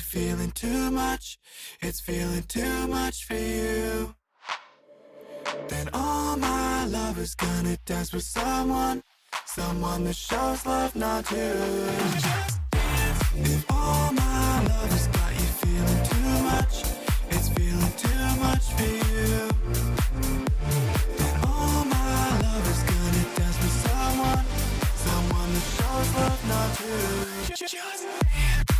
feeling too much. It's feeling too much for you. Then all my love is gonna dance with someone that shows love, not you. Just dance. If all my love has got you feeling too much, it's feeling too much for you. Then all my love is gonna dance with someone that shows love, not you. Just dance.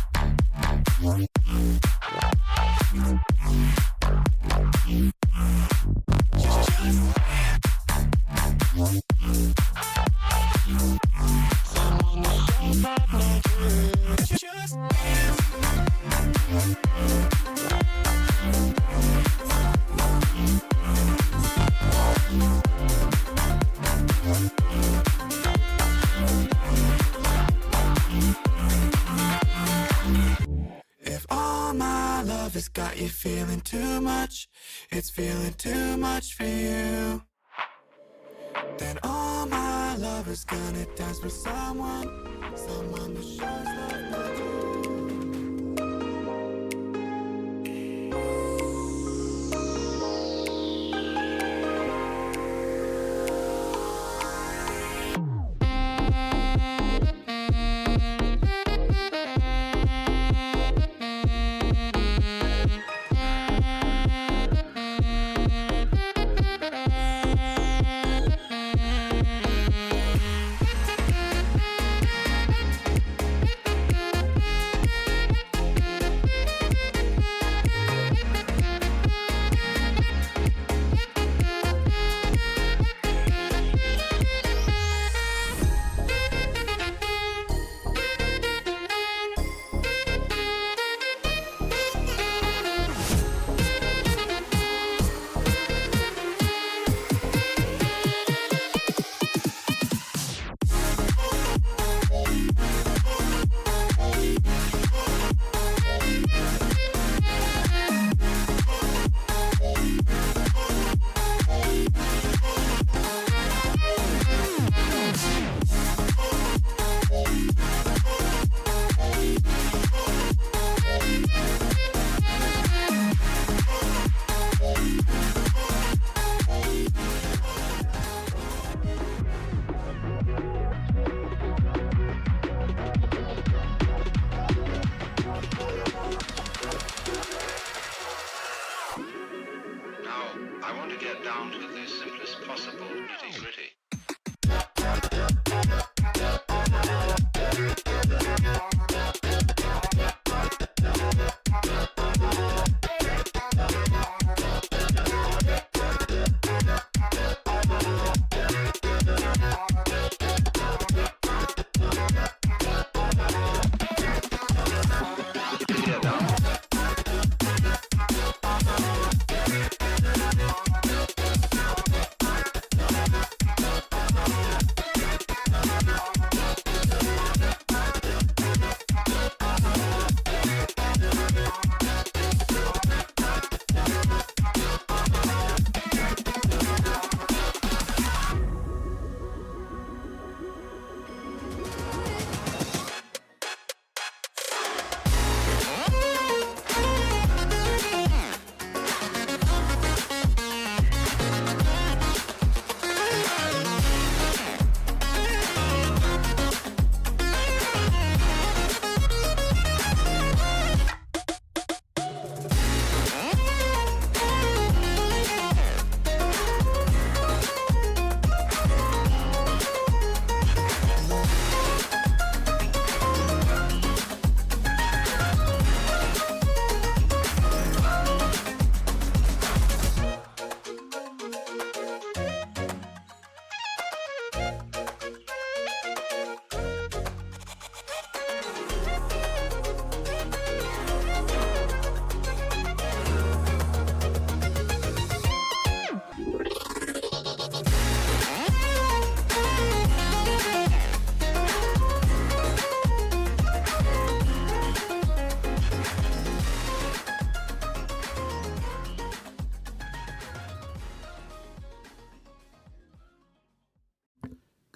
If all my love has got you feeling too much, it's feeling too much for you. Then all my love is gonna dance with someone that shows love, not you.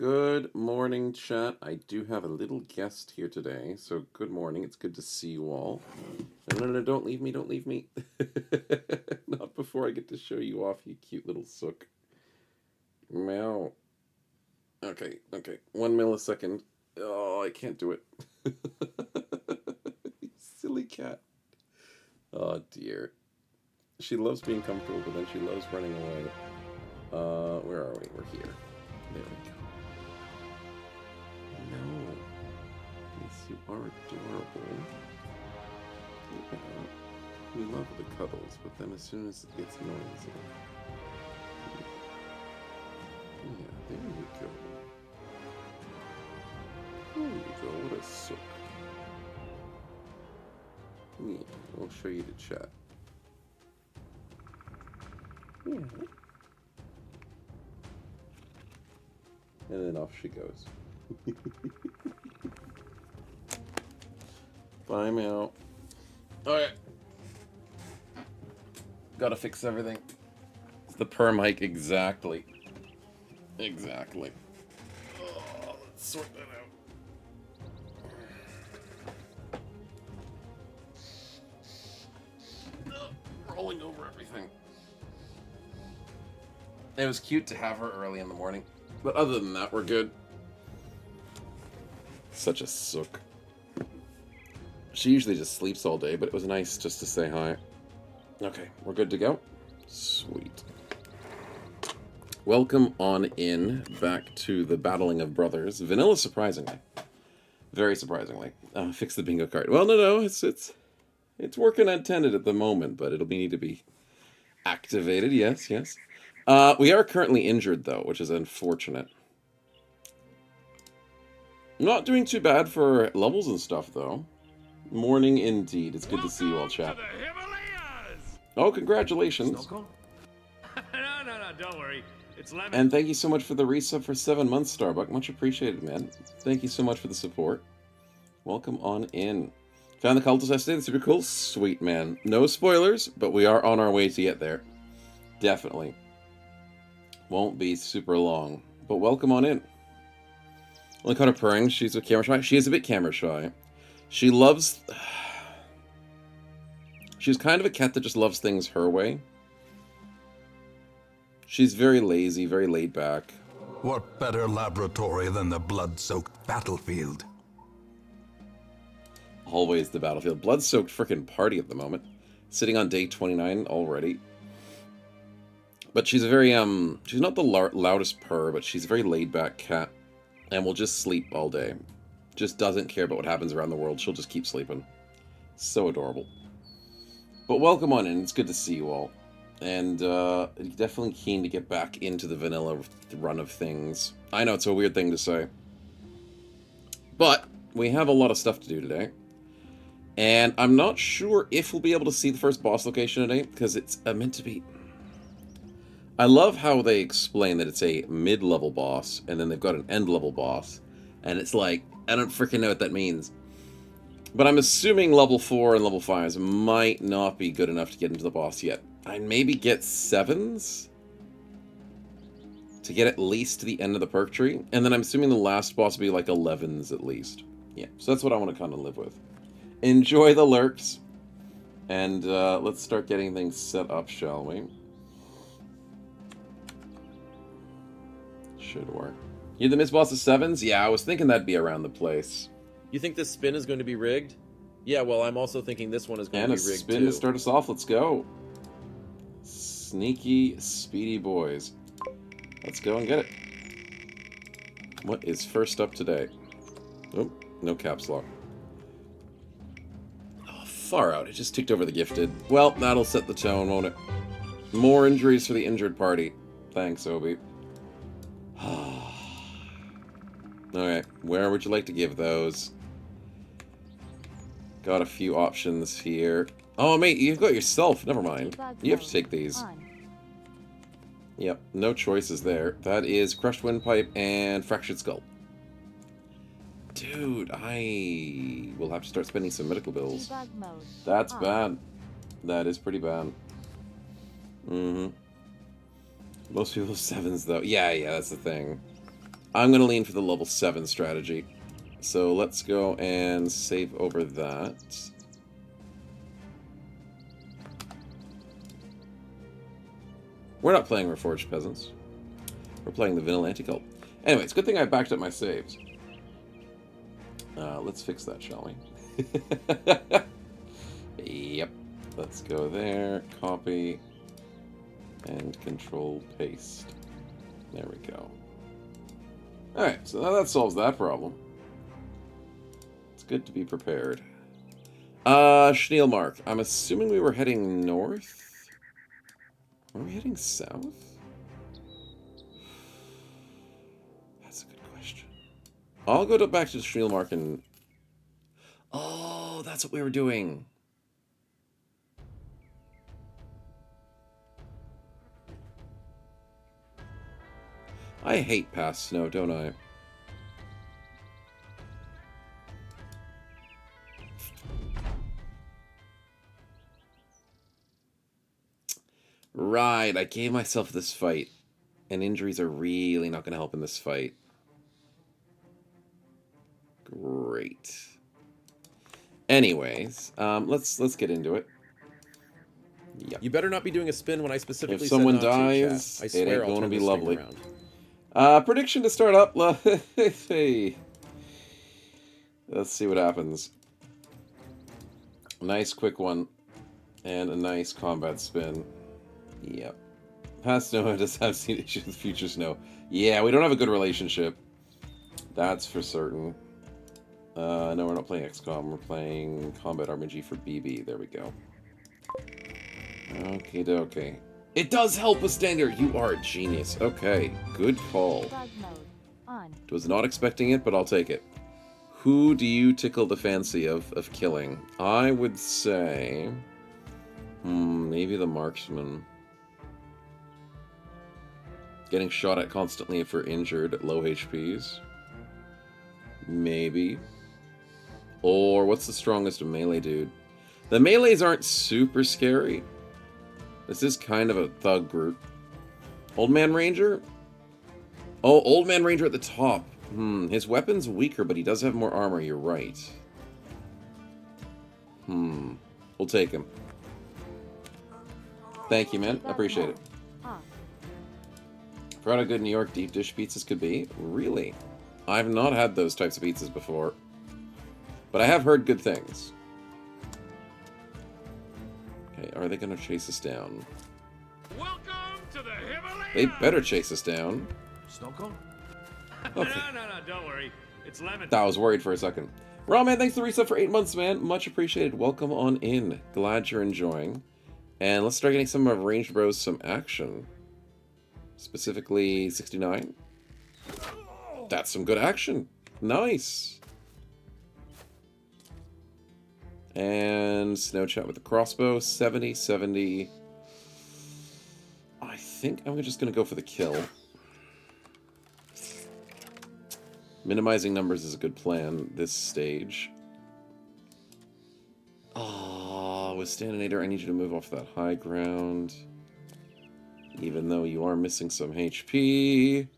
Good morning, chat. I do have a little guest here today, so good morning. It's good to see you all. No, don't leave me, don't leave me. Not before I get to show you off, you cute little sook. Meow. Okay. 1 millisecond. Oh, I can't do it. Silly cat. Oh, dear. She loves being comfortable, but then she loves running away. Where are we? We're here. There we go. No. Yes, you are adorable. Yeah. We love the cuddles, but then as soon as it gets noisy. Yeah, there you go. There you go, what a sook. Yeah, we'll show you the chat. Yeah. And then off she goes. Bye, Meow. Alright. Gotta fix everything. It's the perm hike, exactly. Exactly. Oh, let's sort that out. Rolling over everything. It was cute to have her early in the morning. But other than that, we're good. Such a sook. She usually just sleeps all day, but it was nice just to say hi. Okay, we're good to go? Sweet. Welcome on in back to the Battling of Brothers. Vanilla, surprisingly. Very surprisingly. Fix the bingo card. Well, no, it's working untended at the moment, but it'll need to be activated. Yes. We are currently injured, though, which is unfortunate. Not doing too bad for levels and stuff, though. Morning indeed. It's good to see you all, chat. Oh, congratulations. No, don't worry. It's lemon. And thank you so much for the resub for 7 months, Starbuck. Much appreciated, man. Thank you so much for the support. Welcome on in. Found the cultist yesterday. That's super cool. Sweet, man. No spoilers, but we are on our way to get there. Definitely. Won't be super long. But welcome on in. Only caught her purring. She's a camera shy. She is a bit camera shy. She loves... She's kind of a cat that just loves things her way. She's very lazy, very laid back. What better laboratory than the blood-soaked battlefield? Always the battlefield. Blood-soaked frickin' party at the moment. Sitting on day 29 already. But she's a very, she's not the loudest purr, but she's a very laid-back cat. And will just sleep all day. Just doesn't care about what happens around the world. She'll just keep sleeping. So adorable. But welcome on in. It's good to see you all. And definitely keen to get back into the vanilla run of things. I know it's a weird thing to say. But we have a lot of stuff to do today. And I'm not sure if we'll be able to see the first boss location today, because it's meant to be... I love how they explain that it's a mid-level boss, and then they've got an end-level boss. And it's like, I don't freaking know what that means. But I'm assuming level 4 and level 5s might not be good enough to get into the boss yet. I'd maybe get 7s to get at least to the end of the perk tree. And then I'm assuming the last boss will be like 11s at least. Yeah, so that's what I want to kind of live with. Enjoy the lurks. And let's start getting things set up, shall we? Should work. You the miss boss of 7s? Yeah, I was thinking that'd be around the place. You think this spin is going to be rigged? Yeah, well, I'm also thinking this one is going to be rigged, And a spin to start us off. Let's go. Sneaky, speedy boys. Let's go and get it. What is first up today? Oh, no caps lock. Oh, far out. It just ticked over the gifted. Well, that'll set the tone, won't it? More injuries for the injured party. Thanks, Obi. Alright, where would you like to give those? Got a few options here. Oh, mate, you've got yourself. Never mind. You have to take these. Yep, no choices there. That is Crushed Windpipe and Fractured Skull. Dude, I will have to start spending some medical bills. That's bad. That is pretty bad. Mm-hmm. Most people have 7s, though. Yeah, that's the thing. I'm going to lean for the level 7 strategy. So let's go and save over that. We're not playing Reforged Peasants. We're playing the Vanilla Anti-Cult. Anyway, it's a good thing I backed up my saves. Let's fix that, shall we? Yep. Let's go there, copy, and control paste. There we go. Alright, so now that solves that problem. It's good to be prepared. Schneelmark. I'm assuming we were heading north? Are we heading south? That's a good question. I'll go back to Schneelmark and... Oh, that's what we were doing. I hate past snow, don't I? Right, I gave myself this fight. And injuries are really not going to help in this fight. Great. Anyways, let's get into it. Yep. You better not be doing a spin when I specifically If someone said not to, dies, chat. I it swear ain't I'll gonna turn be this thing lovely. around. Prediction to start up. Hey. Let's see what happens. Nice quick one. And a nice combat spin. Yep. Past snow does have seen issues with future snow. Yeah, we don't have a good relationship. That's for certain. No, we're not playing XCOM. We're playing Combat RPG for BB. There we go. Okay, okay. It does help with standard. You are a genius. Okay, good call. Dog mode on. Was not expecting it, but I'll take it. Who do you tickle the fancy of killing? I would say... maybe the marksman. Getting shot at constantly if we're injured at low HPs. Maybe. Or what's the strongest melee dude? The melees aren't super scary. This is kind of a thug group. Old Man Ranger? Oh, Old Man Ranger at the top. His weapon's weaker, but he does have more armor, you're right. We'll take him. Thank you, man. I appreciate it. Forgot how good New York deep dish pizzas could be? Really? I've not had those types of pizzas before. But I have heard good things. Okay, are they going to chase us down? Welcome to the Himalayas! They better chase us down. Snow cone? Okay. No, don't worry. It's lemon. I was worried for a second. Raw man, thanks for the reset for 8 months, man. Much appreciated. Welcome on in. Glad you're enjoying. And let's start getting some of our Ranged Bros some action. Specifically 69. That's some good action. Nice. And Snow Chat with the crossbow. 70, 70. I think I'm just going to go for the kill. Minimizing numbers is a good plan this stage. Oh, with Standinator, I need you to move off that high ground. Even though you are missing some HP.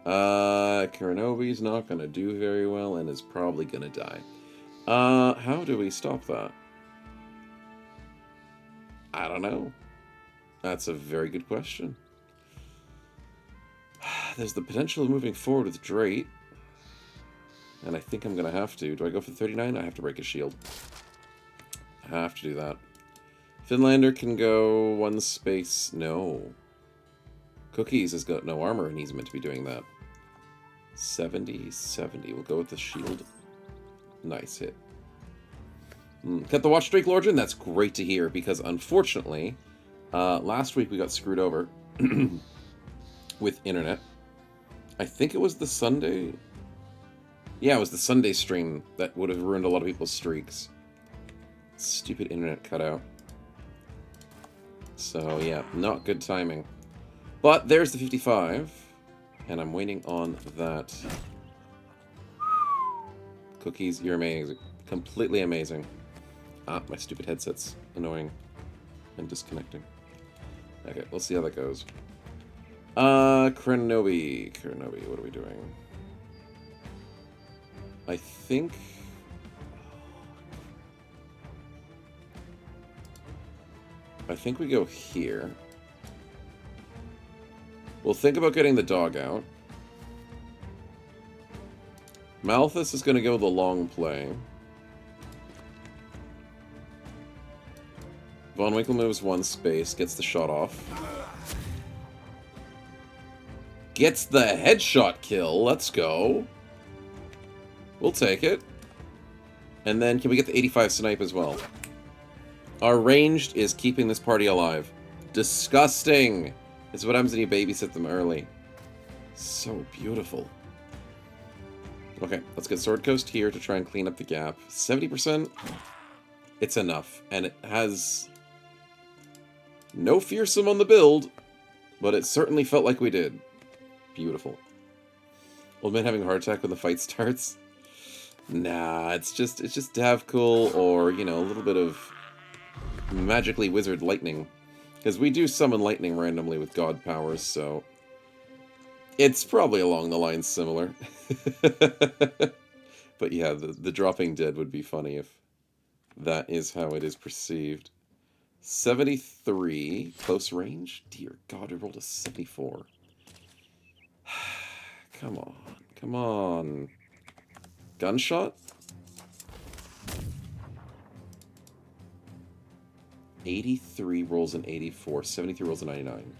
Karanovi's not going to do very well and is probably going to die. How do we stop that? I don't know. That's a very good question. There's the potential of moving forward with Drake. And I think I'm going to have to. Do I go for 39? I have to break his shield. I have to do that. Finlander can go one space. No. Cookies has got no armor, and he's meant to be doing that. 70, 70. We'll go with the shield. Nice hit. Cut the watch streak, Lordran. That's great to hear, because unfortunately, last week we got screwed over with internet. I think it was the Sunday... Yeah, it was the Sunday stream that would have ruined a lot of people's streaks. Stupid internet cutout. So, yeah, not good timing. But there's the 55. And I'm waiting on that. Cookies, you're amazing. Completely amazing. Ah, my stupid headset's annoying and disconnecting. Okay, we'll see how that goes. Krenobi. Krenobi, what are we doing? I think... we go here. We'll think about getting the dog out. Malthus is going to go the long play. Von Winkle moves one space, gets the shot off. Gets the headshot kill. Let's go. We'll take it. And then can we get the 85 snipe as well? Our ranged is keeping this party alive. Disgusting. It's what happens when you babysit them early. So beautiful. Okay, let's get Sword Coast here to try and clean up the gap. 70%. It's enough. And it has no fearsome on the build, but it certainly felt like we did. Beautiful. Old man having a heart attack when the fight starts? Nah, it's just Davcool or, you know, a little bit of magically wizard lightning. Because we do summon lightning randomly with god powers, so it's probably along the lines similar. But yeah, the dropping dead would be funny if that is how it is perceived. 73, close range? Dear God, we rolled a 74. Come on, come on. Gunshot? 83 rolls an 84, 73 rolls a 99.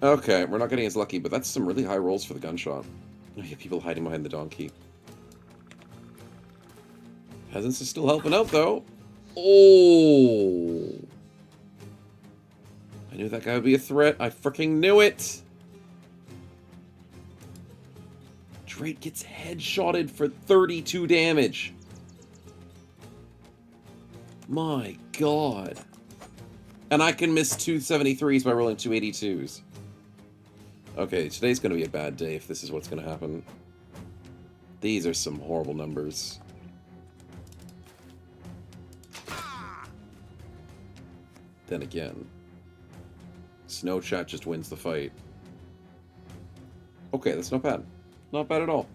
Okay, we're not getting as lucky, but that's some really high rolls for the gunshot. Oh, yeah, people hiding behind the donkey. Peasants is still helping out, though. Oh! I knew that guy would be a threat. I freaking knew it! Drake gets headshotted for 32 damage. My God. And I can miss 273s by rolling 282s. Okay, today's going to be a bad day if this is what's going to happen. These are some horrible numbers. Then again, Snow Chat just wins the fight. Okay, that's not bad. Not bad at all.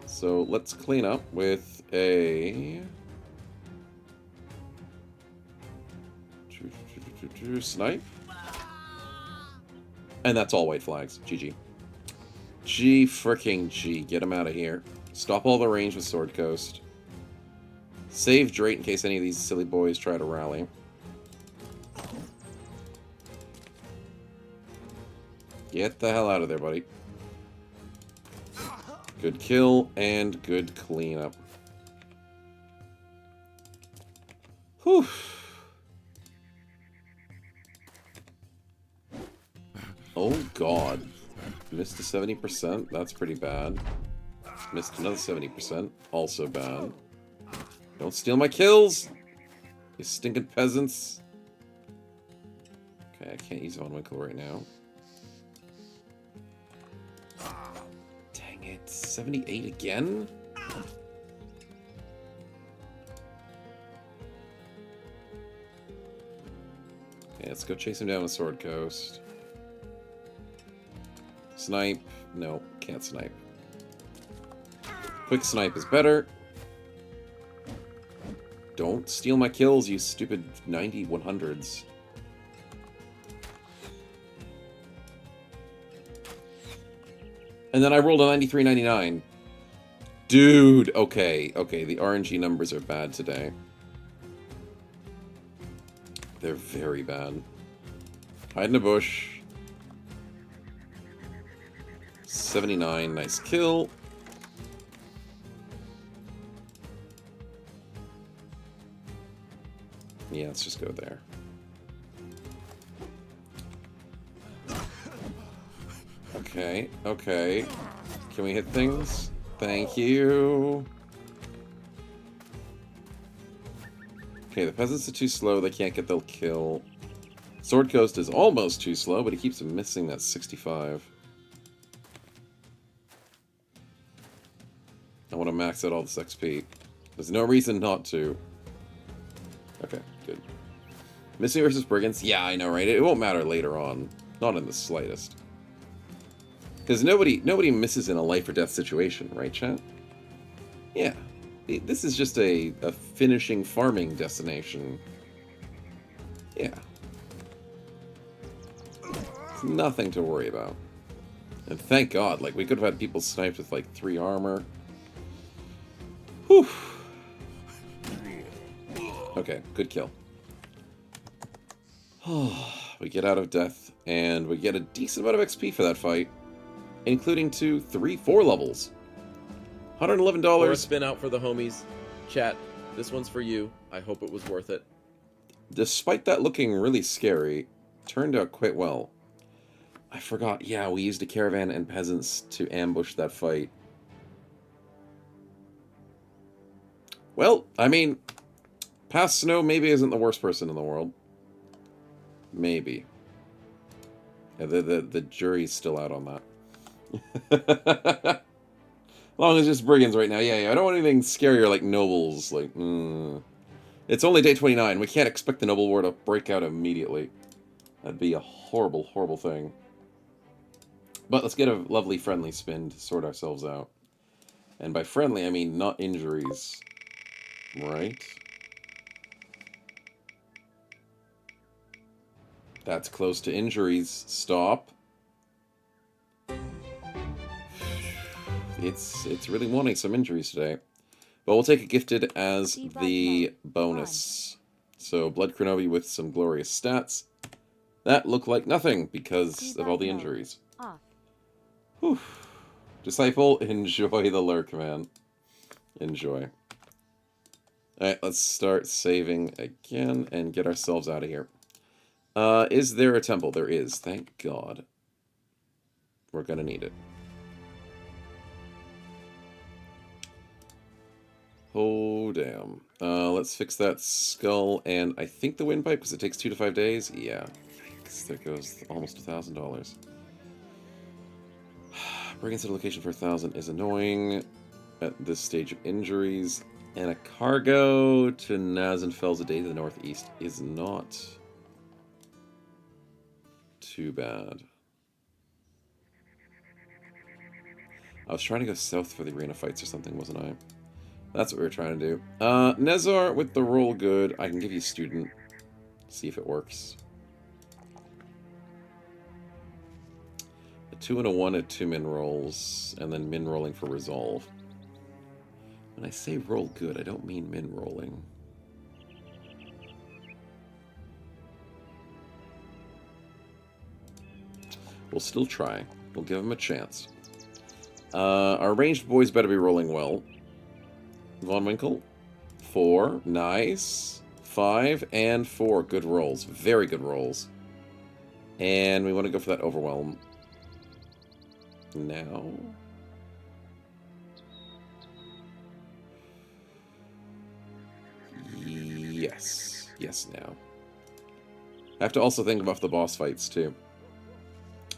So let's clean up with a snipe. And that's all white flags. GG. G freaking G. Get him out of here. Stop all the range with Sword Coast. Save Drake in case any of these silly boys try to rally. Get the hell out of there, buddy. Good kill and good cleanup. Whew. Oh God. Missed a 70%. That's pretty bad. Missed another 70%. Also bad. Don't steal my kills! You stinking peasants. Okay, I can't use Von Winkle right now. Dang it. 78 again? Okay, let's go chase him down with Sword Coast. Snipe. No, can't snipe. Quick snipe is better. Don't steal my kills, you stupid 90-100s. And then I rolled a 93-99. Dude, okay, okay, the RNG numbers are bad today. They're very bad. Hide in a bush. 79, nice kill. Yeah, let's just go there. Okay, okay. Can we hit things? Thank you. Okay, the peasants are too slow. They can't get the kill. Sword Coast is almost too slow, but he keeps missing that 65. I want to max out all this XP. There's no reason not to. Okay, good. Missing versus Brigands? Yeah, I know, right? It won't matter later on. Not in the slightest. Because nobody misses in a life or death situation, right, chat? Yeah. This is just a finishing farming destination. Yeah. It's nothing to worry about. And thank God, like, we could have had people sniped with, like, 3 armor. Whew. Okay, good kill. We get out of death, and we get a decent amount of XP for that fight, including 2, 3, 4 levels. $111. Or a spin out for the homies. Chat, this one's for you. I hope it was worth it. Despite that looking really scary, turned out quite well. I forgot, yeah, we used a caravan and peasants to ambush that fight. Well, I mean, Past Snow maybe isn't the worst person in the world. Maybe. Yeah, the jury's still out on that. As long as it's brigands right now. Yeah, I don't want anything scarier like nobles. Like, It's only day 29. We can't expect the noble war to break out immediately. That'd be a horrible, horrible thing. But let's get a lovely friendly spin to sort ourselves out. And by friendly, I mean not injuries. Right? That's close to injuries. Stop. It's really wanting some injuries today. But we'll take a gifted as the bonus. So Blood Kronobi with some glorious stats. That looked like nothing because of all the injuries. Whew. Disciple, enjoy the lurk, man. Enjoy. Alright, let's start saving again and get ourselves out of here. Is there a temple? There is, thank God. We're gonna need it. Oh, damn. Let's fix that skull and I think the windpipe, because it takes 2 to 5 days. Yeah. Yikes, there goes almost $1,000. Bringing to the location for 1,000 is annoying at this stage of injuries. And a cargo to Nazenfels a day to the northeast is not too bad. I was trying to go south for the arena fights or something, wasn't I? That's what we were trying to do. Nezar with the roll good. I can give you student. See if it works. A 2 and a 1 at 2 min rolls, and then min rolling for resolve. When I say roll good, I don't mean min rolling. We'll still try. We'll give him a chance. Our ranged boys better be rolling well. Von Winkle. 4. Nice. 5 and 4. Good rolls. Very good rolls. And we want to go for that overwhelm. Now. Yes. Yes, now. I have to also think about the boss fights, too.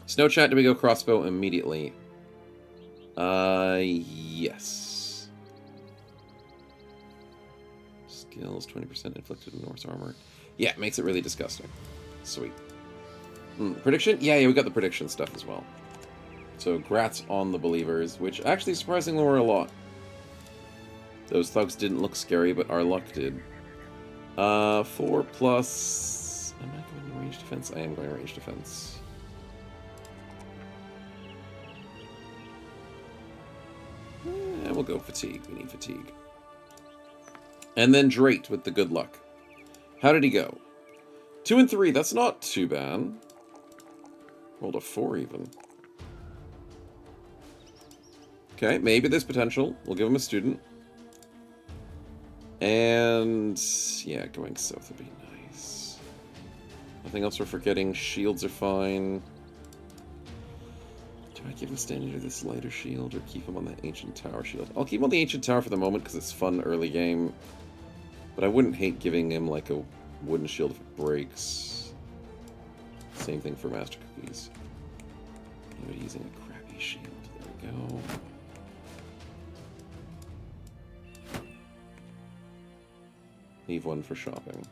Snow chat, do we go crossbow immediately? Yes. Skills, 20% inflicted Norse armor. Yeah, it makes it really disgusting. Sweet. Prediction? Yeah, we got the prediction stuff as well. So, grats on the believers, which actually surprisingly were a lot. Those thugs didn't look scary, but our luck did. 4 plus... Am I going to range defense? I am going to range defense. We'll go fatigue. We need fatigue. And then Drake with the good luck. How did he go? 2 and 3. That's not too bad. Rolled a 4 even. Okay, maybe there's potential. We'll give him a student. And yeah, going south would be nice. Nothing else we're forgetting. Shields are fine. Do I give him standing to this lighter shield or keep him on the ancient tower shield? I'll keep him on the ancient tower for the moment because it's fun early game. But I wouldn't hate giving him like a wooden shield if it breaks. Same thing for Master Cookies. Maybe using a crappy shield. There we go. Leave one for shopping.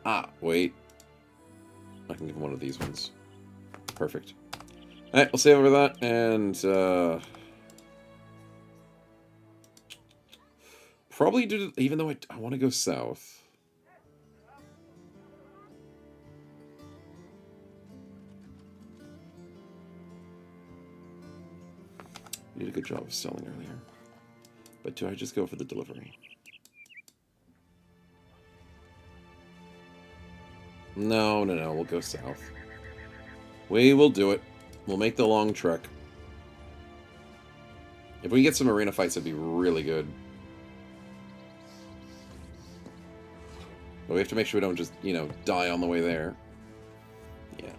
Ah, wait. I can give him one of these ones. Perfect. Alright, we'll save over that, and, probably do, even though I want to go south. You did a good job of selling earlier. But do I just go for the delivery? No, we'll go south. We will do it. We'll make the long trek. If we get some arena fights, it'd be really good. But we have to make sure we don't just, you know, die on the way there. Yeah.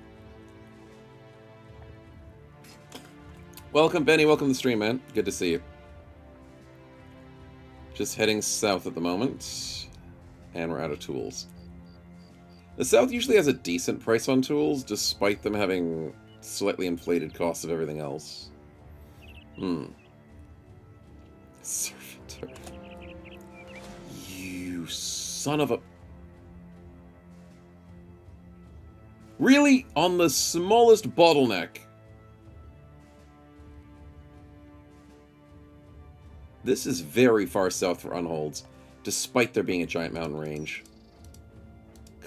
Welcome, Benny. Welcome to the stream, man. Good to see you. Just heading south at the moment. And we're out of tools. The south usually has a decent price on tools, despite them having slightly inflated costs of everything else. Servitor. You son of a... Really? On the smallest bottleneck? This is very far south for unholds, despite there being a giant mountain range.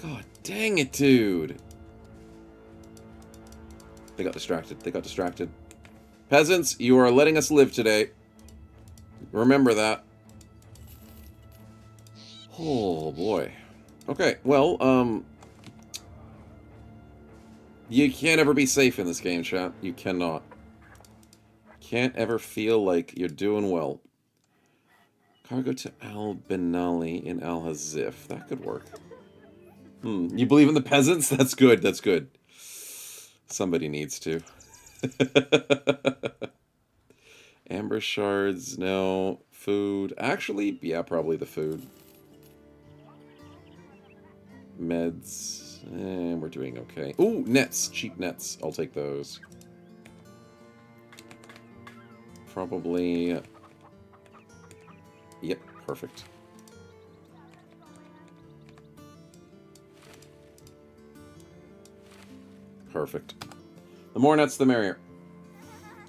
God dang it, dude. They got distracted. They got distracted. Peasants, you are letting us live today. Remember that. Oh, boy. Okay, well, you can't ever be safe in this game, chat. You cannot. Can't ever feel like you're doing well. Cargo to Al-Benali in Al-Hazif. That could work. You believe in the peasants? That's good, that's good. Somebody needs to. Amber shards, no. Food. Actually, yeah, probably the food. Meds. And we're doing okay. Ooh, nets. Cheap nets. I'll take those. Probably... Yep, perfect. Perfect. The more nets, the merrier.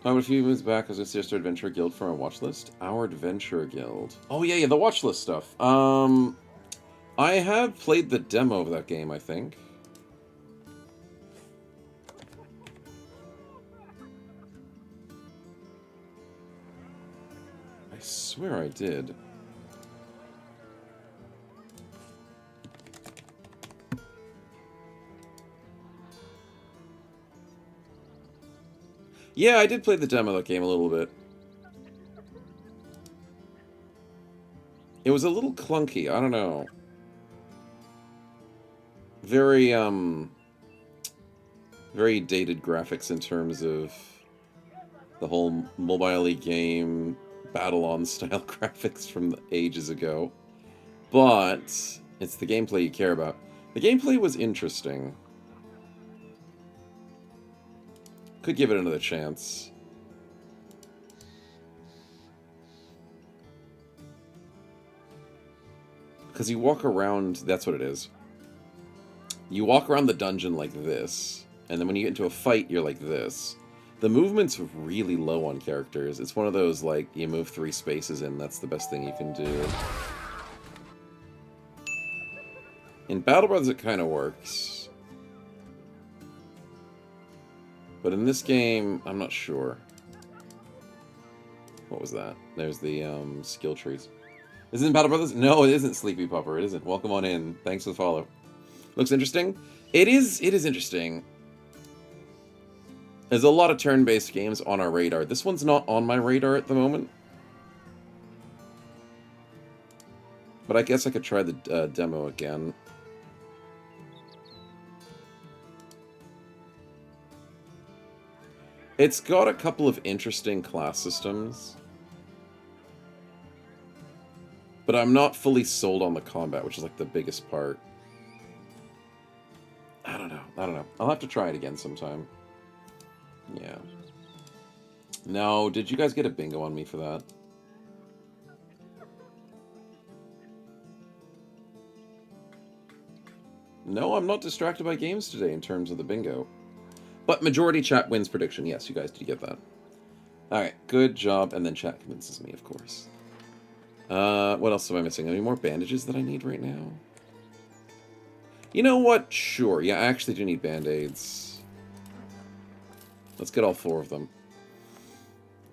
A few moves back, as I suggest our Adventure Guild for our watch list. Our Adventure Guild. Oh, yeah, the watch list stuff. I have played the demo of that game, I think. I swear I did. Yeah, I did play the demo of that game a little bit. It was a little clunky, I don't know. Very, very dated graphics in terms of the whole mobile game battle-on style graphics from ages ago. But it's the gameplay you care about. The gameplay was interesting. Could give it another chance. Because you walk around... That's what it is. You walk around the dungeon like this. And then when you get into a fight, you're like this. The movement's really low on characters. It's one of those, like, you move 3 spaces in. That's the best thing you can do. In Battle Brothers, it kind of works. But in this game, I'm not sure. What was that? There's the skill trees. Is it in Battle Brothers? No, it isn't, Sleepy Pupper. It isn't. Welcome on in. Thanks for the follow. Looks interesting? It is interesting. There's a lot of turn-based games on our radar. This one's not on my radar at the moment. But I guess I could try the demo again. It's got a couple of interesting class systems. But I'm not fully sold on the combat, which is like the biggest part. I don't know. I'll have to try it again sometime. Yeah. No, did you guys get a bingo on me for that? No, I'm not distracted by games today in terms of the bingo. But majority chat wins prediction. Yes, you guys did get that. Alright, good job. And then chat convinces me, of course. What else am I missing? Any more bandages that I need right now? You know what? Sure. Yeah, I actually do need band-aids. Let's get all 4 of them.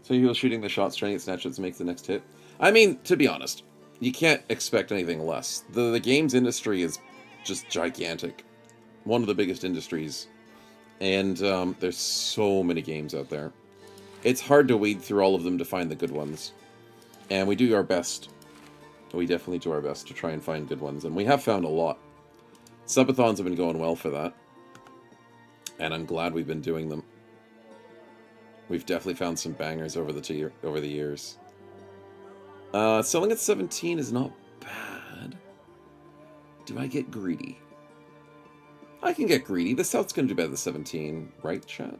So he was shooting the shots, trying to get snatches makes the next hit. I mean, to be honest, you can't expect anything less. The games industry is just gigantic. One of the biggest industries. And there's so many games out there. It's hard to weed through all of them to find the good ones. And we do our best. We definitely do our best to try and find good ones. And we have found a lot. Subathons have been going well for that. And I'm glad we've been doing them. We've definitely found some bangers over the years. Selling at 17 is not bad. Do I get greedy? I can get greedy. The South's going to do better than 17, right, chat?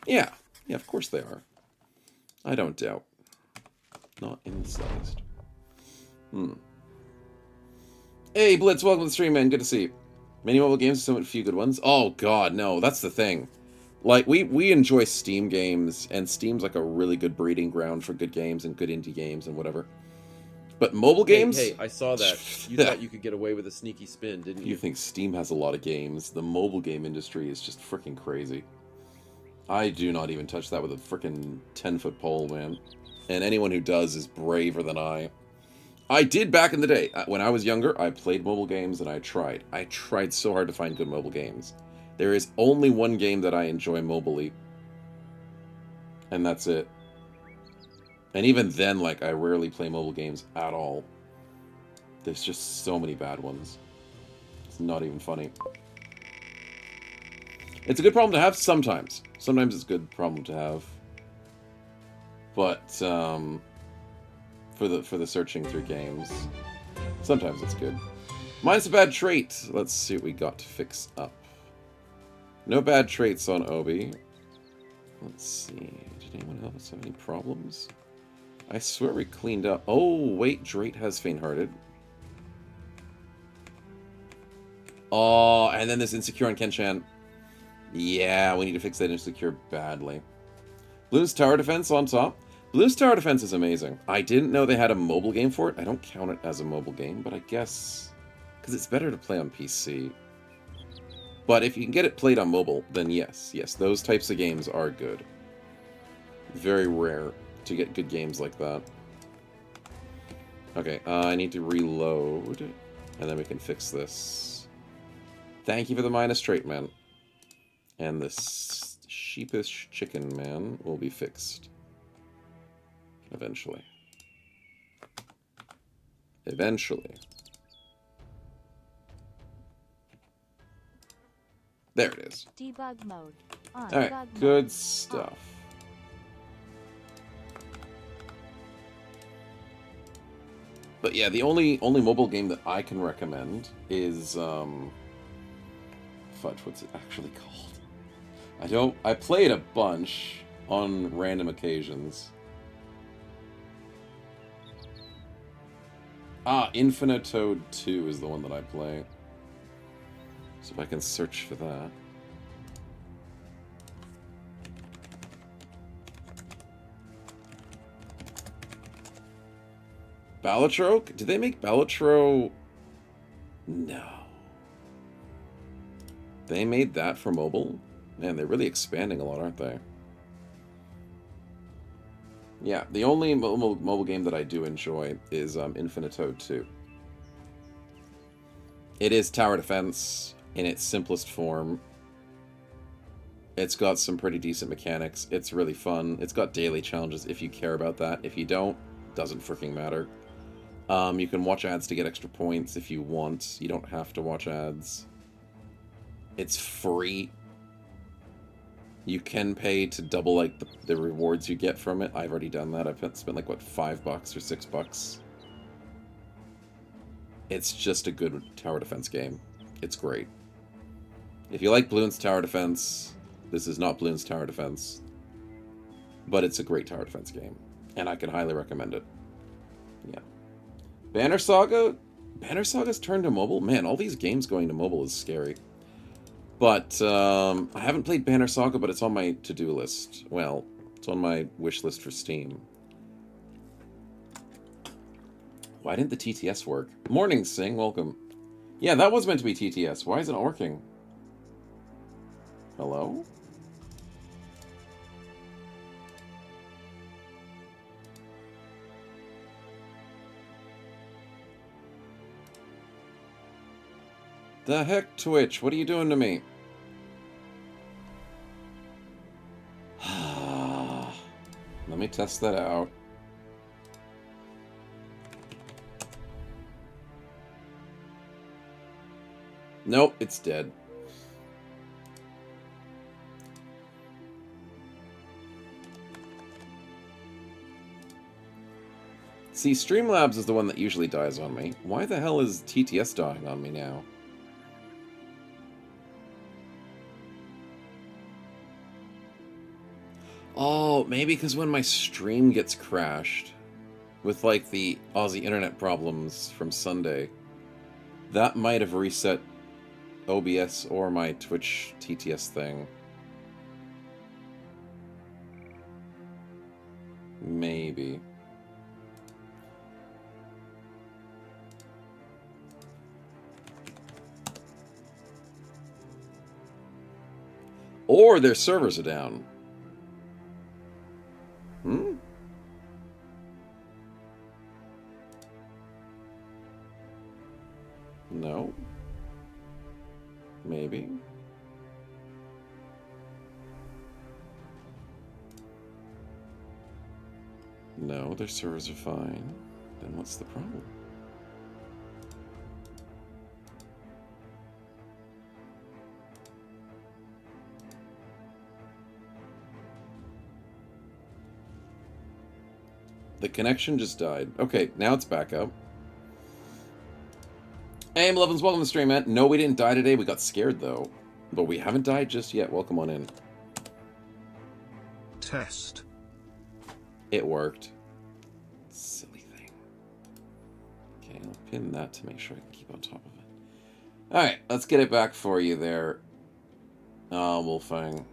Yeah. Yeah, of course they are. I don't doubt. Not in the slightest. Hey, Blitz, welcome to the stream, man. Good to see you. Many mobile games, so few good ones. Oh, God, no. That's the thing. Like, we enjoy Steam games, and Steam's like a really good breeding ground for good games and good indie games and whatever. But mobile games? Hey, I saw that. You thought you could get away with a sneaky spin, didn't you? You think Steam has a lot of games. The mobile game industry is just freaking crazy. I do not even touch that with a freaking 10-foot pole, man. And anyone who does is braver than I. I did back in the day. When I was younger, I played mobile games and I tried. I tried so hard to find good mobile games. There is only one game that I enjoy mobily. And that's it. And even then, like, I rarely play mobile games at all. There's just so many bad ones. It's not even funny. It's a good problem to have sometimes. Sometimes it's a good problem to have. But, for the searching through games, sometimes it's good. Mine's a bad trait. Let's see what we got to fix up. No bad traits on Obi. Let's see. Did anyone else have any problems? I swear we cleaned up. Oh, wait. Drake has faint-hearted. Oh, and then there's insecure on Kenshan. Yeah, we need to fix that insecure badly. Bloons Tower Defense on top. Bloons Tower Defense is amazing. I didn't know they had a mobile game for it. I don't count it as a mobile game, but I guess... because it's better to play on PC. But if you can get it played on mobile, then yes. Yes, those types of games are good. Very rare to get good games like that. Okay, I need to reload, and then we can fix this. Thank you for the minus trait, man. And this sheepish chicken man will be fixed. Eventually. Eventually. There it is. Debug mode. Alright, good stuff. But yeah, the only mobile game that I can recommend is fudge, what's it actually called? I play it a bunch on random occasions. Infinitoad 2 is the one that I play. So if I can search for that. Balatro? Did they make Balatro? No. They made that for mobile? Man, they're really expanding a lot, aren't they? Yeah, the only mobile game that I do enjoy is Infinitoad 2. It is tower defense in its simplest form. It's got some pretty decent mechanics. It's really fun. It's got daily challenges if you care about that. If you don't, doesn't freaking matter. You can watch ads to get extra points if you want. You don't have to watch ads. It's free. You can pay to double like the rewards you get from it. I've already done that. I've spent like what, $5 or $6. It's just a good tower defense game. It's great. If you like Bloons Tower Defense, this is not Bloons Tower Defense, but it's a great tower defense game, and I can highly recommend it. Yeah. Banner Saga? Banner Saga's turned to mobile? Man, all these games going to mobile is scary. But I haven't played Banner Saga, but it's on my to-do list. Well, it's on my wish list for Steam. Why didn't the TTS work? Morning, Sing. Welcome. Yeah, that was meant to be TTS. Why is it not working? Hello? The heck, Twitch? What are you doing to me? Let me test that out. Nope, it's dead. See, Streamlabs is the one that usually dies on me. Why the hell is TTS dying on me now? Oh, maybe because when my stream gets crashed with, like, the Aussie internet problems from Sunday, that might have reset OBS or my Twitch TTS thing. Maybe. Or their servers are down. Hmm? No. Maybe. No, their servers are fine. Then what's the problem? The connection just died. Okay, now it's back up. Hey, M11's welcome to the stream, man. No, we didn't die today. We got scared, though. But we haven't died just yet. Welcome on in. Test. It worked. Silly thing. Okay, I'll pin that to make sure I can keep on top of it. Alright, let's get it back for you there. Wolfang.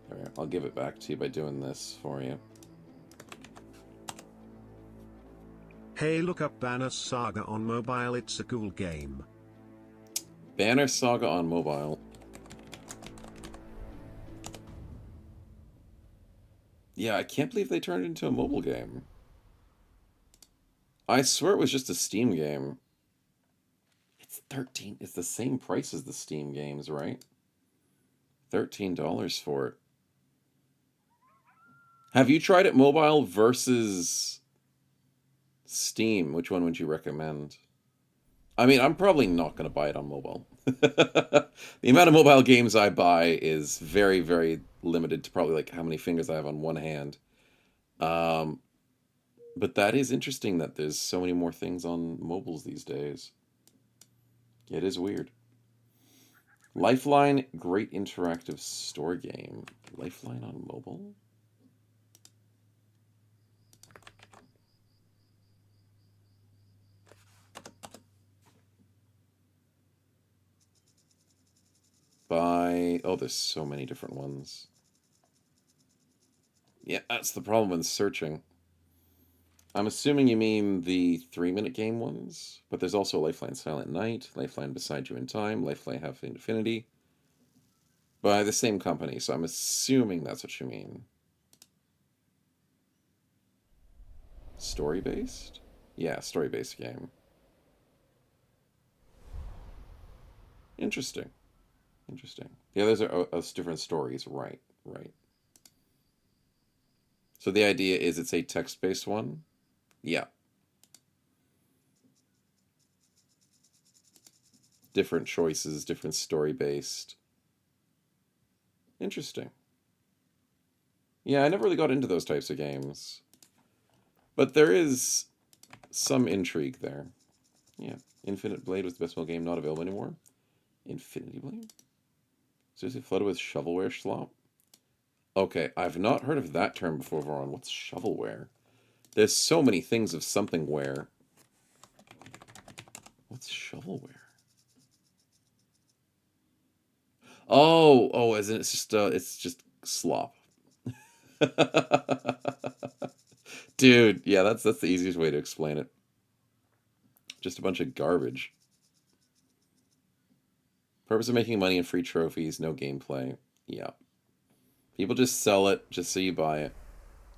There, I'll give it back to you by doing this for you. Hey, look up Banner Saga on mobile, it's a cool game. Banner Saga on mobile. Yeah, I can't believe they turned it into a mobile game. I swear it was just a Steam game. It's 13. It's the same price as the Steam games, right? $13 for it. Have you tried it mobile versus Steam? Which one would you recommend? I mean, I'm probably not going to buy it on mobile. The amount of mobile games I buy is very, very limited to probably like how many fingers I have on one hand. But that is interesting that there's so many more things on mobiles these days. It is weird. Lifeline, great interactive story game. Lifeline on mobile? Oh, there's so many different ones. Yeah, that's the problem when searching. I'm assuming you mean the 3-minute game ones, but there's also Lifeline Silent Night, Lifeline Beside You in Time, Lifeline Half Infinity, by the same company, so I'm assuming that's what you mean. Story-based? Yeah, story-based game. Interesting. Interesting. The others are different stories, right, right. So the idea is it's a text-based one? Yeah. Different choices, different story-based. Interesting. Yeah, I never really got into those types of games. But there is some intrigue there. Yeah. Infinite Blade was the best mobile game not available anymore. Infinity Blade? Seriously flooded with shovelware slop? Okay, I've not heard of that term before, Vaughn. What's shovelware? There's so many things of somethingware. What's shovelware? Oh, as in it's just slop. Dude, yeah, that's the easiest way to explain it. Just a bunch of garbage. Purpose of making money and free trophies, no gameplay. Yeah. People just sell it just so you buy it.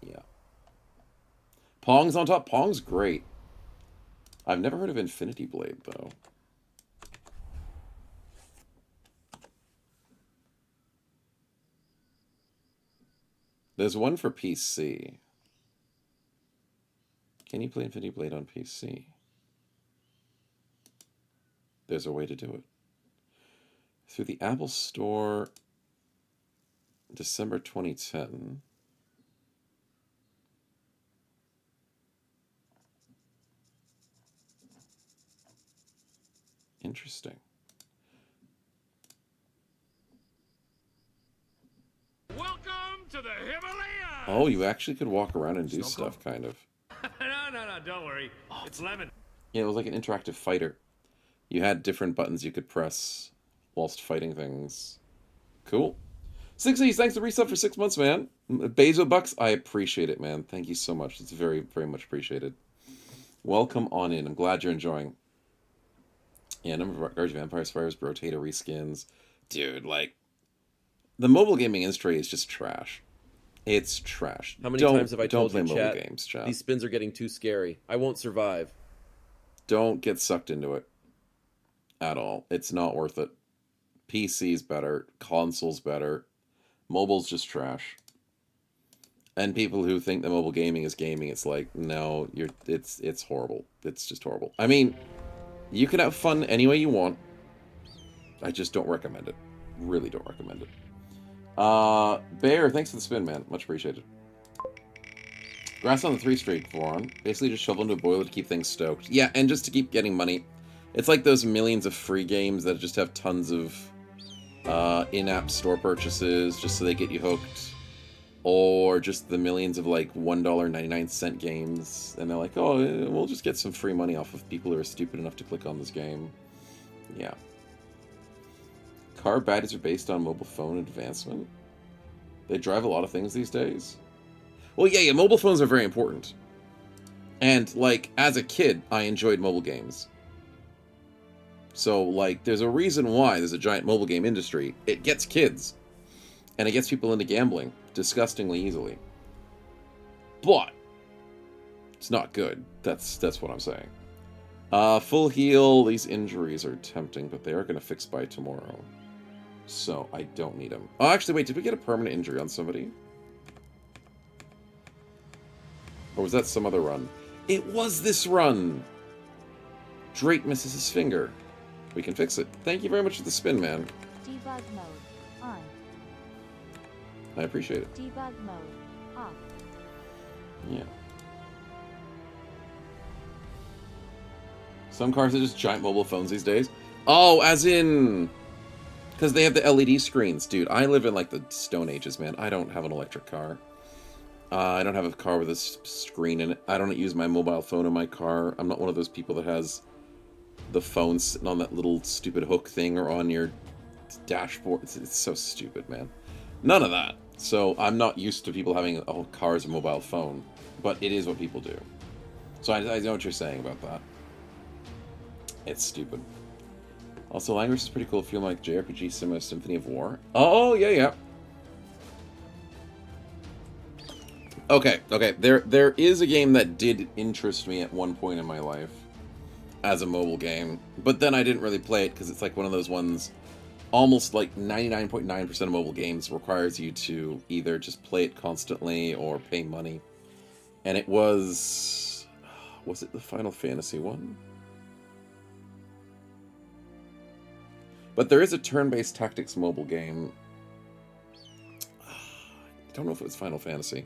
Yeah. Pong's on top. Pong's great. I've never heard of Infinity Blade, though. There's one for PC. Can you play Infinity Blade on PC? There's a way to do it. Through the Apple Store, December 2010. Interesting. Welcome to the Himalayas! Oh, you actually could walk around and do stuff, kind of. No, don't worry. It's lemon. Yeah, it was like an interactive fighter. You had different buttons you could press whilst fighting things. Cool. 6E's, thanks for resub for 6 months, man. Bezo Bucks, I appreciate it, man. Thank you so much. It's very, very much appreciated. Welcome on in. I'm glad you're enjoying. Yeah, number of Guards of Vampire Spires, Rotator reskins. Dude, like, the mobile gaming industry is just trash. It's trash. How many times have I told play you, mobile chat? games, chat. These spins are getting too scary. I won't survive. Don't get sucked into it. At all. It's not worth it. PC's better. Console's better. Mobile's just trash. And people who think that mobile gaming is gaming, it's like, no, it's horrible. It's just horrible. I mean, you can have fun any way you want. I just don't recommend it. Really don't recommend it. Bear, thanks for the spin, man. Much appreciated. Grass on the 3 streak, Voron. Basically just shovel into a boiler to keep things stoked. Yeah, and just to keep getting money. It's like those millions of free games that just have tons of in-app store purchases just so they get you hooked. Or just the millions of like $1.99 games. And they're like, oh, we'll just get some free money off of people who are stupid enough to click on this game. Yeah. Car baddies are based on mobile phone advancement. They drive a lot of things these days. Well, yeah, mobile phones are very important. And, like, as a kid, I enjoyed mobile games. So, like, there's a reason why there's a giant mobile game industry. It gets kids. And it gets people into gambling disgustingly easily. But it's not good. That's what I'm saying. Full heal. These injuries are tempting, but they are going to fix by tomorrow. So I don't need them. Oh, actually, wait. Did we get a permanent injury on somebody? Or was that some other run? It was this run! Drake misses his finger. We can fix it. Thank you very much for the spin, man. Debug mode on. I appreciate it. Debug mode off. Yeah. Some cars are just giant mobile phones these days. Oh, as in... Because they have the LED screens. Dude, I live in, like, the Stone Ages, man. I don't have an electric car. I don't have a car with a screen in it. I don't use my mobile phone in my car. I'm not one of those people that has the phone sitting on that little stupid hook thing or on your dashboard. It's so stupid, man. None of that. So I'm not used to people having cars or mobile phone. But it is what people do. So I know what you're saying about that. It's stupid. Also, language is pretty cool. Feel like JRPG similar to Symphony of War. Oh, yeah. Okay. There is a game that did interest me at one point in my life as a mobile game, but then I didn't really play it because it's like one of those ones, almost like 99.9% of mobile games requires you to either just play it constantly or pay money. And it was it the Final Fantasy one? But there is a turn-based tactics mobile game. I don't know if it was Final Fantasy.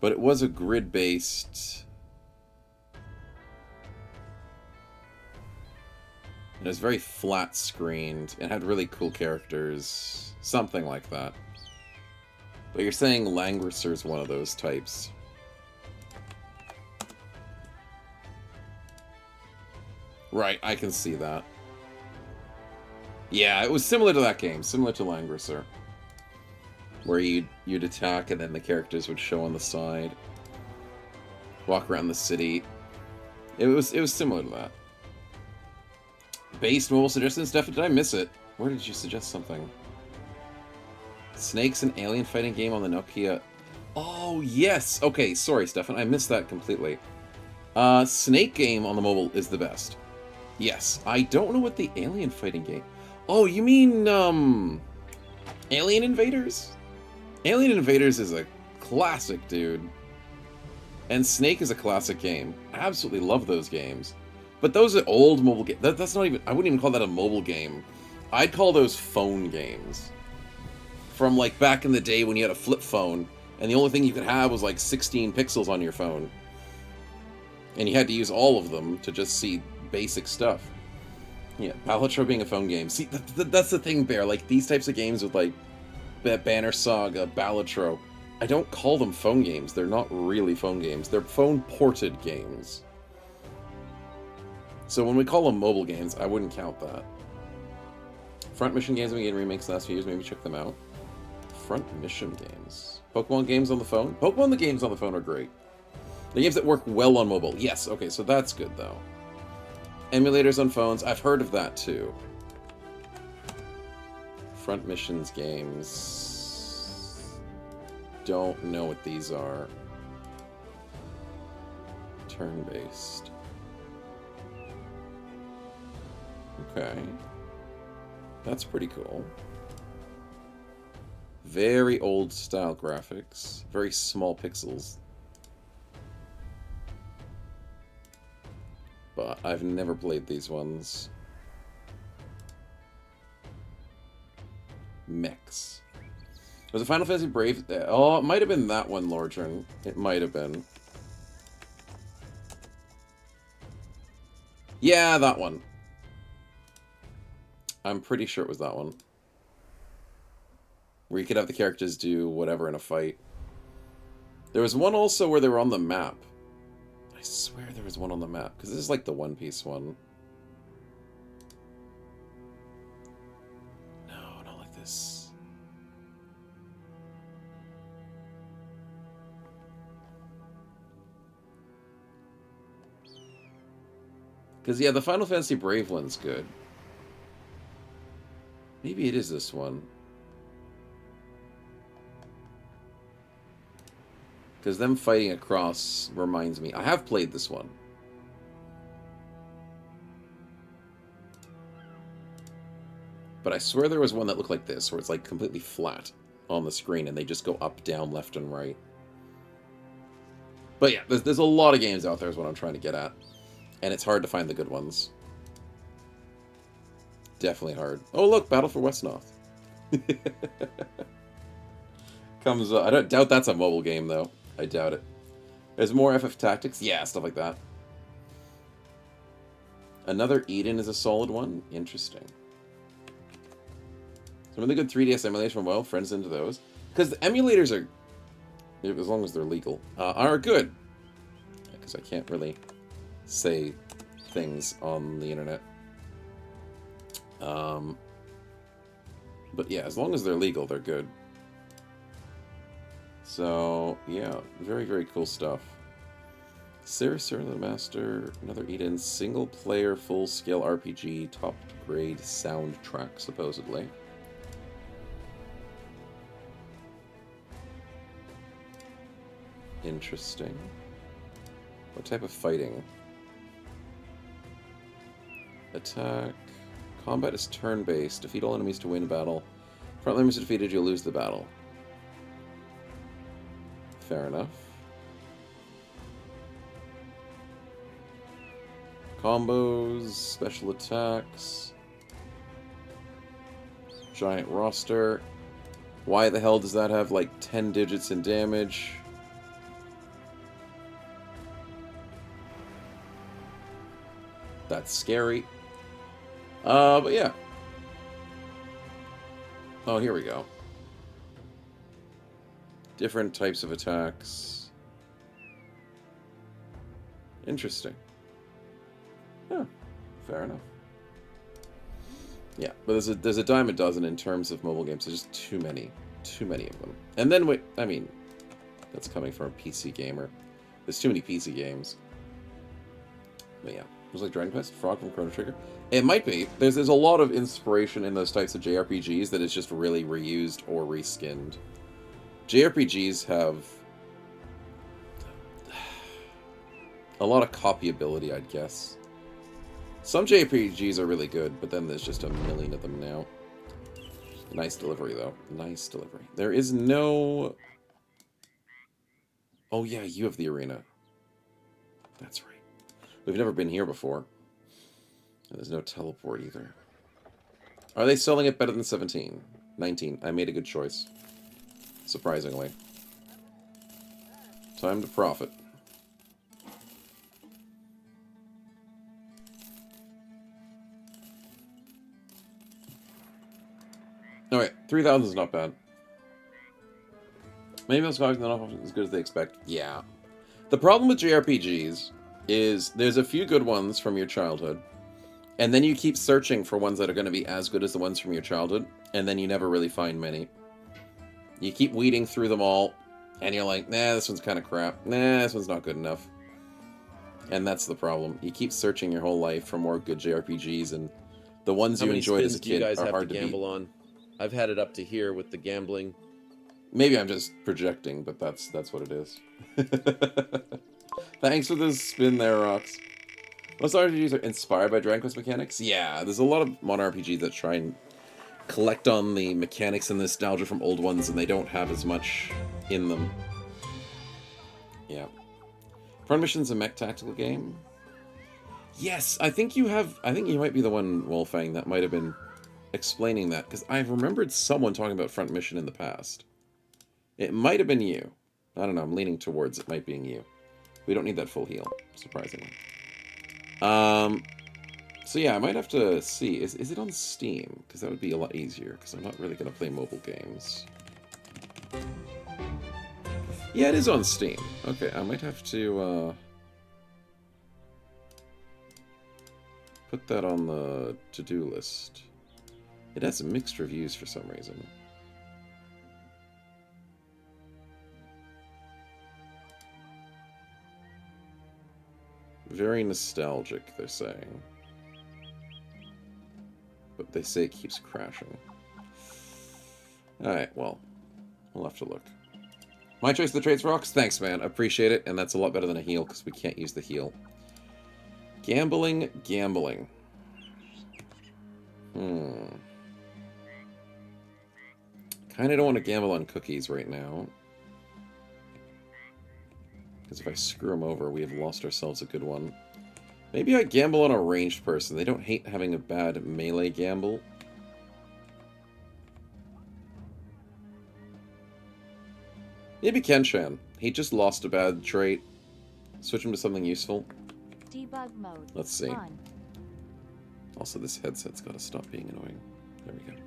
But it was a grid-based... And it was very flat-screened and had really cool characters. Something like that. But you're saying Langrisser's one of those types. Right, I can see that. Yeah, it was similar to that game, similar to Langrisser. Where you'd attack and then the characters would show on the side. Walk around the city. It was similar to that. Based mobile suggestions, Steph, did I miss it? Where did you suggest something? Snakes and alien fighting game on the Nokia. Oh, yes! Okay, sorry, Stefan, I missed that completely. Snake game on the mobile is the best. Yes, I don't know what the alien fighting game... Oh, you mean, Alien Invaders? Alien Invaders is a classic, dude. And Snake is a classic game. I absolutely love those games. But those are old mobile games. That's not even... I wouldn't even call that a mobile game. I'd call those phone games. From, like, back in the day when you had a flip phone, and the only thing you could have was, like, 16 pixels on your phone. And you had to use all of them to just see basic stuff. Yeah, Balatro being a phone game. See, that's the thing, Bear. Like, these types of games with, like, Banner Saga, Balatro, I don't call them phone games. They're not really phone games. They're phone-ported games. So when we call them mobile games, I wouldn't count that. Front Mission games have been getting remakes the last few years. Maybe check them out. Front Mission games. Pokemon games on the phone? Pokemon the games on the phone are great. The games that work well on mobile. Yes, okay, so that's good, though. Emulators on phones. I've heard of that, too. Front Missions games. Don't know what these are. Turn-based. Okay. That's pretty cool. Very old style graphics. Very small pixels. But I've never played these ones. Mechs. Was it Final Fantasy Brave? Oh, it might have been that one, Lordran. It might have been. Yeah, that one. I'm pretty sure it was that one. Where you could have the characters do whatever in a fight. There was one also where they were on the map. I swear there was one on the map, because this is like the One Piece one. No, not like this. Because, yeah, the Final Fantasy Brave one's good. Maybe it is this one. Because them fighting across reminds me. I have played this one. But I swear there was one that looked like this, where it's like completely flat on the screen and they just go up, down, left, and right. But yeah, there's a lot of games out there is what I'm trying to get at. And it's hard to find the good ones. Definitely hard. Oh look, Battle for Westnoth. Comes I don't doubt that's a mobile game though. I doubt it. There's more FF Tactics? Yeah, stuff like that. Another Eden is a solid one. Interesting. Some really good 3DS emulation from well, friends into those. Because the emulators are, as long as they're legal, are good. Because I can't really say things on the internet. But yeah, as long as they're legal, they're good. So, yeah, very, very cool stuff. Sarasur the Master, another Eden, single-player, full-scale RPG, top-grade soundtrack, supposedly. Interesting. What type of fighting? Attack. Combat is turn-based. Defeat all enemies to win battle. Front enemies are defeated, you'll lose the battle. Fair enough. Combos, special attacks. Giant roster. Why the hell does that have like 10 digits in damage? That's scary. But yeah. Oh, here we go. Different types of attacks. Interesting. Yeah, fair enough. Yeah, but there's a dime a dozen in terms of mobile games. There's just too many of them. And then wait, I mean, that's coming from a PC gamer. There's too many PC games. But yeah, there's like Dragon Quest, Frog from Chrono Trigger. It might be. There's a lot of inspiration in those types of JRPGs that is just really reused or reskinned. JRPGs have a lot of copyability, I'd guess. Some JRPGs are really good, but then there's just a million of them now. Nice delivery, though. Nice delivery. There is no... Oh, yeah, you have the arena. That's right. We've never been here before. And there's no teleport, either. Are they selling it better than 17? 19. I made a good choice. Surprisingly. Time to profit. Alright, 3,000 is not bad. Maybe those cogs are not as good as they expect. Yeah. The problem with JRPGs is there's a few good ones from your childhood, and then you keep searching for ones that are going to be as good as the ones from your childhood, and then you never really find many. You keep weeding through them all, and you're like, nah, this one's kind of crap. Nah, this one's not good enough. And that's the problem. You keep searching your whole life for more good JRPGs, and the ones How you many enjoyed as a spins do you kid guys are have hard to to beat. gamble on? I've had it up to here with the gambling. Maybe I'm just projecting, but that's what it is. Thanks for the spin there, Rox. Most RPGs are inspired by Dragon Quest mechanics? Yeah, there's a lot of modern RPGs that try and collect on the mechanics and nostalgia from old ones, and they don't have as much in them. Yeah. Front Mission's a mech tactical game? Yes, I think you might be the one, Wolfang, that might have been explaining that, because I've remembered someone talking about Front Mission in the past. It might have been you. I don't know, I'm leaning towards it might being you. We don't need that full heal, surprisingly. So yeah, I might have to see. Is it on Steam? Because that would be a lot easier, because I'm not really going to play mobile games. Yeah, it is on Steam. Okay, I might have to, put that on the to-do list. It has mixed reviews for some reason. Very nostalgic, they're saying. But they say it keeps crashing. Alright, well, we'll have to look. My choice of the traits, Rocks? Thanks, man. Appreciate it, and that's a lot better than a heal, because we can't use the heal. Gambling. Kinda don't want to gamble on cookies right now. Because if I screw them over, we have lost ourselves a good one. Maybe I gamble on a ranged person. They don't hate having a bad melee gamble. Maybe Kenshan. He just lost a bad trait. Switch him to something useful. Debug mode. Let's see. On. Also, this headset's got to stop being annoying. There we go.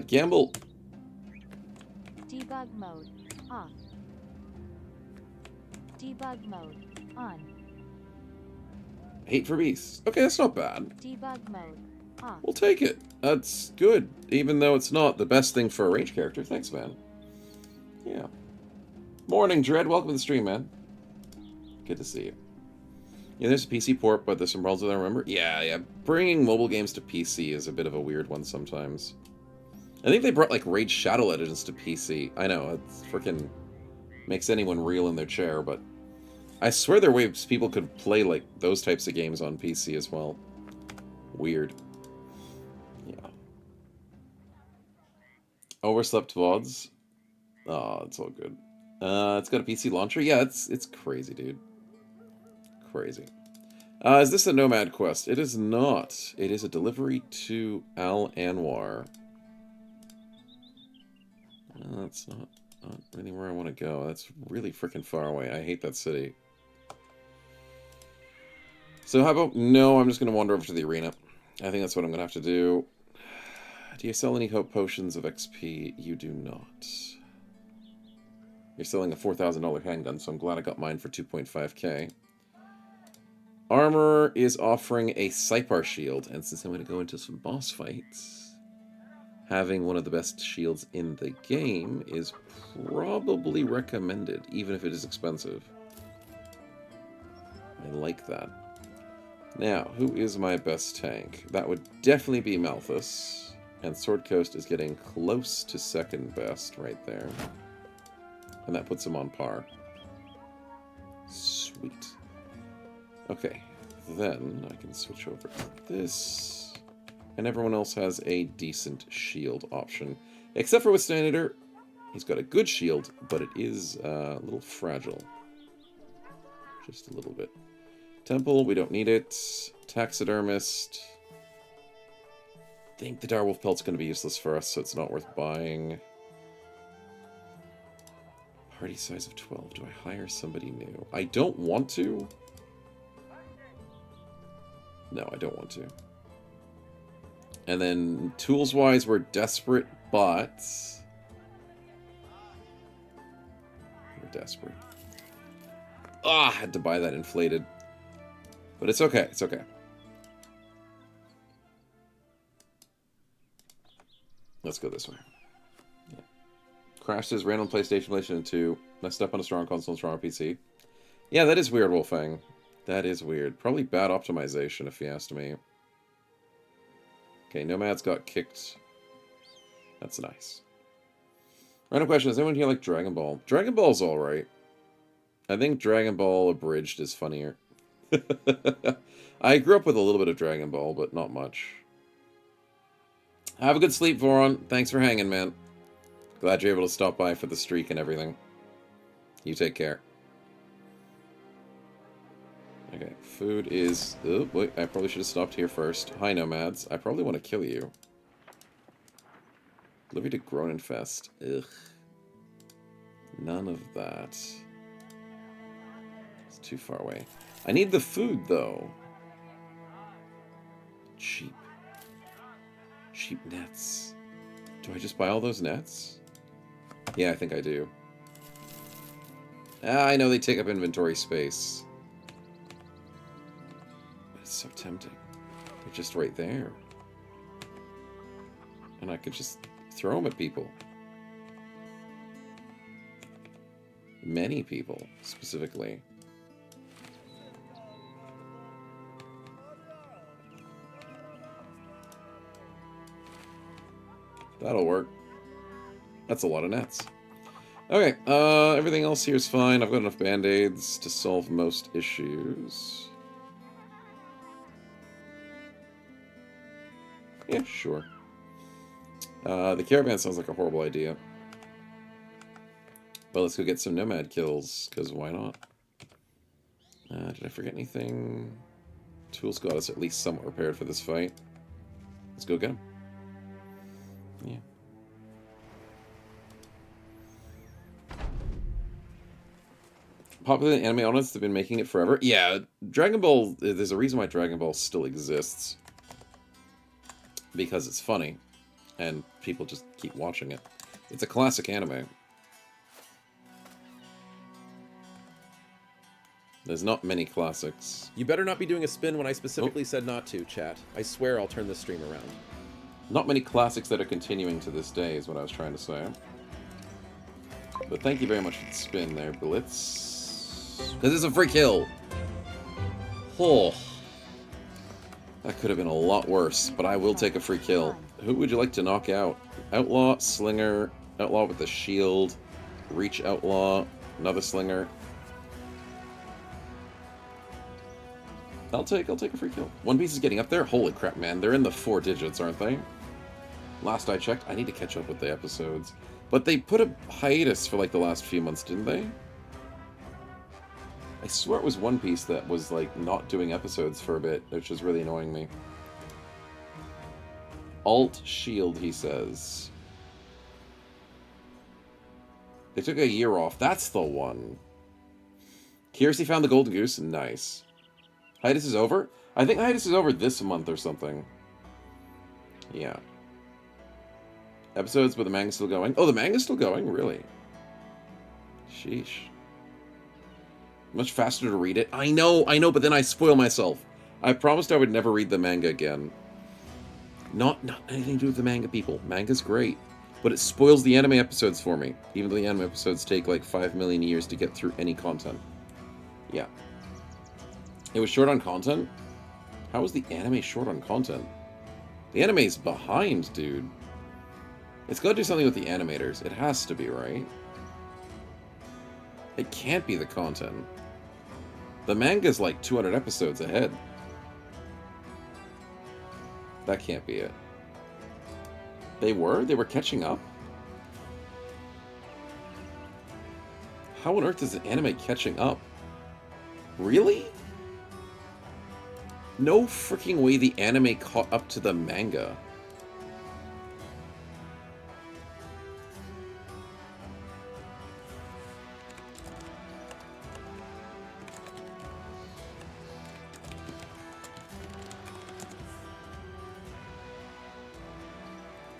Gamble. Debug mode. Off. Debug mode. On. Hate for beasts. Okay, that's not bad. Debug mode. Off. We'll take it. That's good. Even though it's not the best thing for a range character. Thanks, man. Yeah. Morning, Dread. Welcome to the stream, man. Good to see you. Yeah, there's a PC port, but there's some problems with it, I remember. Yeah. Bringing mobile games to PC is a bit of a weird one sometimes. I think they brought, like, Raid Shadow Legends to PC. I know, it's freaking makes anyone reel in their chair, but I swear there are ways people could play, like, those types of games on PC as well. Weird. Yeah. Overslept VODs. Oh, it's all good. It's got a PC launcher? Yeah, it's crazy, dude. Crazy. Is this a Nomad quest? It is not. It is a delivery to Al Anwar. That's not really where I want to go. That's really freaking far away. I hate that city. So how about... No, I'm just going to wander over to the arena. I think that's what I'm going to have to do. Do you sell any hope potions of XP? You do not. You're selling a $4,000 handgun, so I'm glad I got mine for 2.5k. Armor is offering a Sipar shield, and since I'm going to go into some boss fights, having one of the best shields in the game is probably recommended, even if it is expensive. I like that. Now, who is my best tank? That would definitely be Malthus, and Sword Coast is getting close to second best right there. And that puts him on par. Sweet. Okay, then I can switch over to this. And everyone else has a decent shield option. Except for Withstander. He's got a good shield, but it is a little fragile. Just a little bit. Temple, we don't need it. Taxidermist. I think the Direwolf pelt's going to be useless for us, so it's not worth buying. Party size of 12. Do I hire somebody new? I don't want to. No, I don't want to. And then, tools-wise, we're desperate, but... We're desperate. Ah, I had to buy that inflated. But it's okay, it's okay. Let's go this way. Yeah. Crashed his random PlayStation, PlayStation 2. Messed up on a strong console and strong PC. Yeah, that is weird, Wolfang. That is weird. Probably bad optimization, if you asked me. Okay, Nomad's got kicked. That's nice. Random question, does anyone here like Dragon Ball? Dragon Ball's alright. I think Dragon Ball Abridged is funnier. I grew up with a little bit of Dragon Ball, but not much. Have a good sleep, Voron. Thanks for hanging, man. Glad you're able to stop by for the streak and everything. You take care. Okay, food is... Oh, wait, I probably should have stopped here first. Hi, Nomads. I probably want to kill you. Delivery to Groninfest. Ugh. None of that. It's too far away. I need the food, though. Cheap. Cheap nets. Do I just buy all those nets? Yeah, I think I do. Ah, I know they take up inventory space. But it's so tempting. They're just right there. And I could just throw them at people. Many people, specifically. That'll work. That's a lot of nets. Okay, everything else here is fine. I've got enough band-aids to solve most issues. Yeah, sure. The caravan sounds like a horrible idea. But let's go get some nomad kills, because why not? Did I forget anything? Tools got us at least somewhat prepared for this fight. Let's go get them. Yeah. Popular anime audience have been making it forever. Yeah, Dragon Ball, there's a reason why Dragon Ball still exists. Because it's funny. And people just keep watching it. It's a classic anime. There's not many classics. You better not be doing a spin when I specifically said not to, chat. I swear I'll turn this stream around. Not many classics that are continuing to this day is what I was trying to say. But thank you very much for the spin there, Blitz. Because it's a free kill. Oh. That could have been a lot worse, but I will take a free kill. Who would you like to knock out? Outlaw, Slinger, Outlaw with the shield, Reach Outlaw, another Slinger. I'll take a free kill. One Piece is getting up there? Holy crap, man. They're in the 4 digits, aren't they? Last I checked, I need to catch up with the episodes. But they put a hiatus for like the last few months, didn't they? I swear it was One Piece that was like not doing episodes for a bit, which was really annoying me. Alt Shield, he says. They took a year off. That's the one. Kiersey found the Golden Goose. Nice. Hiatus is over? I think hiatus is over this month or something. Yeah. Episodes, but the manga's still going. Oh, the manga's still going? Really? Sheesh. Much faster to read it. I know, but then I spoil myself. I promised I would never read the manga again. Not anything to do with the manga, people. Manga's great. But it spoils the anime episodes for me. Even though the anime episodes take like 5 million years to get through any content. Yeah. It was short on content? How is the anime short on content? The anime's behind, dude. It's got to do something with the animators. It has to be, right? It can't be the content. The manga's like 200 episodes ahead. That can't be it. They were catching up? How on earth is the anime catching up? Really? No freaking way the anime caught up to the manga.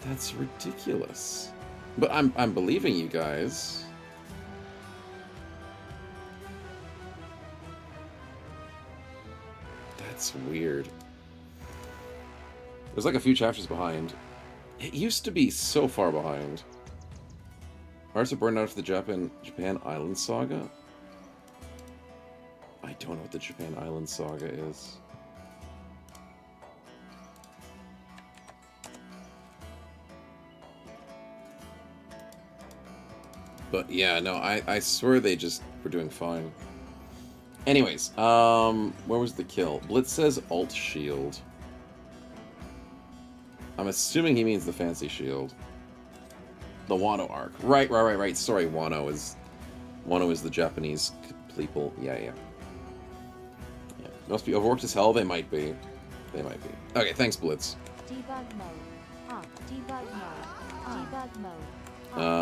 That's ridiculous. But I'm believing you guys. That's weird. There's like a few chapters behind. It used to be so far behind. Arts are burned out of the Japan Island Saga? I don't know what the Japan Island Saga is. But yeah, no, I swear they just were doing fine. Anyways, where was the kill? Blitz says alt shield. I'm assuming he means the fancy shield. The Wano arc. Right. Sorry, Wano is the Japanese people. Yeah. Must be overworked as hell. They might be. Okay, thanks, Blitz. Debug mode. Off. Debug mode. On. Debug mode.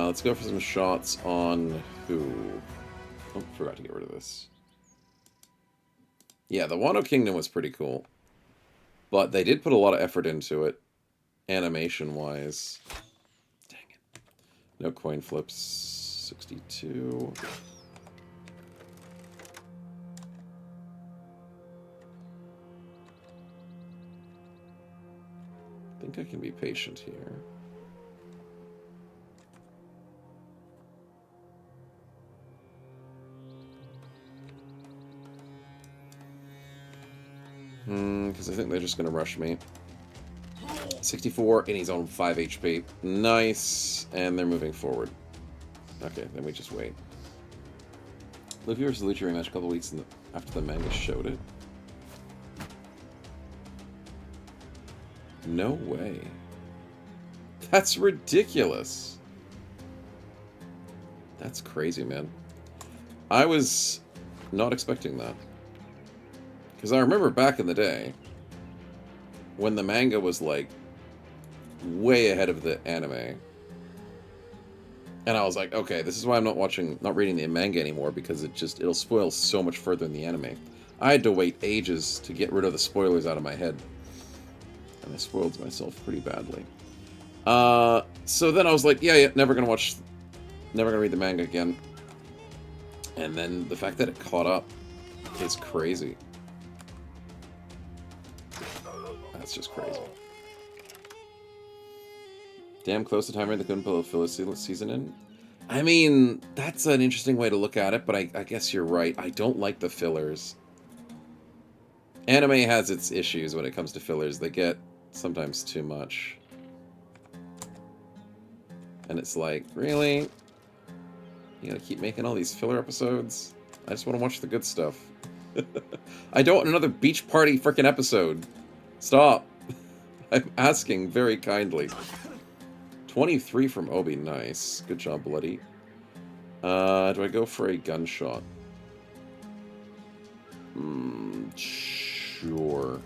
Let's go for some shots on who? Oh, forgot to get rid of this. Yeah, the Wano Kingdom was pretty cool. But they did put a lot of effort into it, animation-wise. Dang it. No coin flips. 62. I think I can be patient here. Because I think they're just going to rush me. 64, and he's on 5 HP. Nice. And they're moving forward. Okay, then we just wait. Luffy vs. Lucci rematch a couple weeks after the manga showed it. No way. That's ridiculous. That's crazy, man. I was not expecting that. Because I remember back in the day, when the manga was, like, way ahead of the anime. And I was like, okay, this is why I'm not reading the manga anymore, because it'll spoil so much further in the anime. I had to wait ages to get rid of the spoilers out of my head. And I spoiled myself pretty badly. So then I was like, yeah, never gonna read the manga again. And then the fact that it caught up is crazy. That's just crazy. Damn close to timer they couldn't put a filler season in. I mean, that's an interesting way to look at it, but I guess you're right. I don't like the fillers. Anime has its issues when it comes to fillers. They get sometimes too much. And it's like, really? You gotta keep making all these filler episodes? I just want to watch the good stuff. I don't want another beach party frickin' episode. Stop. I'm asking very kindly. 23 from Obi, nice. Good job, Bloody. Do I go for a gunshot? Sure.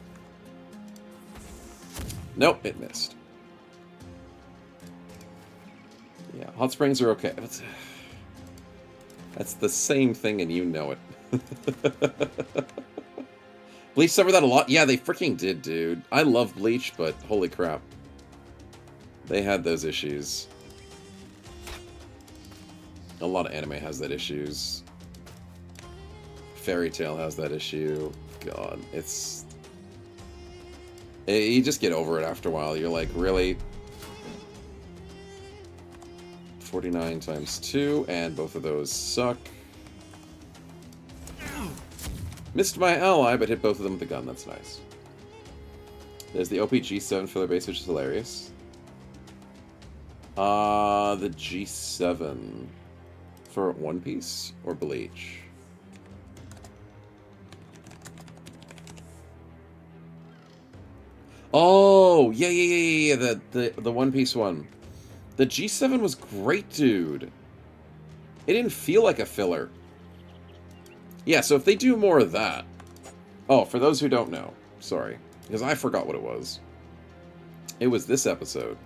Nope, it missed. Yeah, hot springs are okay. That's the same thing and you know it. Bleach suffered that a lot? Yeah, they freaking did, dude. I love Bleach, but holy crap. They had those issues. A lot of anime has that issues. Fairy Tail has that issue. God, it's... You just get over it after a while. You're like, really? 49 times 2, and both of those suck. Missed my ally, but hit both of them with the gun. That's nice. There's the OP-G7 filler base, which is hilarious. The G7 for One Piece or Bleach? Oh, yeah. The One Piece one. The G7 was great, dude. It didn't feel like a filler. Yeah, so if they do more of that... Oh, for those who don't know, sorry, because I forgot what it was. It was this episode.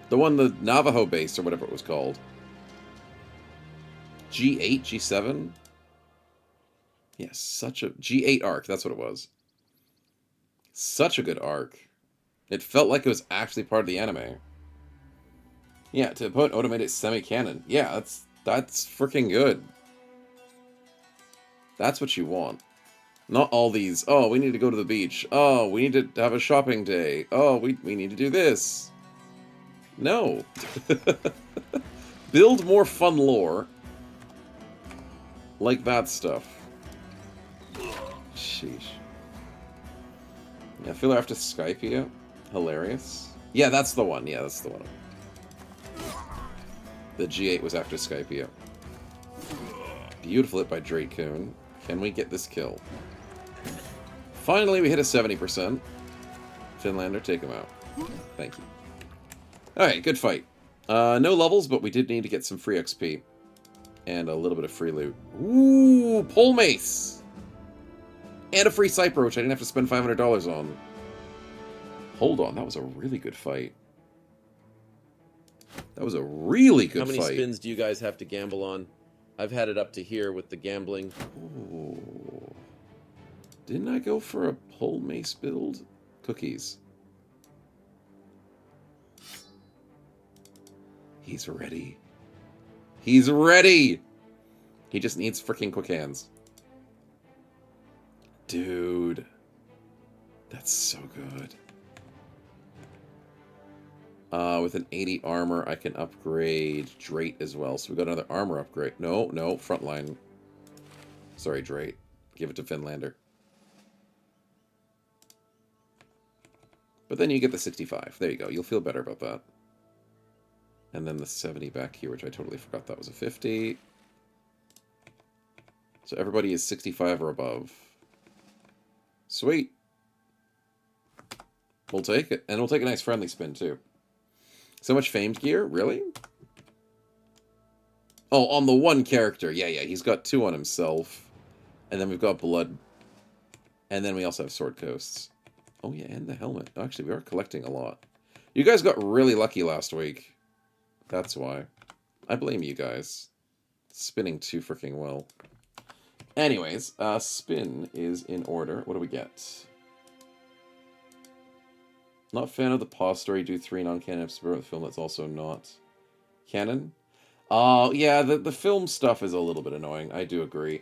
The one, the Navajo base, or whatever it was called. G8, G7? Yes, such a... G8 arc, that's what it was. Such a good arc. It felt like it was actually part of the anime. Yeah, to put Oda made it semi-canon. Yeah, that's freaking good. That's what you want. Not all these, oh, we need to go to the beach. Oh, we need to have a shopping day. Oh, we need to do this. No. Build more fun lore. Like that stuff. Sheesh. Yeah, filler after Skypia. Hilarious. Yeah, that's the one. Yeah, that's the one. The G8 was after Skypia. Beautiful hit by Dracoon. Can we get this kill? Finally, we hit a 70%. Finlander, take him out. Thank you. Alright, good fight. No levels, but we did need to get some free XP. And a little bit of free loot. Ooh, pole mace! And a free Cypher, which I didn't have to spend $500 on. Hold on, that was a really good fight. That was a really good fight. How many spins do you guys have to gamble on? I've had it up to here with the gambling. Ooh. Didn't I go for a pole mace build? Cookies. He's ready. He's ready! He just needs freaking quick hands. Dude. That's so good. With an 80 armor, I can upgrade Drate as well. So we got another armor upgrade. No, frontline. Sorry, Drate. Give it to Finlander. But then you get the 65. There you go. You'll feel better about that. And then the 70 back here, which I totally forgot that was a 50. So everybody is 65 or above. Sweet. We'll take it. And we'll take a nice friendly spin, too. So much famed gear? Really? Oh, on the one character. Yeah. He's got 2 on himself. And then we've got blood. And then we also have sword coasts. Oh, yeah, and the helmet. Actually, we are collecting a lot. You guys got really lucky last week. That's why. I blame you guys. Spinning too freaking well. Anyways, spin is in order. What do we get? Not fan of the Paw story. Do 3 non-canon episodes of the film that's also not canon. Oh, yeah, the film stuff is a little bit annoying. I do agree.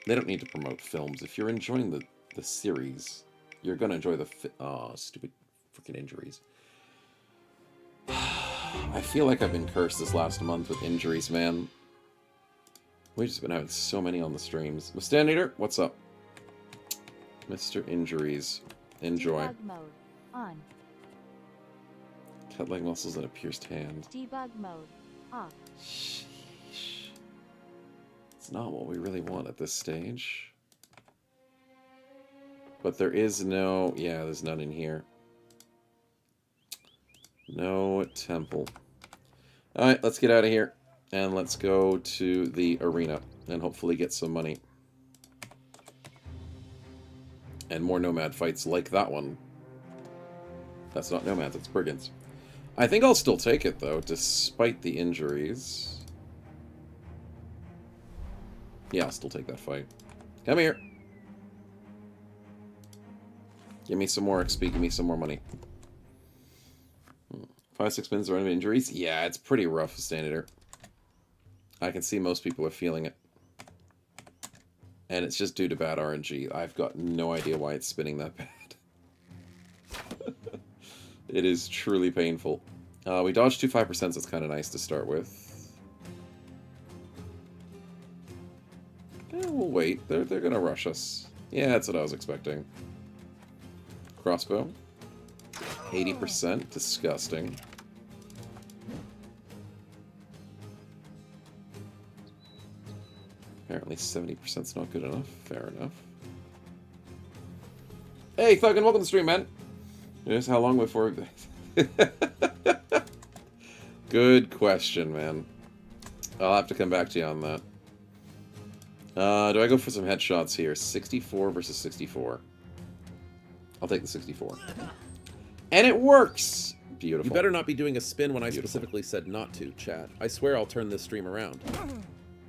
They don't need to promote films. If you're enjoying the series, you're going to enjoy the... stupid freaking injuries. I feel like I've been cursed this last month with injuries, man. We've just been having so many on the streams. Mustang Eater, what's up? Mr. Injuries. Enjoy. Debug mode on. Cut leg muscles and a pierced hand. Debug mode off. Sheesh. It's not what we really want at this stage. But there is no... Yeah, there's none in here. No temple. Alright, let's get out of here. And let's go to the arena. And hopefully get some money. And more nomad fights like that one. That's not nomads, it's brigands. I think I'll still take it, though, despite the injuries. Yeah, I'll still take that fight. Come here. Give me some more XP, give me some more money. 5-6 minutes of injuries. Yeah, it's pretty rough standing there. I can see most people are feeling it. And it's just due to bad RNG. I've got no idea why it's spinning that bad. It is truly painful. We dodged 2 5%, so it's kind of nice to start with. We'll wait. They're going to rush us. Yeah, that's what I was expecting. Crossbow. 80%. Disgusting. Apparently 70% is not good enough. Fair enough. Hey, Thuggin, welcome to the stream, man. Just how long before... Good question, man. I'll have to come back to you on that. Do I go for some headshots here? 64 versus 64. I'll take the 64. And it works! Beautiful. You better not be doing a spin when I specifically said not to, chat. I swear I'll turn this stream around.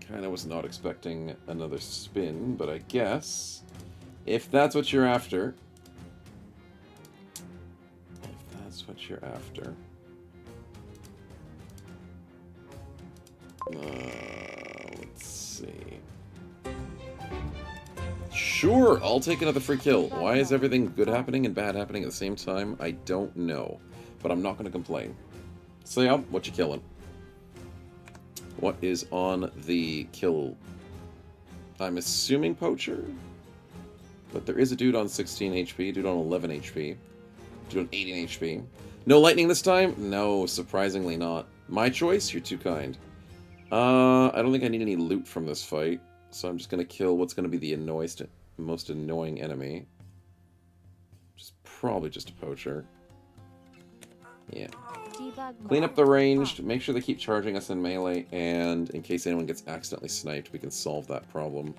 Kinda was not expecting another spin, but I guess... If that's what you're after... If that's what you're after... Let's see... Sure, I'll take another free kill. Why is everything good happening and bad happening at the same time? I don't know. But I'm not going to complain. So yeah, what you killing? What is on the kill? I'm assuming Poacher? But there is a dude on 16 HP, dude on 11 HP, dude on 18 HP. No lightning this time? No, surprisingly not. My choice? You're too kind. I don't think I need any loot from this fight, so I'm just going to kill what's going to be the most annoying enemy. Which is probably just a Poacher. Yeah. Clean up the ranged, make sure they keep charging us in melee, and in case anyone gets accidentally sniped, we can solve that problem.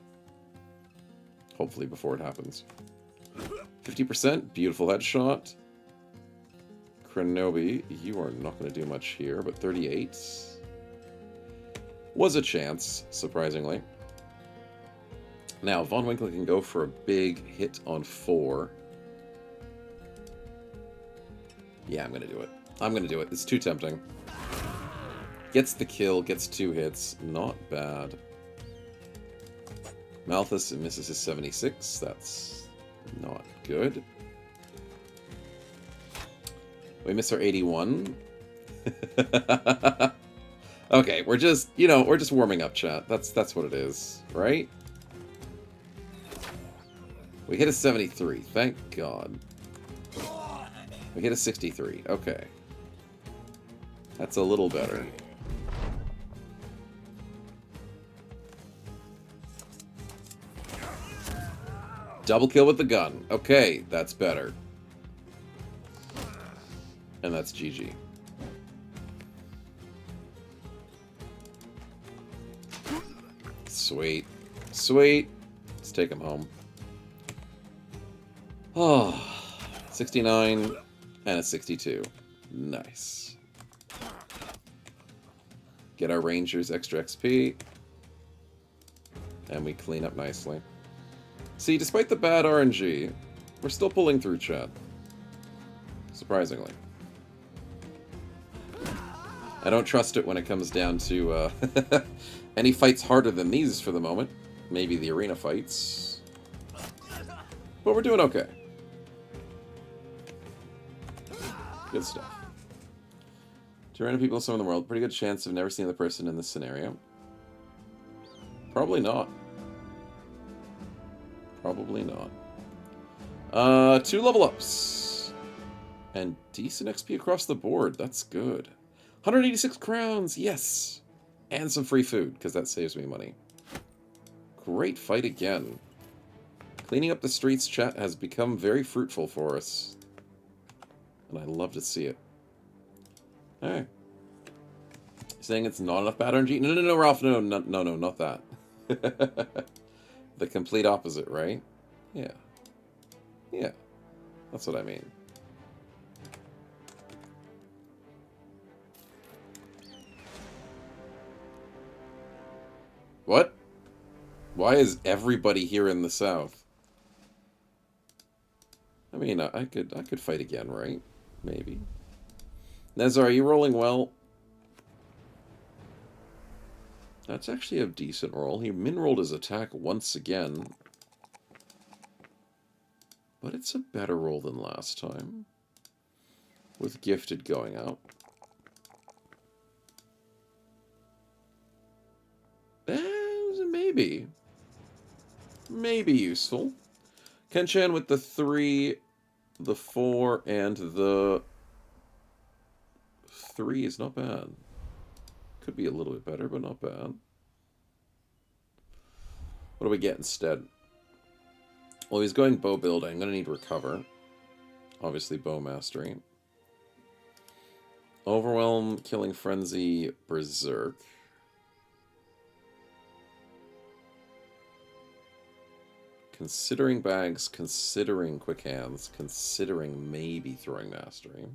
Hopefully before it happens. 50%, beautiful headshot. Krenobi, you are not going to do much here, but 38 was a chance, surprisingly. Now, Von Winkle can go for a big hit on 4. Yeah, I'm going to do it. I'm going to do it. It's too tempting. Gets the kill, gets 2 hits. Not bad. Malthus misses his 76. That's not good. We miss our 81. Okay, we're just, we're just warming up, chat. That's what it is, right? We hit a 73. Thank God. We hit a 63. Okay. That's a little better. Double kill with the gun. Okay, that's better. And that's GG. Sweet. Sweet. Let's take him home. Oh, 69 and a 62. Nice. Get our Rangers extra XP. And we clean up nicely. See, despite the bad RNG, we're still pulling through, chat. Surprisingly. I don't trust it when it comes down to any fights harder than these for the moment. Maybe the arena fights. But we're doing okay. Good stuff. 2 random people somewhere in the world. Pretty good chance of never seeing the person in this scenario. Probably not. Probably not. 2 level ups. And decent XP across the board. That's good. 186 crowns. Yes. And some free food, because that saves me money. Great fight again. Cleaning up the streets, chat, has become very fruitful for us. And I love to see it. Alright. Saying it's not enough bad RNG? No, Ralph. No, not that. The complete opposite, right? Yeah. Yeah. That's what I mean. What? Why is everybody here in the south? I mean, I could fight again, right? Maybe. Nezar, are you rolling well? That's actually a decent roll. He min-rolled his attack once again. But it's a better roll than last time. With gifted going out. Maybe. Maybe useful. Kenchan with the 3, the 4, and the 3 is not bad. Could be a little bit better, but not bad. What do we get instead? Well, he's going bow building. I'm going to need recover. Obviously, bow mastery. Overwhelm, killing frenzy, berserk. Considering bags, considering quick hands, considering maybe throwing mastery.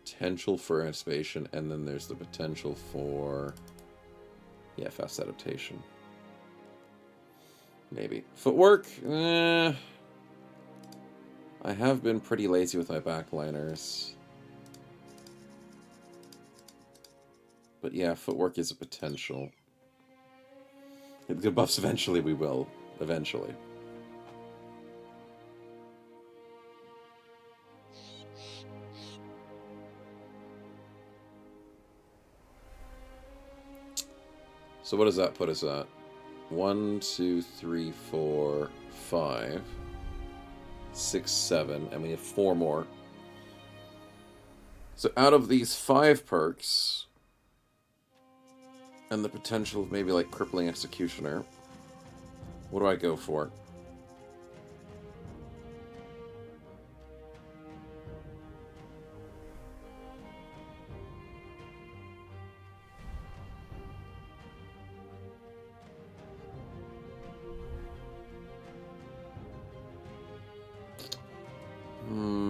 Potential for anticipation, and then there's the potential for, yeah, fast adaptation. Maybe. Footwork? I have been pretty lazy with my backliners. But yeah, footwork is a potential. If the buffs eventually, we will. Eventually. So what does that put us at? 1, 2, 3, 4, 5, 6, 7, and we have 4 more. So out of these 5 perks, and the potential of maybe like crippling executioner, what do I go for?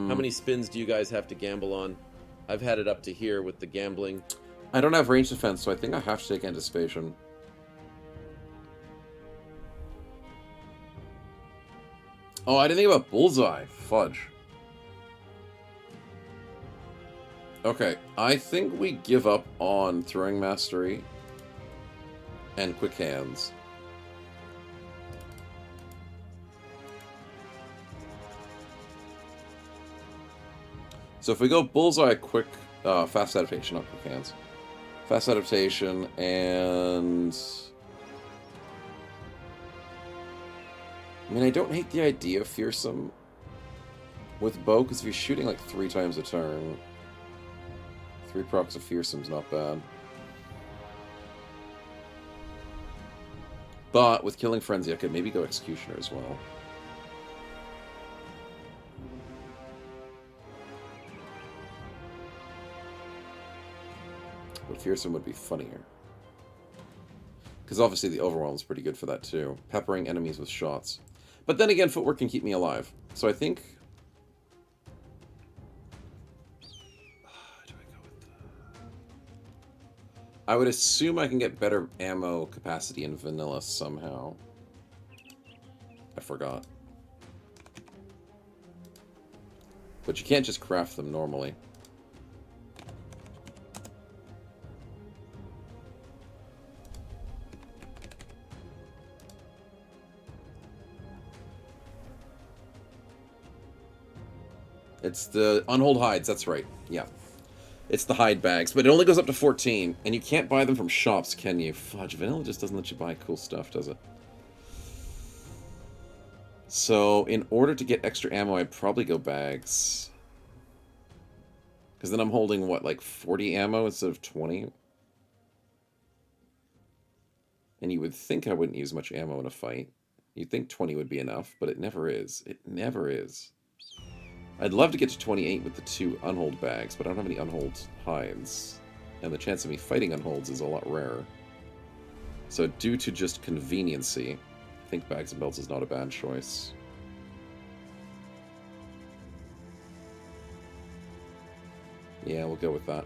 How many spins do you guys have to gamble on? I've had it up to here with the gambling. I don't have range defense, so I think I have to take anticipation. Oh, I didn't think about bullseye. Fudge. Okay, I think we give up on throwing mastery and quick hands. So if we go bullseye, quick, fast adaptation, not quick hands. Fast adaptation, and... I mean, I don't hate the idea of fearsome with bow, because if you're shooting like 3 times a turn, 3 procs of fearsome's not bad. But with killing frenzy, I could maybe go executioner as well. But fearsome would be funnier. Because obviously the overwhelm is pretty good for that too. Peppering enemies with shots. But then again, footwork can keep me alive. So I think... I would assume I can get better ammo capacity in vanilla somehow. I forgot. But you can't just craft them normally. It's the unhold hides, that's right. Yeah. It's the hide bags, but it only goes up to 14, and you can't buy them from shops, can you? Fudge, vanilla just doesn't let you buy cool stuff, does it? So, in order to get extra ammo, I'd probably go bags. Because then I'm holding, what, like 40 ammo instead of 20? And you would think I wouldn't use much ammo in a fight. You'd think 20 would be enough, but it never is. It never is. I'd love to get to 28 with the 2 unhold bags, but I don't have any unhold hides. And the chance of me fighting unholds is a lot rarer. So due to just conveniency, I think bags and belts is not a bad choice. Yeah, we'll go with that.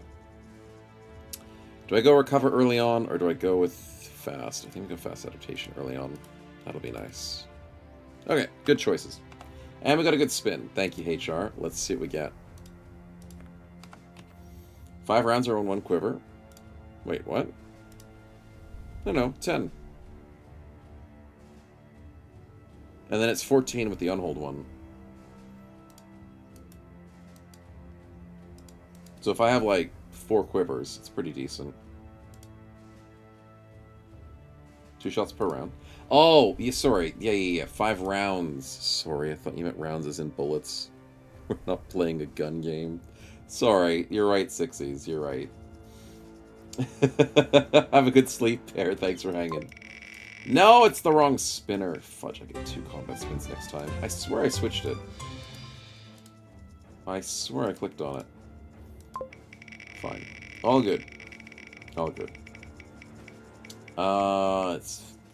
Do I go recover early on, or do I go with fast? I think we go fast adaptation early on. That'll be nice. Okay, good choices. And we got a good spin. Thank you, HR. Let's see what we get. 5 rounds are on 1 quiver. Wait, what? No, 10. And then it's 14 with the unhold one. So if I have like 4 quivers, it's pretty decent. 2 shots per round. Oh, yeah, sorry. Yeah. 5 rounds. Sorry, I thought you meant rounds as in bullets. We're not playing a gun game. Sorry, you're right, Sixies. You're right. Have a good sleep, Pear. Thanks for hanging. No, it's the wrong spinner. Fudge, I get 2 combat spins next time. I swear I switched it. I swear I clicked on it. Fine. All good. All good.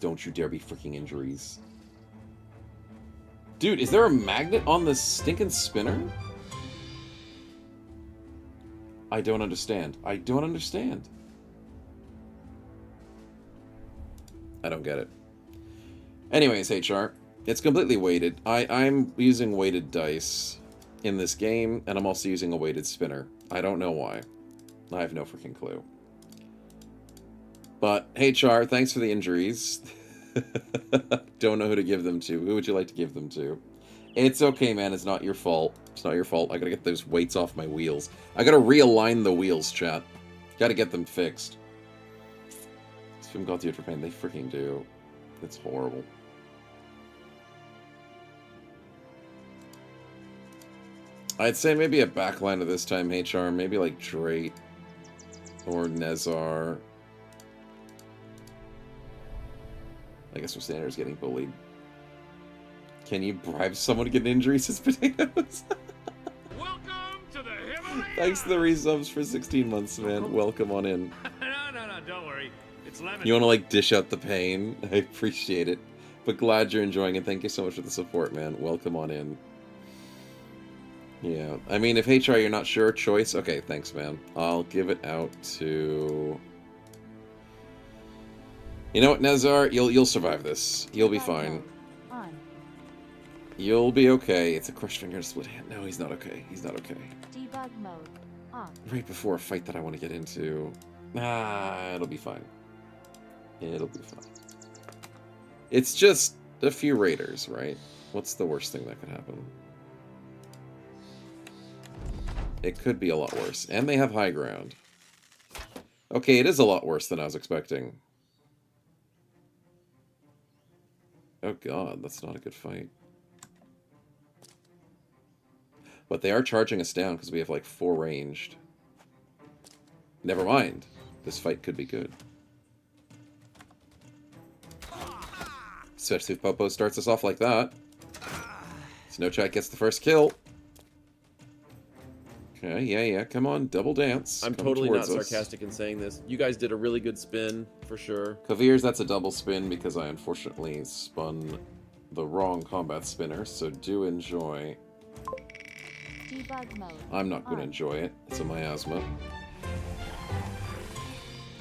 Don't you dare be freaking injuries. Dude, is there a magnet on this stinking spinner? I don't understand. I don't understand. I don't get it. Anyways, HR, it's completely weighted. I'm using weighted dice in this game, and I'm also using a weighted spinner. I don't know why. I have no freaking clue. But, HR, thanks for the injuries. Don't know who to give them to. Who would you like to give them to? It's okay, man. It's not your fault. It's not your fault. I gotta get those weights off my wheels. I gotta realign the wheels, chat. Gotta get them fixed. This film got to it for pain. They freaking do. It's horrible. I'd say maybe a backliner this time, HR. Maybe like Drake or Nezar. I guess our standard's getting bullied. Can you bribe someone to get injuries as potatoes? Welcome to the Himalaya! Thanks to the resubs for 16 months, man. Welcome on in. No, don't worry. It's lemon. You want to, like, dish out the pain? I appreciate it. But glad you're enjoying it. Thank you so much for the support, man. Welcome on in. Yeah. I mean, if HR, you're not sure, choice. Okay, thanks, man. I'll give it out to... You know what, Nezar? You'll survive this. You'll be fine. On. You'll be okay. It's a crushed finger and split hand. No, he's not okay. He's not okay. Debug mode. Off. Right before a fight that I want to get into. It'll be fine. It'll be fine. It's just a few raiders, right? What's the worst thing that could happen? It could be a lot worse. And they have high ground. Okay, it is a lot worse than I was expecting. Oh god, that's not a good fight. But they are charging us down because we have like 4 ranged. Never mind. This fight could be good. Especially if Popo starts us off like that. Snowchat gets the first kill. Okay, yeah, come on, double dance. I'm totally not sarcastic in saying this. You guys did a really good spin, for sure. Kavir's, that's a double spin because I unfortunately spun the wrong combat spinner, so do enjoy. Debug mode. I'm not going to enjoy it. It's a miasma.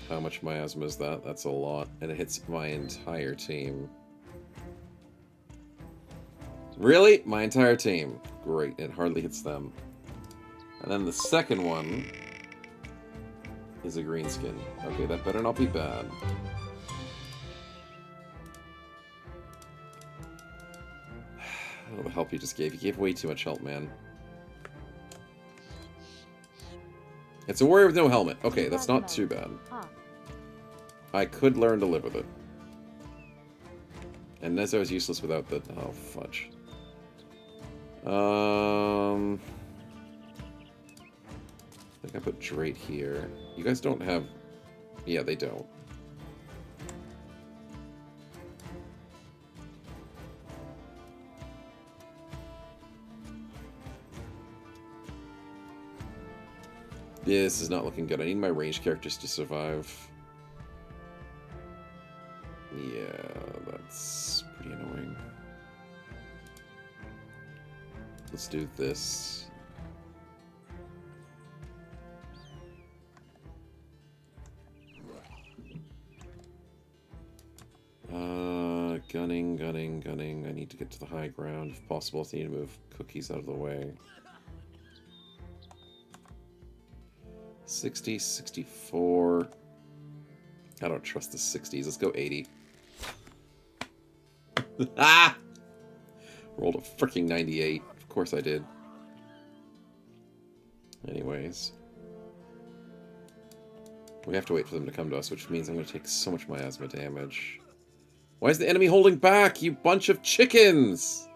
How much miasma is that? That's a lot. And it hits my entire team. Really? My entire team. Great. It hardly hits them. And then the second one is a green skin. Okay, that better not be bad. Oh, the help you just gave. You gave way too much help, man. It's a warrior with no helmet. Okay, that's not too bad. I could learn to live with it. And Nezo is useless without the... Oh, fudge. I think I put Drake here. You guys don't have... Yeah, they don't. Yeah, this is not looking good. I need my ranged characters to survive. Yeah, that's pretty annoying. Let's do this. Gunning, gunning, gunning. I need to get to the high ground. If possible, I need to move cookies out of the way. 60, 64. I don't trust the 60s. Let's go 80. Ah! Rolled a freaking 98. Of course I did. Anyways. We have to wait for them to come to us, which means I'm going to take so much miasma damage. Why is the enemy holding back, you bunch of chickens?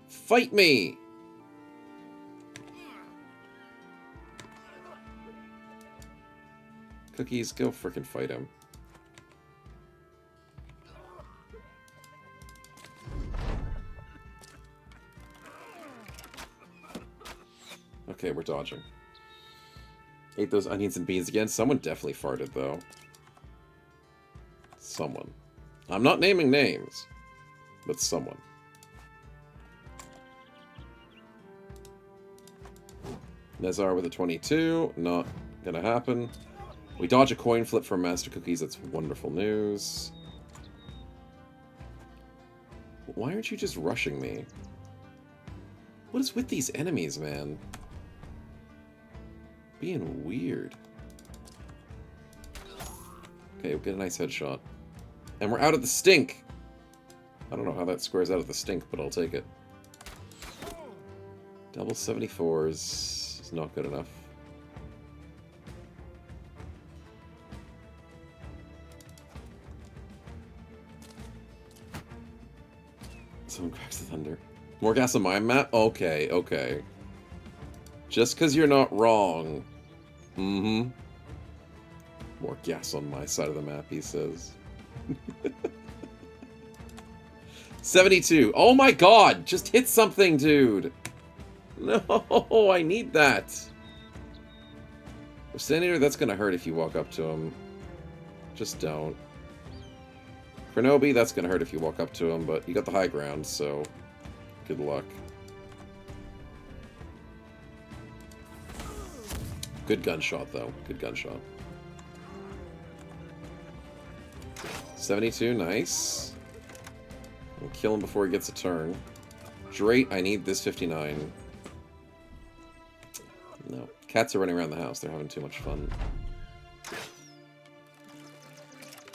Fight me! Cookies, go frickin' fight him. Okay, we're dodging. Ate those onions and beans again. Someone definitely farted, though. Someone. I'm not naming names, but someone. Nezar with a 22. Not gonna happen. We dodge a coin flip from Master Cookies. That's wonderful news. Why aren't you just rushing me? What is with these enemies, man? Being weird. Okay, we'll get a nice headshot. And we're out of the stink! I don't know how that squares out of the stink, but I'll take it. Double 74s is not good enough. Someone cracks the thunder. More gas on my map? Okay, okay. Just because you're not wrong. Mm-hmm. More gas on my side of the map, he says. 72. Oh my god! Just hit something, dude! No, I need that. Senator, that's gonna hurt if you walk up to him. Just don't. Kronobi, that's gonna hurt if you walk up to him, but you got the high ground, so good luck. Good gunshot, though. Good gunshot. 72, nice. We'll kill him before he gets a turn. Drake, I need this 59. No. Cats are running around the house. They're having too much fun.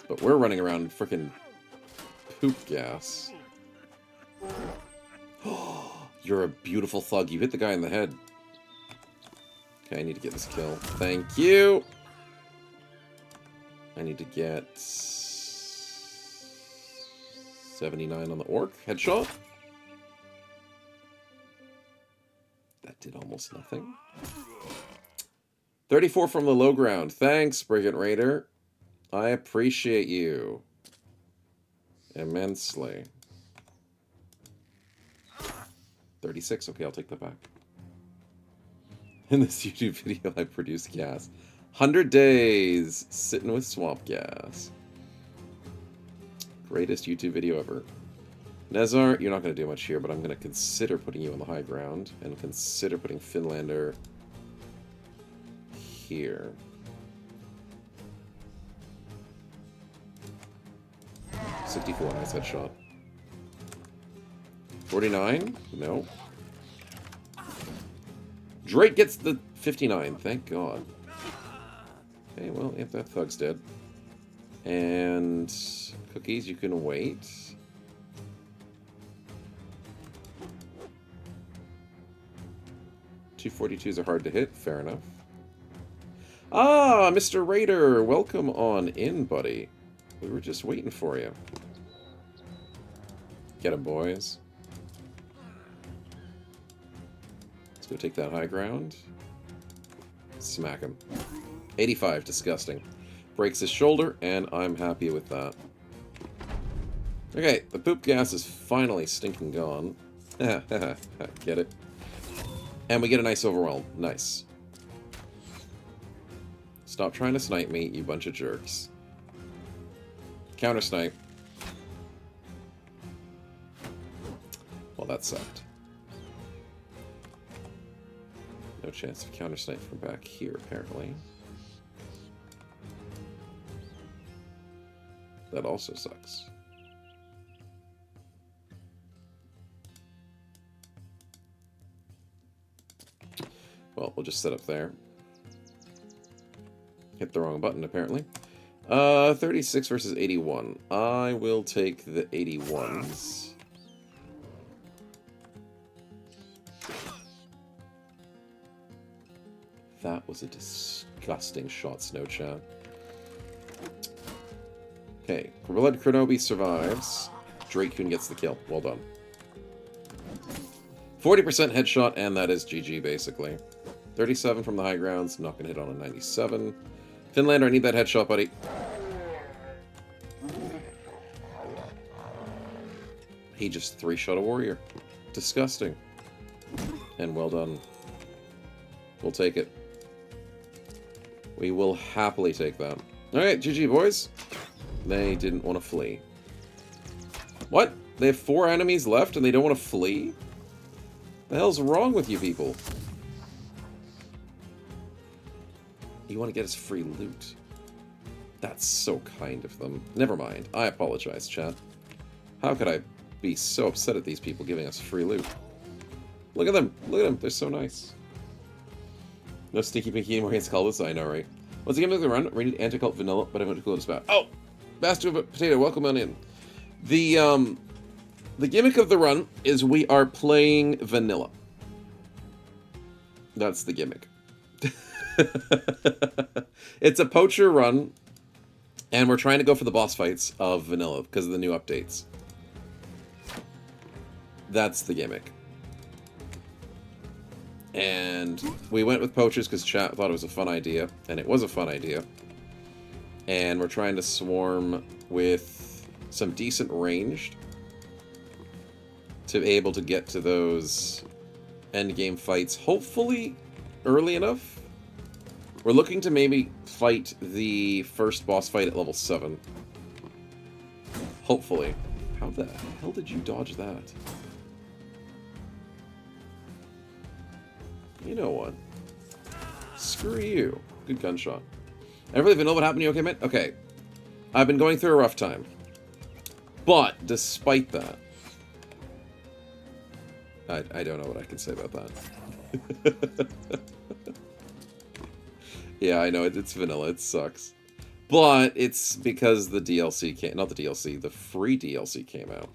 But we're running around frickin' poop gas. You're a beautiful thug. You hit the guy in the head. Okay, I need to get this kill. Thank you! I need to get 79 on the orc. Headshot. That did almost nothing. 34 from the low ground. Thanks, Brigand Raider. I appreciate you immensely. 36. Okay, I'll take that back. In this YouTube video, I produced gas. 100 days sitting with swamp gas. Greatest YouTube video ever. Nezar, you're not going to do much here, but I'm going to consider putting you on the high ground and consider putting Finlander here. $64, nice headshot. 49? No. Drake gets the 59, thank God. Okay, well, if that thug's dead. And Cookies, you can wait. .242s are hard to hit, fair enough. Ah, Mr. Raider, welcome on in, buddy. We were just waiting for you. Get him, boys. Let's go take that high ground. Smack him. 85, disgusting. Breaks his shoulder, and I'm happy with that. Okay, the poop gas is finally stinking gone. Get it? And we get a nice overwhelm. Nice. Stop trying to snipe me, you bunch of jerks. Counter snipe. Well, that sucked. No chance of counter snipe from back here, apparently. That also sucks. well, we'll just set up there. Hit the wrong button, apparently. 36 versus 81. I will take the 81s. That was a disgusting shot, Snow Chat. Okay, Blood Kronobi survives. Drake-kun gets the kill. Well done. 40% headshot, and that is GG, basically. 37 from the high grounds. Not going to hit on a 97. Finlander, I need that headshot, buddy. He just three-shot a warrior. Disgusting. And well done. We'll take it. We will happily take that. Alright, GG, boys. They didn't want to flee. What? They have 4 enemies left and they don't want to flee? The hell's wrong with you people? You want to get us free loot. That's so kind of them. Never mind. I apologize, chat. How could I be so upset at these people giving us free loot? Look at them. Look at them. They're so nice. No stinky pinky anymore against Cultists? I know, right? Once again, the run. Rated anti-cult vanilla, but I went to cool about. Oh! Bastard Potato, welcome on in. The gimmick of the run is we are playing vanilla. That's the gimmick. It's a poacher run, and we're trying to go for the boss fights of vanilla because of the new updates. That's the gimmick. And we went with poachers because chat thought it was a fun idea, and it was a fun idea. And we're trying to swarm with some decent ranged to be able to get to those endgame fights, hopefully early enough. We're looking to maybe fight the first boss fight at level 7. Hopefully. How the hell did you dodge that? You know what? Screw you. Good gunshot. I really even know what happened to you, okay, man? Okay. I've been going through a rough time. But, despite that... I don't know what I can say about that. Yeah, I know, it's vanilla, it sucks. But, it's because the DLC came... Not the DLC, the free DLC came out.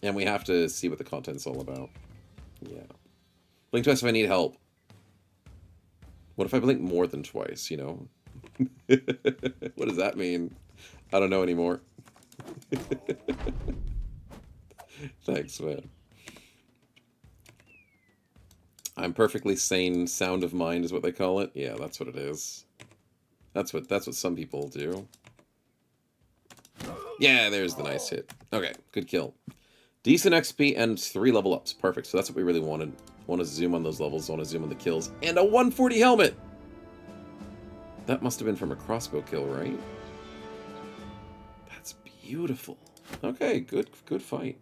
And we have to see what the content's all about. Yeah. Blink twice if I need help. What if I blink more than twice, you know? What does that mean? I don't know anymore. Thanks, man. I'm perfectly sane, sound of mind is what they call it. Yeah, that's what it is. That's what some people do. Yeah, there's the nice hit. Okay, good kill. Decent XP and 3 level ups. Perfect. So that's what we really wanted. Want to zoom on those levels, want to zoom on the kills. And a 140 helmet! That must have been from a crossbow kill, right? That's beautiful. Okay, good fight.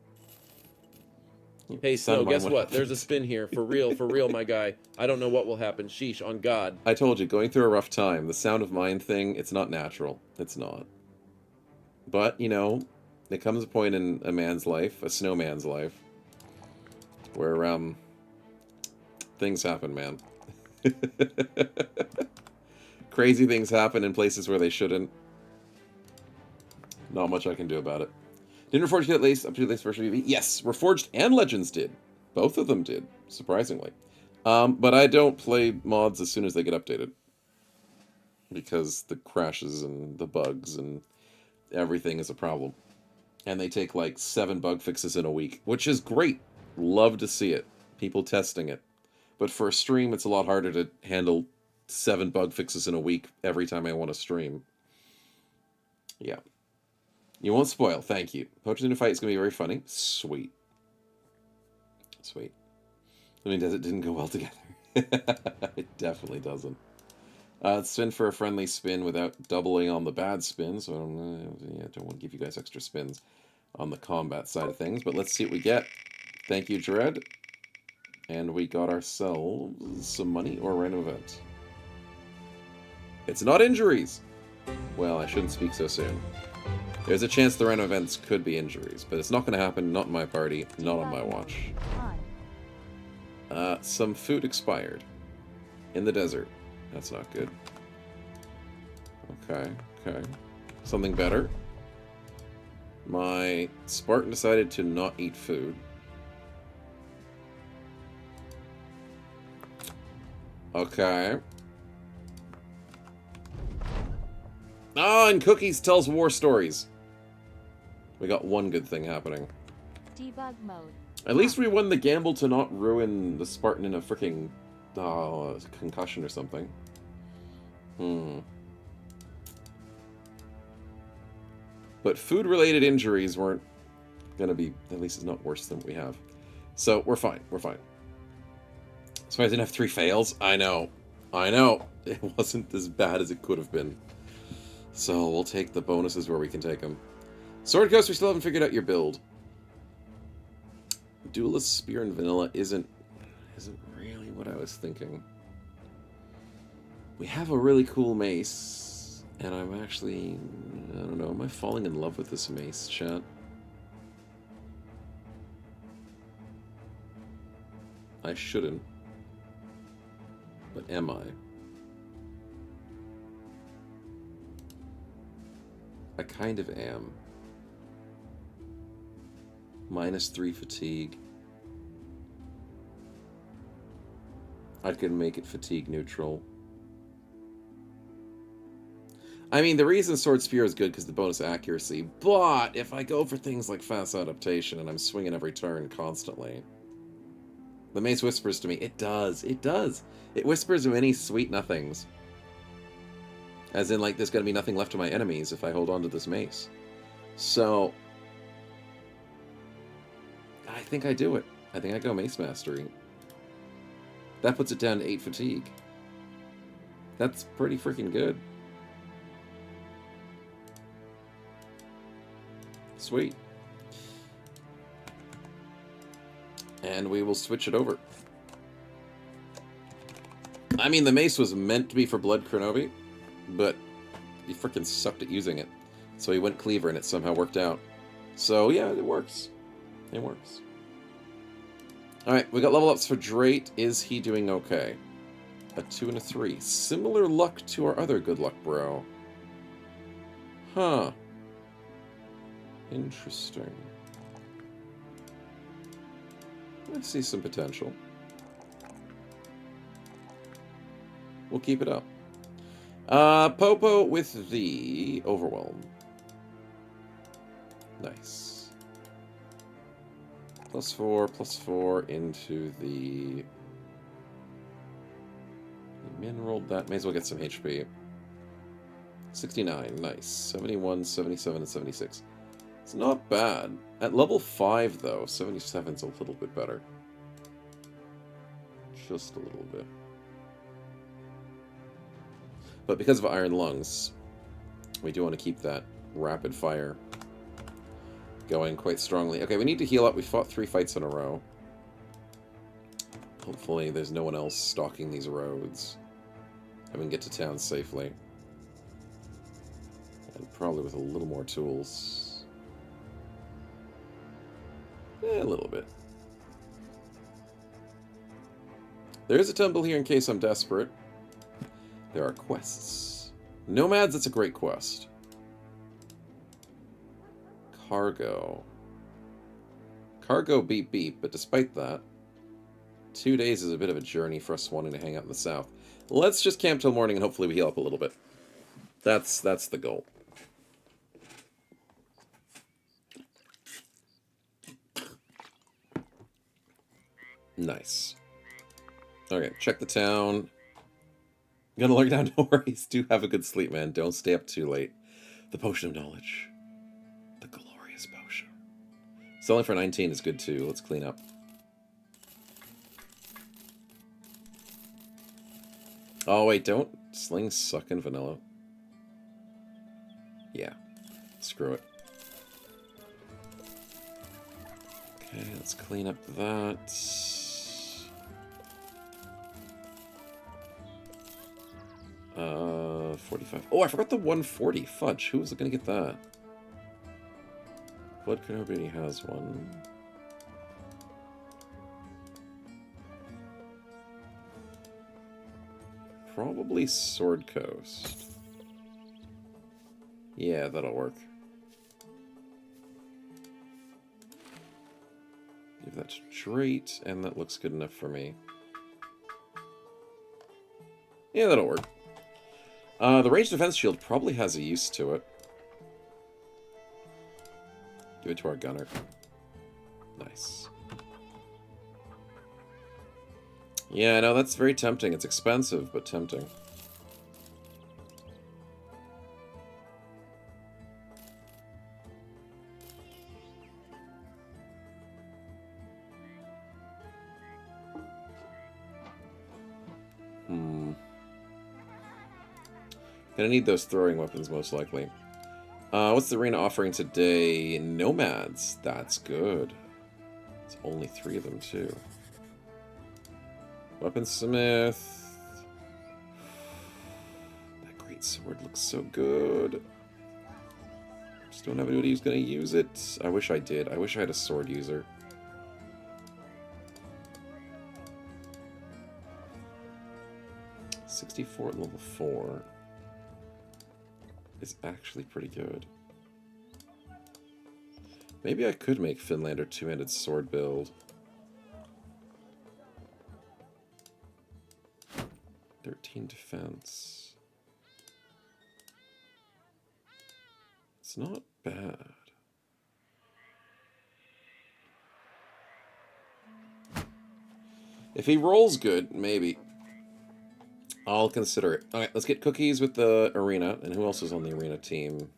Hey, Snow, guess what? There's a spin here. For real, my guy. I don't know what will happen. Sheesh, on God. I told you, going through a rough time. The sound of mind thing, it's not natural. It's not. But, you know, there comes a point in a man's life, a snowman's life, where, things happen, man. Crazy things happen in places where they shouldn't. Not much I can do about it. Didn't Reforged get at least up to the first review? Yes, Reforged and Legends did. Both of them did, surprisingly. But I don't play mods as soon as they get updated. Because the crashes and the bugs and everything is a problem. And they take like 7 bug fixes in a week, which is great. Love to see it. People testing it. But for a stream, it's a lot harder to handle 7 bug fixes in a week every time I want to stream. Yeah. You won't spoil, thank you. Poachers in a fight is going to be very funny. Sweet. Sweet. I mean, it didn't go well together. It definitely doesn't. Spin for a friendly spin without doubling on the bad spin, so I don't want to give you guys extra spins on the combat side of things, but let's see what we get. Thank you, Dread. And we got ourselves some money or a random event. It's not injuries! Well, I shouldn't speak so soon. There's a chance the random events could be injuries, but it's not going to happen, not in my party, not on my watch. Some food expired. In the desert. That's not good. Okay, okay. Something better. My Spartan decided to not eat food. Okay. Ah, and Cookies tells war stories. We got one good thing happening. Debug mode. At least we won the gamble to not ruin the Spartan in a freaking concussion or something. But food-related injuries weren't gonna be, at least it's not worse than what we have. So we're fine, we're fine. So I didn't have 3 fails? I know. I know. It wasn't as bad as it could have been. So we'll take the bonuses where we can take them. Sword Ghost, we still haven't figured out your build. Duelist Spear and Vanilla isn't really what I was thinking. We have a really cool mace, and I'm actually, I don't know, am I falling in love with this mace, chat? I shouldn't. But am I? I kind of am. -3 fatigue. I could make it fatigue neutral. I mean, the reason Sword Spear is good because the bonus accuracy, but if I go for things like fast adaptation and I'm swinging every turn constantly, the mace whispers to me, it does, it does. It whispers many sweet nothings. As in, like, there's going to be nothing left to my enemies if I hold on to this mace. So, I think I do it. I think I go Mace Mastery. That puts it down to 8 fatigue. That's pretty freaking good. Sweet. And we will switch it over. I mean, the mace was meant to be for Blood Kronobi, but he freaking sucked at using it. So he went Cleaver and it somehow worked out. So yeah, it works. It works. Alright, we got level ups for Drake. Is he doing okay? A 2 and a 3. Similar luck to our other good luck bro. Huh. Interesting. I see some potential. We'll keep it up. Popo with the Overwhelm. Nice. +4 into the... Min rolled that. May as well get some HP. 69. Nice. 71, 77, and 76. It's not bad. At level 5, though, 77's a little bit better. Just a little bit. But because of Iron Lungs, we do want to keep that rapid fire going quite strongly. Okay, we need to heal up. We fought 3 fights in a row. Hopefully there's no one else stalking these roads. And we can get to town safely. And probably with a little more tools. A little bit. There is a temple here in case I'm desperate. There are quests. Nomads, that's a great quest. Cargo. Cargo beep beep, but despite that, 2 days is a bit of a journey for us wanting to hang out in the south. Let's just camp till morning and hopefully we heal up a little bit. That's the goal. Nice. Okay, check the town. Gonna lurk down, no worries. Do have a good sleep, man. Don't stay up too late. The Potion of Knowledge. The glorious potion. Selling for 19 is good too. Let's clean up. Oh wait, don't slings suck in vanilla? Yeah. Screw it. Okay, let's clean up that. 45. Oh, I forgot the 140. Fudge. Who was going to get that? Blood Kronobi has one. Probably Sword Coast. Yeah, that'll work. Give that straight, and that looks good enough for me. Yeah, that'll work. The ranged defense shield probably has a use to it. Give it to our gunner. Nice. Yeah, no, that's very tempting. It's expensive, but tempting. Gonna need those throwing weapons, most likely. What's the arena offering today? Nomads. That's good. It's only 3 of them, too. Weaponsmith. That great sword looks so good. Just don't have anybody who's gonna use it. I wish I did. I wish I had a sword user. .64 at level 4 is actually pretty good. Maybe I could make Finlander two-handed sword build. 13 defense. It's not bad. If he rolls good, maybe. I'll consider it. Alright, let's get cookies with the arena. And who else is on the arena team?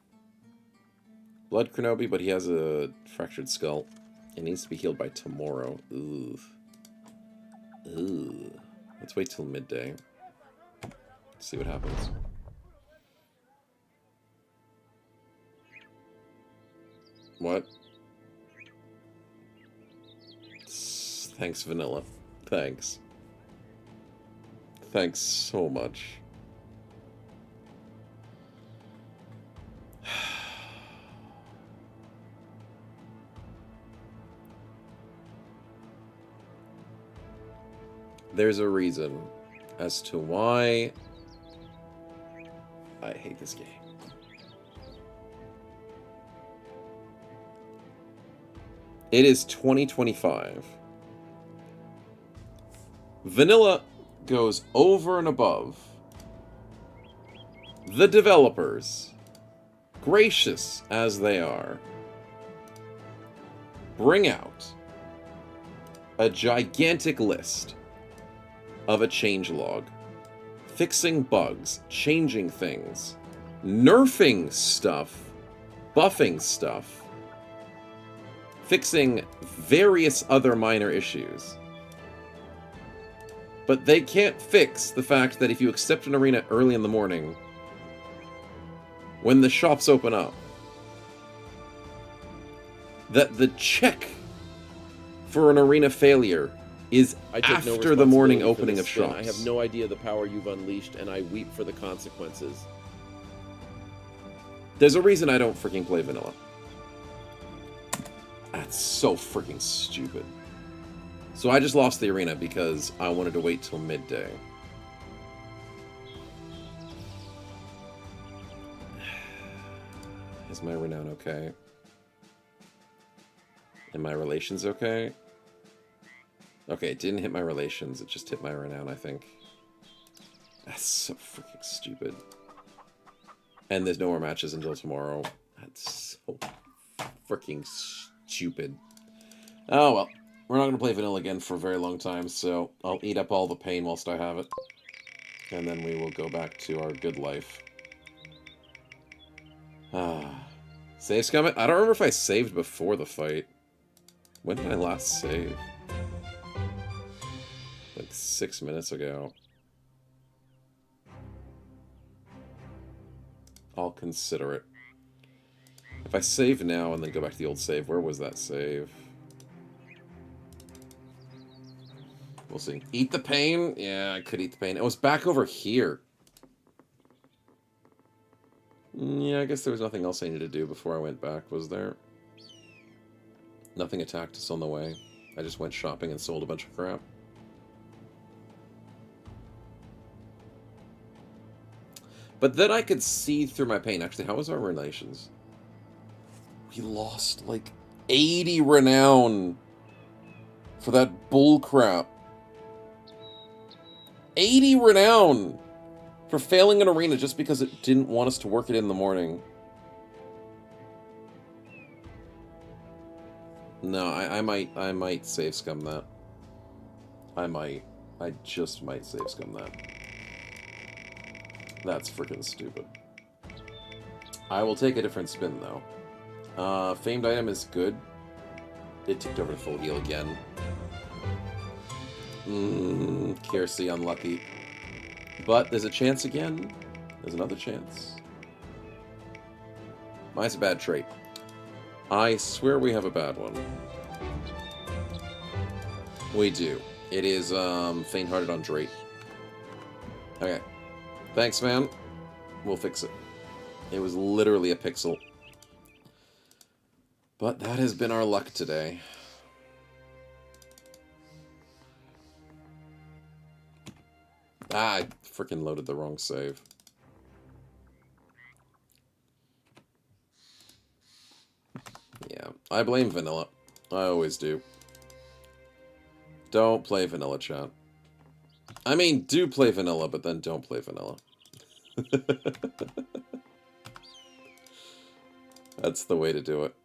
Blood Kenobi, but he has a fractured skull. It needs to be healed by tomorrow. Ooh. Ooh. Let's wait till midday. See what happens. What? Thanks, Vanilla. Thanks. Thanks so much. There's a reason as to why I hate this game. It is 2025. Vanilla goes over and above. The developers, gracious as they are, bring out a gigantic list of a changelog, fixing bugs, changing things, nerfing stuff, buffing stuff, fixing various other minor issues. But they can't fix the fact that if you accept an arena early in the morning, when the shops open up, that the check for an arena failure is after the morning opening of shops. I have no idea the power you've unleashed, and I weep for the consequences. There's a reason I don't freaking play vanilla. That's so freaking stupid. So I just lost the arena because I wanted to wait till midday. Is my renown okay? And my relations okay? Okay, it didn't hit my relations, it just hit my renown, I think. That's so freaking stupid. And there's no more matches until tomorrow. That's so freaking stupid. Oh well. We're not going to play vanilla again for a very long time, so I'll eat up all the pain whilst I have it. And then we will go back to our good life. Save scum? I don't remember if I saved before the fight. When did I last save? Like 6 minutes ago. I'll consider it. If I save now and then go back to the old save, where was that save? We'll see. Eat the pain? Yeah, I could eat the pain. It was back over here. Yeah, I guess there was nothing else I needed to do before I went back, was there? Nothing attacked us on the way. I just went shopping and sold a bunch of crap. But then I could see through my pain. Actually, how was our relations? We lost like 80 renown for that bullcrap. 80 renown for failing an arena just because it didn't want us to work it in the morning. No, I might save scum that. I just might save scum that. That's freaking stupid. I will take a different spin, though. Famed item is good. It ticked over to full heal again. Kiersey unlucky. But there's a chance again. There's another chance. Mine's a bad trait. I swear we have a bad one. We do. It is, faint-hearted on Drake. Okay. Thanks, man. We'll fix it. It was literally a pixel. But that has been our luck today. Ah, I freaking loaded the wrong save. Yeah, I blame vanilla. I always do. Don't play vanilla, chat. I mean, do play vanilla, but then don't play vanilla. That's the way to do it.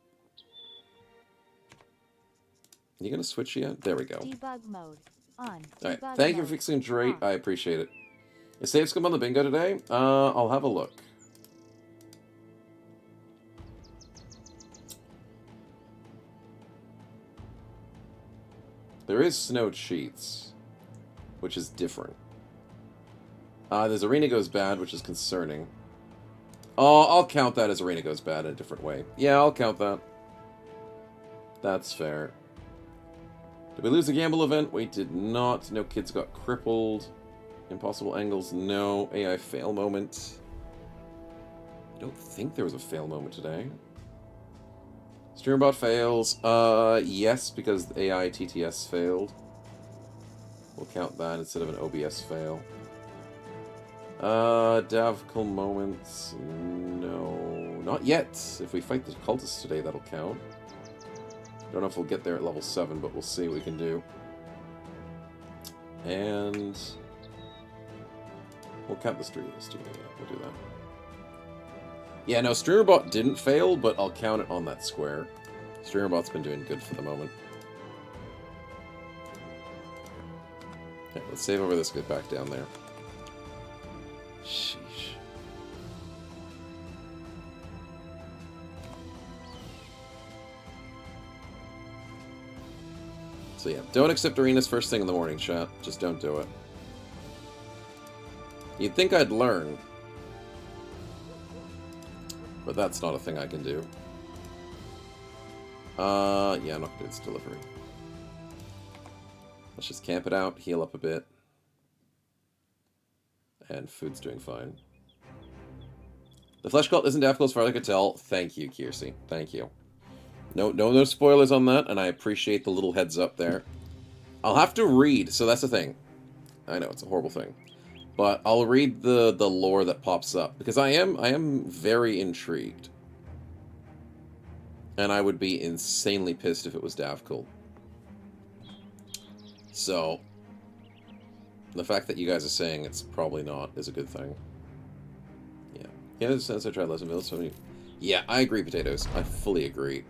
You gonna switch yet? There we go. Debug mode on. Alright, Debug thank you mode for fixing Drake. on. I appreciate it. Is save scum on the bingo today? I'll have a look. There is snow cheats, which is different. There's Arena Goes Bad, which is concerning. Oh, I'll count that as Arena Goes Bad in a different way. Yeah, I'll count that. That's fair. Did we lose the gamble event? We did not. No kids got crippled. Impossible angles? No. AI fail moment. I don't think there was a fail moment today. Streambot fails. Yes, because the AI TTS failed. We'll count that instead of an OBS fail. Davkal moments. No. Not yet. If we fight the cultists today, that'll count. Don't know if we'll get there at level 7, but we'll see what we can do. And we'll count the streamers too. Yeah, we'll do that. Yeah, no, Streamerbot didn't fail, but I'll count it on that square. Streamerbot's been doing good for the moment. Okay, let's save over this, get back down there. Sheesh. So yeah, don't accept arenas first thing in the morning, chat. Just don't do it. You'd think I'd learn. But that's not a thing I can do. Yeah, I'm not gonna do this delivery. Let's just camp it out, heal up a bit. And food's doing fine. The flesh cult isn't difficult as far as I could tell. Thank you, Kiersey. Thank you. No spoilers on that, and I appreciate the little heads up there. I'll have to read, so that's the thing. I know, it's a horrible thing. But I'll read the lore that pops up, because I am very intrigued. And I would be insanely pissed if it was Davkul. So, the fact that you guys are saying it's probably not is a good thing. Yeah. Yeah, since I tried Lesson so many... Yeah, I agree, Potatoes. I fully agree.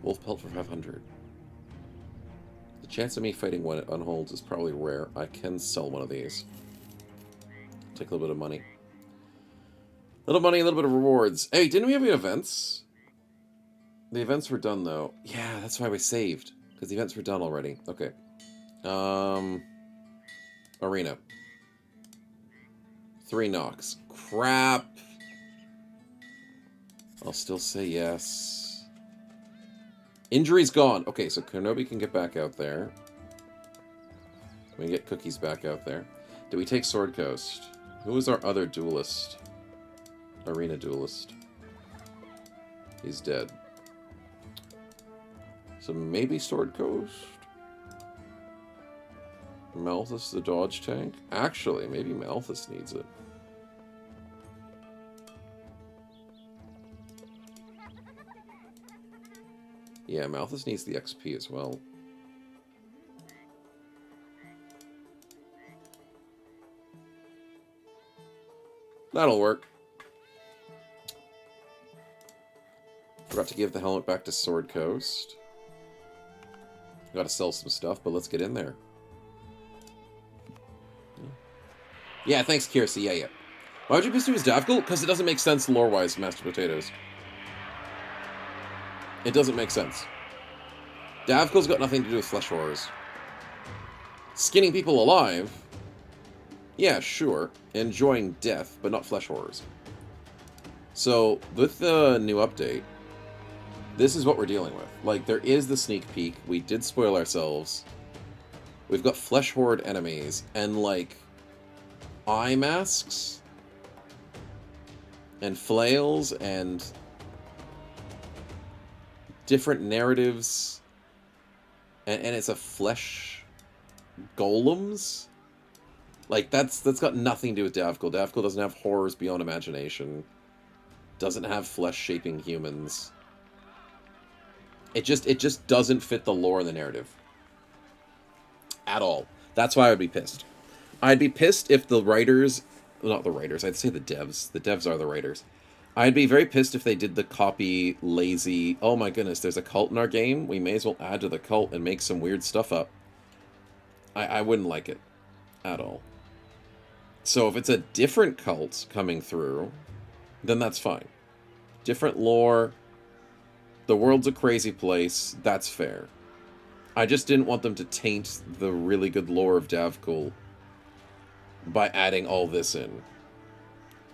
Wolf pelt for 500. The chance of me fighting when it unholds is probably rare. I can sell one of these. Take a little bit of money. Little money, a little bit of rewards. Hey, didn't we have any events? The events were done, though. Yeah, that's why we saved. Because the events were done already. Okay. Arena. 3 knocks. Crap! I'll still say yes. Injury's gone. Okay, so Kenobi can get back out there. We can get Cookies back out there. Did we take Sword Coast? Who was our other duelist? Arena duelist. He's dead. So maybe Sword Coast? Malthus the dodge tank? Actually, maybe Malthus needs it. Yeah, Malthus needs the XP as well. That'll work. Forgot to give the helmet back to Sword Coast. Gotta sell some stuff, but let's get in there. Yeah, thanks, Kiersey. Yeah. Why would you pursue his Davgul? Because it doesn't make sense lore-wise, Master Potatoes. It doesn't make sense. Davgul's got nothing to do with flesh horrors. Skinning people alive? Yeah, sure. Enjoying death, but not flesh horrors. So, with the new update, this is what we're dealing with. Like, there is the sneak peek. We did spoil ourselves. We've got flesh horde enemies, and, like, eye masks, and flails, and different narratives, and it's a flesh golems. Like, that's got nothing to do with Davgul. Davgul doesn't have horrors beyond imagination. Doesn't have flesh-shaping humans. It just doesn't fit the lore and the narrative. At all. That's why I would be pissed. I'd be pissed if the writers... Not the writers, I'd say the devs. The devs are the writers. I'd be very pissed if they did the copy, lazy... Oh my goodness, there's a cult in our game. We may as well add to the cult and make some weird stuff up. I wouldn't like it. At all. So if it's a different cult coming through, then that's fine. Different lore... The world's a crazy place. That's fair. I just didn't want them to taint the really good lore of Davgul by adding all this in.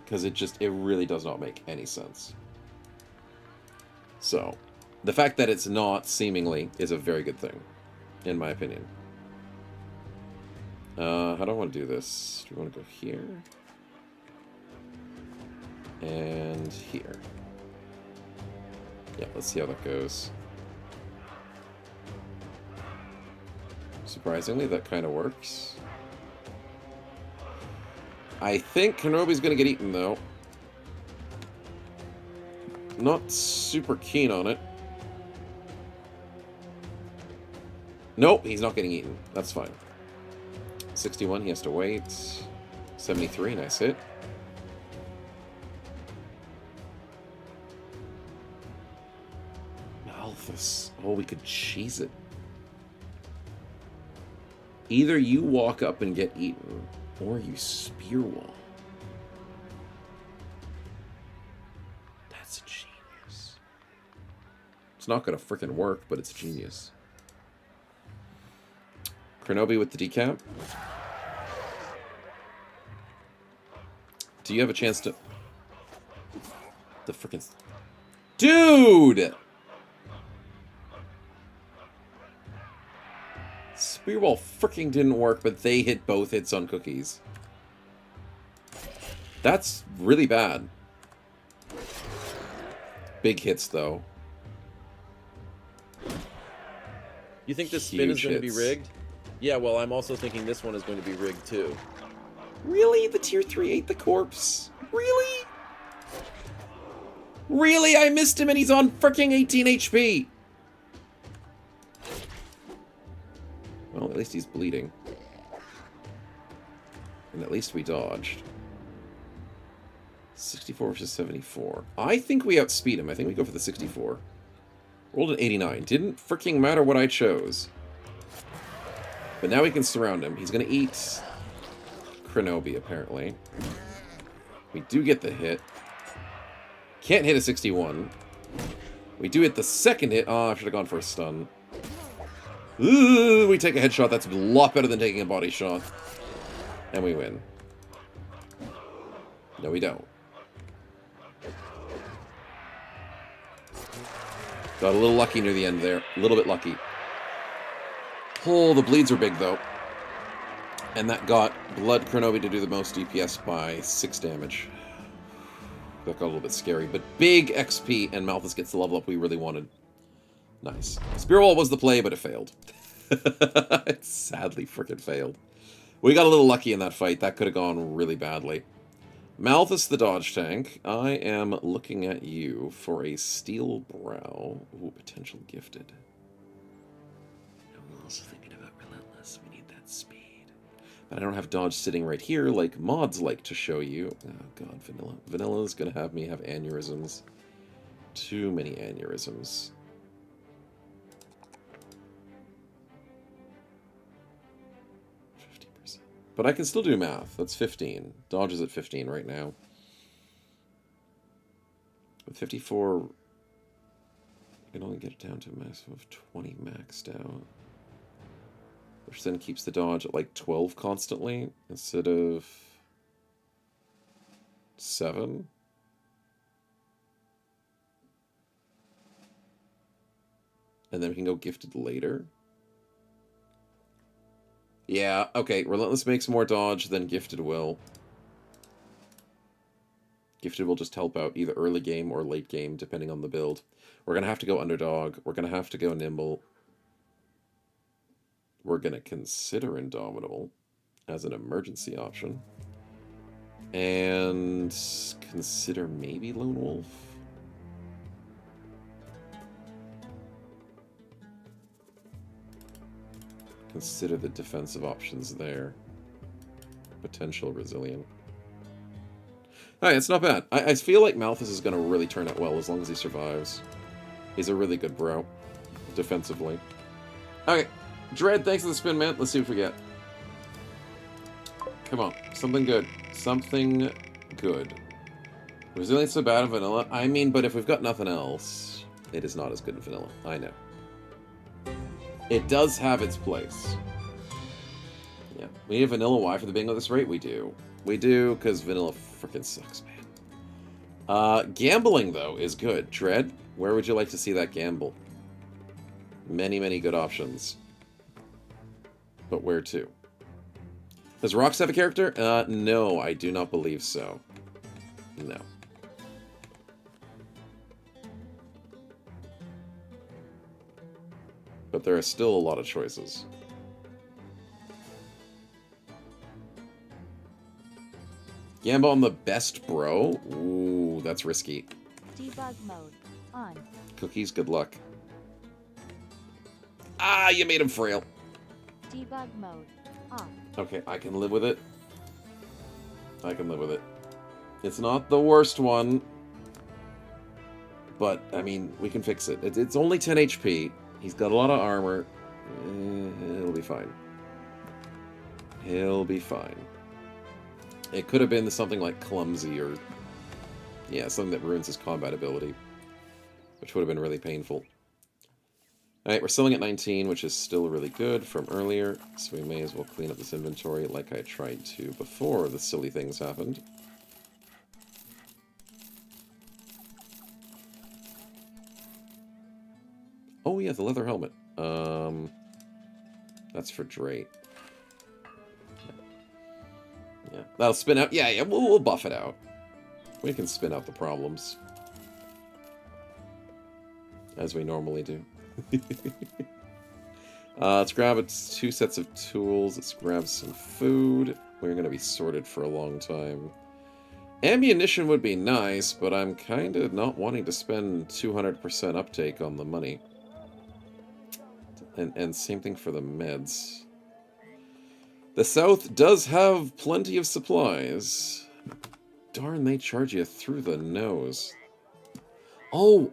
Because it really does not make any sense. So, the fact that it's not, seemingly, is a very good thing. In my opinion. How do I want to do this? Do we want to go here? And here. Yeah, let's see how that goes. Surprisingly, that kind of works. I think Kenobi's going to get eaten, though. Not super keen on it. Nope, he's not getting eaten. That's fine. 61, he has to wait. 73, nice hit. Oh, we could cheese it. Either you walk up and get eaten, or you spear wall. That's a genius. It's not gonna frickin' work, but it's genius. Kenobi with the decap. Do you have a chance to... The frickin'... Dude! Spearwall freaking didn't work, but they hit both hits on cookies. That's really bad. Big hits, though. You think this spin is going to be rigged? Yeah, well, I'm also thinking this one is going to be rigged, too. Really? The tier 3 ate the corpse? Really? Really? I missed him and he's on freaking 18 HP! Well, at least he's bleeding. And at least we dodged. 64 versus 74. I think we outspeed him. I think we go for the 64. Rolled an 89. Didn't freaking matter what I chose. But now we can surround him. He's going to eat Kenobi, apparently. We do get the hit. Can't hit a 61. We do hit the second hit. Oh, I should have gone for a stun. Ooh, we take a headshot. That's a lot better than taking a body shot. And we win. No, we don't. Got a little lucky near the end there. A little bit lucky. Oh, the bleeds are big, though. And that got Blood Kenobi to do the most DPS by 6 damage. That got a little bit scary. But big XP, and Malthus gets the level up we really wanted. Nice. Spearwall was the play, but it failed. It sadly freaking failed. We got a little lucky in that fight. That could have gone really badly. Malthus the dodge tank. I am looking at you for a steel brow. Ooh, potential gifted. I'm also thinking about relentless. We need that speed. But I don't have dodge sitting right here like mods like to show you. Oh god, vanilla. Vanilla's gonna have me have aneurysms. Too many aneurysms. But I can still do math. That's 15. Dodge is at 15 right now. With 54, you can only get it down to a maximum of 20 maxed out. Which then keeps the dodge at like 12 constantly instead of 7. And then we can go gifted later. Yeah, okay. Relentless makes more dodge than Gifted will. Gifted will just help out either early game or late game, depending on the build. We're going to have to go Underdog. We're going to have to go Nimble. We're going to consider Indomitable as an emergency option. And consider maybe Lone Wolf. Consider the defensive options there. Potential Resilient. Alright, it's not bad. I feel like Malthus is going to really turn out well as long as he survives. He's a really good bro. Defensively. Okay. Dread, thanks for the spin, man. Let's see what we get. Come on. Something good. Something good. Resilient's so bad in vanilla. I mean, but if we've got nothing else, it is not as good in vanilla. I know. It does have its place. Yeah. We need vanilla Y for the bingo at this rate? We do. We do, because vanilla frickin' sucks, man. Gambling, though, is good. Dread, where would you like to see that gamble? Many, many good options. But where to? Does Rox have a character? No, I do not believe so. No. But there are still a lot of choices. Gamble on the best bro? Ooh, that's risky. Debug mode on. Cookies, good luck. Ah, you made him frail. Debug mode off. Okay, I can live with it. I can live with it. It's not the worst one. But, I mean, we can fix it. It's only 10 HP. He's got a lot of armor. He'll be fine. He'll be fine. It could have been something like Clumsy or... yeah, something that ruins his combat ability. Which would have been really painful. Alright, we're selling at 19, which is still really good from earlier. So we may as well clean up this inventory like I tried to before the silly things happened. Oh yeah, the leather helmet. That's for Drake. Yeah, that'll spin out. Yeah, we'll buff it out. We can spin out the problems. As we normally do. Let's grab 2 sets of tools. Let's grab some food. We're going to be sorted for a long time. Ammunition would be nice, but I'm kind of not wanting to spend 200% uptake on the money. And same thing for the meds. The South does have plenty of supplies. Darn, they charge you through the nose. Oh,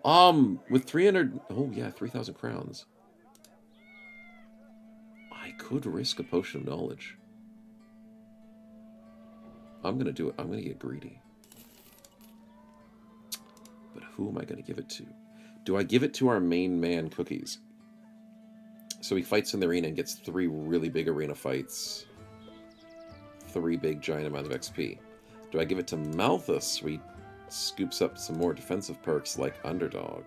with 300... oh, yeah, 3,000 crowns. I could risk a potion of knowledge. I'm going to do it. I'm going to get greedy. But who am I going to give it to? Do I give it to our main man, Cookies? So he fights in the arena and gets 3 really big arena fights. 3 big giant amounts of XP. Do I give it to Malthus so he scoops up some more defensive perks like Underdog?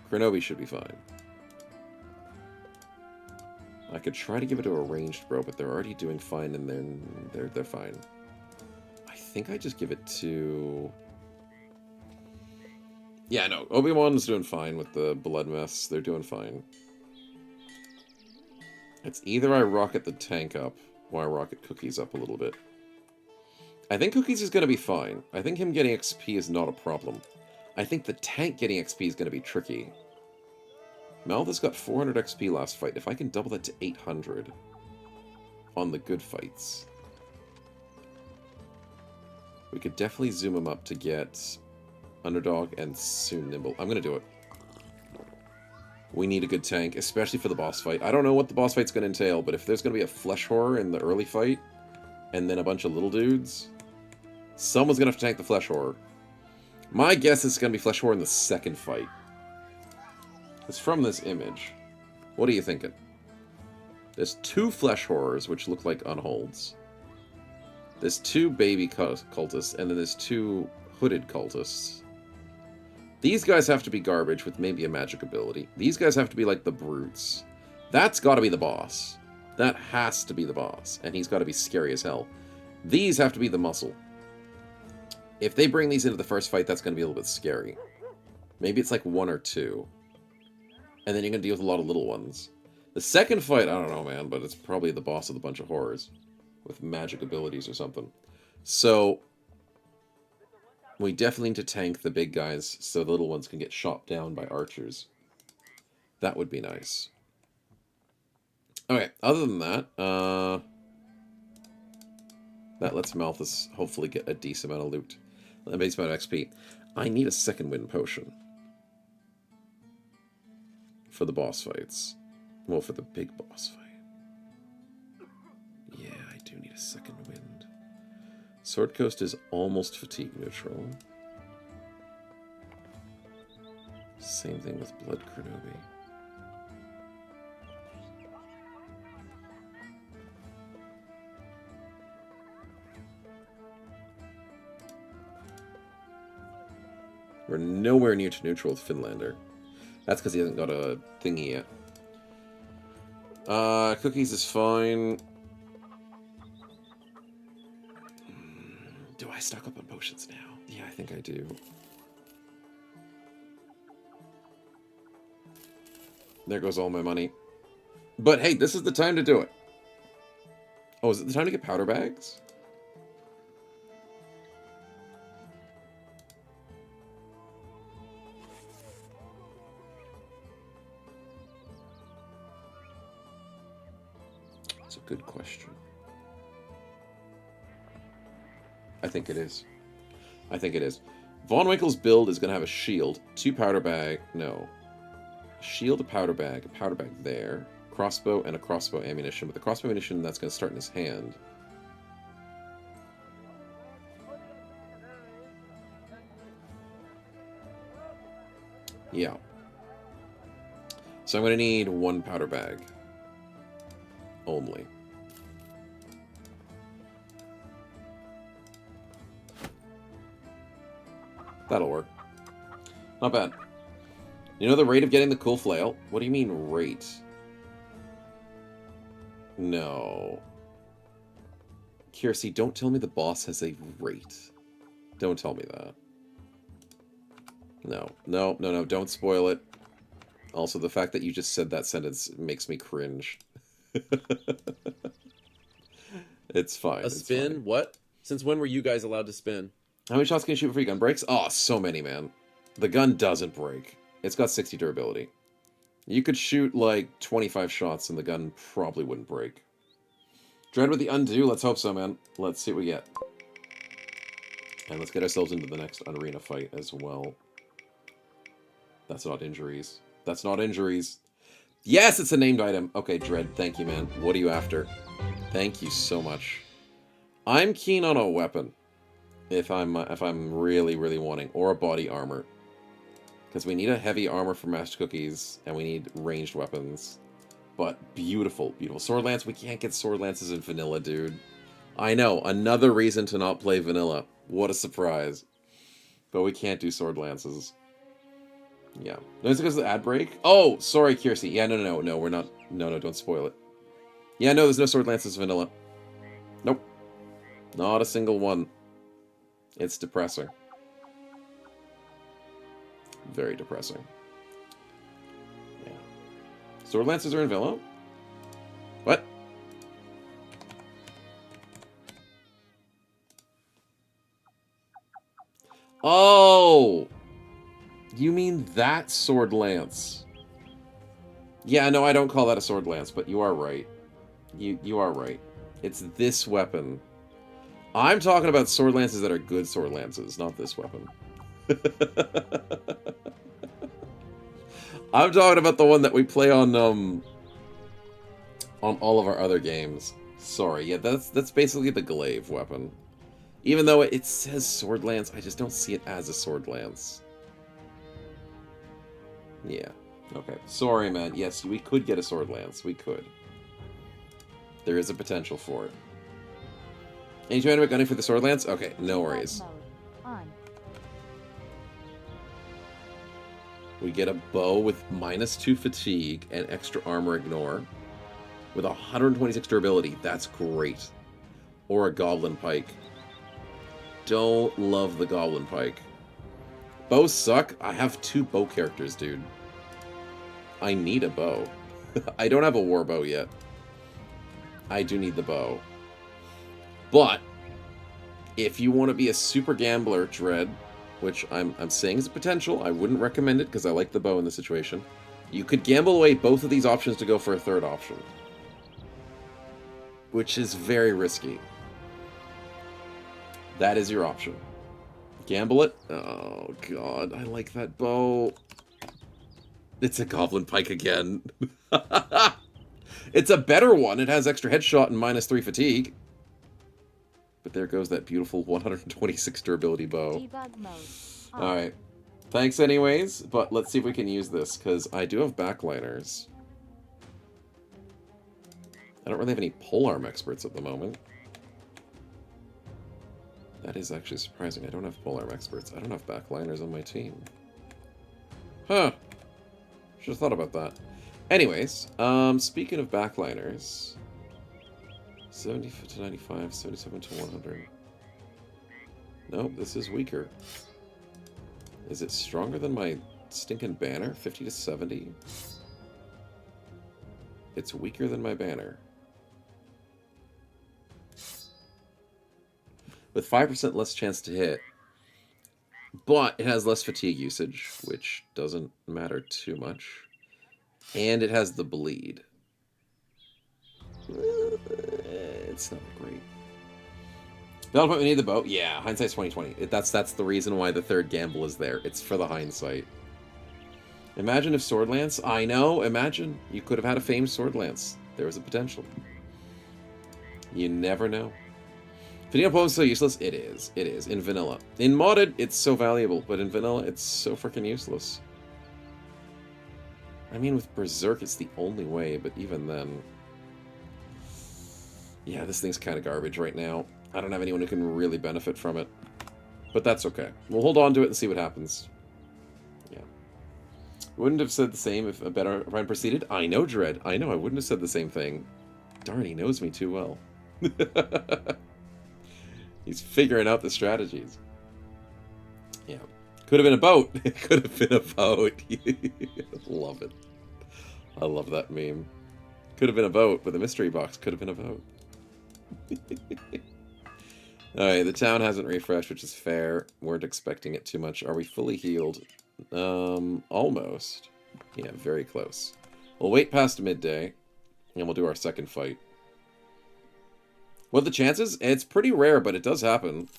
Kronobi should be fine. I could try to give it to a ranged bro, but they're already doing fine and they're fine. I think I just give it to... yeah, no, Obi-Wan's doing fine with the blood mess. They're doing fine. It's either I rocket the tank up Why rocket Cookies up a little bit. I think Cookies is going to be fine. I think him getting XP is not a problem. I think the tank getting XP is going to be tricky. Malthus got 400 XP last fight. If I can double that to 800 on the good fights, we could definitely zoom him up to get Underdog and soon Nimble. I'm going to do it. We need a good tank, especially for the boss fight. I don't know what the boss fight's going to entail, but if there's going to be a flesh horror in the early fight, and then a bunch of little dudes, someone's going to have to tank the flesh horror. My guess is it's going to be flesh horror in the second fight. It's from this image. What are you thinking? There's 2 flesh horrors, which look like unholds. There's 2 baby cultists, and then there's 2 hooded cultists. These guys have to be garbage with maybe a magic ability. These guys have to be like the brutes. That's got to be the boss. That has to be the boss. And he's got to be scary as hell. These have to be the muscle. If they bring these into the first fight, that's going to be a little bit scary. Maybe it's like 1 or 2. And then you're going to deal with a lot of little ones. The second fight, I don't know, man, but it's probably the boss of the bunch of horrors. With magic abilities or something. So we definitely need to tank the big guys so the little ones can get shot down by archers. That would be nice. Okay, other than that, that lets Malthus hopefully get a decent amount of loot. A decent amount of XP. I need a second wind potion. For the boss fights. Well, for the big boss fight. Yeah, I do need a second wind. Sword Coast is almost fatigue neutral. Same thing with Blood Kronobi. We're nowhere near to neutral with Finlander. That's because he hasn't got a thingy yet. Cookies is fine. Do I stock up on potions now? Yeah, I think I do. There goes all my money. But hey, this is the time to do it. Oh, is it the time to get powder bags? That's a good question. I think it is. I think it is. Von Winkle's build is going to have a shield, 2 powder bag, no. Shield, a powder bag there, crossbow, and a crossbow ammunition. But the crossbow ammunition, that's going to start in his hand. Yeah. So I'm going to need 1 powder bag. Only. That'll work. Not bad. You know the rate of getting the cool flail? What do you mean, rate? No. Kiersey, don't tell me the boss has a rate. Don't tell me that. No. No, no, no. Don't spoil it. Also, the fact that you just said that sentence makes me cringe. It's fine. A spin? Fine. What? Since when were you guys allowed to spin? How many shots can you shoot before your gun breaks? Oh, so many, man. The gun doesn't break. It's got 60 durability. You could shoot like 25 shots and the gun probably wouldn't break. Dread with the undo. Let's hope so, man. Let's see what we get. And let's get ourselves into the next arena fight as well. That's not injuries. That's not injuries. Yes, it's a named item. Okay, Dread, thank you, man. What are you after? Thank you so much. I'm keen on a weapon. If I'm really, really wanting. Or a body armor. Because we need a heavy armor for Master Cookies. And we need ranged weapons. But beautiful, beautiful. Sword Lance, we can't get Sword Lances in vanilla, dude. I know, another reason to not play vanilla. What a surprise. But we can't do Sword Lances. Yeah. No, it's because of the ad break? Oh, sorry, Kiersey. Yeah, no, we're not. No, don't spoil it. Yeah, no, there's no Sword Lances vanilla. Nope. Not a single one. It's depressing. Very depressing. Yeah. Sword Lances are in vanilla? What? Oh! You mean that sword lance? Yeah, no, I don't call that a sword lance, but you are right. You are right. It's this weapon. I'm talking about sword lances that are good sword lances, not this weapon. I'm talking about the one that we play on all of our other games. Sorry, yeah, that's basically the glaive weapon. Even though it says sword lance, I just don't see it as a sword lance. Yeah. Okay. Sorry, man. Yes, we could get a sword lance. We could. There is a potential for it. Any trying to make gunning for the sword lance? Okay, no worries. Mode. On. We get a bow with -2 fatigue and extra armor ignore. With 126 durability. That's great. Or a goblin pike. Don't love the goblin pike. Bows suck. I have 2 bow characters, dude. I need a bow. I don't have a war bow yet. I do need the bow. But if you want to be a super gambler, Dread, which I'm saying is a potential, I wouldn't recommend it because I like the bow in this situation. You could gamble away both of these options to go for a third option, which is very risky. That is your option. Gamble it. Oh god, I like that bow. It's a goblin pike again. It's a better one. It has extra headshot and -3 fatigue. But there goes that beautiful 126 durability bow. Debug mode. On. Alright. Thanks anyways, but let's see if we can use this, because I do have backliners. I don't really have any polearm experts at the moment. That is actually surprising. I don't have polearm experts. I don't have backliners on my team. Huh. Should have thought about that. Anyways, speaking of backliners... 70 to 95, 77 to 100. Nope, this is weaker. Is it stronger than my stinking banner? 50 to 70? It's weaker than my banner. With 5% less chance to hit. But it has less fatigue usage, which doesn't matter too much. And it has the bleed. It's not great. Battle point, we need the bow. Yeah, hindsight's 2020. That's the reason why the third gamble is there. It's for the hindsight. Imagine if Sword Lance. I know. Imagine you could have had a famed Sword Lance. There was a potential. You never know. Fatigue on is so useless. It is. It is in vanilla. In modded, it's so valuable, but in vanilla, it's so freaking useless. I mean, with Berserk, it's the only way, but even then. Yeah, this thing's kind of garbage right now. I don't have anyone who can really benefit from it. But that's okay. We'll hold on to it and see what happens. Yeah. Wouldn't have said the same if a better run proceeded. I know, Dread. I know, I wouldn't have said the same thing. Darn, he knows me too well. He's figuring out the strategies. Yeah. Could have been a boat. It could have been a boat. Love it. I love that meme. Could have been a boat, but the mystery box could have been a boat. Alright, the town hasn't refreshed, which is fair. Weren't expecting it too much. Are we fully healed? Almost. Yeah, very close. We'll wait past midday, and we'll do our second fight. What are the chances? It's pretty rare, but it does happen.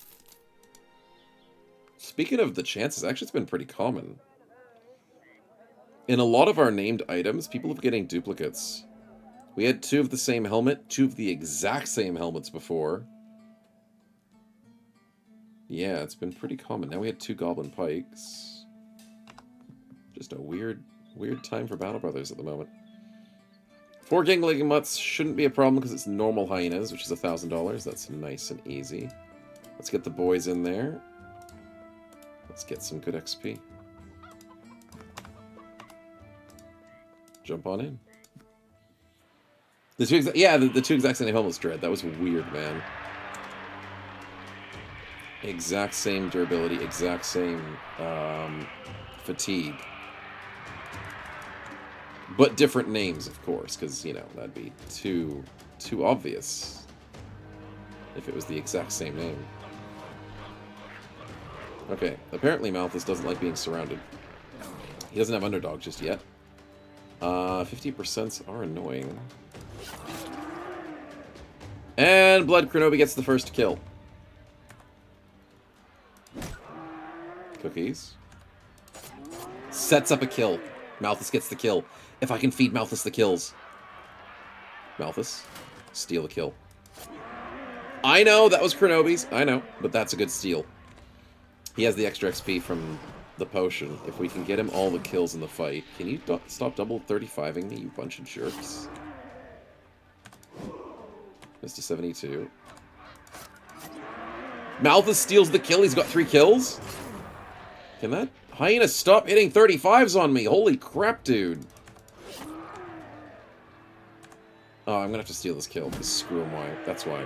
Speaking of the chances, actually it's been pretty common. In a lot of our named items, people are getting duplicates. We had 2 of the same helmet, 2 of the exact same helmets before. Yeah, it's been pretty common. Now we had 2 goblin pikes. Just a weird time for Battle Brothers at the moment. 4 gangling mutts shouldn't be a problem because it's normal hyenas, which is $1,000. That's nice and easy. Let's get the boys in there. Let's get some good XP. Jump on in. The 2 exact same helmets, Dread. That was weird, man. Exact same durability, exact same fatigue. But different names, of course, because, you know, that'd be too obvious if it was the exact same name. Okay, apparently Malthus doesn't like being surrounded. He doesn't have underdog just yet. 50% are annoying. And Blood Kronobi gets the first kill. Cookies. Sets up a kill. Malthus gets the kill. If I can feed Malthus the kills. Malthus, steal a kill. I know, that was Kronobi's. I know, but that's a good steal. He has the extra XP from the potion. If we can get him all the kills in the fight. Can you stop double 35ing me, you bunch of jerks? Mr. 72. Malthus steals the kill. He's got 3 kills? Can that hyena stop hitting 35s on me? Holy crap, dude. Oh, I'm gonna have to steal this kill, because screw him, why? That's why.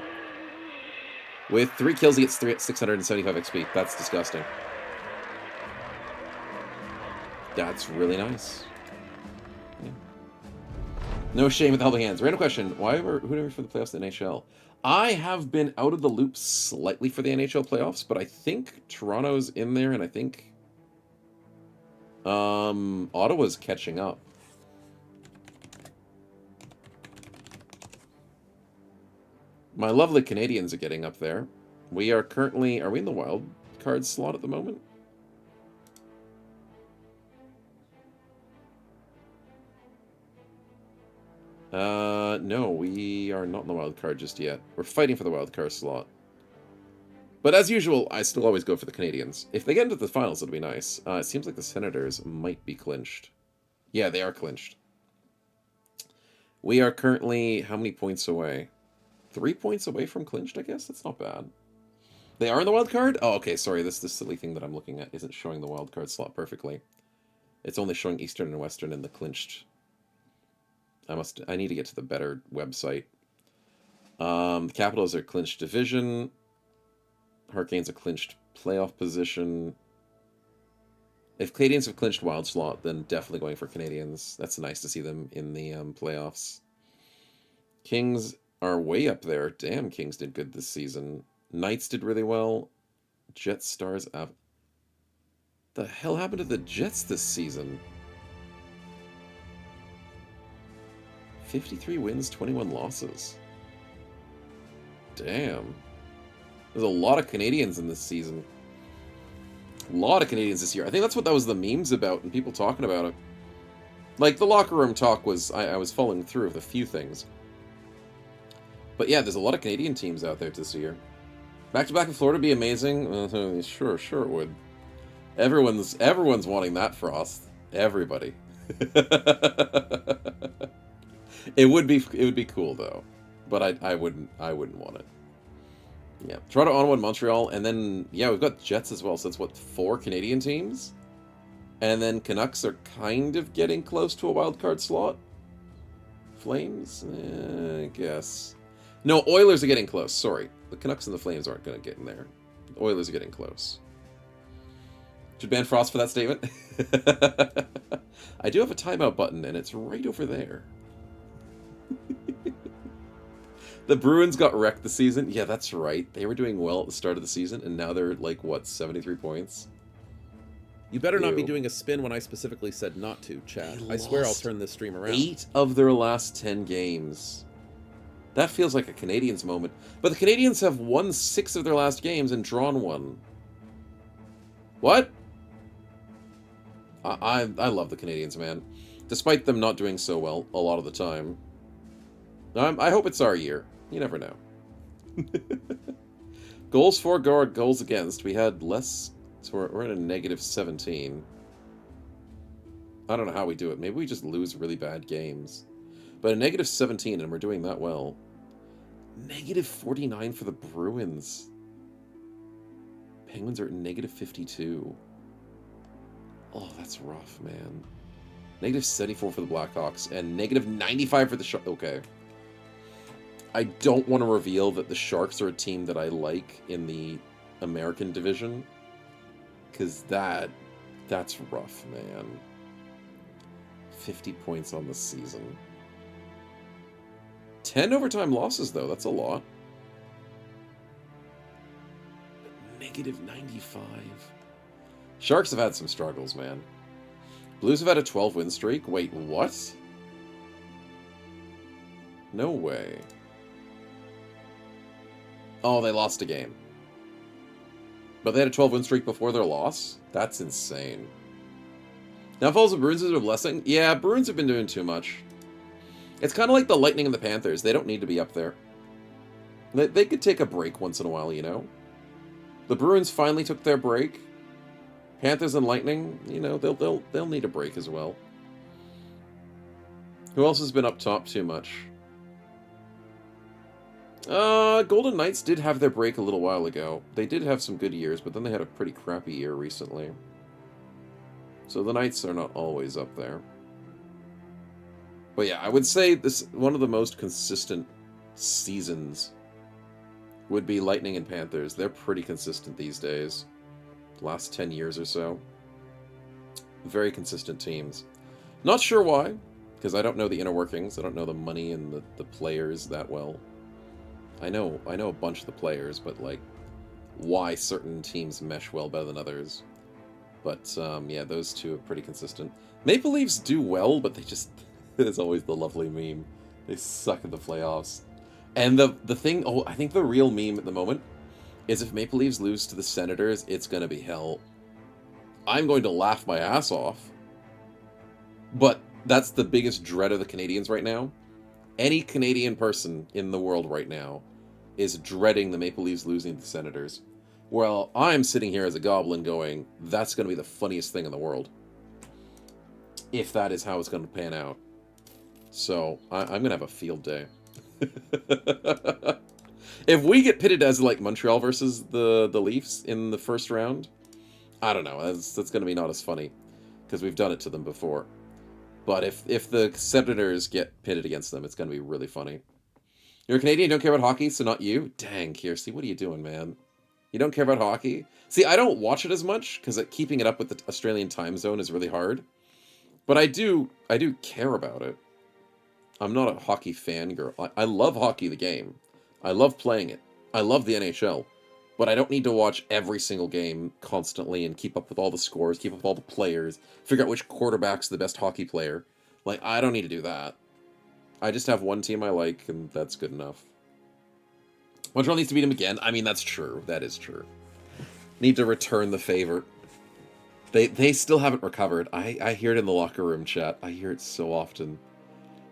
With 3 kills, he gets 675 XP. That's disgusting. That's really nice. Yeah. No shame with helping hands. Random question. Who never for the playoffs in the NHL? I have been out of the loop slightly for the NHL playoffs, but I think Toronto's in there, and I think Ottawa's catching up. My lovely Canadians are getting up there. We are currently... Are we in the wild card slot at the moment? No, we are not in the wild card just yet. We're fighting for the wild card slot. But as usual, I still always go for the Canadians. If they get into the finals, it'll be nice. It seems like the Senators might be clinched. Yeah, they are clinched. We are currently... How many points away? 3 points away from clinched, I guess? That's not bad. They are in the wild card? Oh, okay, sorry. This silly thing that I'm looking at isn't showing the wild card slot perfectly. It's only showing Eastern and Western in the clinched. I need to get to the better website. The Capitals are clinched division. Hurricanes are clinched playoff position. If Canadians have clinched wild slot, then definitely going for Canadians. That's nice to see them in the playoffs. Kings are way up there. Damn, Kings did good this season. Knights did really well. Jets, Stars, the hell happened to the Jets this season? 53 wins, 21 losses. Damn. There's a lot of Canadians in this season. A lot of Canadians this year. I think that's what that was the memes about and people talking about it. Like, the locker room talk was... I was following through with a few things. But yeah, there's a lot of Canadian teams out there this year. Back-to-back in Florida would be amazing. Sure it would. Everyone's wanting that, Frost. Everybody. It would be cool though, but I wouldn't want it. Yeah, Toronto, Ottawa, and Montreal, and then yeah, we've got Jets as well. So that's what, 4 Canadian teams, and then Canucks are kind of getting close to a wild card slot. Flames, I guess. No, Oilers are getting close. Sorry, the Canucks and the Flames aren't going to get in there. The Oilers are getting close. Should ban Frost for that statement. I do have a timeout button, and it's right over there. The Bruins got wrecked this season. Yeah, that's right. They were doing well at the start of the season, and now they're like, what, 73 points? You better not be doing a spin when I specifically said not to, Chad. I swear I'll turn this stream around. 8 of their last 10 games. That feels like a Canadians moment. But the Canadians have won 6 of their last games and drawn 1. What? I love the Canadians, man. Despite them not doing so well a lot of the time. I hope it's our year. You never know. Goals for, goals against. We had less... So we're at a negative 17. I don't know how we do it. Maybe we just lose really bad games. But a negative 17, and we're doing that well. Negative 49 for the Bruins. Penguins are at negative 52. Oh, that's rough, man. Negative 74 for the Blackhawks, and negative 95 for the Sharks. Okay. I don't want to reveal that the Sharks are a team that I like in the American division. Because that's rough, man. 50 points on the season. 10 overtime losses, though. That's a lot. Negative 95. Sharks have had some struggles, man. Blues have had a 12-win streak. Wait, what? No way. Oh, they lost a game. But they had a 12-win streak before their loss? That's insane. Now Falls and Bruins is a blessing? Yeah, Bruins have been doing too much. It's kind of like the Lightning and the Panthers. They don't need to be up there. They could take a break once in a while, you know? The Bruins finally took their break. Panthers and Lightning, you know, they'll need a break as well. Who else has been up top too much? Golden Knights did have their break a little while ago. They did have some good years, but then they had a pretty crappy year recently. So the Knights are not always up there. But yeah, I would say this one of the most consistent seasons would be Lightning and Panthers. They're pretty consistent these days. Last 10 years or so. Very consistent teams. Not sure why, because I don't know the inner workings. I don't know the money and the players that well. I know a bunch of the players, but like why certain teams mesh well better than others. But yeah, those two are pretty consistent. Maple Leafs do well, but they just there's always the lovely meme. They suck at the playoffs. And the thing, I think the real meme at the moment is if Maple Leafs lose to the Senators, it's going to be hell. I'm going to laugh my ass off. But that's the biggest dread of the Canadians right now. Any Canadian person in the world right now is dreading the Maple Leafs losing to the Senators. Well, I'm sitting here as a goblin going, that's going to be the funniest thing in the world. If that is how it's going to pan out. So, I'm going to have a field day. If we get pitted as like Montreal versus the Leafs in the first round, I don't know. That's going to be not as funny because we've done it to them before. But if the Senators get pitted against them, it's going to be really funny. You're a Canadian, don't care about hockey, so not you? Dang, Kirsty, what are you doing, man? You don't care about hockey? See, I don't watch it as much because keeping it up with the Australian time zone is really hard. But I do care about it. I'm not a hockey fangirl. I love hockey, the game. I love playing it. I love the NHL. But I don't need to watch every single game constantly and keep up with all the scores, keep up with all the players, figure out which quarterback's the best hockey player. Like, I don't need to do that. I just have one team I like, and that's good enough. Montreal needs to beat him again. I mean, that's true. That is true. Need to return the favor. They still haven't recovered. I hear it in the locker room chat. I hear it so often.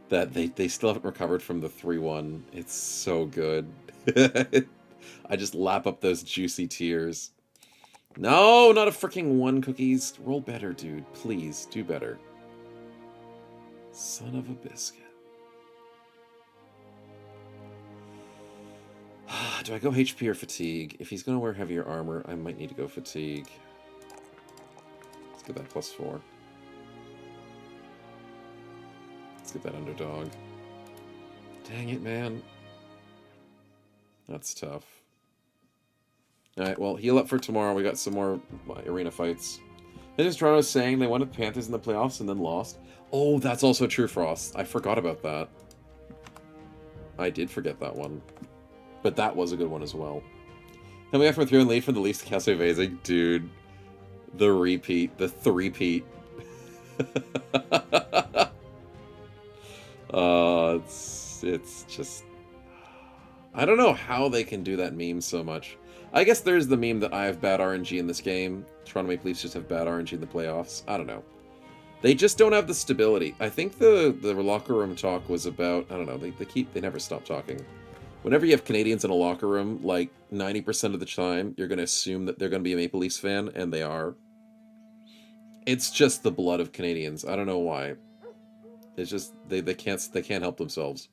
That they still haven't recovered from the 3-1. It's so good. I just lap up those juicy tears. No, not a freaking 1 cookies. Roll better, dude. Please, do better. Son of a biscuit. Do I go HP or fatigue? If he's going to wear heavier armor, I might need to go fatigue. Let's get that +4. Let's get that underdog. Dang it, man. That's tough. Alright, well, heal up for tomorrow. We got some more arena fights. This Toronto's saying they wanted Panthers in the playoffs and then lost. Oh, that's also true, Frost. I forgot about that. I did forget that one. But that was a good one as well. Coming back from 3 and lead from the Leafs to Castle Amazing. Dude. The repeat. The three-peat. It's just... I don't know how they can do that meme so much. I guess there's the meme that I have bad RNG in this game. Toronto Maple Leafs just have bad RNG in the playoffs. I don't know. They just don't have the stability. I think the locker room talk was about... I don't know. They never stop talking. Whenever you have Canadians in a locker room, like 90% of the time, you're going to assume that they're going to be a Maple Leafs fan, and they are. It's just the blood of Canadians. I don't know why. It's just they can't help themselves.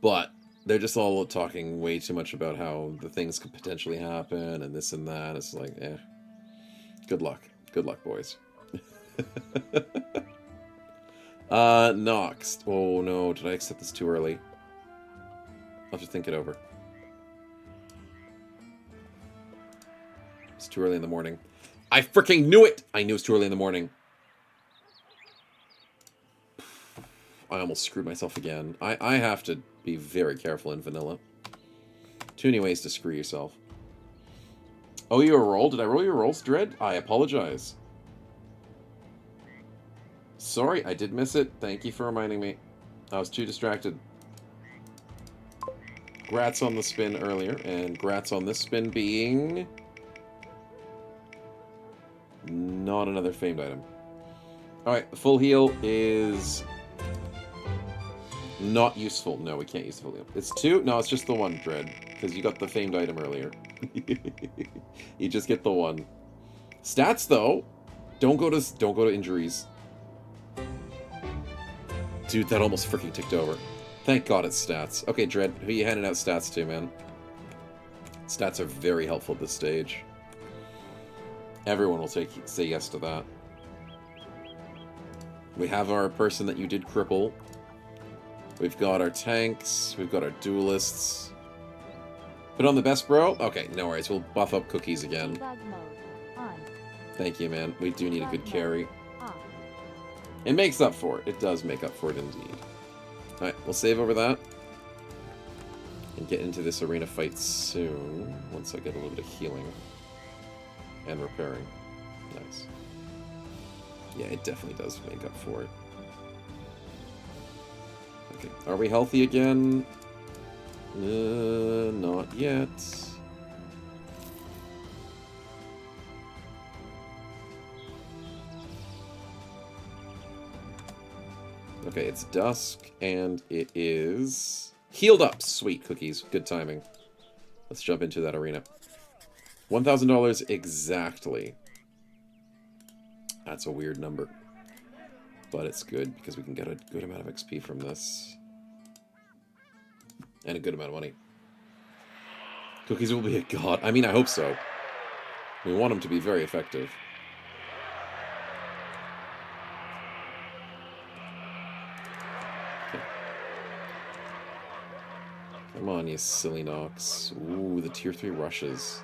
But they're just all talking way too much about how the things could potentially happen and this and that. It's like, good luck. Good luck, boys. Nox. Oh no, did I accept this too early? I'll have to think it over. It's too early in the morning. I freaking knew it! I knew it was too early in the morning. I almost screwed myself again. I have to be very careful in vanilla. Too many ways to screw yourself. Oh, you roll? Did I roll your rolls, Dread? I apologize. Sorry, I did miss it. Thank you for reminding me. I was too distracted. Grats on the spin earlier, and grats on this spin being... not another famed item. Alright, the full heal is... not useful. No, we can't use the full heal. It's 2? No, it's just the 1, Dread. Because you got the famed item earlier. You just get the 1. Stats, though. Don't go to injuries. Dude, that almost freaking ticked over. Thank God it's stats. Okay, Dread, who are you handing out stats to, man? Stats are very helpful at this stage. Everyone will say yes to that. We have our person that you did cripple. We've got our tanks. We've got our duelists. Put on the best, bro? Okay, no worries. We'll buff up cookies again. Debug mode on. Thank you, man. We do need a good Debug carry. mode off. It makes up for it. It does make up for it, indeed. Alright, we'll save over that. And get into this arena fight soon. Once I get a little bit of healing. And repairing. Nice. Yeah, it definitely does make up for it. Okay, are we healthy again? Not yet. Okay, it's dusk, and it is... healed up! Sweet, cookies. Good timing. Let's jump into that arena. $1,000 exactly. That's a weird number. But it's good, because we can get a good amount of XP from this. And a good amount of money. Cookies will be a god. I mean, I hope so. We want them to be very effective. Okay. Come on, you silly Nox. Ooh, the tier 3 rushes.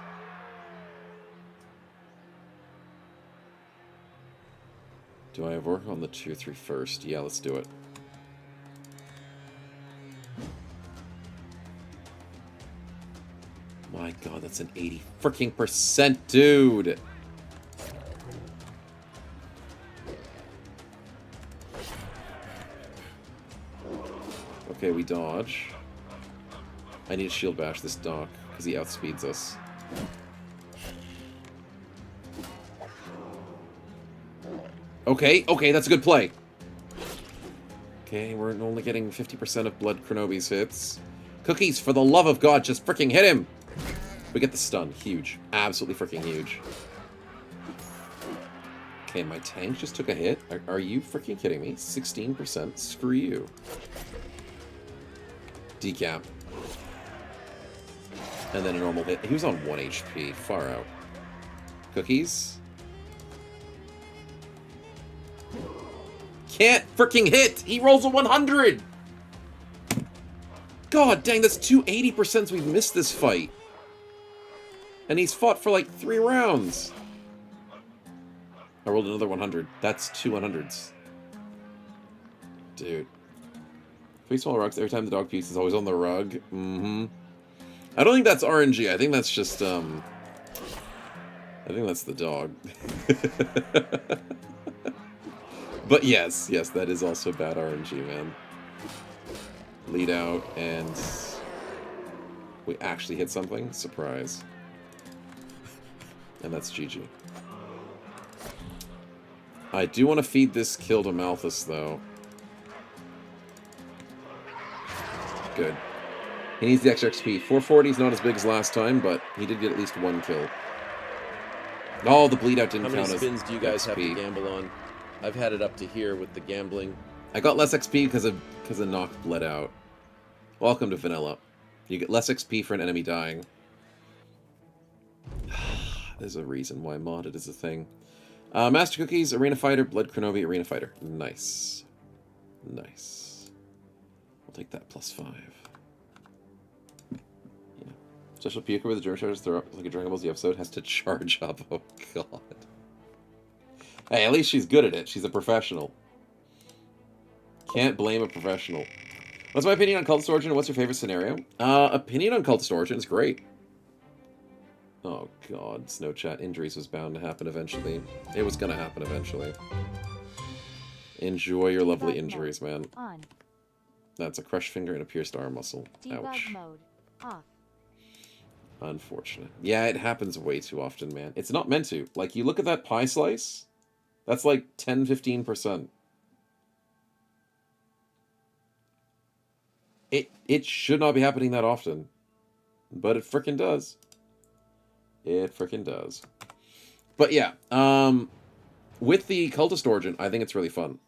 Do I work on the tier 3 first? Yeah, let's do it. My god, that's an 80 freaking %, dude! Okay, we dodge. I need to shield bash this dock, because he outspeeds us. Okay, okay, that's a good play. Okay, we're only getting 50% of Blood Kronobi's hits. Cookies, for the love of God, just freaking hit him! We get the stun. Huge. Absolutely freaking huge. Okay, my tank just took a hit. Are you freaking kidding me? 16%? Screw you. Decap. And then a normal hit. He was on 1 HP. Far out. Cookies? Can't freaking hit! He rolls a 100! God dang, that's 280% we've missed this fight. And he's fought for like 3 rounds. I rolled another 100. That's 2 100s. Dude. 3 small rugs every time the dog pukes is always on the rug. Mm-hmm. I don't think that's RNG. I think that's just, I think that's the dog. But yes, yes, that is also bad RNG, man. Lead out, and we actually hit something. Surprise. And that's GG. I do want to feed this kill to Malthus, though. Good. He needs the extra XP. 440 is not as big as last time, but he did get at least 1 kill. Oh, the bleed out didn't count as How many spins do you guys have to XP. gamble on? I've had it up to here with the gambling. I got less XP because of Nock bled out. Welcome to Vanilla. You get less XP for an enemy dying. There's a reason why modded is a thing. Master Cookies, Arena Fighter, Blood Kronobi, Arena Fighter. Nice. Nice. We'll take that +5. Yeah. Special Puker with the Germ Charges throw up like a Dragon Ball Z episode has to charge up. Oh, God. Hey, at least she's good at it. She's a professional. Can't blame a professional. What's my opinion on Cultist Origin? What's your favorite scenario? Opinion on Cultist Origin is great. Oh god, Snow Chat. Injuries was bound to happen eventually. It was gonna happen eventually. Enjoy your lovely Debug injuries, mode. man. On. That's a crushed finger and a pierced arm muscle. Debug Ouch. mode. Off. Unfortunate. Yeah, it happens way too often, man. It's not meant to. Like, you look at that pie slice, that's like 10-15%. It should not be happening that often. But it frickin' does. It frickin' does. But yeah, with the Cultist Origin, I think it's really fun.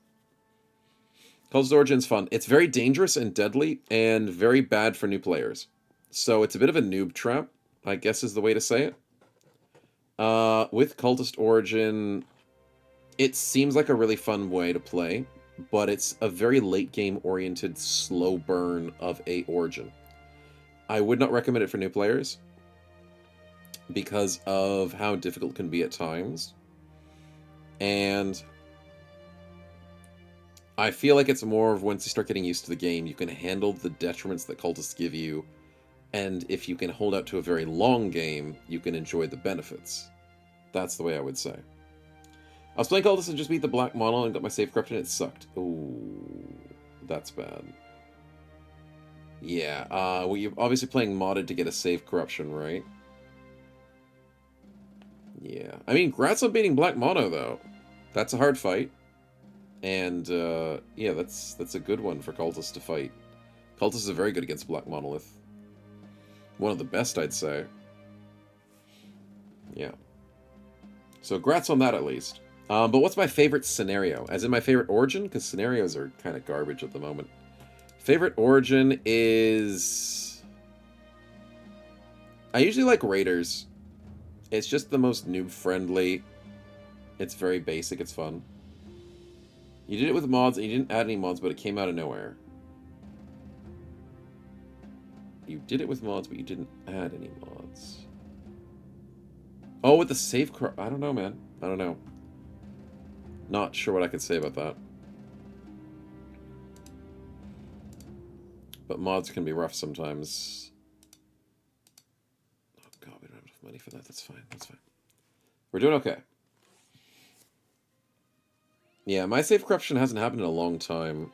Cultist Origin's fun. It's very dangerous and deadly, and very bad for new players. So it's a bit of a noob trap, I guess is the way to say it. With Cultist Origin, it seems like a really fun way to play, but it's a very late game oriented slow burn of a Origin. I would not recommend it for new players because of how difficult it can be at times. And I feel like it's more of once you start getting used to the game, you can handle the detriments that cultists give you, and if you can hold out to a very long game, you can enjoy the benefits. That's the way I would say. I was playing cultists and just beat the black model and got my save corruption, it sucked. Ooh, that's bad. Yeah, well, you're obviously playing modded to get a save corruption, right? Yeah. I mean, congrats on beating black mono, though. That's a hard fight. And, yeah, that's a good one for Cultists to fight. Cultists are very good against Black Monolith. One of the best, I'd say. Yeah. So, congrats on that, at least. But what's my favorite scenario? As in my favorite origin? Because scenarios are kind of garbage at the moment. Favorite origin is... I usually like Raiders. It's just the most noob-friendly. It's very basic, it's fun. You did it with mods, and you didn't add any mods, but it came out of nowhere. You did it with mods, but you didn't add any mods. Oh, with the save I don't know, man. I don't know. Not sure what I could say about that. But mods can be rough sometimes. Oh god, we don't have enough money for that. That's fine. That's fine. We're doing okay. Yeah, my save corruption hasn't happened in a long time.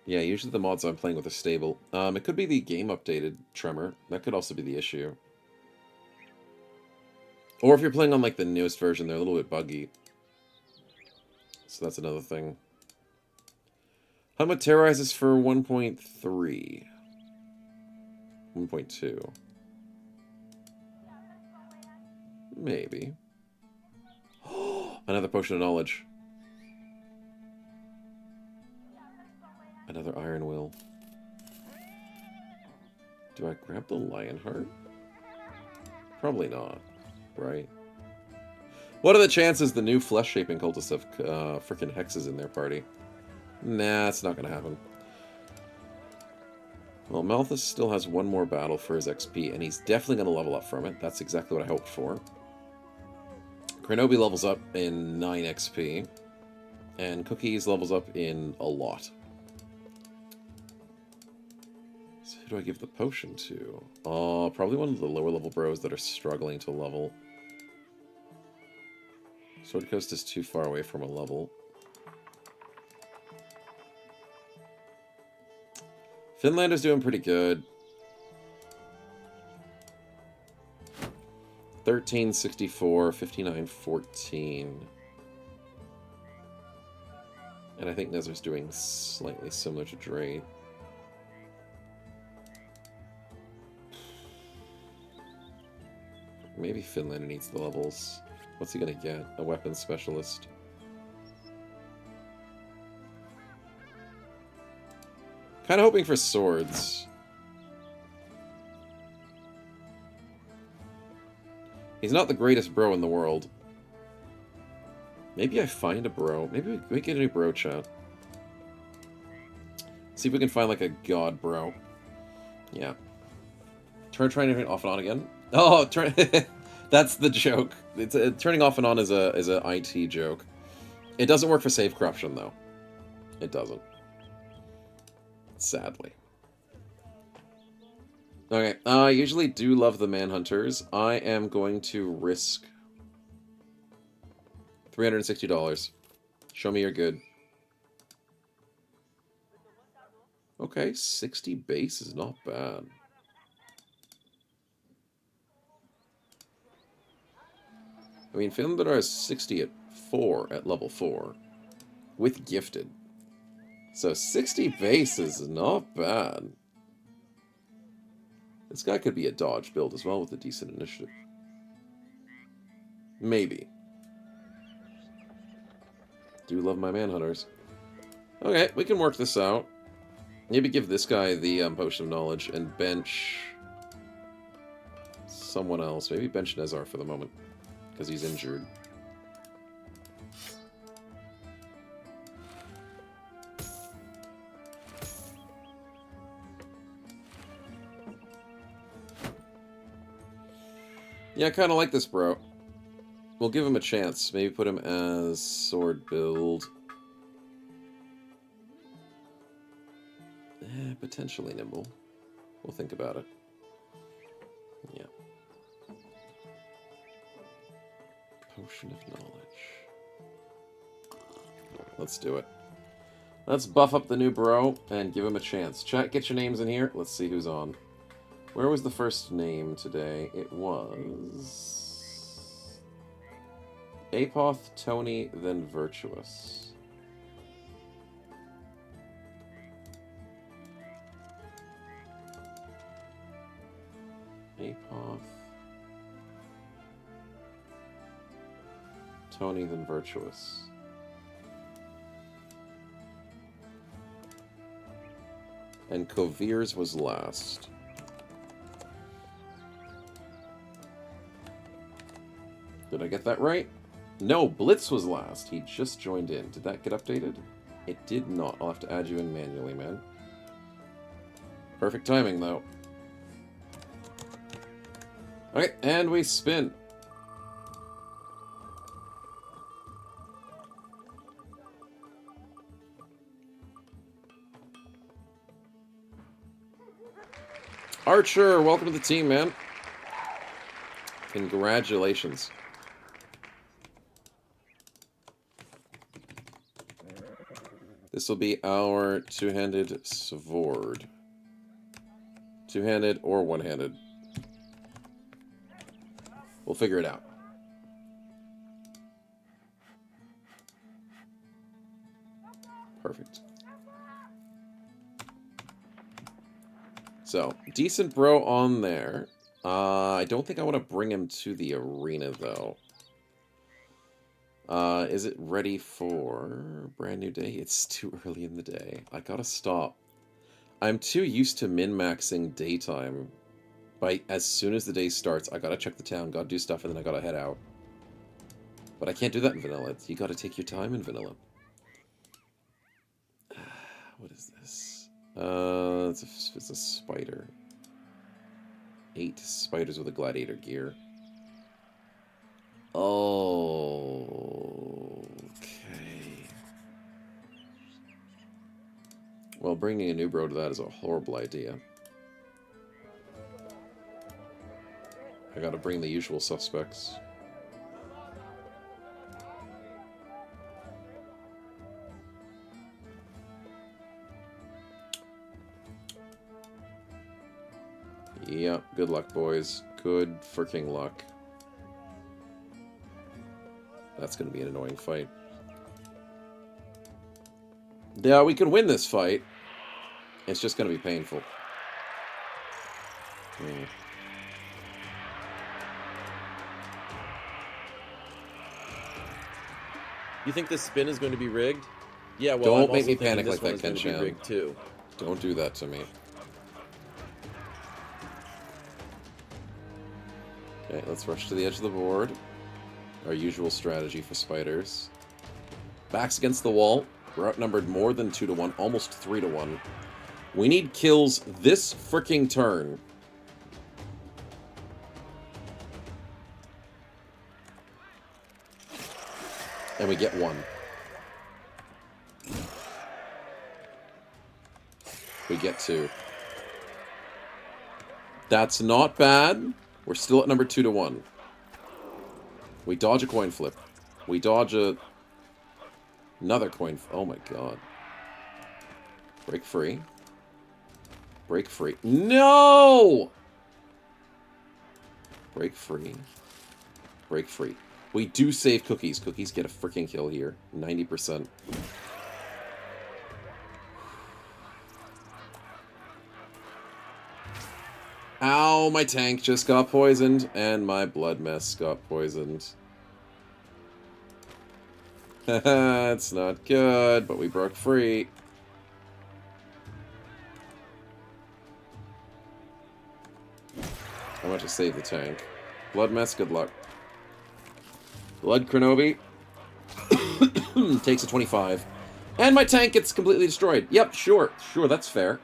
Yeah, usually the mods I'm playing with are stable. It could be the game updated Tremor. That could also be the issue. Or if you're playing on like the newest version, they're a little bit buggy. So that's another thing. How much terrorizes for 1.3? 1.2. Maybe. Another potion of knowledge. Another iron will. Do I grab the Lionheart? Probably not, right? What are the chances the new flesh-shaping cultists have frickin' hexes in their party? Nah, it's not gonna happen. Well, Malthus still has one more battle for his XP, and he's definitely gonna level up from it. That's exactly what I hoped for. Krenobi levels up in 9 XP, and Cookies levels up in a lot. So who do I give the potion to? Probably one of the lower level bros that are struggling to level. Sword Coast is too far away from a level. Finlander's doing pretty good. 1364, 5914. And I think Nezer's doing slightly similar to Dre. Maybe Finlander needs the levels. What's he gonna get? A weapons specialist. Kind of hoping for swords. He's not the greatest bro in the world. Maybe I find a bro. Maybe we get a new bro chat. See if we can find like a god bro. Yeah. Trying to turn off and on again. Oh, that's the joke. It's turning off and on is a IT joke. It doesn't work for save corruption though. It doesn't. Sadly. Okay, I usually do love the Manhunters. I am going to risk $360. Show me you're good. Okay, 60 base is not bad. I mean, Finlandar has 60 at level 4. With gifted. So 60 base is not bad. This guy could be a dodge build as well with a decent initiative. Maybe. Do love my Manhunters. Okay, we can work this out. Maybe give this guy the Potion of Knowledge and bench someone else. Maybe bench Nezar for the moment, because he's injured. Yeah, I kind of like this bro. We'll give him a chance. Maybe put him as sword build. Potentially nimble. We'll think about it. Yeah. Potion of Knowledge. Let's do it. Let's buff up the new bro and give him a chance. Chat, get your names in here. Let's see who's on. Where was the first name today? It was... Apoth, Tony, then Virtuous. Apoth, Tony, then Virtuous. And Kovir's was last. Did I get that right? No, Blitz was last. He just joined in. Did that get updated? It did not. I'll have to add you in manually, man. Perfect timing, though. Okay, and we spin. Archer, welcome to the team, man. Congratulations. This will be our two-handed sword. Two-handed or one-handed. We'll figure it out. Perfect. So, decent bro on there. I don't think I want to bring him to the arena, though. Is it ready for brand new day? It's too early in the day. I gotta stop. I'm too used to min-maxing daytime. As soon as the day starts, I gotta check the town, gotta do stuff, and then I gotta head out. But I can't do that in vanilla. You gotta take your time in vanilla. What is this? It's a spider. 8 spiders with a gladiator gear. Oh, okay. Well, bringing a new bro to that is a horrible idea. I gotta bring the usual suspects. Yeah, good luck, boys. Good freaking luck. That's gonna be an annoying fight. Yeah, we can win this fight. It's just gonna be painful. You think this spin is going to be rigged? Yeah, well, Don't I'm make me also panic this like one that, is going to be Ken-chan. rigged too. Don't do that to me. Okay, let's rush to the edge of the board. Our usual strategy for spiders. Backs against the wall. We're outnumbered more than 2 to 1, almost 3 to 1. We need kills this freaking turn. And we get 1. We get 2. That's not bad. We're still at number 2-1. We dodge a coin flip. We dodge another coin. Oh my god. Break free. Break free. No! Break free. Break free. We do save cookies. Cookies get a freaking kill here. 90%. Ow, my tank just got poisoned, and my blood mess got poisoned. Haha, it's not good, but we broke free. I want to save the tank. Blood mess, good luck. Blood Kronobi takes a 25. And my tank gets completely destroyed. Yep, sure, that's fair.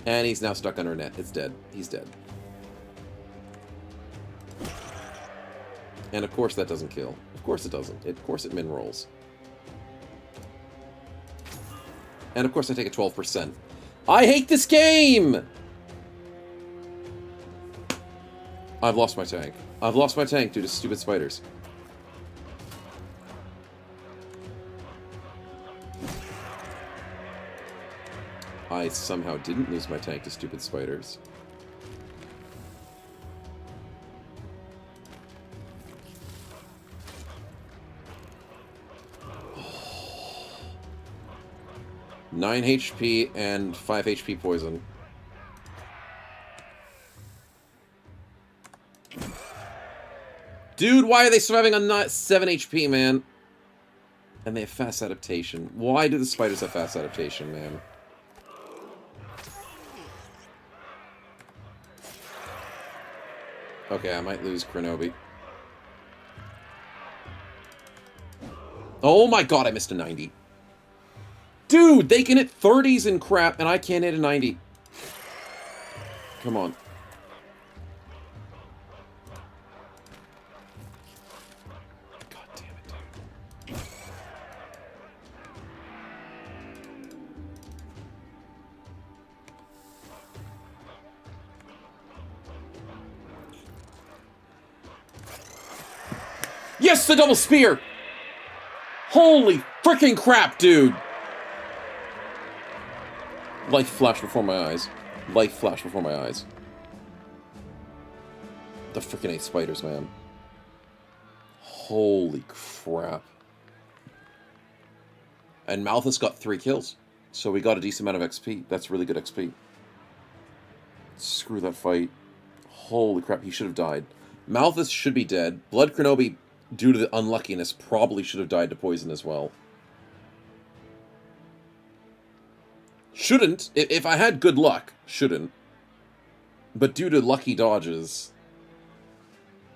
And he's now stuck under a net. It's dead. He's dead. And of course that doesn't kill. Of course it doesn't. Of course it min rolls. And of course I take a 12%. I hate this game! I've lost my tank. I've lost my tank due to stupid spiders. I somehow didn't lose my tank to stupid spiders. Nine HP and 5 HP poison. Dude, why are they surviving on 7 HP, man? And they have fast adaptation. Why do the spiders have fast adaptation, man? Okay, I might lose Kronobi. Oh my god, I missed a 90. Dude, they can hit 30s and crap, and I can't hit a 90. Come on. God damn it, dude. Yes, the double spear! Holy freaking crap, dude! Life flashed before my eyes. Life flashed before my eyes. The freaking 8 spiders, man. Holy crap. And Malthus got 3 kills. So we got a decent amount of XP. That's really good XP. Screw that fight. Holy crap, he should have died. Malthus should be dead. Blood Kronobi, due to the unluckiness, probably should have died to poison as well. Shouldn't. If I had good luck, shouldn't. But due to lucky dodges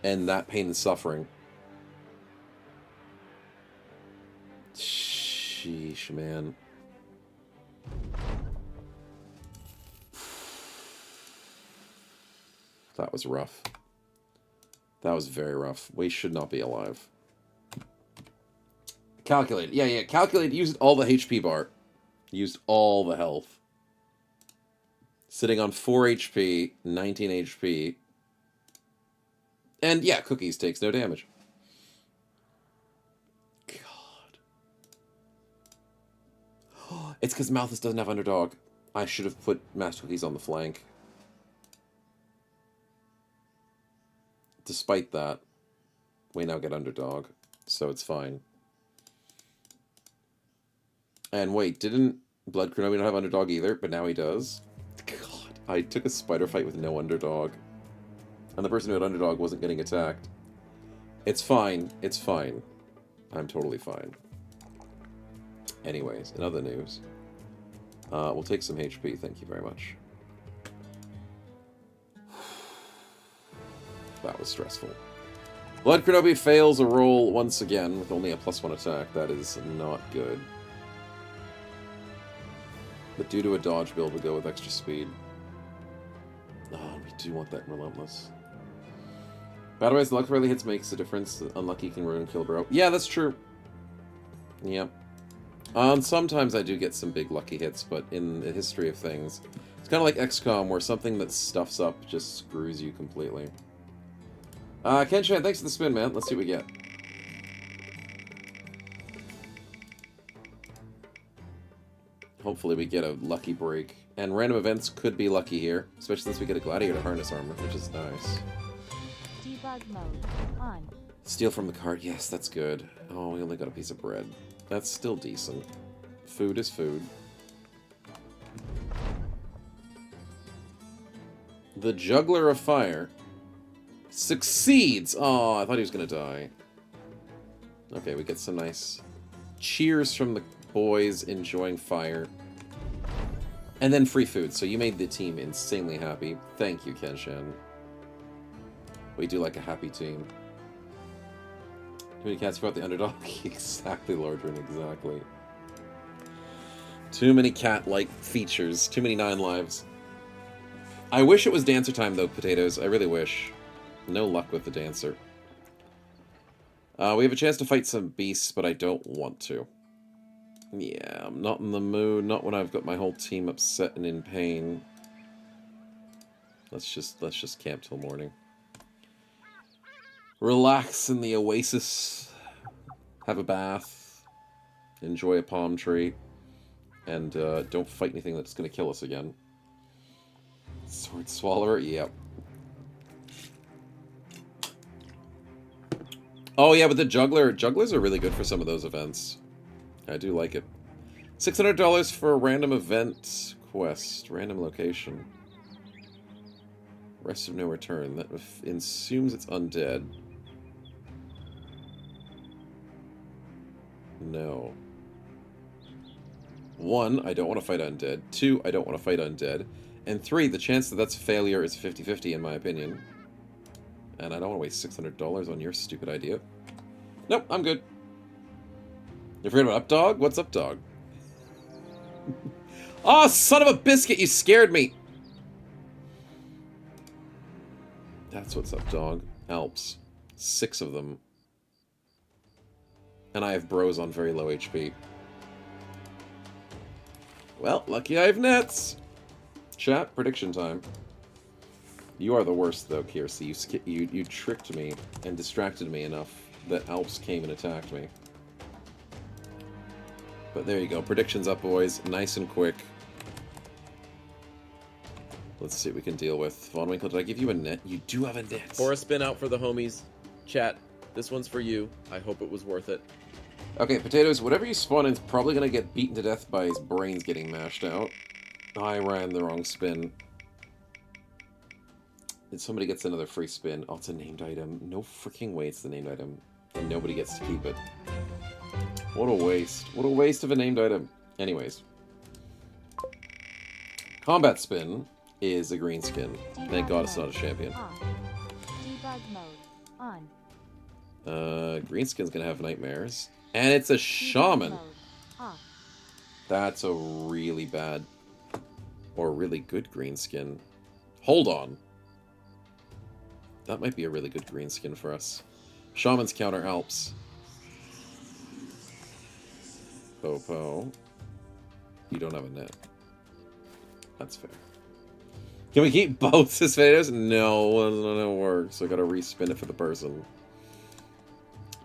and that pain and suffering. Sheesh, man. That was rough. That was very rough. We should not be alive. Calculate. Yeah. Calculate. Used all the HP bar. Used all the health. Sitting on 4 HP, 19 HP. And yeah, Cookies takes no damage. God. It's because Malthus doesn't have Underdog. I should have put Master Cookies on the flank. Despite that, we now get Underdog, so it's fine. And wait, didn't Blood Kronobi not have Underdog either? But now he does? God, I took a spider fight with no Underdog. And the person who had Underdog wasn't getting attacked. It's fine. It's fine. I'm totally fine. Anyways, in other news, we'll take some HP. Thank you very much. That was stressful. Blood Kronobi fails a roll once again with only a +1 attack. That is not good. But due to a dodge build, we'll go with extra speed. Oh, we do want that Relentless. Battle-wise, luck rarely hits makes a difference. Unlucky can ruin kill, bro. Yeah, that's true. Yep. Sometimes I do get some big lucky hits, but in the history of things, It's kind of like XCOM, where something that stuffs up just screws you completely. Kenshan, thanks for the spin, man. Let's see what we get. Hopefully we get a lucky break. And random events could be lucky here, especially since we get a gladiator harness armor, which is nice. Debug mode on. Steal from the cart. Yes, that's good. Oh, we only got a piece of bread. That's still decent. Food is food. The Juggler of Fire succeeds! Oh, I thought he was going to die. Okay, we get some nice cheers from the boys enjoying fire. And then free food, so you made the team insanely happy. Thank you, Kenshan. We do like a happy team. Too many cats about the underdog? Exactly, Lordrin, exactly. Too many cat-like features. Too many 9 lives. I wish it was dancer time, though, Potatoes. I really wish. No luck with the dancer. We have a chance to fight some beasts, but I don't want to. Yeah, I'm not in the mood. Not when I've got my whole team upset and in pain. Let's just camp till morning. Relax in the oasis. Have a bath. Enjoy a palm tree. And don't fight anything that's going to kill us again. Sword Swallower? Yep. Oh yeah, but the Jugglers are really good for some of those events. I do like it. $600 for a random event quest. Random location. Rest of no return. That assumes it's undead. No. 1, I don't want to fight undead. 2, I don't want to fight undead. And 3, the chance that that's a failure is 50-50 in my opinion. And I don't want to waste $600 on your stupid idea. Nope, I'm good. You forget about Updog? What's Updog? Oh, son of a biscuit, you scared me! That's what's up, dog. Alps. 6 of them. And I have bros on very low HP. Well, lucky I have nets! Chat, prediction time. You are the worst, though, Kiersey. You tricked me and distracted me enough that Alps came and attacked me. But there you go. Predictions up, boys. Nice and quick. Let's see what we can deal with. Von Winkle, did I give you a net? You do have a net. Or a spin out for the homies. Chat, this one's for you. I hope it was worth it. Okay, Potatoes, whatever you spawn in is probably going to get beaten to death by his brains getting mashed out. I ran the wrong spin. And somebody gets another free spin. Oh, it's a named item. No freaking way it's the named item. And nobody gets to keep it. What a waste. What a waste of a named item. Anyways. Combat spin is a green skin. Thank God it's not a champion. Debug mode on. Green skin's gonna have nightmares. And it's a shaman. That's a really bad or really good green skin. Hold on. That might be a really good green skin for us. Shamans counter Alps. Popo. You don't have a net. That's fair. Can we keep both his videos? No, it works. I gotta respin it for the person.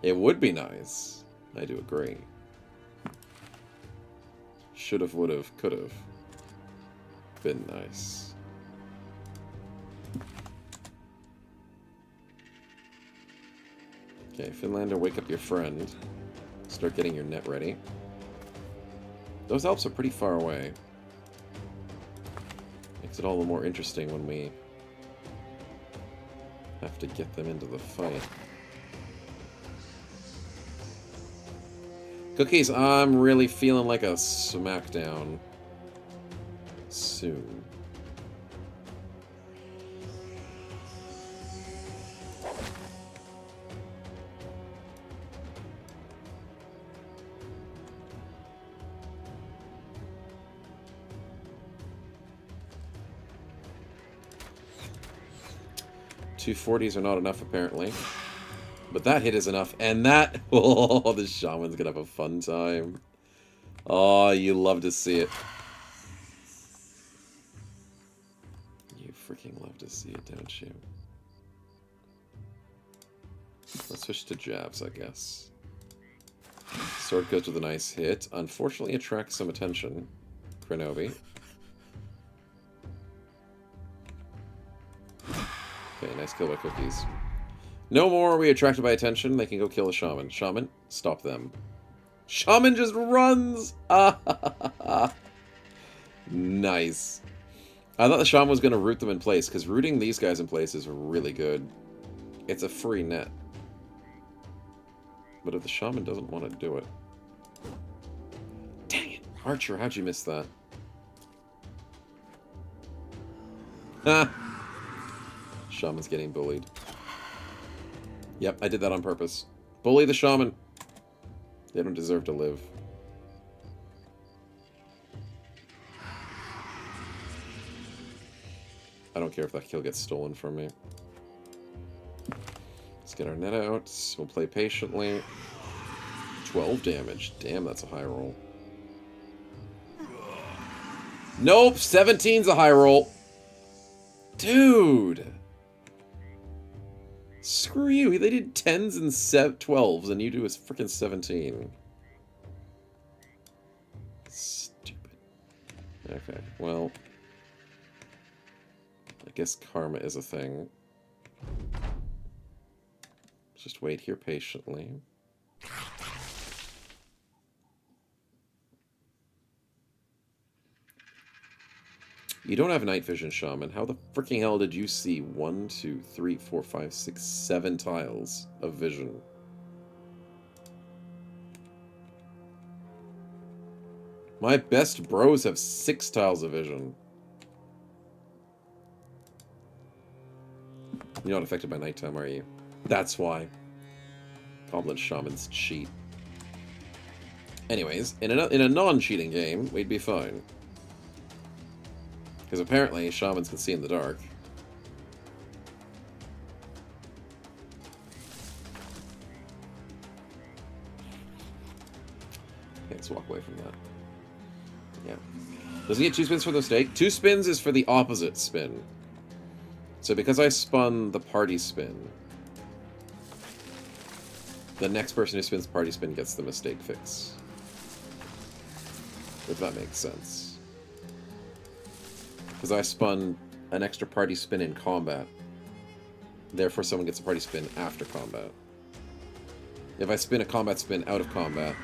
It would be nice. I do agree. Should've, would've, could've. Been nice. Okay, Finlander, wake up your friend. Start getting your net ready. Those Alps are pretty far away. Makes it all the more interesting when we have to get them into the fight. Cookies, I'm really feeling like a smackdown soon. $240s are not enough, apparently. But that hit is enough. And that... Oh, the shaman's gonna have a fun time. Oh, you love to see it. fucking love to see it, don't you? Let's switch to jabs, I guess. Sword goes with a nice hit. Unfortunately, attracts some attention. Krenobi. Okay, nice kill by Cookies. No more are we attracted by attention. They can go kill a shaman. Shaman, stop them. Shaman just runs! Nice. I thought the shaman was going to root them in place, because rooting these guys in place is really good. It's a free net. But if the shaman doesn't want to do it... Dang it! Archer, how'd you miss that? Ha! Shaman's getting bullied. Yep, I did that on purpose. Bully the shaman. They don't deserve to live. I don't care if that kill gets stolen from me. Let's get our net out. We'll play patiently. 12 damage. Damn, that's a high roll. Nope, 17's a high roll. Dude. Screw you. They did 10s and 12s, and you do a freaking 17. Stupid. Okay, well... I guess karma is a thing. Just wait here patiently. You don't have night vision, Shaman. How the freaking hell did you see 1, 2, 3, 4, 5, 6, 7 tiles of vision? My best bros have 6 tiles of vision. You're not affected by nighttime, are you? That's why. Goblin Shamans cheat. Anyways, in a non-cheating game, we'd be fine. Because apparently, Shamans can see in the dark. Okay, let's walk away from that. Yeah. Does he get 2 spins for the stake? 2 spins is for the opposite spin. So because I spun the party spin, the next person who spins party spin gets the mistake fix. If that makes sense. Because I spun an extra party spin in combat. Therefore someone gets a party spin after combat. If I spin a combat spin out of combat,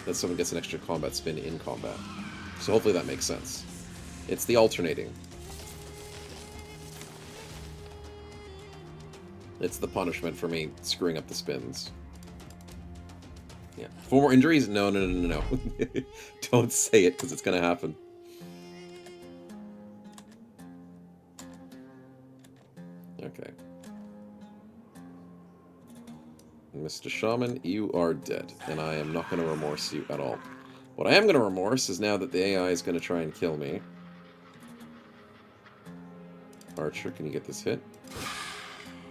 then someone gets an extra combat spin in combat. So hopefully that makes sense. It's the alternating. It's the punishment for me screwing up the spins. Yeah. 4 more injuries? No, no, no, no, no. Don't say it, because it's going to happen. Okay. Mr. Shaman, you are dead, and I am not going to remorse you at all. What I am going to remorse is now that the AI is going to try and kill me. Archer, can you get this hit?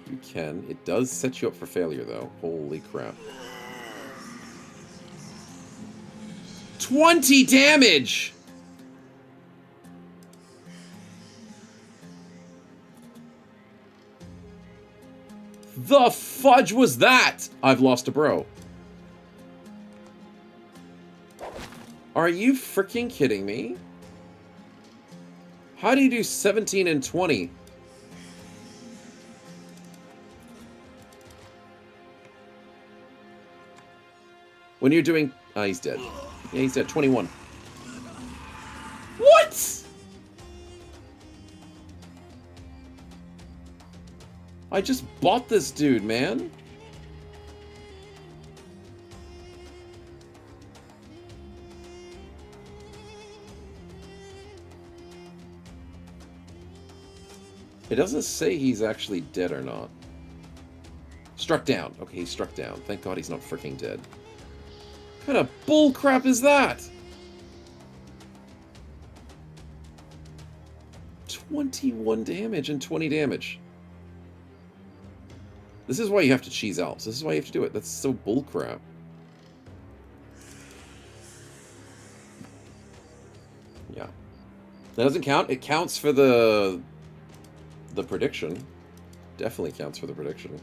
You can. It does set you up for failure, though. Holy crap. 20 damage! The fudge was that? I've lost a bro. Are you freaking kidding me? How do you do 17 and 20? When you're doing... Ah, he's dead. Yeah, he's dead. 21. What?! I just bought this dude, man. It doesn't say he's actually dead or not. Struck down. Okay, he's struck down. Thank God he's not freaking dead. What kind of bull crap is that? 21 damage and 20 damage. This is why you have to cheese elves. This is why you have to do it. That's so bullcrap. Yeah. That doesn't count. It counts for the the prediction. Definitely counts for the prediction.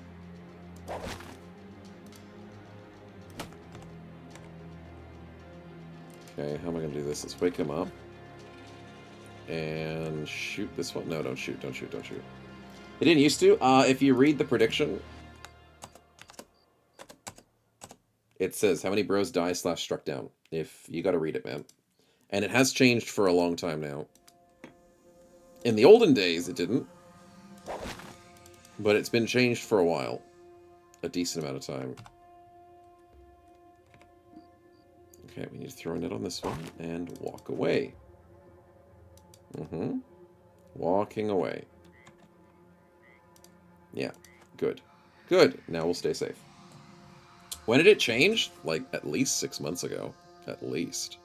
Okay, how am I going to do this? Let's wake him up. And shoot this one. No, don't shoot, don't shoot, don't shoot. It didn't used to. If you read the prediction, it says how many bros die / struck down. If you got to read it, man. And it has changed for a long time now. In the olden days, it didn't. But it's been changed for a while. A decent amount of time. Okay, we need to throw a net on this one and walk away. Walking away. Yeah, good. Good. Now we'll stay safe. When did it change? Like, at least 6 months ago. At least.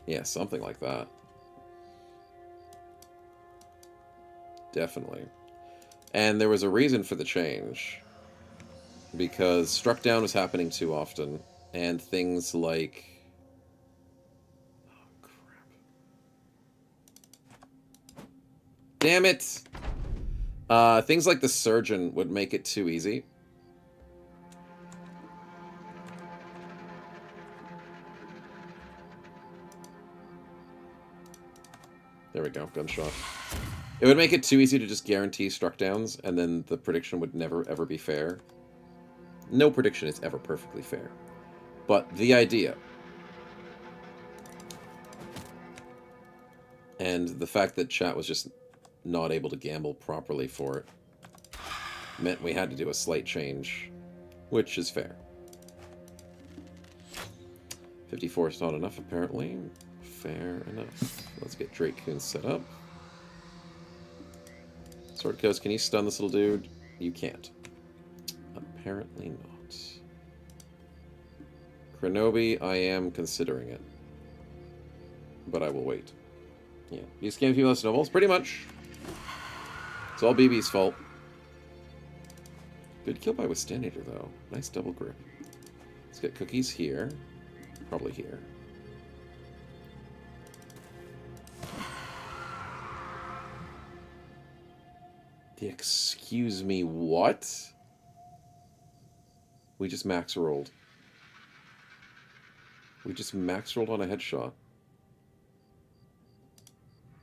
Yeah, something like that. Definitely. And there was a reason for the change. Because struck down was happening too often. And things like... Oh, crap. Damn it! Things like the surgeon would make it too easy. There we go, gunshot. It would make it too easy to just guarantee struck downs, and then the prediction would never, ever be fair. No prediction is ever perfectly fair. But the idea. And the fact that chat was just not able to gamble properly for it meant we had to do a slight change, which is fair. 54 is not enough, apparently. Fair enough. Let's get Drake Coon set up. Sword Coast, can you stun this little dude? You can't. Apparently not. Kronobi, I am considering it. But I will wait. Yeah. You scam female snowballs? Pretty much. It's all BB's fault. Good kill by Withstandinator, though. Nice double grip. Let's get cookies here. Probably here. Excuse me, what? We just max rolled. We just max rolled on a headshot.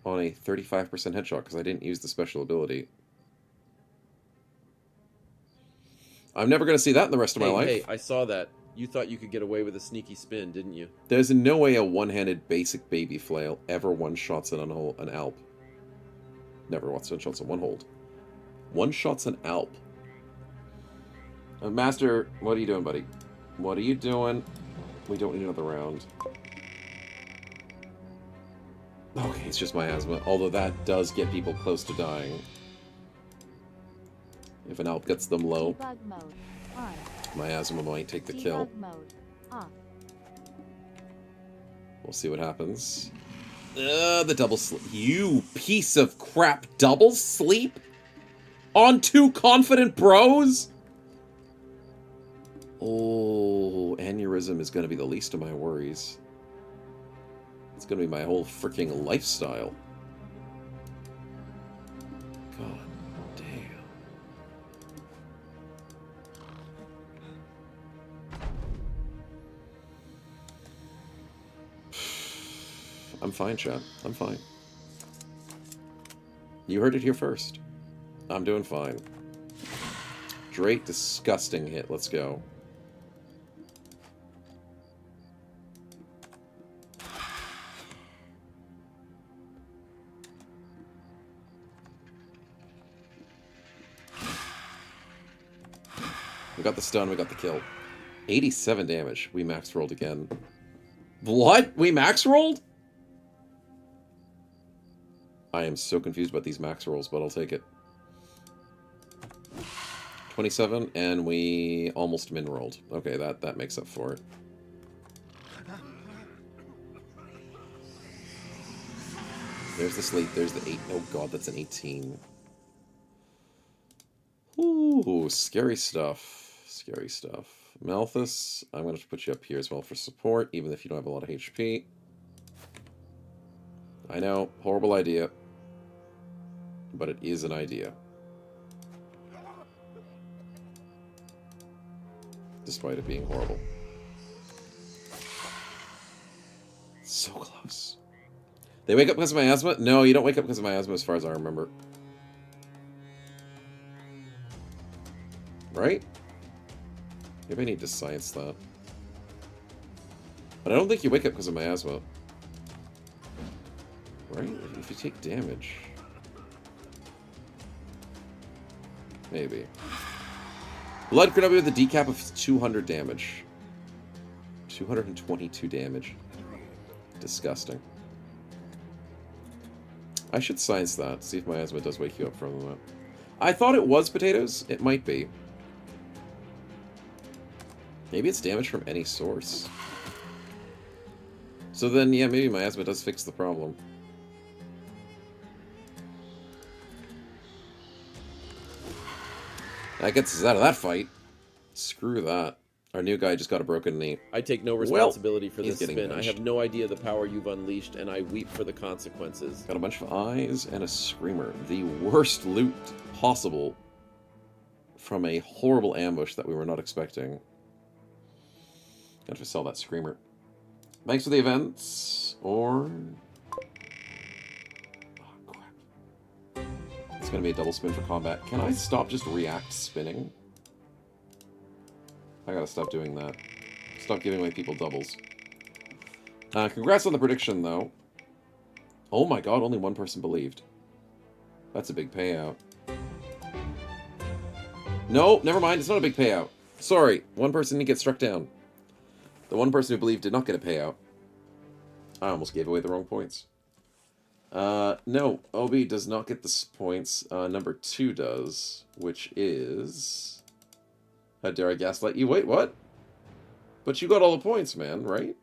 On a 35% headshot, because I didn't use the special ability. I'm never going to see that in the rest of my life. Hey, I saw that. You thought you could get away with a sneaky spin, didn't you? There's no way a one-handed basic baby flail ever one-shots an Alp. Never one-shots an one-hold. One-shots an Alp. Master, what are you doing, buddy? What are you doing? We don't need another round. Okay, it's just my asthma. Although that does get people close to dying. If an Alp gets them low, Debug mode on. my asthma might take the kill. Debug mode off. We'll see what happens. The double sleep. You piece of crap. Double sleep? On 2 confident bros? Oh, aneurysm is going to be the least of my worries. It's going to be my whole freaking lifestyle. God damn. I'm fine, chat. I'm fine. You heard it here first. I'm doing fine. Drake, disgusting hit. Let's go. We got the stun, we got the kill. 87 damage. We max rolled again. What? We max rolled? I am so confused about these max rolls, but I'll take it. 27, and we almost min rolled. Okay, that makes up for it. There's the sleep, there's the 8. Oh god, that's an 18. Ooh, scary stuff. Scary stuff. Malthus, I'm going to put you up here as well for support, even if you don't have a lot of HP. I know, horrible idea. But it is an idea. Despite it being horrible. So close. They wake up because of my asthma? No, you don't wake up because of my asthma as far as I remember. Right? Maybe I need to science that. But I don't think you wake up because of my asthma. Right? If you take damage. Maybe. Blood could be with a decap of 200 damage. 222 damage. Disgusting. I should science that. See if my asthma does wake you up from that. I thought it was potatoes. It might be. Maybe it's damage from any source. So then, yeah, maybe my asthma does fix the problem. That gets us out of that fight. Screw that. Our new guy just got a broken knee. I take no responsibility for he's this getting spin. benched. I have no idea the power you've unleashed, and I weep for the consequences. Got a bunch of eyes and a screamer. The worst loot possible from a horrible ambush that we were not expecting. Got to sell that screamer. Thanks for the events. Or... oh, crap. It's going to be a double spin for combat. Can I stop just react spinning? I gotta stop doing that. Stop giving my people doubles. Congrats on the prediction, though. Oh my god, only one person believed. That's a big payout. No, never mind, it's not a big payout. Sorry, one person didn't get struck down. The one person who believed did not get a payout. I almost gave away the wrong points. No, Obi does not get the points. Number 2 does, which is... how dare I gaslight you? Wait, what? But you got all the points, man, right?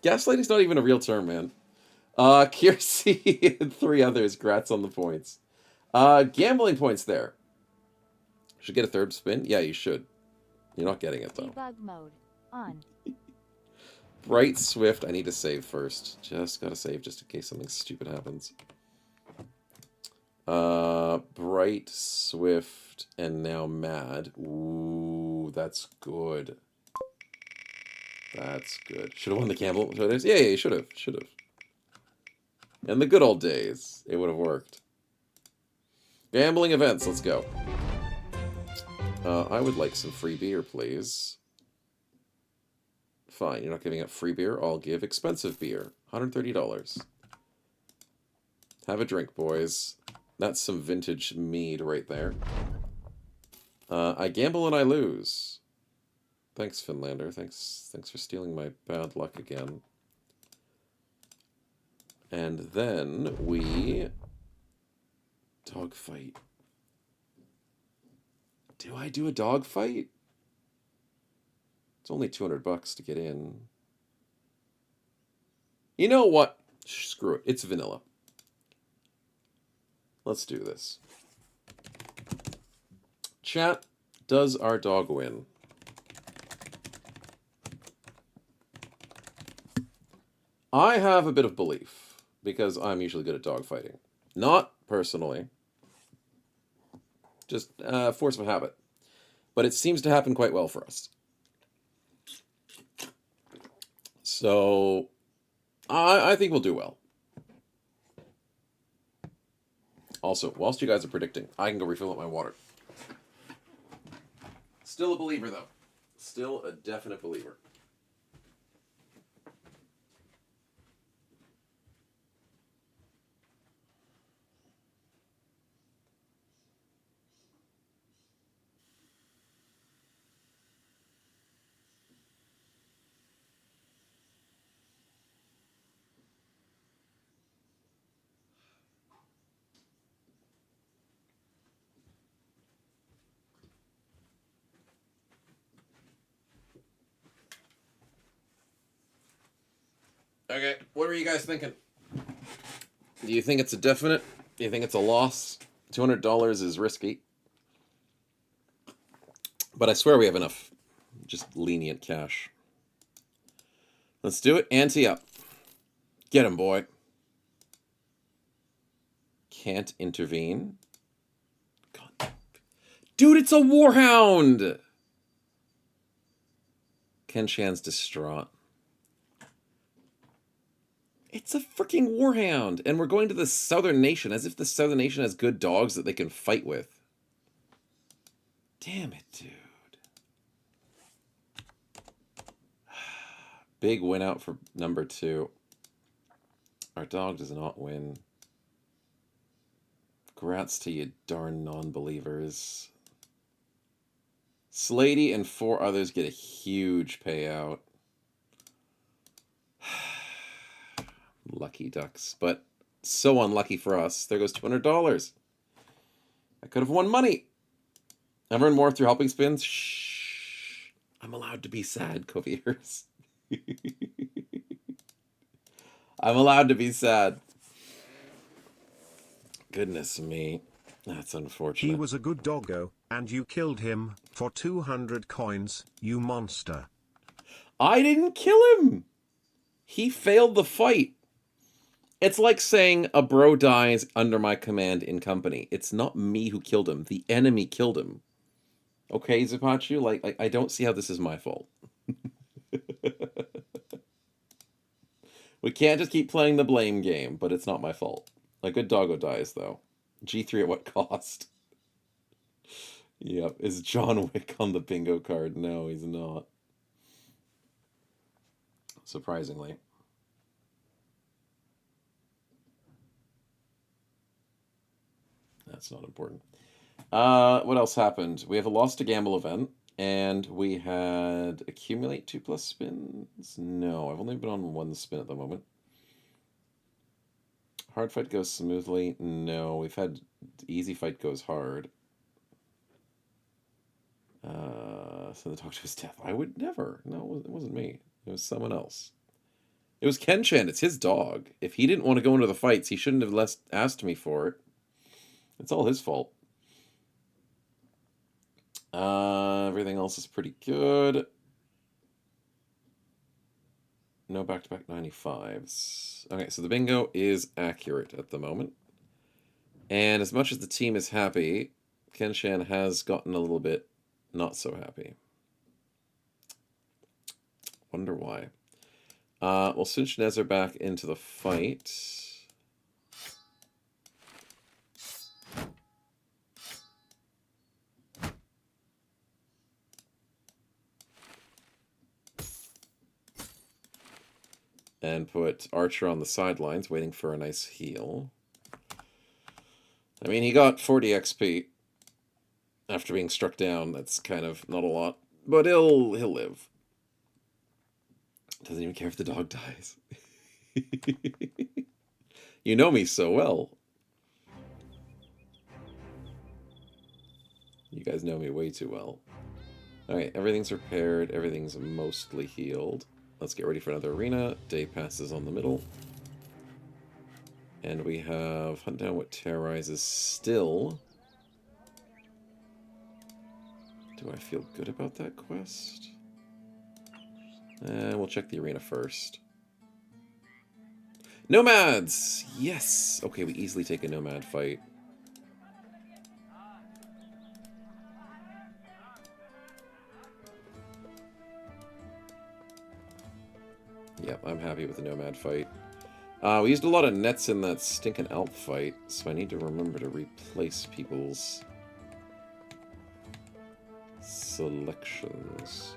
Gaslighting's not even a real term, man. Kiersey and 3 others, grats on the points. Gambling points there. Should get a 3rd spin? Yeah, you should. You're not getting it, though. Debug mode on. Bright Swift, I need to save first. Just gotta save just in case something stupid happens. Bright, Swift, and now Mad. Ooh, that's good. That's good. Should have won the gamble. Yeah, you should have. Should have. In the good old days, it would have worked. Gambling events, let's go. I would like some free beer, please. Fine, you're not giving up free beer. I'll give expensive beer. $130. Have a drink, boys. That's some vintage mead right there. I gamble and I lose. Thanks, Finlander. Thanks for stealing my bad luck again. And then we... dogfight. Do I do a dogfight? It's only $200 to get in. You know what? Screw it. It's vanilla. Let's do this. Chat, does our dog win? I have a bit of belief, because I'm usually good at dogfighting. Not personally. Just force of habit. But it seems to happen quite well for us. So, I think we'll do well. Also, whilst you guys are predicting, I can go refill up my water. Still a believer, though. Still a definite believer. Okay, what are you guys thinking? Do you think it's a definite? Do you think it's a loss? $200 is risky. But I swear we have enough just lenient cash. Let's do it. Ante up. Get him, boy. Can't intervene. God. Dude, it's a warhound! Ken Shan's distraught. It's a freaking warhound! And we're going to the Southern Nation, as if the Southern Nation has good dogs that they can fight with. Damn it, dude. Big win out for number 2. Our dog does not win. Grats to you darn non-believers. Slady and 4 others get a huge payout. Lucky ducks. But so unlucky for us. There goes $200. I could have won money. I've earned more through helping spins. Shh. I'm allowed to be sad, Coviers. I'm allowed to be sad. Goodness me. That's unfortunate. He was a good doggo, and you killed him for 200 coins, you monster. I didn't kill him. He failed the fight. It's like saying a bro dies under my command in company. It's not me who killed him. The enemy killed him. Okay, Zapachu? Like I don't see how this is my fault. We can't just keep playing the blame game, but it's not my fault. A good doggo dies, though. G3 at what cost? Yep. Is John Wick on the bingo card? No, he's not. Surprisingly. That's not important. What else happened? We have a lost to gamble event, and we had accumulate 2+ spins. No, I've only been on 1 spin at the moment. Hard fight goes smoothly. No, we've had easy fight goes hard. So the talk to his death. I would never. No, it wasn't me. It was someone else. It was Ken-chan. It's his dog. If he didn't want to go into the fights, he shouldn't have asked me for it. It's all his fault. Everything else is pretty good. No back-to-back 95s. Okay, so the bingo is accurate at the moment. And as much as the team is happy, Ken-chan has gotten a little bit not so happy. Wonder why. We'll switch Nezer back into the fight. And put Archer on the sidelines, waiting for a nice heal. I mean, he got 40 XP after being struck down. That's kind of not a lot, but he'll live. Doesn't even care if the dog dies. You know me so well. You guys know me way too well. Alright, everything's repaired. Everything's mostly healed. Let's get ready for another arena. Day passes on the middle. And we have Hunt Down What Terrorizes still. Do I feel good about that quest? We'll check the arena first. Nomads! Yes! Okay, we easily take a nomad fight. Yep, I'm happy with the nomad fight. We used a lot of nets in that stinking elf fight, so I need to remember to replace people's selections.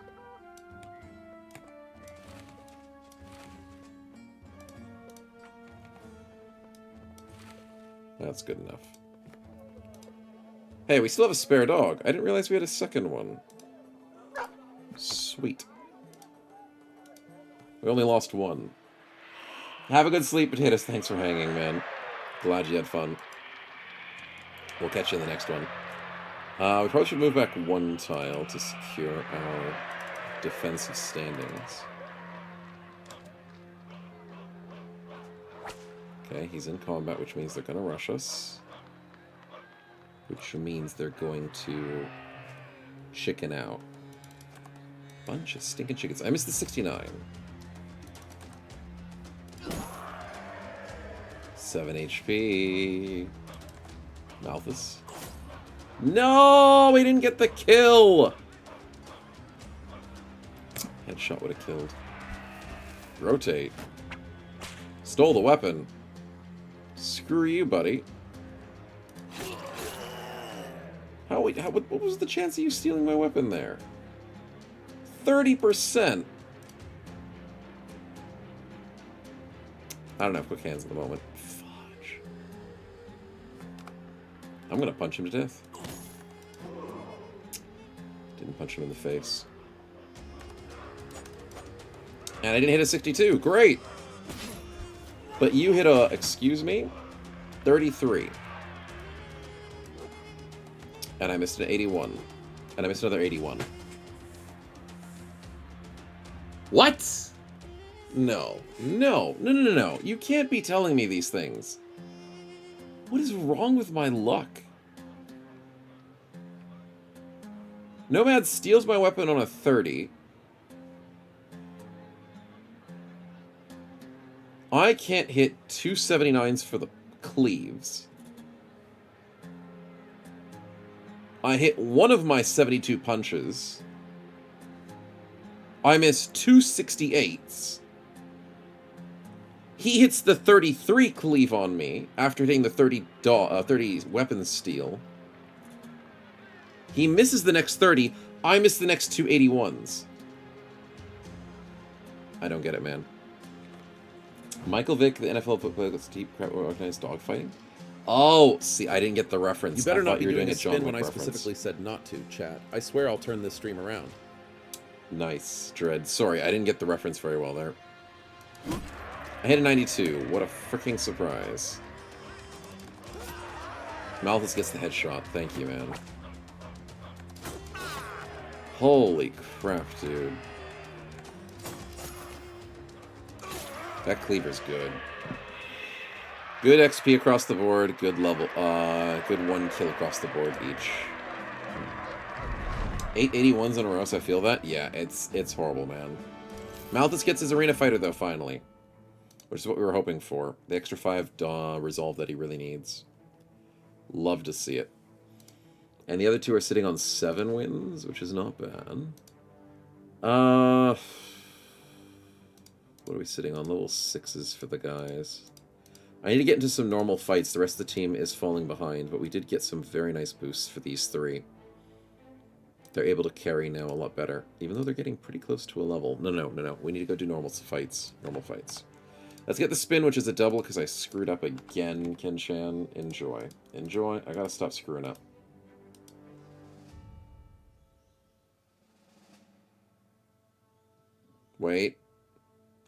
That's good enough. Hey, we still have a spare dog. I didn't realize we had a second one. Sweet. We only lost 1. Have a good sleep, Potatoes. Thanks for hanging, man. Glad you had fun. We'll catch you in the next one. We probably should move back 1 tile to secure our defensive standings. Okay, he's in combat, which means they're going to rush us. Which means they're going to chicken out. Bunch of stinking chickens. I missed the 69. 7 HP. Malthus. No, we didn't get the kill. Headshot would have killed. Rotate. Stole the weapon. Screw you, buddy. What was the chance of you stealing my weapon there? 30%. I don't have quick hands at the moment. Fudge. I'm gonna punch him to death. Didn't punch him in the face. And I didn't hit a 62. Great! But you hit a, excuse me, 33. And I missed an 81. And I missed another 81. What? No. No. No, no, no, no. You can't be telling me these things. What is wrong with my luck? Nomad steals my weapon on a 30. I can't hit 279s for the cleaves. I hit one of my 72 punches. I miss 268s. He hits the 33 cleave on me after hitting the 30 weapon steal. He misses the next 30. I miss the next two 81s. I don't get it, man. Michael Vick, the NFL football with deep organized dogfighting. Oh, see, I didn't get the reference. You better not be doing a John spin when I reference. specifically said not to, chat. I swear I'll turn this stream around. Nice, Dread. Sorry, I didn't get the reference very well there. I hit a 92. What a freaking surprise. Malthus gets the headshot. Thank you, man. Holy crap, dude. That cleaver's good. Good XP across the board, good level, good 1 kill across the board each. 8 81s in a row, so I feel that? Yeah, it's horrible, man. Malthus gets his arena fighter, though, finally. Which is what we were hoping for. The extra 5 resolve that he really needs. Love to see it. And the other two are sitting on 7 wins, which is not bad. What are we sitting on? Level 6s for the guys. I need to get into some normal fights. The rest of the team is falling behind, but we did get some very nice boosts for these 3. They're able to carry now a lot better, even though they're getting pretty close to a level. No. We need to go do normal fights. Normal fights. Let's get the spin, which is a double, because I screwed up again, Ken-chan. Enjoy. Enjoy. I gotta stop screwing up. Wait.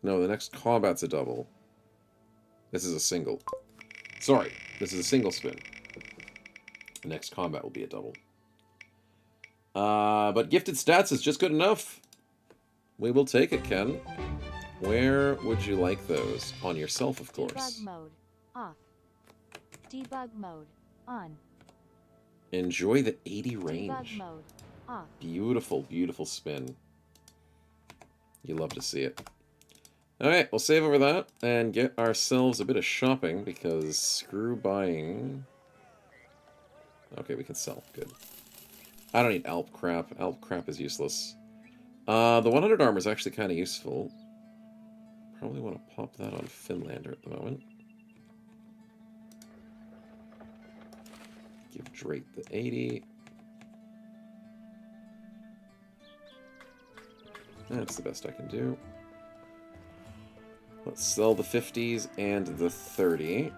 No, the next combat's a double. This is a single. Sorry, this is a single spin. The next combat will be a double. But gifted stats is just good enough. We will take it, Ken. Where would you like those? On yourself, of course. Debug mode off. Debug mode on. Enjoy the 80 range. Debug mode off. Beautiful, beautiful spin. You love to see it. Alright, we'll save over that and get ourselves a bit of shopping because screw buying. Okay, we can sell. Good. I don't need Alp crap. Alp crap is useless. The 100 armor is actually kind of useful. Probably want to pop that on Finlander at the moment. Give Drake the 80. That's the best I can do. Let's sell the 50s and the 30.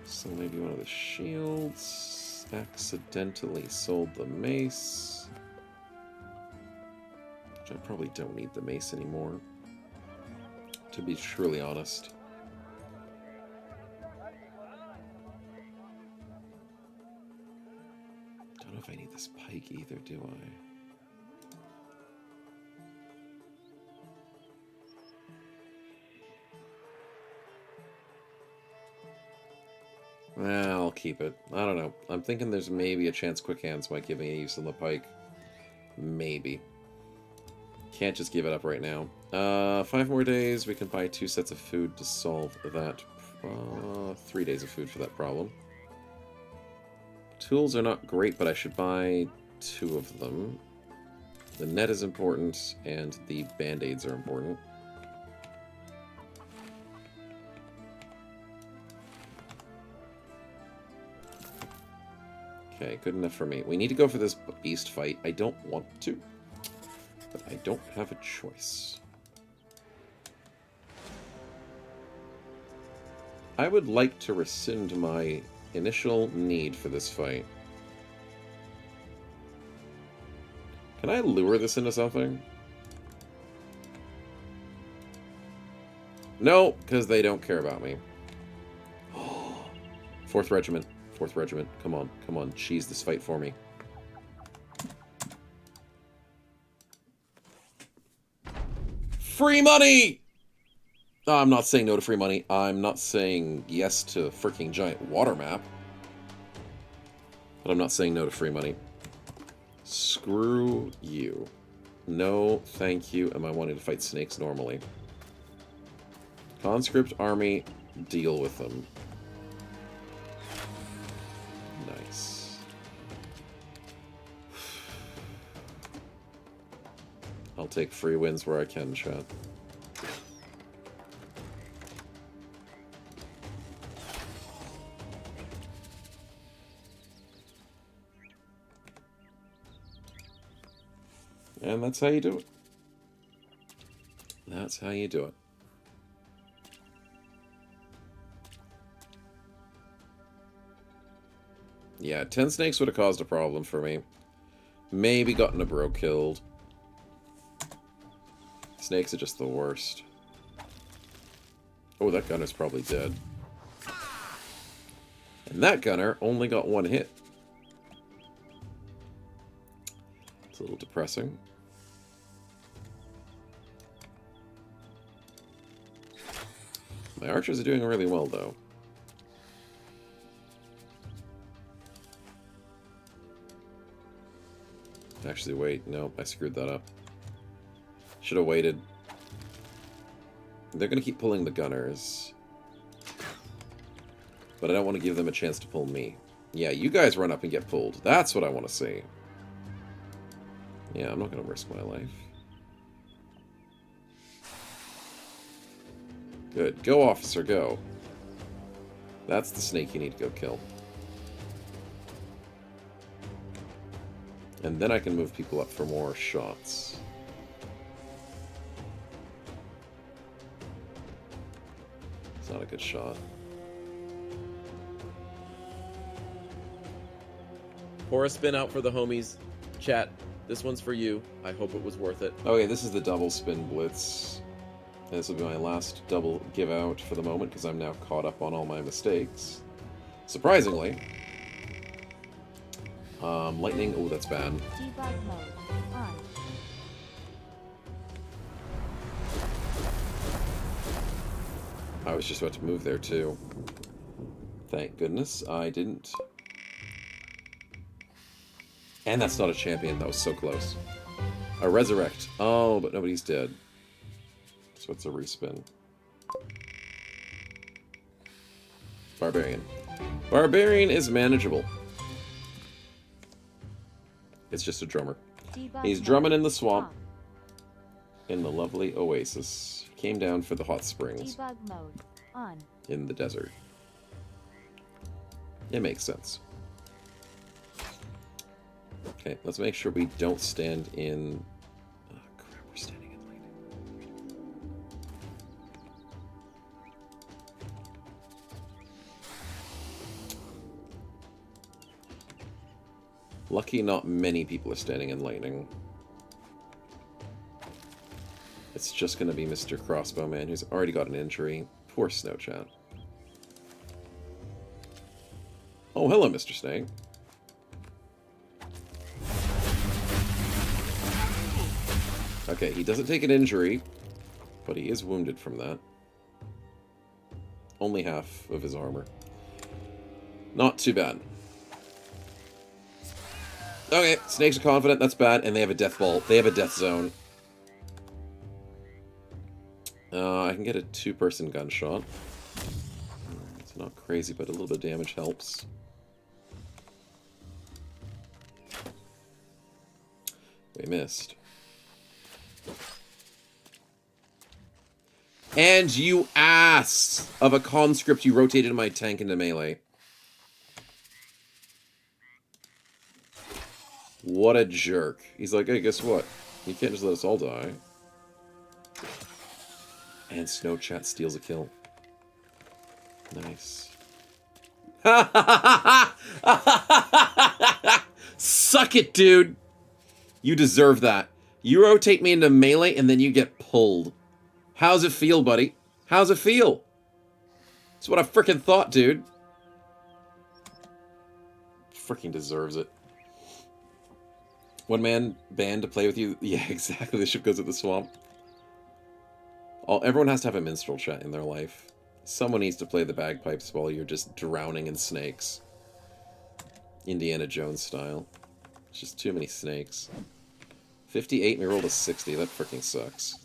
So maybe one of the shields. Accidentally sold the mace. Which I probably don't need the mace anymore. To be truly honest. Don't know if I need this pike either, do I? I'll keep it. I don't know. I'm thinking there's maybe a chance Quick Hands might give me a use on the pike. Maybe. Can't just give it up right now. 5 more days. We can buy 2 sets of food to solve that. 3 days of food for that problem. Tools are not great, but I should buy 2 of them. The net is important, and the band-aids are important. Okay, good enough for me. We need to go for this beast fight. I don't want to, but I don't have a choice. I would like to rescind my initial need for this fight. Can I lure this into something? No, because they don't care about me. 4th Regiment. 4th Regiment. Come on. Come on. Cheese this fight for me. Free money! Oh, I'm not saying no to free money. I'm not saying yes to freaking giant water map. But I'm not saying no to free money. Screw you. No, thank you. Am I wanting to fight snakes normally? Conscript army, deal with them. Nice. I'll take free wins where I can, chat. And that's how you do it. That's how you do it. Yeah, 10 snakes would have caused a problem for me. Maybe gotten a bro killed. Snakes are just the worst. Oh, that gunner's probably dead. And that gunner only got 1 hit. It's a little depressing. My archers are doing really well, though. Actually, wait. No, I screwed that up. Should have waited. They're going to keep pulling the gunners. But I don't want to give them a chance to pull me. Yeah, you guys run up and get pulled. That's what I want to see. Yeah, I'm not going to risk my life. Good. Go, officer, go. That's the snake you need to go kill. And then I can move people up for more shots. It's not a good shot. Pour a spin out for the homies. Chat, this one's for you. I hope it was worth it. Okay, this is the double spin blitz. This will be my last double give out for the moment because I'm now caught up on all my mistakes. Surprisingly. Lightning. Oh, that's bad. Debug mode on. I was just about to move there too. Thank goodness I didn't. And that's not a champion. That was so close. A resurrect. Oh, but nobody's dead. So it's a respin. Barbarian. Barbarian is manageable. It's just a drummer. Debug He's mode drumming in the swamp. off. In the lovely oasis. Came down for the hot springs. Debug mode on. In the desert. It makes sense. Okay, let's make sure we don't stand in... Oh, crap, we're standing in lightning. Lucky not many people are standing in lightning. It's just going to be Mr. Crossbowman, who's already got an injury. Poor Snowchat. Oh, hello, Mr. Snake. Okay, he doesn't take an injury, but he is wounded from that. Only half of his armor. Not too bad. Okay, snakes are confident, that's bad, and they have a death ball. They have a death zone. I can get a 2-person gunshot. It's not crazy, but a little bit of damage helps. We missed. And you ass of a conscript, you rotated my tank into melee. What a jerk. He's like, hey, guess what? You can't just let us all die. And Snow Chat steals a kill. Nice. Suck it, dude! You deserve that. You rotate me into melee and then you get pulled. How's it feel, buddy? How's it feel? That's what I frickin' thought, dude. Frickin' deserves it. One-man band to play with you? Yeah, exactly. The ship goes at the swamp. Everyone has to have a minstrel chat in their life. Someone needs to play the bagpipes while you're just drowning in snakes. Indiana Jones style. It's just too many snakes. 58 and we rolled a 60. That freaking sucks.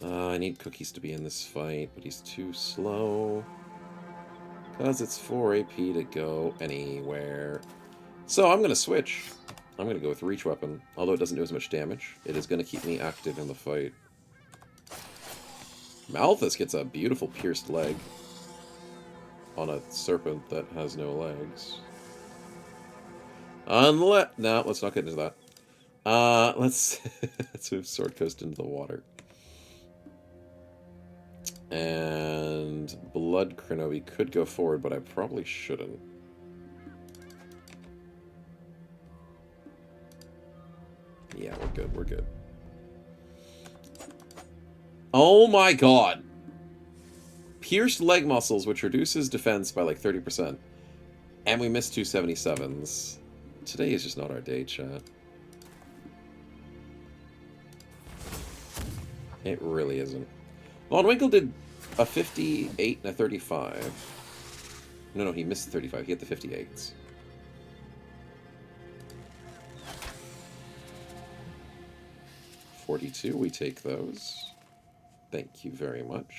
I need Cookies to be in this fight, but he's too slow. Because it's 4 AP to go anywhere. So I'm going to switch. I'm going to go with Reach Weapon. Although it doesn't do as much damage, it is going to keep me active in the fight. Malthus gets a beautiful pierced leg on a serpent that has no legs. No, let's not get into that. Let's move Sword Coast into the water. And Blood Krinobi could go forward, but I probably shouldn't. Yeah, we're good, we're good. Oh my god! Pierced leg muscles, which reduces defense by like 30%. And we missed 277s. Today is just not our day, chat. It really isn't. Von Winkle did a 58 and a 35. No, he missed the 35. He hit the 58s. $42, we take those. Thank you very much.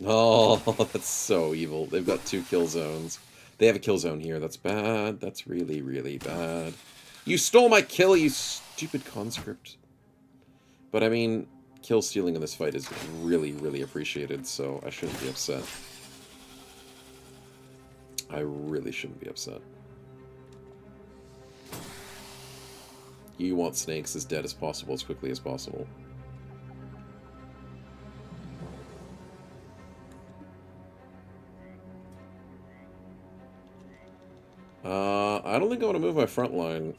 Oh, that's so evil. They've got 2 kill zones. They have a kill zone here. That's bad. That's really, really bad. You stole my kill, you stupid conscript. But I mean, kill stealing in this fight is really, really appreciated, so I shouldn't be upset. I really shouldn't be upset. You want snakes as dead as possible, as quickly as possible. I don't think I want to move my front line.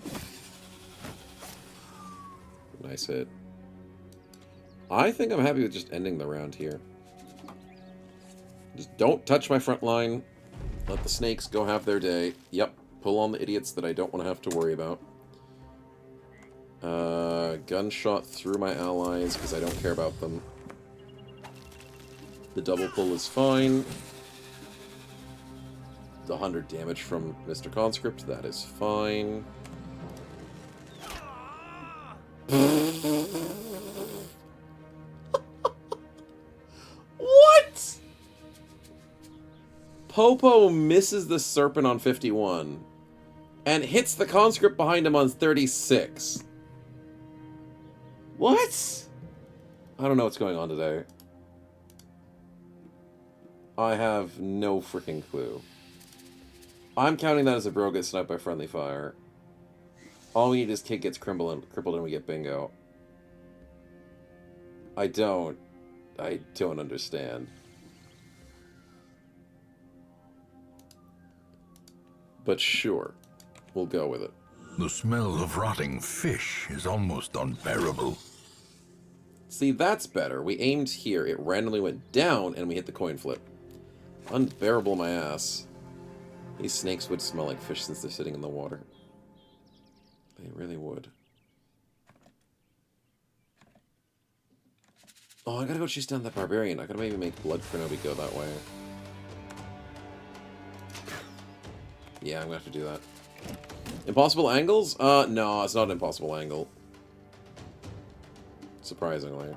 Nice hit. I think I'm happy with just ending the round here. Just don't touch my front line. Let the snakes go have their day. Yep, pull on the idiots that I don't want to have to worry about. Gunshot through my allies because I don't care about them. The double pull is fine. The 100 damage from Mr. Conscript, that is fine. What? Popo misses the Serpent on 51 and hits the Conscript behind him on 36. What? I don't know what's going on today. I have no freaking clue. I'm counting that as a bro gets sniped by friendly fire. All we need is kid gets crippled and we get bingo. I don't understand. But sure, we'll go with it. The smell of rotting fish is almost unbearable. See, that's better. We aimed here, it randomly went down, and we hit the coin flip. Unbearable my ass. These snakes would smell like fish since they're sitting in the water. They really would. Oh, I gotta go chase down that barbarian. I gotta maybe make Blood Krinobi go that way. Yeah, I'm gonna have to do that. Impossible angles? No, it's not an impossible angle. Surprisingly.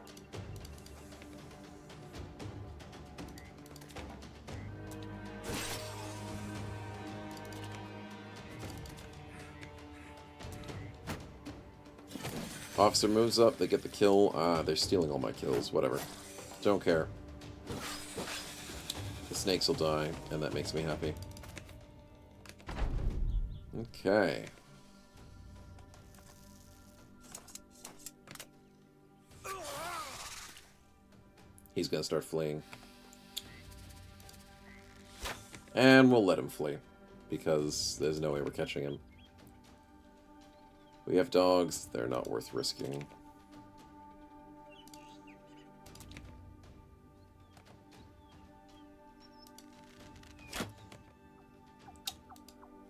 Officer moves up, they get the kill. They're stealing all my kills, whatever. Don't care. The snakes will die, and that makes me happy. Okay. He's gonna start fleeing. And we'll let him flee, because there's no way we're catching him. We have dogs, they're not worth risking.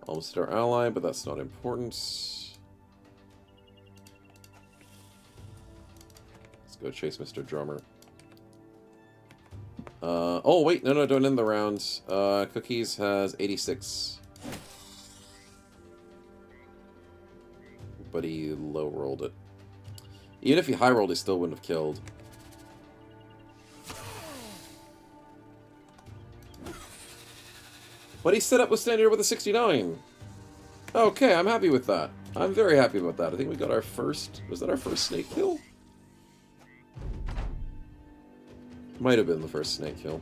Almost hit our ally, but that's not important. Let's go chase Mr. Drummer. Oh, wait, no, don't end the round. Cookies has 86. But he low-rolled it. Even if he high-rolled, he still wouldn't have killed. But he set up with standard with a 69. Okay, I'm happy with that. I'm very happy about that. I think we got our first... Was that our first snake kill? Might have been the first snake kill.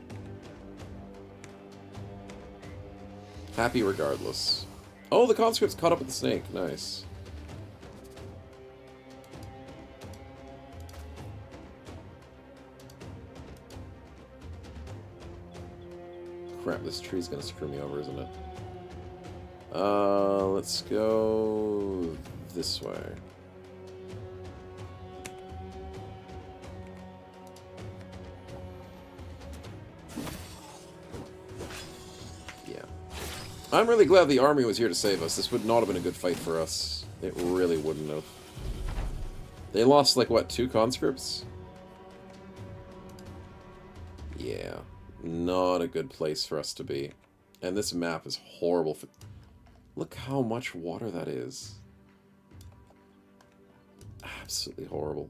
Happy regardless. Oh, the conscript's caught up with the snake. Nice. Crap, this tree's gonna screw me over, isn't it? Let's go this way. Yeah. I'm really glad the army was here to save us. This would not have been a good fight for us. It really wouldn't have. They lost, like, what, 2 conscripts? Yeah. Not a good place for us to be. And this map is horrible for... Look how much water that is. Absolutely horrible.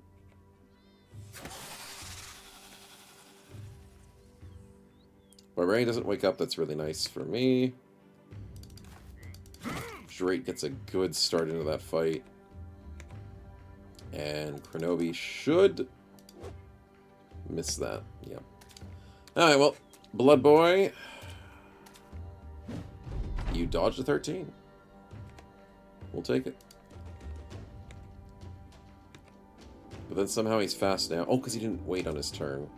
Barbarian doesn't wake up, that's really nice for me. Drake gets a good start into that fight. And Kronobi should miss that. Yeah. Alright, well, Blood Boy, you dodged a 13. We'll take it. But then somehow he's fast now. Oh, because he didn't wait on his turn.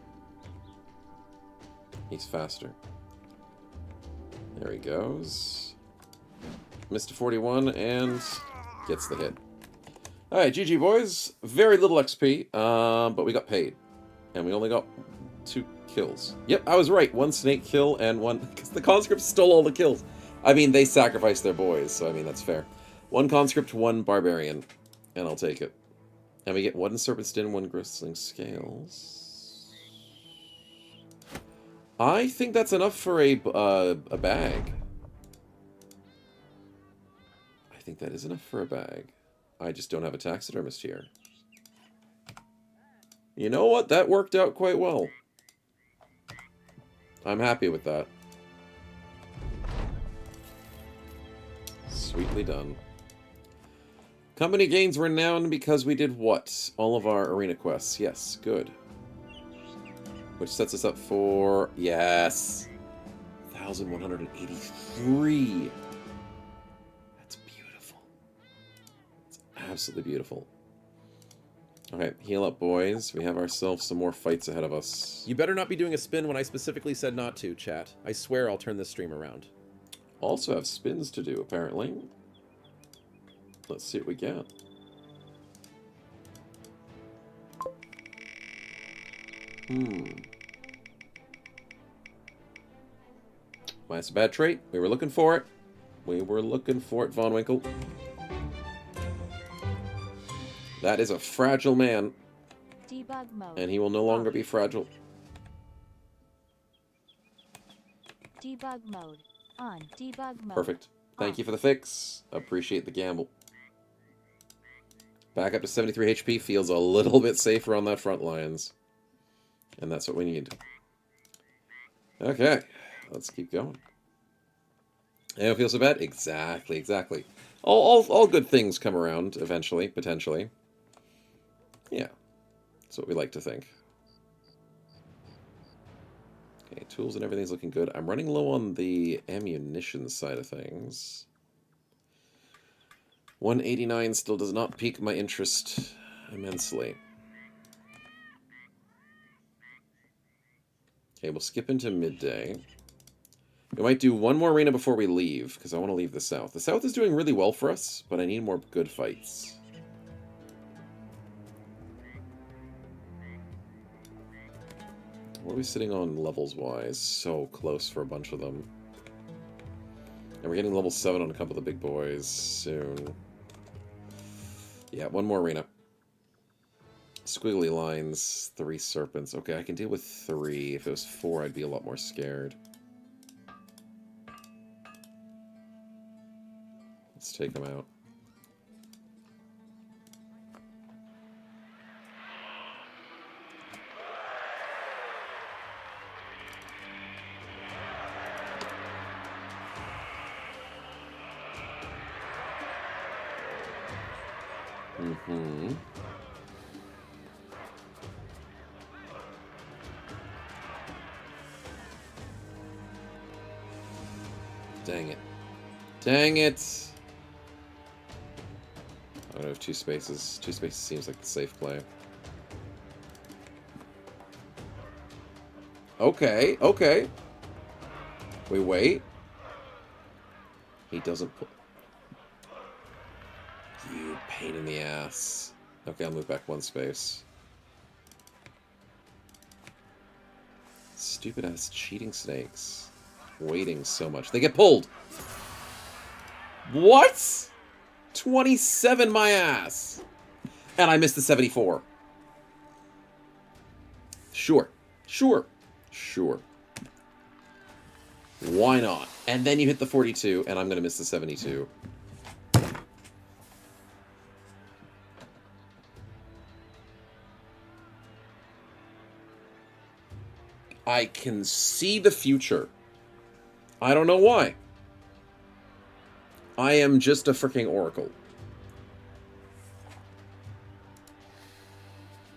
He's faster. There he goes. Mr. 41 and gets the hit. Alright, GG boys. Very little XP, but we got paid. And we only got 2 kills. Yep, I was right. 1 snake kill and 1... Because the conscripts stole all the kills. I mean, they sacrificed their boys, so I mean, that's fair. 1 conscript, 1 barbarian. And I'll take it. And we get 1 serpent skin, 1 gristling scales. I think that's enough for a bag. I think that is enough for a bag. I just don't have a taxidermist here. You know what? That worked out quite well. I'm happy with that. Sweetly done. Company gains renown because we did what? All of our arena quests. Yes, good. Which sets us up for... Yes! 1,183! That's beautiful. It's absolutely beautiful. Okay, heal up, boys. We have ourselves some more fights ahead of us. You better not be doing a spin when I specifically said not to, chat. I swear I'll turn this stream around. Also have spins to do, apparently. Let's see what we get. That's a bad trait. We were looking for it. We were looking for it, Von Winkle. That is a fragile man. Debug mode. And he will no longer be fragile. Debug mode. On. Debug mode. Perfect. Thank you for the fix. Appreciate the gamble. Back up to 73 HP feels a little bit safer on that front lines. And that's what we need. Okay, let's keep going. I don't feel so bad? Exactly, exactly. All good things come around eventually, potentially. Yeah, that's what we like to think. Okay, tools and everything's looking good. I'm running low on the ammunition side of things. 189 still does not pique my interest immensely. Okay, we'll skip into midday. We might do one more arena before we leave, because I want to leave the south. The south is doing really well for us, but I need more good fights. What are we sitting on levels-wise? So close for a bunch of them. And we're getting level 7 on a couple of the big boys soon. Yeah, one more arena. Squiggly lines, 3 serpents. Okay, I can deal with 3. If it was 4, I'd be a lot more scared. Let's take them out. Mm-hmm. Dang it. Dang it! I don't have 2 spaces. 2 spaces seems like the safe play. Okay, okay. We wait. He doesn't put... You pain in the ass. Okay, I'll move back 1 space. Stupid ass cheating snakes. Waiting so much. They get pulled! What?! 27 my ass! And I missed the 74. Sure. Sure. Sure. Why not? And then you hit the 42, and I'm going to miss the 72. I can see the future. I don't know why. I am just a freaking oracle.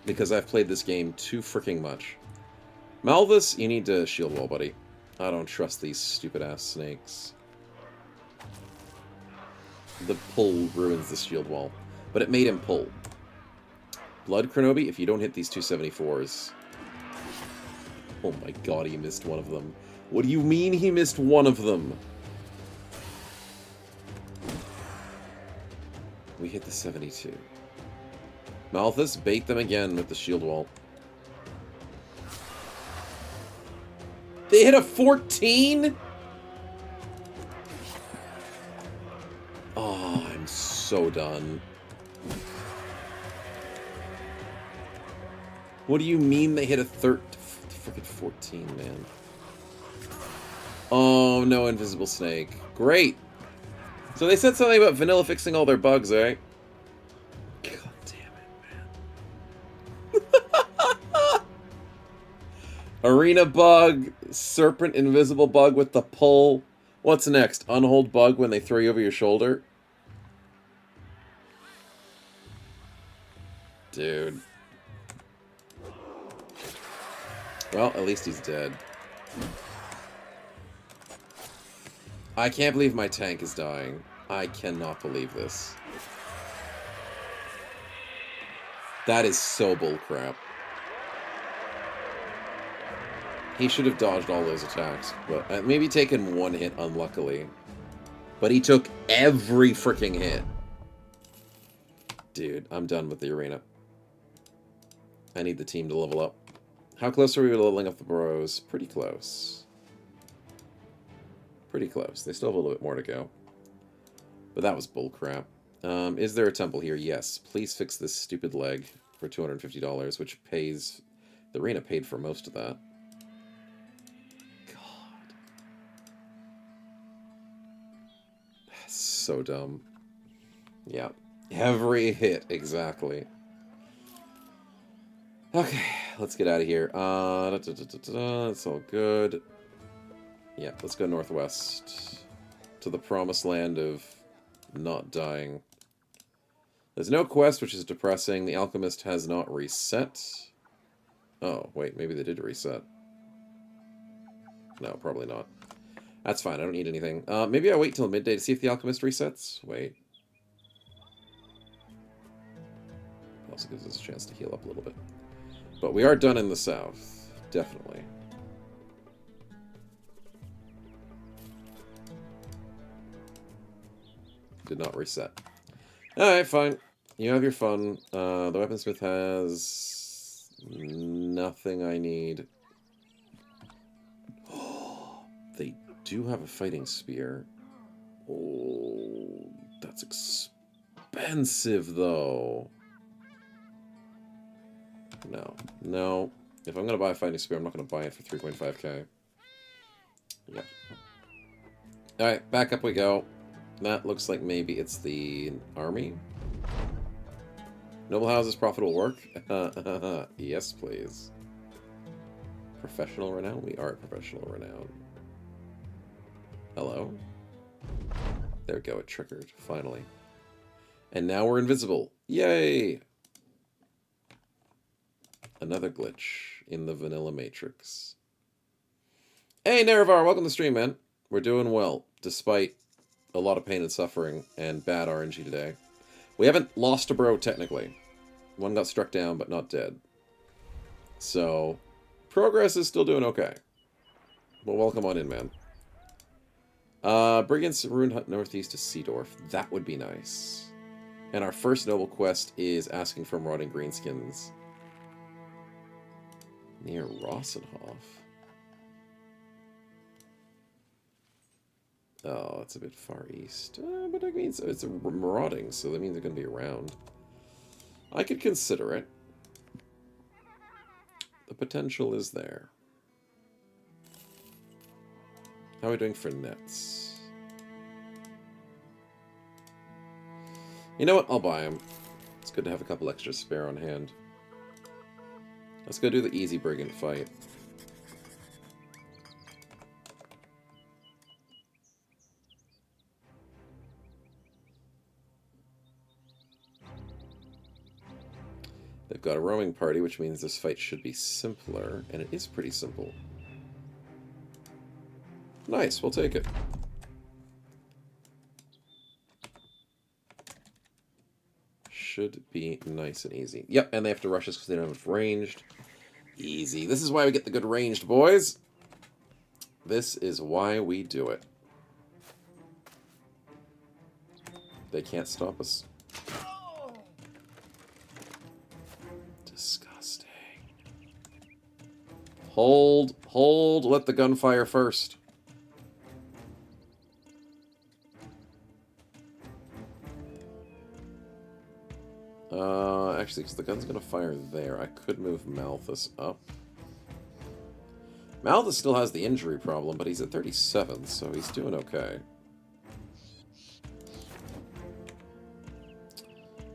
Because I've played this game too freaking much. Malvis, you need to shield wall, buddy. I don't trust these stupid-ass snakes. The pull ruins the shield wall. But it made him pull. Blood Kronobi, if you don't hit these 274s... Oh my god, he missed one of them. What do you mean he missed one of them? We hit the 72. Malthus, bait them again with the shield wall. They hit a 14? Oh, I'm so done. What do you mean they hit a freaking 14, man? Oh, no invisible snake. Great. So they said something about vanilla fixing all their bugs, eh? God damn it, man. Arena bug, serpent invisible bug with the pull. What's next? Unhold bug when they throw you over your shoulder? Dude. Well, at least he's dead. I can't believe my tank is dying. I cannot believe this. That is so bullcrap. He should have dodged all those attacks, but maybe taken 1 hit unluckily. But he took every freaking hit. Dude, I'm done with the arena. I need the team to level up. How close are we to leveling up the bros? Pretty close. Pretty close. They still have a little bit more to go. But that was bullcrap. Is there a temple here? Yes. Please fix this stupid leg for $250, which pays... The arena paid for most of that. God. so dumb. Yeah. Every hit, exactly. Okay, let's get out of here. That's all good. Yeah, let's go northwest. To the promised land of not dying. There's no quest, which is depressing. The alchemist has not reset. Oh, wait, maybe they did reset. No, probably not. That's fine, I don't need anything. Maybe I wait till midday to see if the alchemist resets. Wait. Also gives us a chance to heal up a little bit. But we are done in the south. Definitely. Did not reset. Alright, fine. You have your fun. The weaponsmith has nothing I need. They do have a fighting spear. Oh, that's expensive, though. No. No. If I'm going to buy a fighting spear, I'm not going to buy it for 3.5k. Yep. Alright, back up we go. That looks like maybe it's the army. Noble houses, profitable work. Yes, please. Professional renown? We are professional renown. Hello? There we go, it triggered, finally. And now we're invisible. Yay! Another glitch in the vanilla matrix. Hey, Nerevar, welcome to the stream, man. We're doing well, despite a lot of pain and suffering and bad RNG today. We haven't lost a bro, technically. One got struck down, but not dead. So, progress is still doing okay. Well, welcome on in, man. Brigands Ruined Hut northeast to Seedorf. That would be nice. And our first noble quest is asking for marauding greenskins. Near Rossenhof. Oh, it's a bit far east. But I mean, it's a marauding, so that means they're going to be around. I could consider it. The potential is there. How are we doing for nets? You know what? I'll buy them. It's good to have a couple extra spare on hand. Let's go do the easy brigand fight. They've got a roaming party, which means this fight should be simpler, and it is pretty simple. Nice, we'll take it. Should be nice and easy. Yep, and they have to rush us because they don't have ranged. Easy. This is why we get the good ranged, boys. This is why we do it. They can't stop us. Disgusting. Hold, hold, let the gunfire first. Actually, because the gun's going to fire there, I could move Malthus up. Malthus still has the injury problem, but he's at 37, so he's doing okay.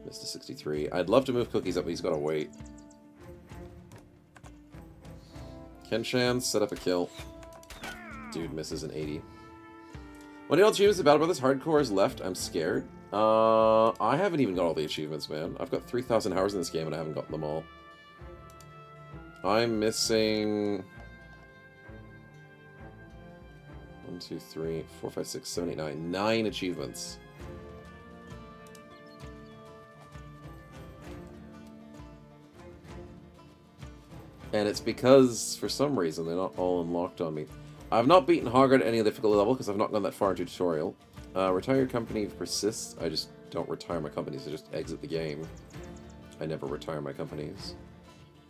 Missed a 63. I'd love to move Cookies up, but he's got to wait. Kenshan, set up a kill. Dude misses an 80. When the old achievements of Battle Brothers Hardcore is left, I'm scared. I haven't even got all the achievements, man. I've got 3,000 hours in this game and I haven't gotten them all. I'm missing... 1, 2, 3, 4, 5, 6, 7, 8, 9. 9 achievements. And it's because, for some reason, they're not all unlocked on me. I've not beaten Hoggard at any difficulty level because I've not gone that far into tutorial. Retire your company persists. I just don't retire my companies. I just exit the game. I never retire my companies.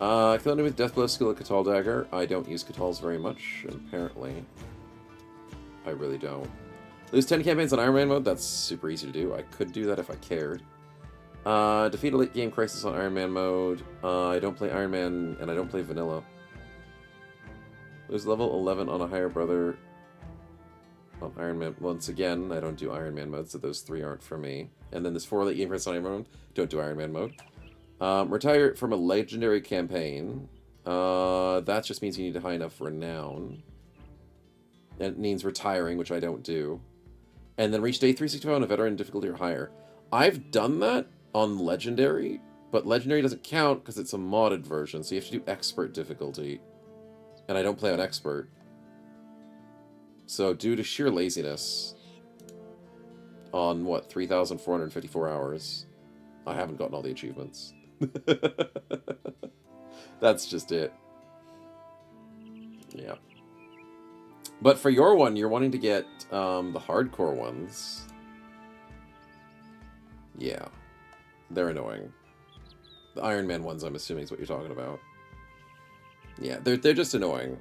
Kill enemy with Deathblow skill at Catal Dagger. I don't use Catals very much, and apparently I really don't. Lose 10 campaigns on Iron Man mode. That's super easy to do. I could do that if I cared. Defeat a late game crisis on Iron Man mode. I don't play Iron Man, and I don't play Vanilla. Lose level 11 on a higher brother. Well, Iron Man, once again, I don't do Iron Man mode, so those 3 aren't for me. And then this 4 that game press on Iron Man mode, don't do Iron Man mode. Retire from a legendary campaign. That just means you need a high enough renown. And it means retiring, which I don't do. And then reach day 365 on a veteran difficulty or higher. I've done that on legendary, but legendary doesn't count because it's a modded version, so you have to do expert difficulty. And I don't play on expert. So due to sheer laziness, on what, 3,454 hours, I haven't gotten all the achievements. That's just it. Yeah. But for your one, you're wanting to get the hardcore ones. Yeah. They're annoying. The Iron Man ones, I'm assuming, is what you're talking about. Yeah, they're just annoying.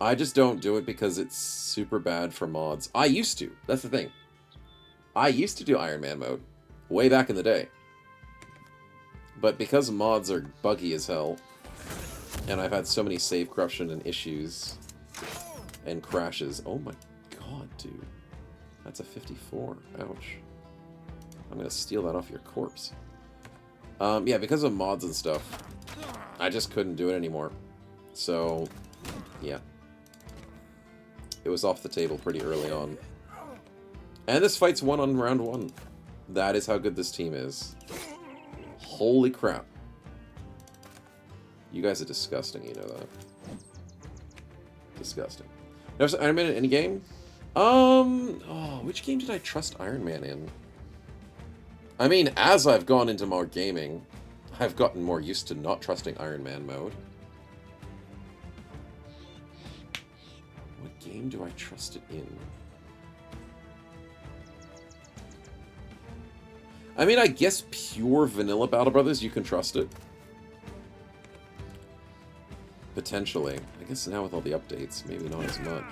I just don't do it because it's super bad for mods. I used to. That's the thing. I used to do Iron Man mode. Way back in the day. But because mods are buggy as hell, and I've had so many save corruption and issues and crashes. Oh my god, dude. That's a 54. Ouch. I'm gonna steal that off your corpse. Yeah, because of mods and stuff, I just couldn't do it anymore. So, yeah. It was off the table pretty early on. And this fight's won on round 1. That is how good this team is. Holy crap. You guys are disgusting, you know that. Disgusting. Never Iron Man in any game? Oh, which game did I trust Iron Man in? I mean, as I've gone into more gaming, I've gotten more used to not trusting Iron Man mode. What game do I trust it in? I mean, I guess pure vanilla Battle Brothers, you can trust it. Potentially. I guess now with all the updates, maybe not as much.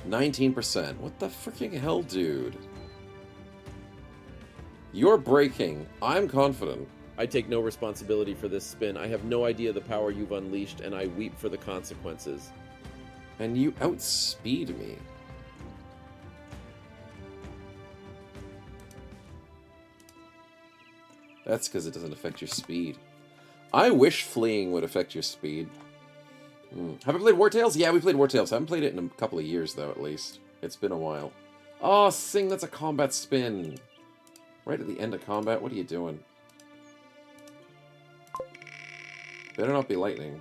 %. What the freaking hell, dude? You're breaking. I'm confident. I take no responsibility for this spin. I have no idea the power you've unleashed, and I weep for the consequences. And you outspeed me. That's because it doesn't affect your speed. I wish fleeing would affect your speed. Have I played War Tales? Yeah, we played War Tales. I haven't played it in a couple of years, though, at least. It's been a while. Oh, Sing, that's a combat spin. Right at the end of combat? What are you doing? Better not be lightning.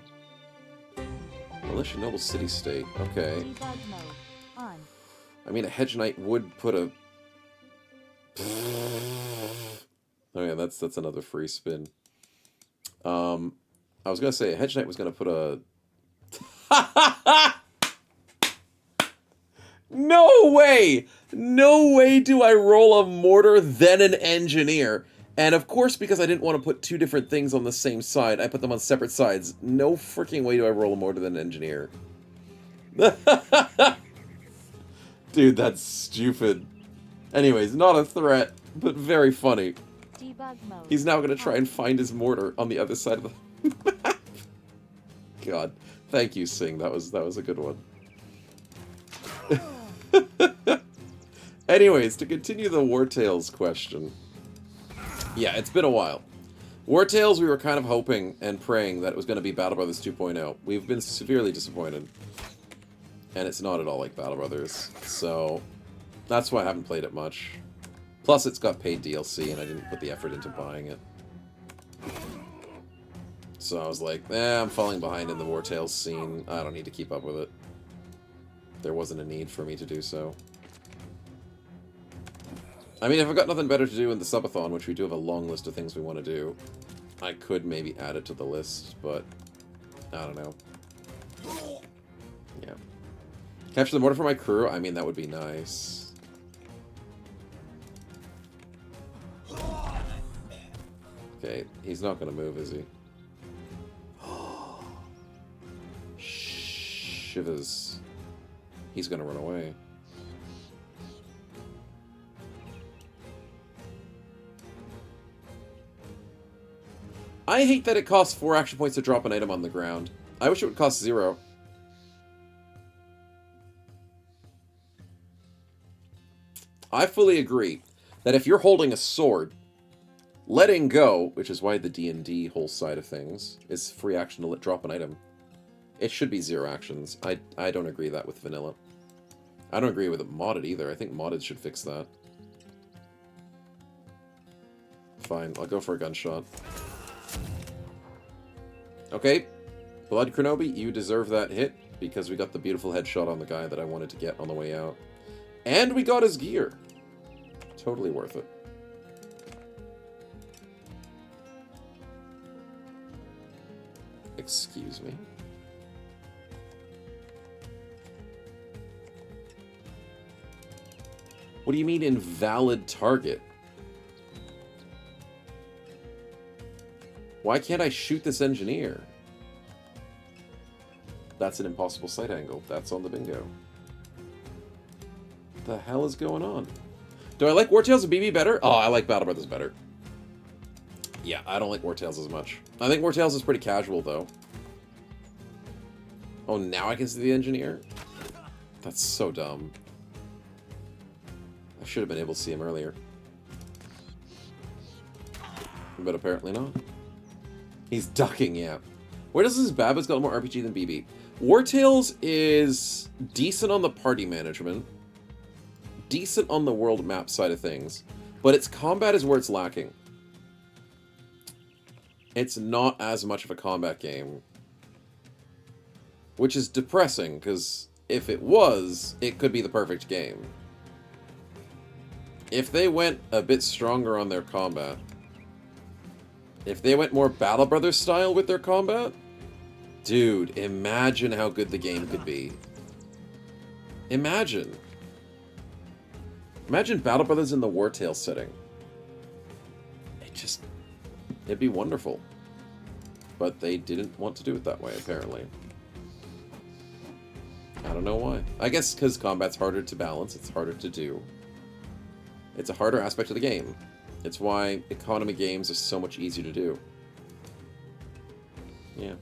Militia Noble City State. Okay. Debug mode on. I mean, a Hedge Knight would put a... Oh yeah, that's another free spin. I was gonna say a Hedge Knight was gonna put a... No way! No way do I roll a mortar, then an engineer. And of course, because I didn't want to put 2 different things on the same side, I put them on separate sides. No freaking way do I roll a mortar, then an engineer. Dude, that's stupid. Anyways, not a threat, but very funny. Debug mode. He's now going to try and find his mortar on the other side of the map. God, thank you, Sing. That was a good one. Anyways, to continue the War Tales question. Yeah, it's been a while. War Tales, we were kind of hoping and praying that it was going to be Battle Brothers 2.0. We've been severely disappointed. And it's not at all like Battle Brothers. So, that's why I haven't played it much. Plus, it's got paid DLC, and I didn't put the effort into buying it. So I was like, I'm falling behind in the War Tales scene. I don't need to keep up with it. There wasn't a need for me to do so. I mean, if I've got nothing better to do in the subathon, which we do have a long list of things we want to do, I could maybe add it to the list, but I don't know. Yeah. Capture the mortar for my crew? I mean, that would be nice. Okay, he's not going to move, is he? Shivers. He's going to run away. I hate that it costs 4 action points to drop an item on the ground. I wish it would cost 0. I fully agree that if you're holding a sword, letting go, which is why the D&D whole side of things is free action to drop an item, it should be 0 actions. I don't agree that with vanilla. I don't agree with it modded either. I think modded should fix that. Fine, I'll go for a gunshot. Okay, Blood Kronobi, you deserve that hit because we got the beautiful headshot on the guy that I wanted to get on the way out. And we got his gear. Totally worth it. Excuse me. What do you mean invalid target? Why can't I shoot this engineer? That's an impossible sight angle. That's on the bingo. What the hell is going on? Do I like War Tales and BB better? Oh, I like Battle Brothers better. Yeah, I don't like War Tales as much. I think War Tales is pretty casual, though. Oh, now I can see the engineer? That's so dumb. I should have been able to see him earlier. But apparently not. He's ducking, yeah. Where does this Babba's got more RPG than BB? War Tales is decent on the party management. Decent on the world map side of things. But its combat is where it's lacking. It's not as much of a combat game. Which is depressing, because if it was, it could be the perfect game. If they went a bit stronger on their combat, if they went more Battle Brothers style with their combat, dude, imagine how good the game could be. Imagine. Imagine Battle Brothers in the War Tales setting. It'd be wonderful. But they didn't want to do it that way, apparently. I don't know why. I guess because combat's harder to balance, it's harder to do. It's a harder aspect of the game. It's why economy games are so much easier to do. Yeah.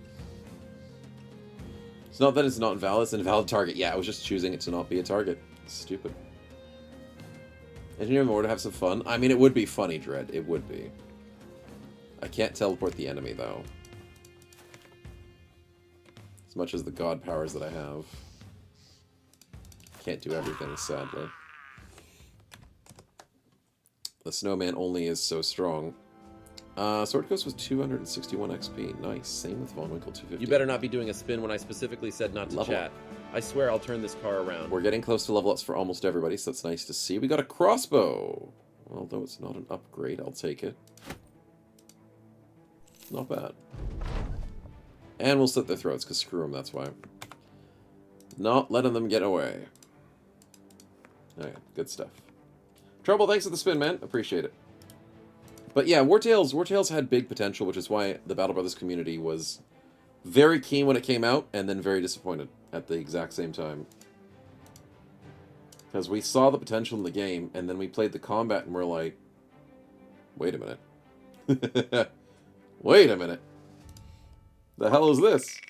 It's not that it's not invalid, it's an invalid target. Yeah, I was just choosing it to not be a target. It's stupid. Engineering more to have some fun. I mean, it would be funny, Dread. It would be. I can't teleport the enemy, though. As much as the god powers that I have. Can't do everything, sadly. The snowman only is so strong. Sword Coast was 261 XP. Nice. Same with Von Winkle, 250. You better not be doing a spin when I specifically said not to Level chat. up. I swear I'll turn this car around. We're getting close to level ups for almost everybody, so that's nice to see. We got a crossbow. Although it's not an upgrade, I'll take it. Not bad. And we'll slit their throats, because screw them, that's why. Not letting them get away. Okay, good stuff. Trouble, thanks for the spin, man. Appreciate it. But yeah, War Tales had big potential, which is why the Battle Brothers community was very keen when it came out, and then very disappointed at the exact same time. Because we saw the potential in the game, and then we played the combat, and we're like, wait a minute. Wait a minute. The hell is this?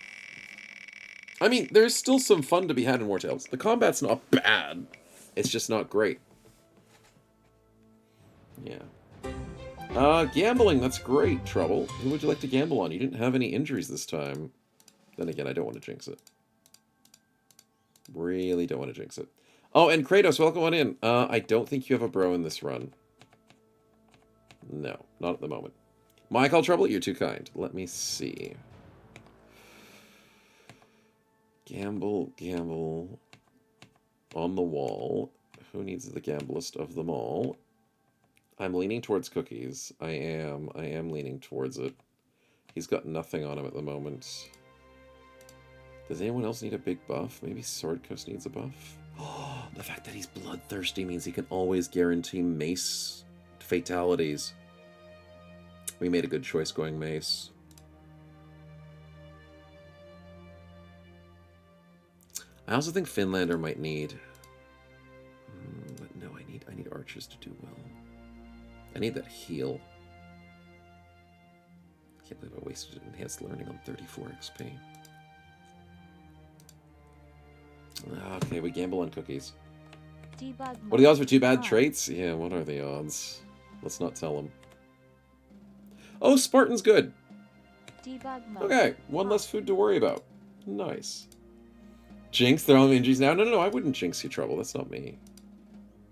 I mean, there's still some fun to be had in War Tales. The combat's not bad. It's just not great. Yeah. Gambling, that's great, Trouble. Who would you like to gamble on? You didn't have any injuries this time. Then again, I don't want to jinx it. Really don't want to jinx it. Oh, and Kratos, welcome on in. I don't think you have a bro in this run. No, not at the moment. My call, Trouble, you're too kind. Let me see. Gamble, gamble. On the wall. Who needs the gamblest of them all? I'm leaning towards Cookies. I am leaning towards it. He's got nothing on him at the moment. Does anyone else need a big buff? Maybe Sword Coast needs a buff? Oh, the fact that he's bloodthirsty means he can always guarantee mace fatalities. We made a good choice going mace. I also think Finlander might need... but no, I need archers to do well. I need that heal. can't believe I wasted enhanced learning on 34 XP. Okay, we gamble on cookies. Debug What are the odds for mode 2 bad on. traits? Yeah, what are the odds? Let's not tell them. Oh, Spartan's good. Debug mode. Okay, one less food to worry about. Nice. Jinx, they're all injuries now. No, I wouldn't jinx you, Trouble. That's not me.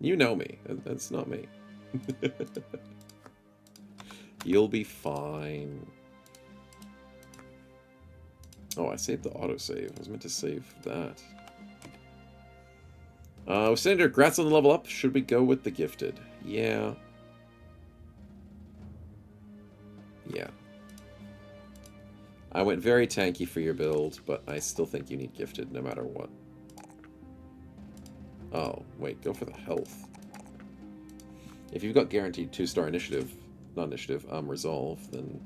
You know me. That's not me. You'll be fine. Oh, I saved the autosave. I was meant to save that. Senator, congrats on the level up. Should we go with the gifted? Yeah. Yeah. I went very tanky for your build, but I still think you need gifted no matter what. Oh, wait, go for the health. If you've got guaranteed 2-star initiative, not initiative, resolve, then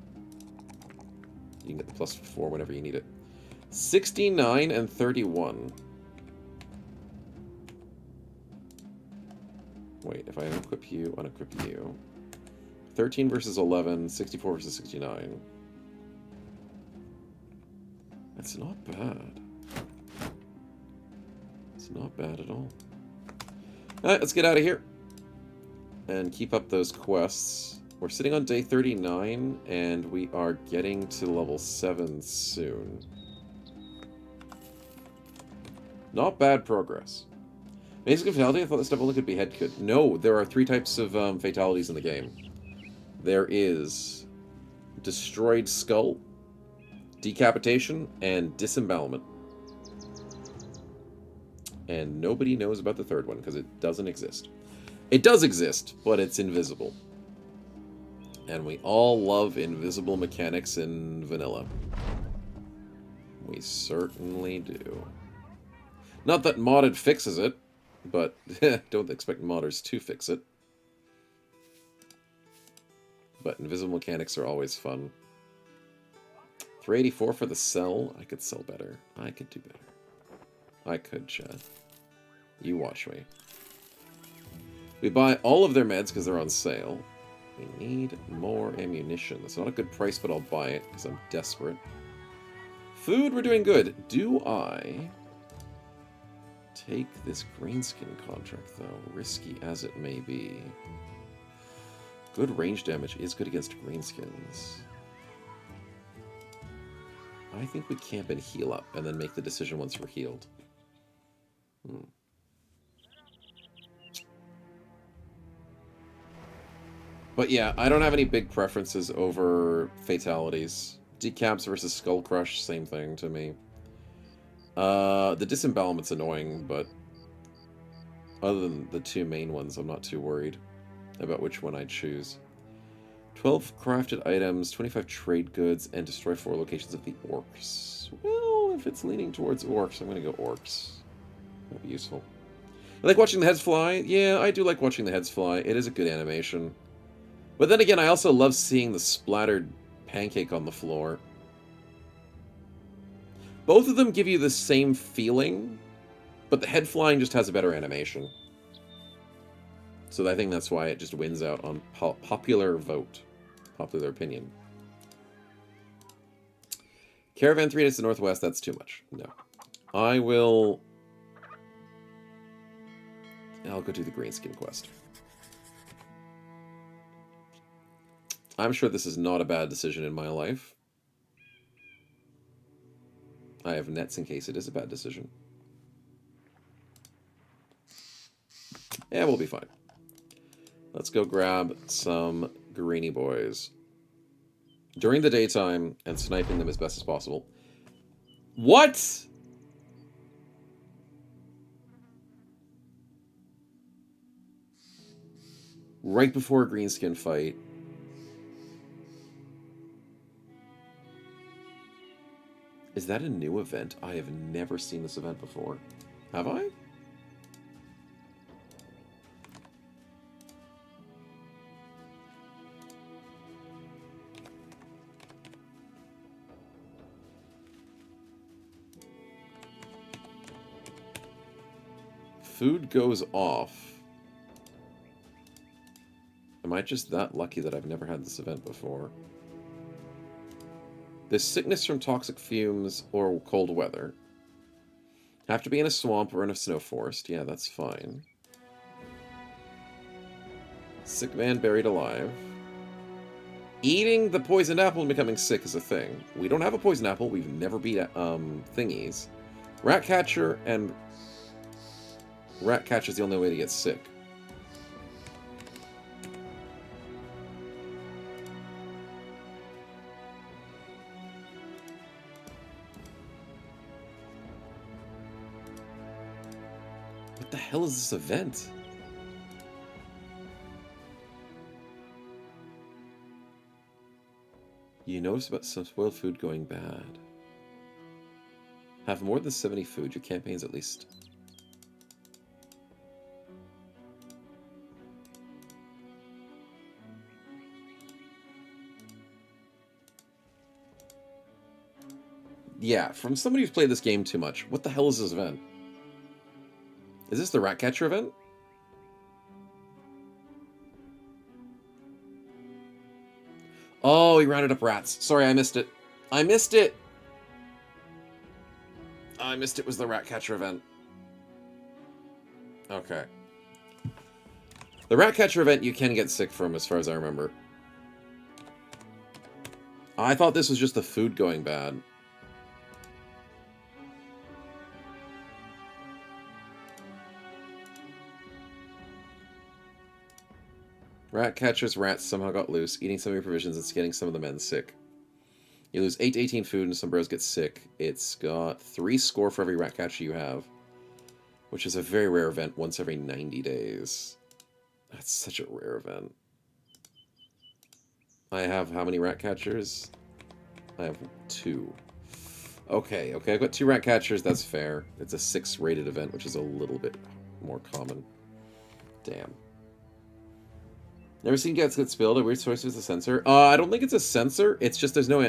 you can get the +4 whenever you need it. 69 and 31. Wait, if I unequip you, unequip you. 13 versus 11, 64 versus 69. That's not bad. It's not bad at all. Alright, let's get out of here. And keep up those quests. We're sitting on day 39, and we are getting to level 7 soon. Not bad progress. Basic fatality? I thought this stuff only could be head could. No, there are 3 types of fatalities in the game. There is destroyed skull, decapitation, and disembowelment. And nobody knows about the third one because it doesn't exist. It does exist, but it's invisible. And we all love invisible mechanics in vanilla. We certainly do. Not that modded fixes it, but don't expect modders to fix it. But invisible mechanics are always fun. 384 for the sell. I could sell better. I could do better. I could, Chad. You watch me. We buy all of their meds because they're on sale. We need more ammunition. That's not a good price, but I'll buy it because I'm desperate. Food, we're doing good. Do I take this greenskin contract, though? Risky as it may be. Good range damage is good against greenskins. I think we camp and heal up, and then make the decision once we're healed. But yeah, I don't have any big preferences over fatalities. Decaps versus Skull Crush, same thing to me. The disembowelment's annoying, but other than the 2 main ones, I'm not too worried about which one I'd choose. 12 crafted items, 25 trade goods, and destroy 4 locations of the orcs. Well, if it's leaning towards orcs, I'm going to go orcs. That'd be useful. I like watching the heads fly. Yeah, I do like watching the heads fly. It is a good animation. But then again, I also love seeing the splattered pancake on the floor. Both of them give you the same feeling, but the head flying just has a better animation. So I think that's why it just wins out on popular vote. Popular opinion. Caravan 3 to the northwest, that's too much. No. I'll go do the greenskin quest. I'm sure this is not a bad decision in my life. I have nets in case it is a bad decision. Yeah, we'll be fine. Let's go grab some greeny boys. During the daytime, and sniping them as best as possible. What?! Right before a greenskin fight. Is that a new event? I have never seen this event before. Have I? Food goes off. Am I just that lucky that I've never had this event before? There's sickness from toxic fumes or cold weather. Have to be in a swamp or in a snow forest. Yeah, that's fine. Sick man buried alive. Eating the poisoned apple and becoming sick is a thing. We don't have a poisoned apple. We've never beat thingies. Ratcatcher and... Ratcatcher's the only way to get sick. What the hell is this event? You notice about some spoiled food going bad. Have more than 70 food. Your campaign's at least... Yeah, from somebody who's played this game too much. What the hell is this event? Is this the Ratcatcher event? Oh, he rounded up rats. Sorry, I missed it. I missed it! I missed it was the Ratcatcher event. Okay. The Ratcatcher event you can get sick from, as far as I remember. I thought this was just the food going bad. Ratcatcher's rats somehow got loose, eating some of your provisions and getting some of the men sick. You lose 8 to 18 food and some bros get sick. It's got 3 score for every Ratcatcher you have, which is a very rare event once every 90 days. That's such a rare event. I have how many Ratcatchers? I have 2. Okay, I've got 2 Ratcatchers, that's fair. It's a 6 rated event, which is a little bit more common. Damn. Never seen Gets get spilled. A weird source is a sensor. I don't think it's a sensor. It's just there's no...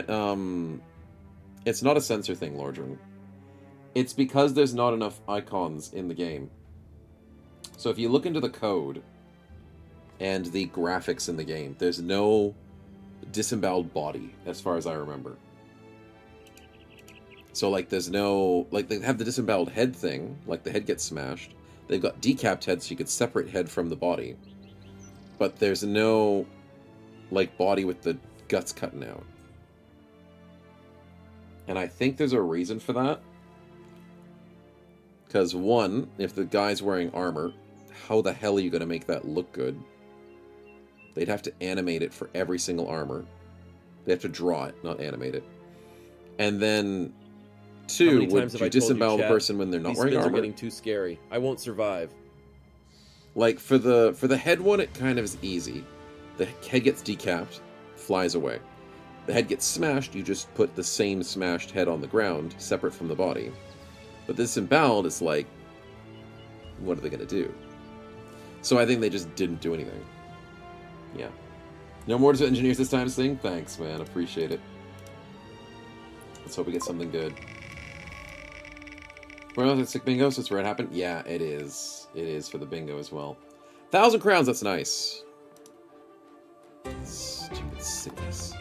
It's not a sensor thing, Lordran. It's because there's not enough icons in the game. So if you look into the code and the graphics in the game, there's no disemboweled body, as far as I remember. So, like, there's no... Like, they have the disemboweled head thing. Like, the head gets smashed. They've got decapped heads, so you could separate head from the body. But there's no, like, body with the guts cutting out. And I think there's a reason for that. Because, one, if the guy's wearing armor, how the hell are you going to make that look good? They'd have to animate it for every single armor. They have to draw it, not animate it. And then, 2, would you disembowel the person when they're not wearing armor? These spins are getting too scary. I won't survive. Like, for the head one, it kind of is easy. The head gets decapped, flies away. The head gets smashed, you just put the same smashed head on the ground, separate from the body. But this disemboweled, it's like, what are they going to do? So I think they just didn't do anything. Yeah. No more to engineers this time, Sing? Thanks, man. Appreciate it. Let's hope we get something good. Well, it's sick bingo, so it's where it happened? Yeah, it is. It is for the bingo as well. 1,000 crowns, that's nice. Stupid sickness.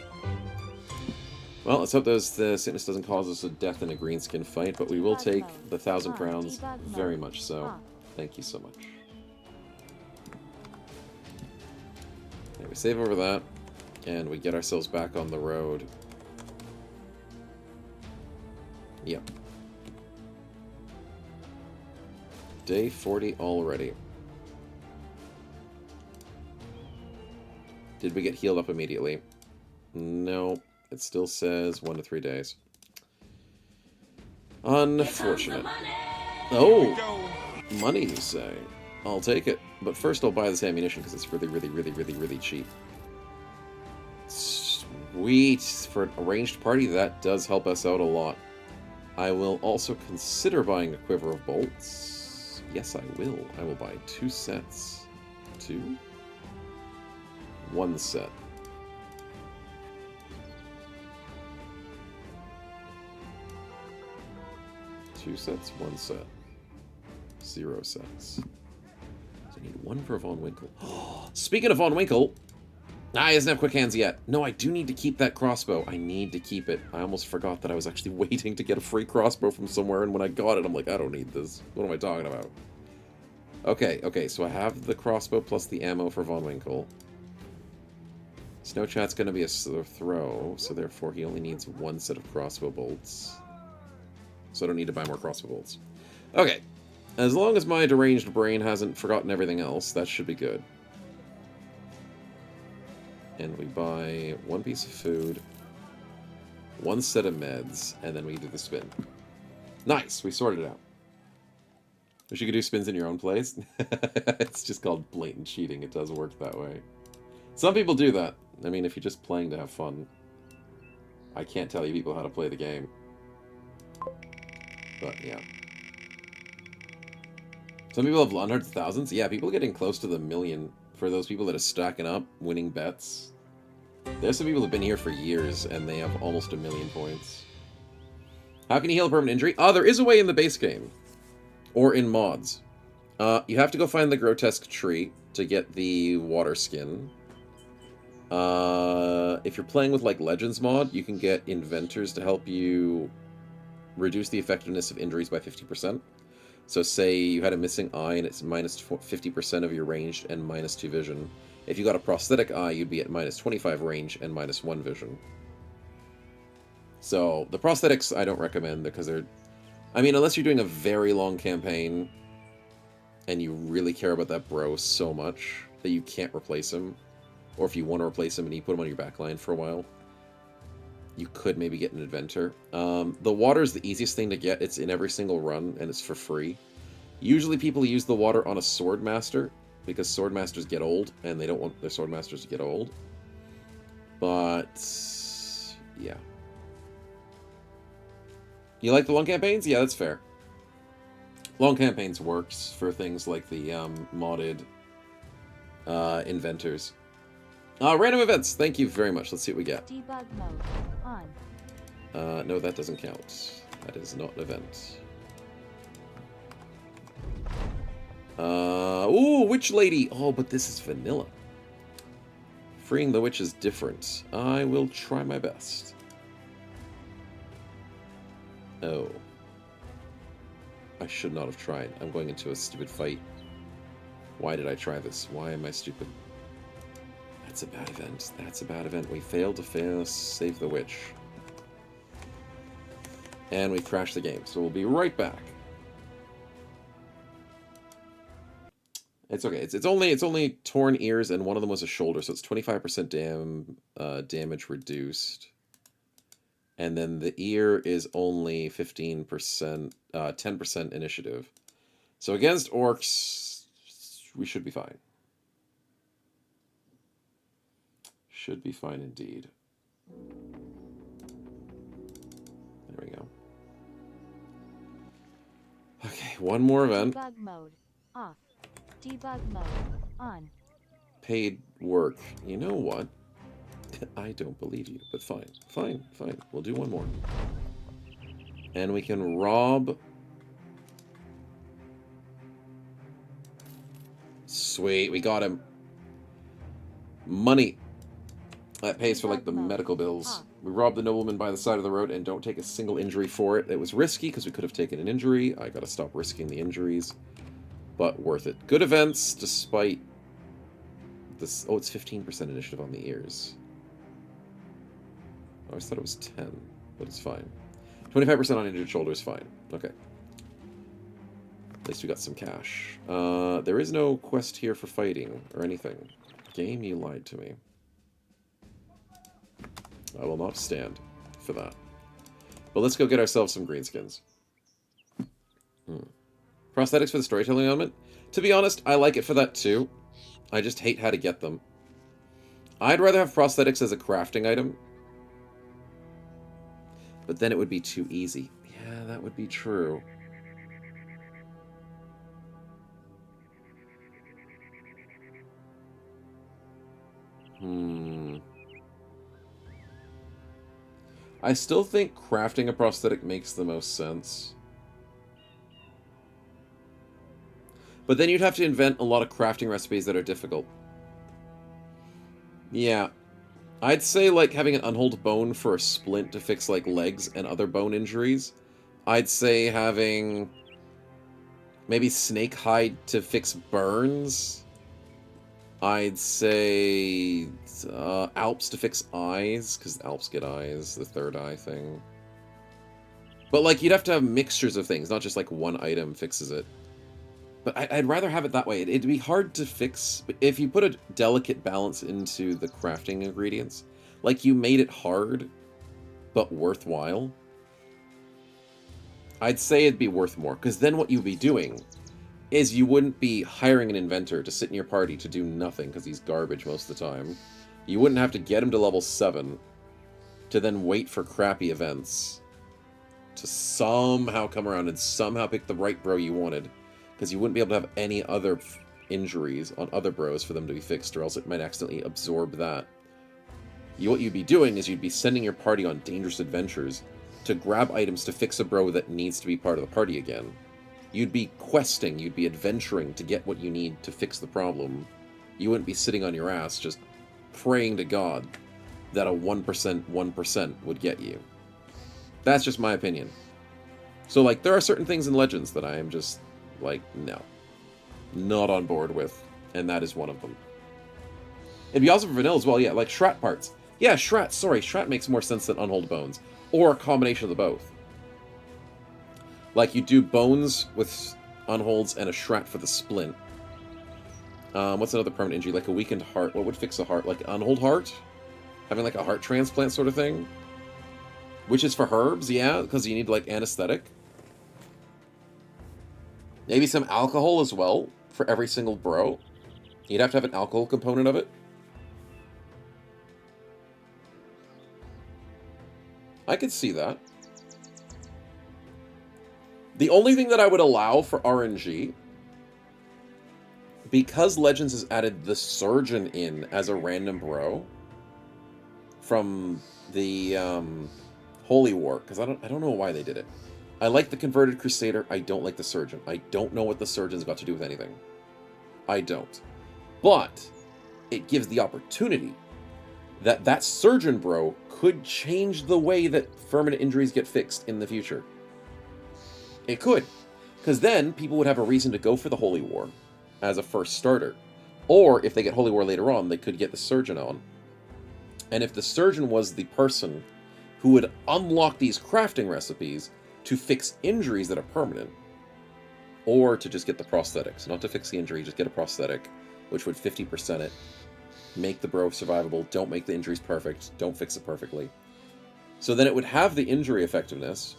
Well, let's hope the sickness doesn't cause us a death in a greenskin fight, but we will take the 1,000 crowns very much so. Thank you so much. Okay, we save over that, and we get ourselves back on the road. Yep. Day 40 already. Did we get healed up immediately? No. It still says 1 to 3 days. Unfortunate. Oh! Money, you say? I'll take it. But first I'll buy this ammunition because it's really cheap. Sweet! For an arranged party, that does help us out a lot. I will also consider buying a quiver of bolts. Yes, I will. I will buy 2 sets. 2? 1 set. Two sets, 1 set. 0 sets. So I need 1 for Von Winkle. Speaking of Von Winkle, Ah, he doesn't have quick hands yet. No, I do need to keep that crossbow. I need to keep it. I almost forgot that I was actually waiting to get a free crossbow from somewhere, and when I got it, I'm like, I don't need this. What am I talking about? Okay, so I have the crossbow plus the ammo for Von Winkle. Snow Chat's going to be a throw, so therefore he only needs one set of crossbow bolts. So I don't need to buy more crossbow bolts. Okay, as long as my deranged brain hasn't forgotten everything else, that should be good. And we buy one piece of food, one set of meds, and then we do the spin. Nice, we sorted it out. Wish you could do spins in your own place. It's just called blatant cheating. It does work that way. Some people do that. I mean, if you're just playing to have fun. I can't tell you people how to play the game. But, yeah. Some people have hundreds of thousands. Yeah, people are getting close to the million. For those people that are stacking up, winning bets. There's some people that have been here for years, and they have almost 1 million points. How can you heal a permanent injury? Oh, there is a way in the base game. Or in mods. You have to go find the grotesque tree to get the water skin. If you're playing with, like, Legends mod, you can get inventors to help you reduce the effectiveness of injuries by 50%. So say you had a missing eye and it's minus 50% of your range and minus 2 vision. If you got a prosthetic eye, you'd be at minus 25 range and minus 1 vision. So the prosthetics I don't recommend because they're... I mean, unless you're doing a very long campaign and you really care about that bro so much that you can't replace him, or if you want to replace him and you put him on your backline for a while, you could maybe get an inventor. The water is the easiest thing to get. It's in every single run, and it's for free. Usually people use the water on a sword master, because sword masters get old, and they don't want their sword masters to get old. But, yeah. You like the long campaigns? Yeah, that's fair. Long campaigns works for things like the modded inventors. Random events. Thank you very much. Let's see what we get. Debug mode on. No, that doesn't count. That is not an event. Ooh, Witch Lady. Oh, but this is vanilla. Freeing the witch is different. I will try my best. Oh. I should not have tried. I'm going into a stupid fight. Why did I try this? Why am I stupid? That's a bad event. That's a bad event. We failed to save the witch. And we crashed the game. So we'll be right back. It's okay. It's only torn ears, and one of them was a shoulder, so it's 25% damage reduced. And then the ear is only 15%, 10% initiative. So against orcs, we should be fine. Should be fine indeed. There we go. Okay, one more event. Debug mode off. Debug mode on. Paid work. You know what? I don't believe you, but fine. Fine. We'll do one more. And we can rob... Sweet, we got him. Money. That pays for, like, the medical bills. We robbed the nobleman by the side of the road and don't take a single injury for it. It was risky because we could have taken an injury. I gotta stop risking the injuries. But worth it. Good events, despite this... Oh, it's 15% initiative on the ears. I always thought it was 10, but it's fine. 25% on injured shoulder is fine. Okay. At least we got some cash. There is no quest here for fighting or anything. Game, you lied to me. I will not stand for that. But let's go get ourselves some greenskins. Prosthetics for the storytelling element? To be honest, I like it for that too. I just hate how to get them. I'd rather have prosthetics as a crafting item. But then it would be too easy. Yeah, that would be true. I still think crafting a prosthetic makes the most sense. But then you'd have to invent a lot of crafting recipes that are difficult. Yeah. I'd say, like, having an unhold bone for a splint to fix, like, legs and other bone injuries. I'd say having maybe snake hide to fix burns. I'd say Alps to fix eyes, because Alps get eyes, the third eye thing. But, like, you'd have to have mixtures of things, not just, like, one item fixes it. But I'd rather have it that way. It'd be hard to fix if you put a delicate balance into the crafting ingredients. Like, you made it hard, but worthwhile. I'd say it'd be worth more, because then what you'd be doing is you wouldn't be hiring an inventor to sit in your party to do nothing, because he's garbage most of the time. You wouldn't have to get him to level 7 to then wait for crappy events to somehow come around and somehow pick the right bro you wanted, because you wouldn't be able to have any other injuries on other bros for them to be fixed, or else it might accidentally absorb that. What you'd be doing is you'd be sending your party on dangerous adventures to grab items to fix a bro that needs to be part of the party again. You'd be questing, you'd be adventuring to get what you need to fix the problem. You wouldn't be sitting on your ass just praying to God that a 1% would get you. That's just my opinion. So, like, there are certain things in Legends that I am just, like, no. Not on board with, and that is one of them. It'd be awesome for vanilla as well, yeah, like Shrat parts. Yeah, Shrat, sorry, Shrat makes more sense than Unhold Bones. Or a combination of the both. Like, you do Bones with Unholds and a Shrat for the Splint. What's another permanent injury? Like a weakened heart. What would fix a heart? Like an Unhold heart? Having like a heart transplant sort of thing? Which is for herbs, yeah, because you need like anesthetic. Maybe some alcohol as well for every single bro. You'd have to have an alcohol component of it. I could see that. The only thing that I would allow for RNG, because Legends has added the Surgeon in as a random bro from the Holy War, because I don't know why they did it. I like the Converted Crusader, I don't like the Surgeon. I don't know what the Surgeon's got to do with anything. I don't. But it gives the opportunity that Surgeon bro could change the way that permanent injuries get fixed in the future. It could. Because then people would have a reason to go for the Holy War as a first starter. Or if they get Holy War later on, they could get the Surgeon on. And if the Surgeon was the person who would unlock these crafting recipes to fix injuries that are permanent, or to just get the prosthetics, not to fix the injury, just get a prosthetic, which would 50% it, make the bro survivable, don't make the injuries perfect, don't fix it perfectly. So then it would have the injury effectiveness.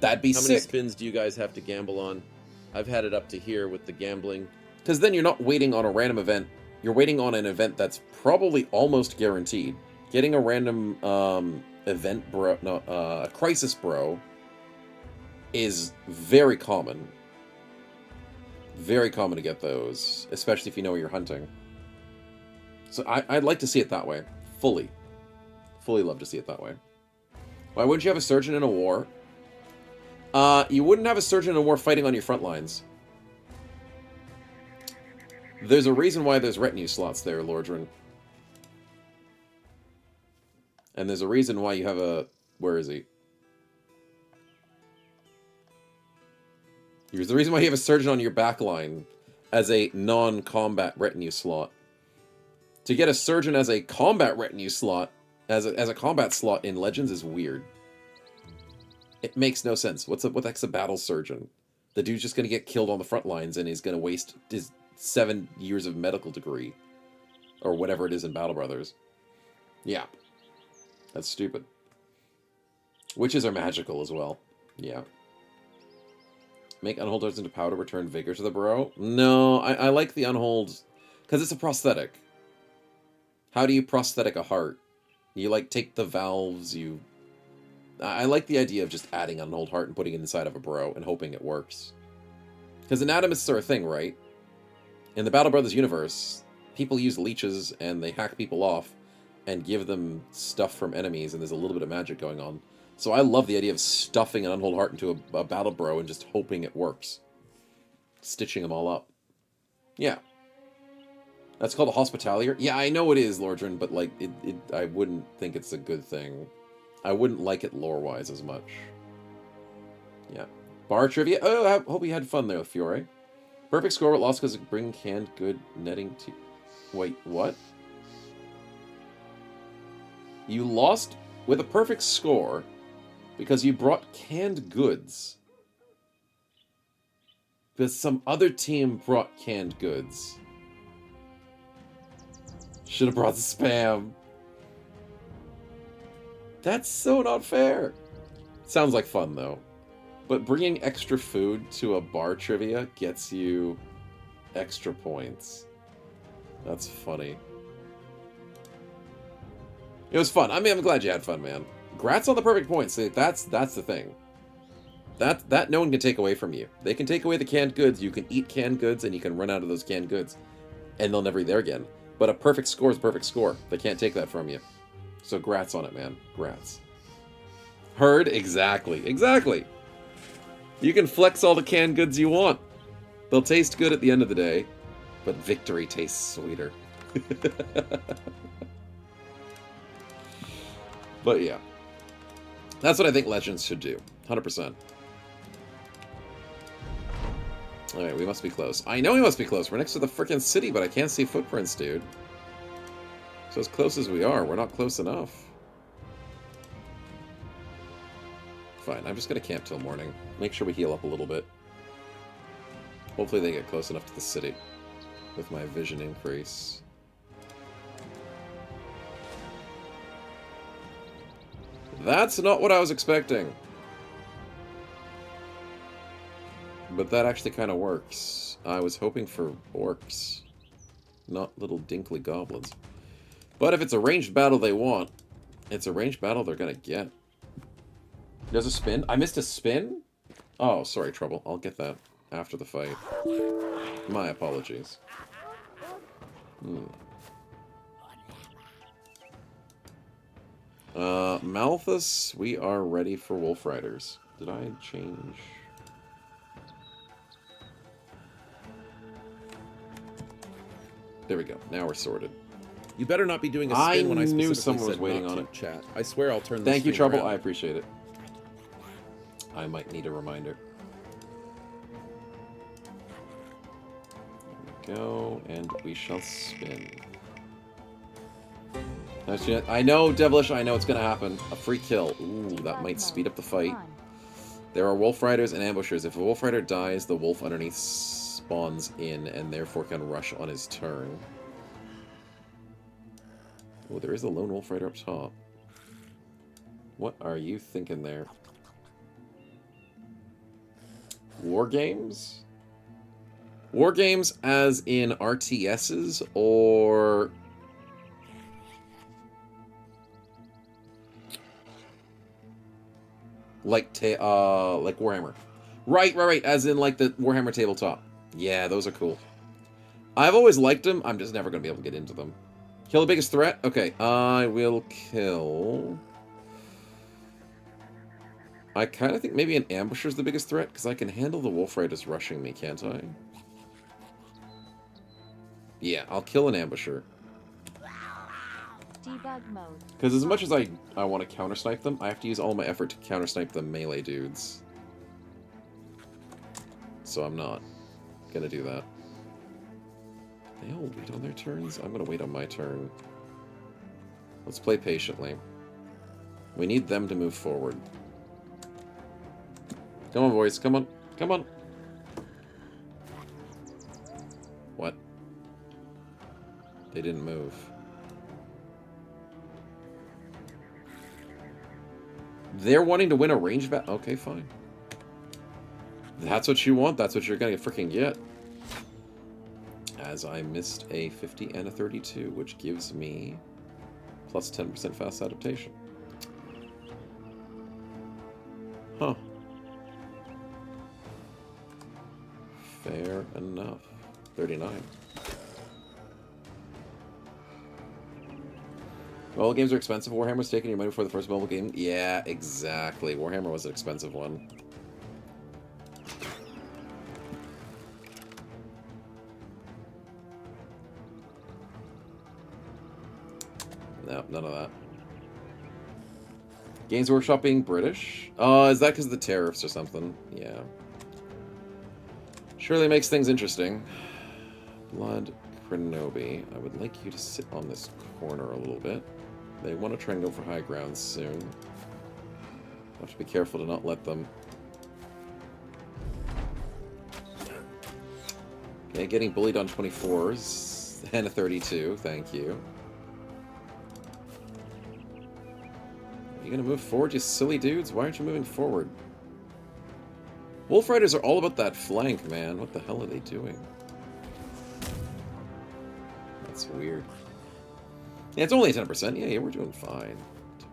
That'd be sick. How many spins do you guys have to gamble on? I've had it up to here with the gambling. Because then you're not waiting on a random event. You're waiting on an event that's probably almost guaranteed. Getting a random event bro, a crisis bro, is very common. Very common to get those, especially if you know what you're hunting. So I'd like to see it that way. Fully. Fully love to see it that way. Why wouldn't you have a Surgeon in a war? You wouldn't have a Surgeon in a war fighting on your front lines. There's a reason why there's retinue slots there, Lordran. And there's a reason why you have a... Where is he? There's the reason why you have a Surgeon on your back line as a non-combat retinue slot. To get a Surgeon as a combat retinue slot, as a combat slot in Legends is weird. It makes no sense. What's a battle Surgeon? The dude's just going to get killed on the front lines and he's going to waste his 7 years of medical degree. Or whatever it is in Battle Brothers. Yeah. That's stupid. Witches are magical as well. Yeah. Make Unhold hearts into powder, return vigor to the bro? No, I like the Unhold, because it's a prosthetic. How do you prosthetic a heart? You, like, take the valves, you... I like the idea of just adding Unhold heart and putting it inside of a bro and hoping it works. Because anatomists are a thing, right? In the Battle Brothers universe, people use leeches and they hack people off and give them stuff from enemies, and there's a little bit of magic going on. So I love the idea of stuffing an Unhold heart into a battle bro and just hoping it works. Stitching them all up. Yeah. That's called a hospitalier? Yeah, I know it is, Lordran, but, like, I wouldn't think it's a good thing. I wouldn't like it lore-wise as much. Yeah. Bar trivia? Oh, I hope you had fun there, Fiore. Perfect score, but lost because of bring canned good netting to... Wait, what? You lost with a perfect score because you brought canned goods. Because some other team brought canned goods. Should have brought the spam. That's so not fair. Sounds like fun, though. But bringing extra food to a bar trivia gets you extra points. That's funny. It was fun. I mean, I'm glad you had fun, man. Grats on the perfect points. See, that's the thing. That no one can take away from you. They can take away the canned goods. You can eat canned goods, and you can run out of those canned goods. And they'll never be there again. But a perfect score is a perfect score. They can't take that from you. So grats on it, man. Grats. Heard? Exactly. Exactly. You can flex all the canned goods you want. They'll taste good at the end of the day. But victory tastes sweeter. But yeah. That's what I think Legends should do. 100%. Alright, we must be close. I know we must be close. We're next to the frickin' city, but I can't see footprints, dude. So as close as we are, we're not close enough. Fine, I'm just gonna camp till morning. Make sure we heal up a little bit. Hopefully they get close enough to the city with my vision increase. That's not what I was expecting. But that actually kind of works. I was hoping for orcs, not little dinkly goblins. But if it's a ranged battle they want, it's a ranged battle they're gonna get. There's a spin? I missed a spin? Oh, sorry, Trouble. I'll get that after the fight. My apologies. Malthus, we are ready for Wolf Riders. Did I change? There we go. Now we're sorted. You better not be doing a spin when I knew specifically someone was said waiting not on to, it. chat. I swear I'll turn this Thank you, stream Trouble. around. I appreciate it. I might need a reminder. There we go, and we shall spin. I know, Devilish, I know it's gonna happen. A free kill. Ooh, that might speed up the fight. There are Wolf Riders and Ambushers. If a Wolf Rider dies, the Wolf underneath spawns in and therefore can rush on his turn. Oh, there is a lone Wolf Rider up top. What are you thinking there? War games? War games as in RTSs or... like Warhammer. Right, as in like the Warhammer tabletop. Yeah, those are cool. I've always liked them, I'm just never going to be able to get into them. Kill the biggest threat? Okay, I will kill... I kind of think maybe an Ambusher's the biggest threat, because I can handle the Wolf Riders rushing me, can't I? Yeah, I'll kill an Ambusher. Debug mode. Because as much as I want to counter-snipe them, I have to use all my effort to counter-snipe the melee dudes. So I'm not going to do that. They all wait on their turns? I'm going to wait on my turn. Let's play patiently. We need them to move forward. Come on, boys. Come on. Come on. What? They didn't move. They're wanting to win a range battle? Okay, fine. That's what you want. That's what you're going to freaking get. As I missed a 50 and a 32, which gives me plus 10% fast adaptation. Huh. Fair enough. 39. Mobile games are expensive. Warhammer's taking your money for the first mobile game. Yeah, exactly. Warhammer was an expensive one. No, none of that. Games Workshop being British? Is that because of the tariffs or something? Yeah. Surely makes things interesting. Blood Krenobi. I would like you to sit on this corner a little bit. They want to try and go for high ground soon. I'll have to be careful to not let them. Okay, getting bullied on 24s. And a 32, thank you. Are you gonna move forward, you silly dudes? Why aren't you moving forward? Wolf Riders are all about that flank, man. What the hell are they doing? That's weird. Yeah, it's only 10%. Yeah, we're doing fine.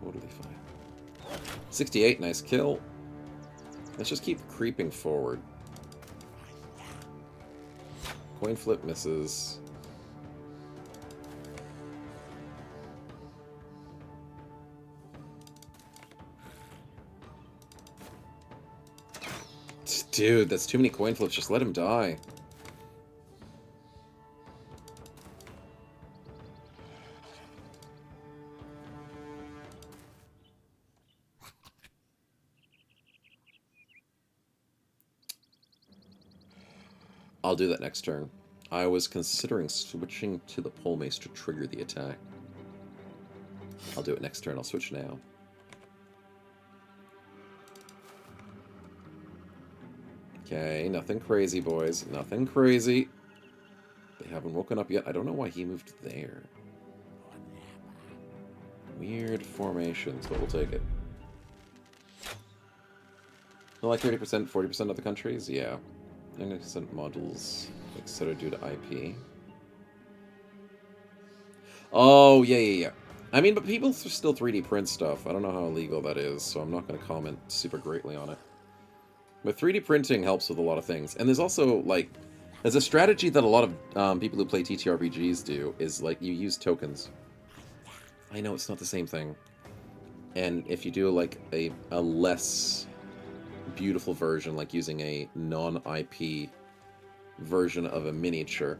Totally fine. 68, nice kill. Let's just keep creeping forward. Coin flip misses. Dude, that's too many coin flips. Just let him die. I'll do that next turn. I was considering switching to the pole mace to trigger the attack. I'll do it next turn. I'll switch now. Okay, nothing crazy, boys. Nothing crazy. They haven't woken up yet. I don't know why he moved there. Weird formations, but we'll take it. Like 30%, 40% of the countries? Yeah. 90% modules, etc. due to IP. Oh, yeah. I mean, but people still 3D print stuff. I don't know how illegal that is, so I'm not going to comment super greatly on it. But 3D printing helps with a lot of things. And there's also, like, there's a strategy that a lot of people who play TTRPGs do, is, like, you use tokens. I know, it's not the same thing. And if you do, like, a less beautiful version, like using a non-IP version of a miniature,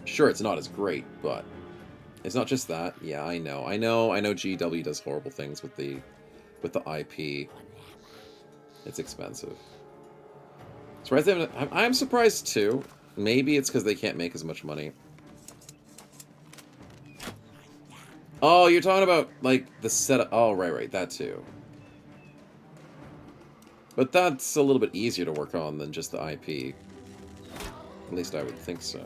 sure, it's not as great, but it's not just that. Yeah, I know GW does horrible things with the IP. It's expensive. Surprised I'm surprised too. Maybe it's because they can't make as much money. Oh, you're talking about, like, the setup. Oh, right, that too. But that's a little bit easier to work on than just the IP. At least I would think so.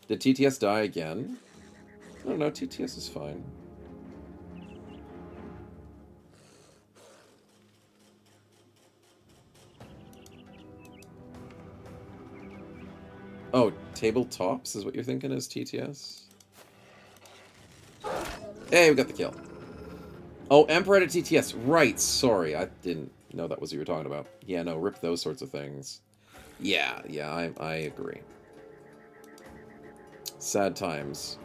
Did TTS die again? I don't know, TTS is fine. Oh, tabletops is what you're thinking is TTS? Hey, we got the kill. Oh, Emperor at TTS. Right, sorry. I didn't know that was what you were talking about. Yeah, no, rip those sorts of things. Yeah, I agree. Sad times.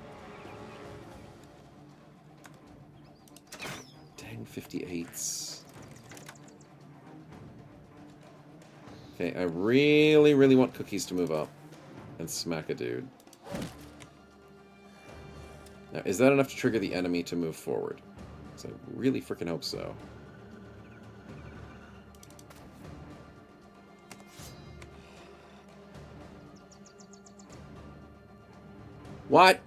Dang 58s. Okay, I really want Cookies to move up and smack a dude. Now, is that enough to trigger the enemy to move forward? Because I really freaking hope so. What?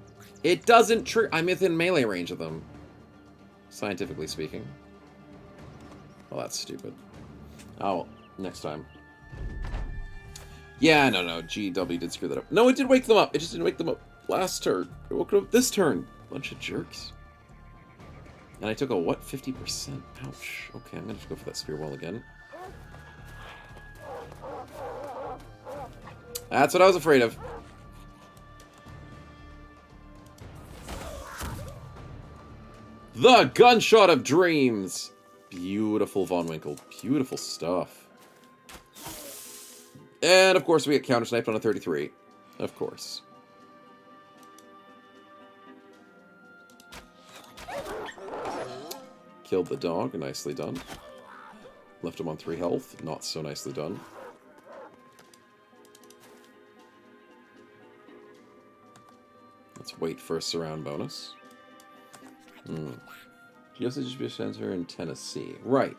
It doesn't trigger. I'm within melee range of them. Scientifically speaking. Well, that's stupid. Oh, next time. Yeah, no. GW did screw that up. No, it did wake them up. It just didn't wake them up last turn. It woke them up this turn. Bunch of jerks. And I took a, what, 50%? Ouch. Okay, I'm going to have to go for that spear wall again. That's what I was afraid of. The Gunshot of Dreams! Beautiful Von Winkle. Beautiful stuff. And, of course, we get counter-sniped on a 33. Of course. Killed the dog. Nicely done. Left him on 3 health. Not so nicely done. Let's Let's wait for a surround bonus. She also just be sent her in Tennessee. Right.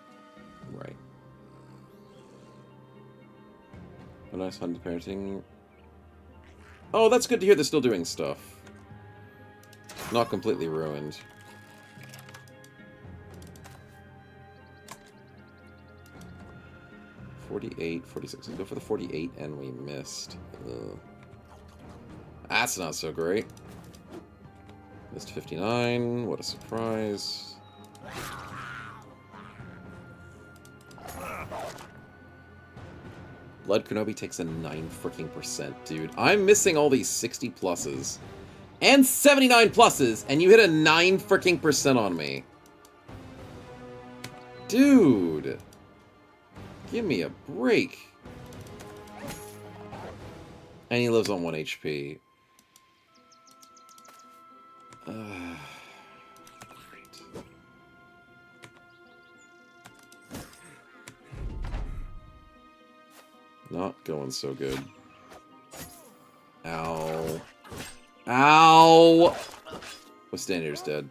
Right. A nice hunted parenting. Oh, that's good to hear they're still doing stuff. Not completely ruined. $48, $46. Let's go for the 48, and we missed. Ugh. That's not so great. Missed 59. What a surprise. Blood Kenobi takes a 9%, dude. I'm missing all these 60 pluses. And 79 pluses, and you hit a 9% on me. Dude. Give me a break. And he lives on 1 HP. Not going so good. Ow. Ow! Withstander's dead.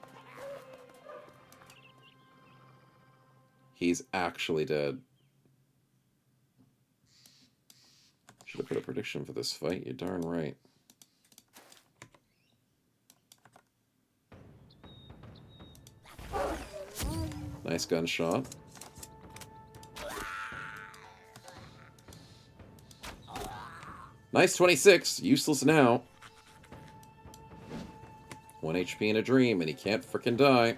He's actually dead. Should have put a prediction for this fight. You're darn right. Nice gunshot. Nice 26. Useless now. 1 HP in a dream, and he can't frickin' die.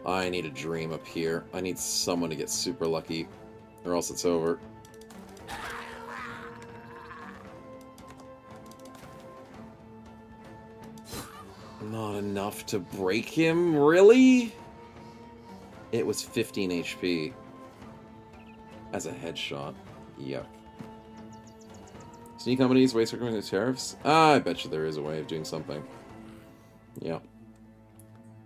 I need a dream up here. I need someone to get super lucky, or else it's over. Not enough to break him, really? It was 15 HP. As a headshot. Yuck. Sneak companies, waste recommending the tariffs? I bet you there is a way of doing something. Yeah.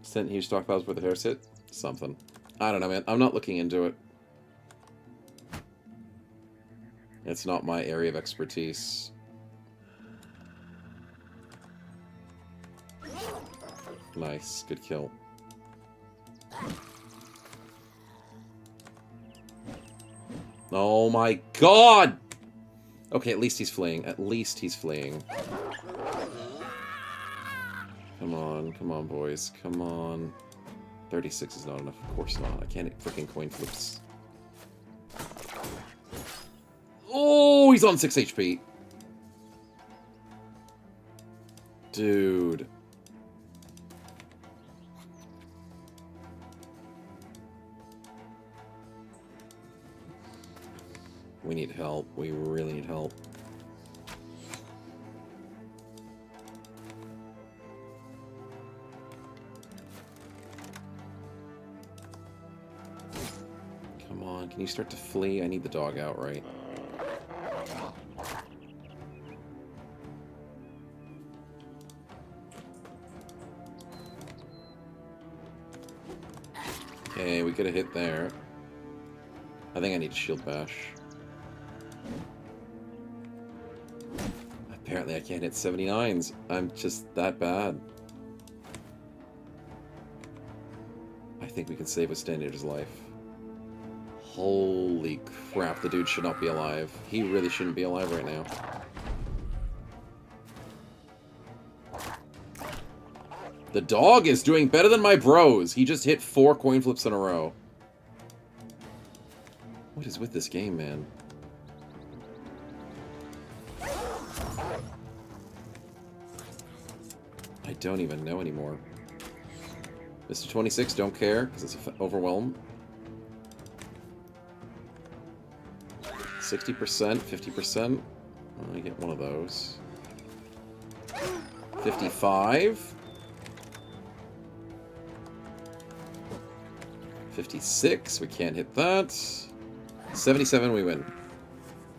Sent huge stockpiles where the tariffs hit? Something. I don't know, man. I'm not looking into it. It's not my area of expertise. Nice. Good kill. Oh my god! Okay, at least he's fleeing. At least he's fleeing. Come on, boys. Come on. 36 is not enough. Of course not. I can't hit freaking coin flips. Oh, he's on 6 HP. Dude. We need help. We really need help. Come on, can you start to flee? I need the dog out, right? Okay, we could have hit there. I think I need a shield bash. Apparently I can't hit 79s. I'm just that bad. I think we can save Withstander's life. Holy crap, the dude should not be alive. He really shouldn't be alive right now. The dog is doing better than my bros. He just hit 4 coin flips in a row. What is with this game, man? I don't even know anymore. Mr. 26, don't care, because it's overwhelmed. 60%, 50%. I get one of those. 55. 56, we can't hit that. 77, we win.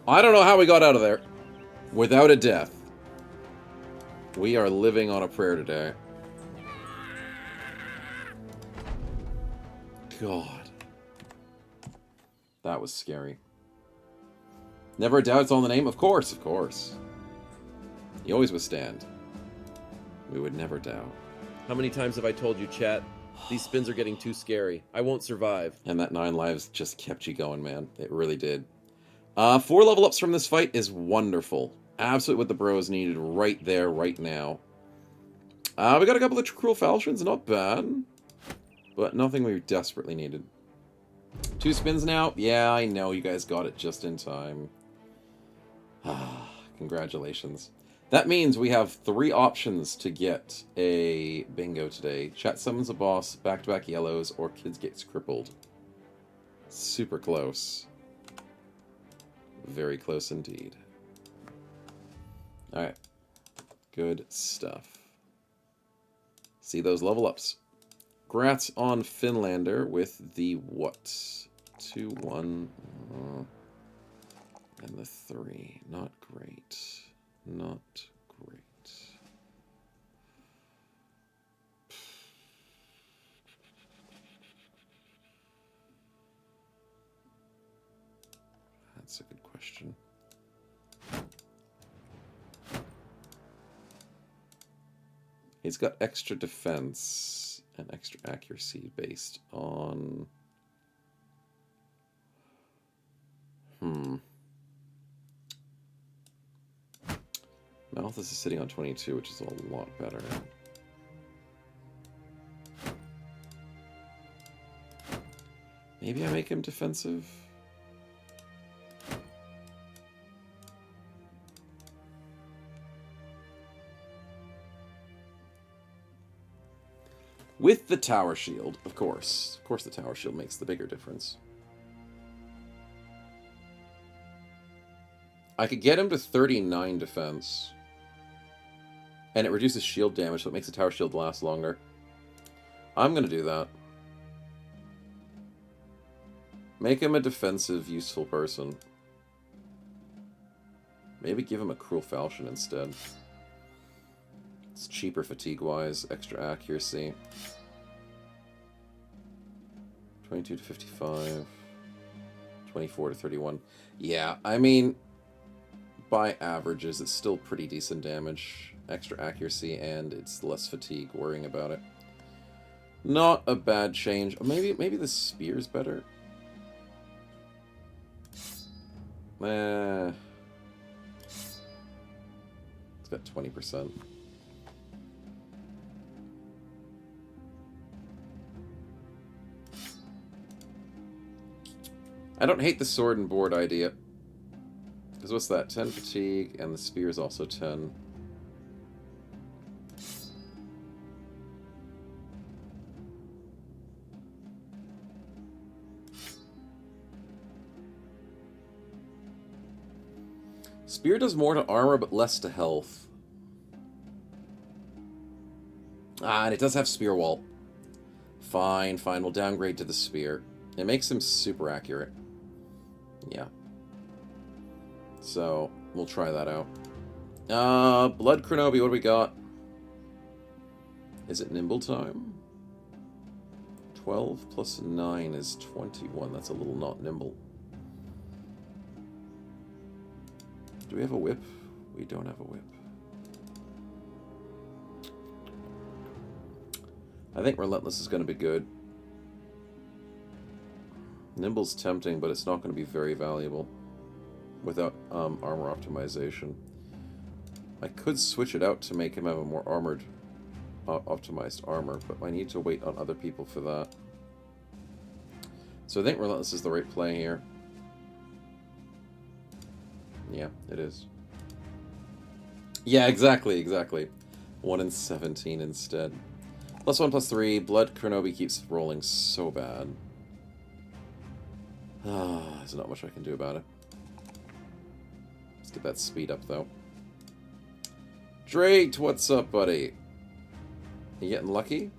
I don't know how we got out of there without a death. We are living on a prayer today. God. That was scary. Never a doubt it's all in the name? Of course, of course. You always withstand. We would never doubt. How many times have I told you, chat? These spins are getting too scary. I won't survive. And that 9 lives just kept you going, man. It really did. 4 level ups from this fight is wonderful. Absolutely what the bros needed right there, right now. We got a couple of cruel falchions, not bad. But nothing we desperately needed. 2 spins now? Yeah, I know, you guys got it just in time. Congratulations. That means we have 3 options to get a bingo today. Chat summons a boss, back-to-back yellows, or kids gets crippled. Super close. Very close indeed. Alright. Good stuff. See those level ups. Grats on Finlander with the what? 2, 1, and the 3. Not great. Not great. That's a good question. He's got extra defense and extra accuracy based on... Malthus is sitting on 22, which is a lot better. Maybe I make him defensive? With the tower shield, of course. Of course the tower shield makes the bigger difference. I could get him to 39 defense. And it reduces shield damage, so it makes the tower shield last longer. I'm going to do that. Make him a defensive, useful person. Maybe give him a cruel falchion instead. It's cheaper fatigue-wise, extra accuracy. 22 to 55. 24 to 31. Yeah, I mean, by averages, it's still pretty decent damage. Extra accuracy, and it's less fatigue worrying about it. Not a bad change. Maybe the spear's better. It's got 20%. I don't hate the sword and board idea. Because what's that? 10 fatigue, and the spear is also 10. Spear does more to armor, but less to health. And it does have spear wall. Fine, fine. We'll downgrade to the spear. It makes him super accurate. Yeah. So, we'll try that out. Blood Kronobi, what do we got? Is it nimble time? 12 plus 9 is 21. That's a little not nimble. Do we have a whip? We don't have a whip. I think Relentless is going to be good. Nimble's tempting, but it's not going to be very valuable without armor optimization. I could switch it out to make him have a more armored, optimized armor, but I need to wait on other people for that. So I think Relentless is the right play here. Yeah, it is. Yeah, exactly, exactly. 1 in 17 instead. +1, +3. Blood Kronobi keeps rolling so bad. There's not much I can do about it. Let's get that speed up, though. Drake, what's up, buddy? You getting lucky?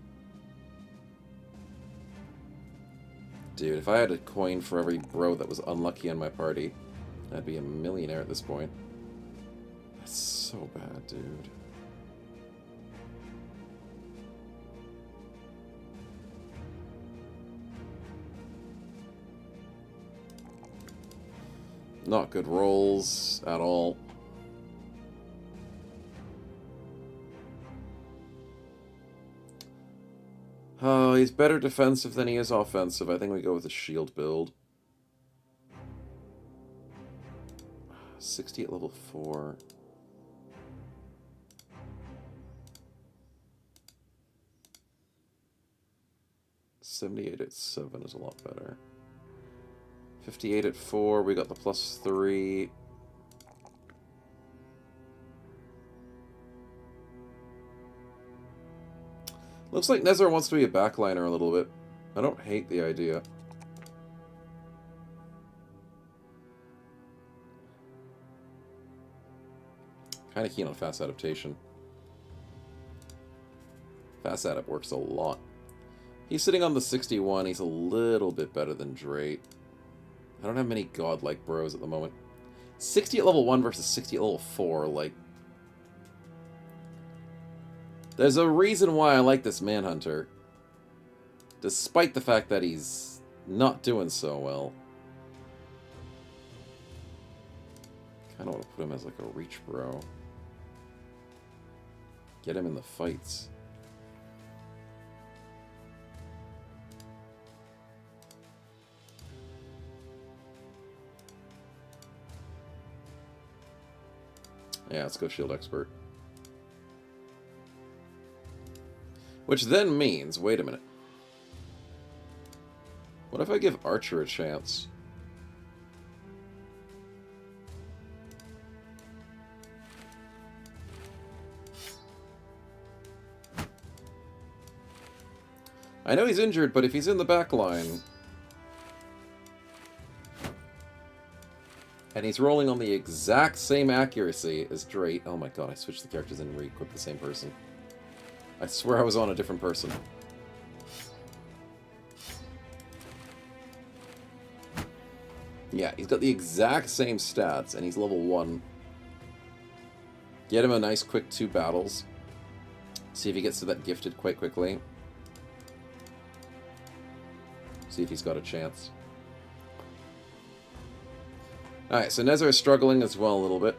Dude, if I had a coin for every bro that was unlucky in my party, I'd be a millionaire at this point. That's so bad, dude. Not good rolls at all. Oh, he's better defensive than he is offensive. I think we go with a shield build. 60 at level 4. '78 at 7 is a lot better. 58 at 4, we got the +3. Looks like Nezar wants to be a backliner a little bit. I don't hate the idea. Kind of keen on fast adaptation. Fast adap works a lot. He's sitting on the 61. He's a little bit better than Drake. I don't have many godlike bros at the moment. 60 at level 1 versus 60 at level 4, like... There's a reason why I like this Manhunter. Despite the fact that he's not doing so well. Kinda want to put him as like a reach bro. Get him in the fights. Yeah, let's go Shield Expert. Which then means, wait a minute. What if I give Archer a chance? I know he's injured, but if he's in the back line... And he's rolling on the exact same accuracy as Drake. Oh my god, I switched the characters and re-equipped the same person. I swear I was on a different person. Yeah, he's got the exact same stats, and he's level 1. Get him a nice quick 2 battles. See if he gets to that gifted quite quickly. See if he's got a chance. Alright, so Nezar is struggling as well a little bit.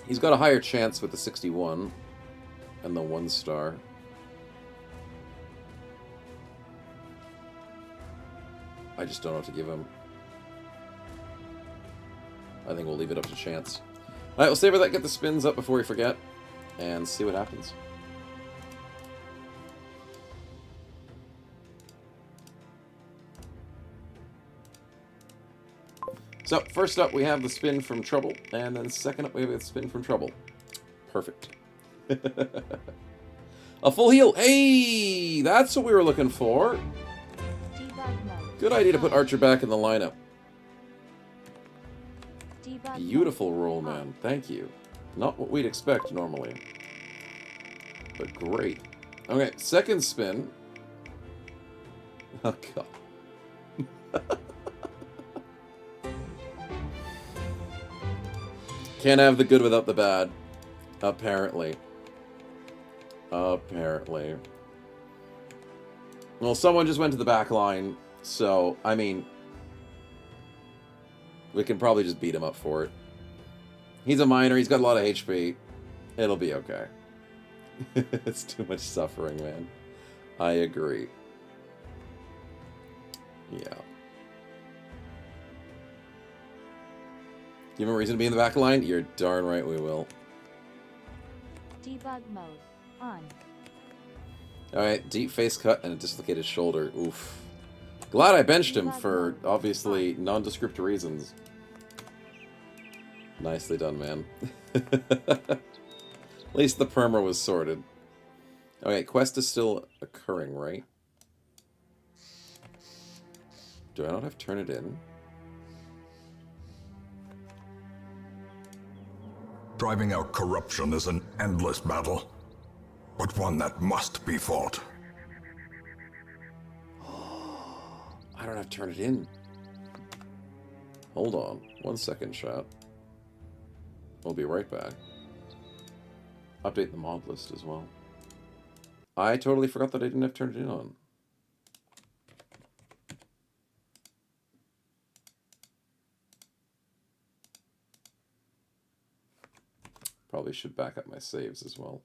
He's got a higher chance with the 61 and the 1 star. I just don't know what to give him. I think we'll leave it up to chance. Alright, we'll savor that, get the spins up before we forget, and see what happens. So, first up we have the spin from Trouble, and then second up we have the spin from Trouble. Perfect. A full heal! Hey! That's what we were looking for! Debug mode. Good idea to put Archer back in the lineup. Debug Beautiful mode. roll, man. Thank you. Not what we'd expect normally. But great. Okay, second spin. Oh, God. Can't have the good without the bad. Apparently. Apparently. Well, someone just went to the back line, so, I mean... We can probably just beat him up for it. He's a miner, he's got a lot of HP. It'll be okay. It's too much suffering, man. I agree. Yeah. Give him a reason to be in the back line? You're darn right we will. Debug mode on. Alright, deep face cut and a dislocated shoulder. Oof. Glad I benched him for, obviously, nondescript reasons. Nicely done, man. At least the perma was sorted. Okay, quest is still occurring, right? Do I not have turn it in? Driving out corruption is an endless battle, but one that must be fought. I don't have turn it in. Hold on. 1 second, chat. We'll be right back. Update the mod list as well. I totally forgot that I didn't have turn it in on. Probably should back up my saves as well.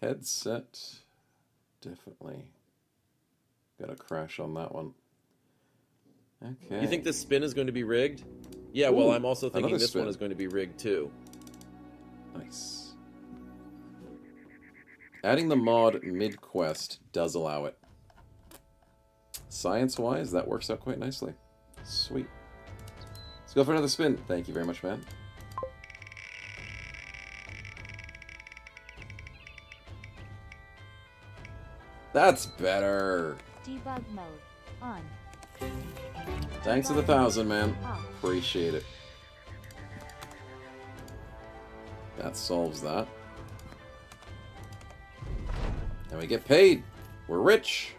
Headset. Definitely. Got a crash on that one. Okay. You think this spin is going to be rigged? Yeah, Ooh, well, I'm also thinking another this spin. one is going to be rigged too. Nice. Adding the mod mid-quest does allow it. Science-wise, that works out quite nicely. Sweet. Let's go for another spin. Thank you very much, man. That's better. Debug mode on. Thanks for the 1,000, man. Off. Appreciate it. That solves that. And we get paid. We're rich.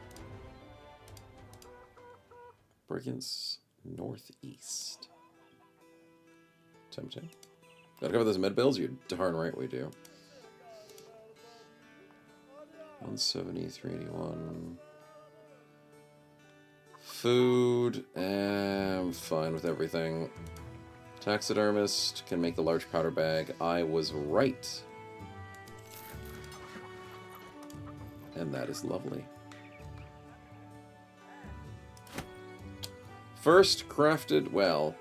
Brigands Northeast. Tempting. Gotta cover those med bills? You're darn right we do. 170, 381. Food. I'm fine with everything. Taxidermist can make the large powder bag. I was right. And that is lovely. First crafted, well,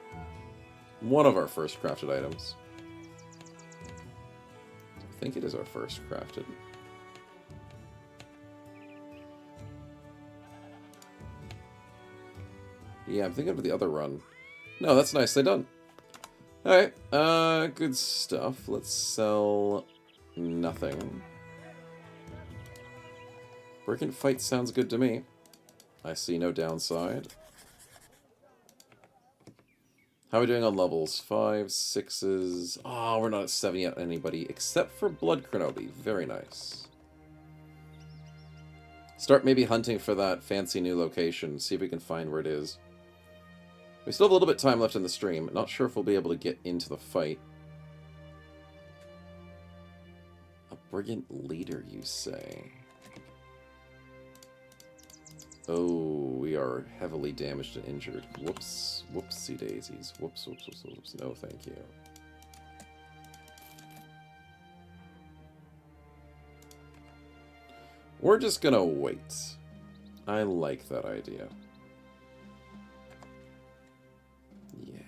one of our first crafted items. I think it is our first crafted. Yeah, I'm thinking of the other run. No, that's nicely done. Alright, good stuff. Let's sell nothing. Brigand fight sounds good to me. I see no downside. How are we doing on levels? 5, 6s. Oh, we're not at 7 yet, anybody, except for Blood Kronobi. Very nice. Start maybe hunting for that fancy new location. See if we can find where it is. We still have a little bit of time left in the stream. Not sure if we'll be able to get into the fight. A Brigand leader, you say? Oh, we are heavily damaged and injured. Whoops. Whoopsie daisies. Whoops, whoops, whoops, whoops. No, thank you. We're just gonna wait. I like that idea. Yeah.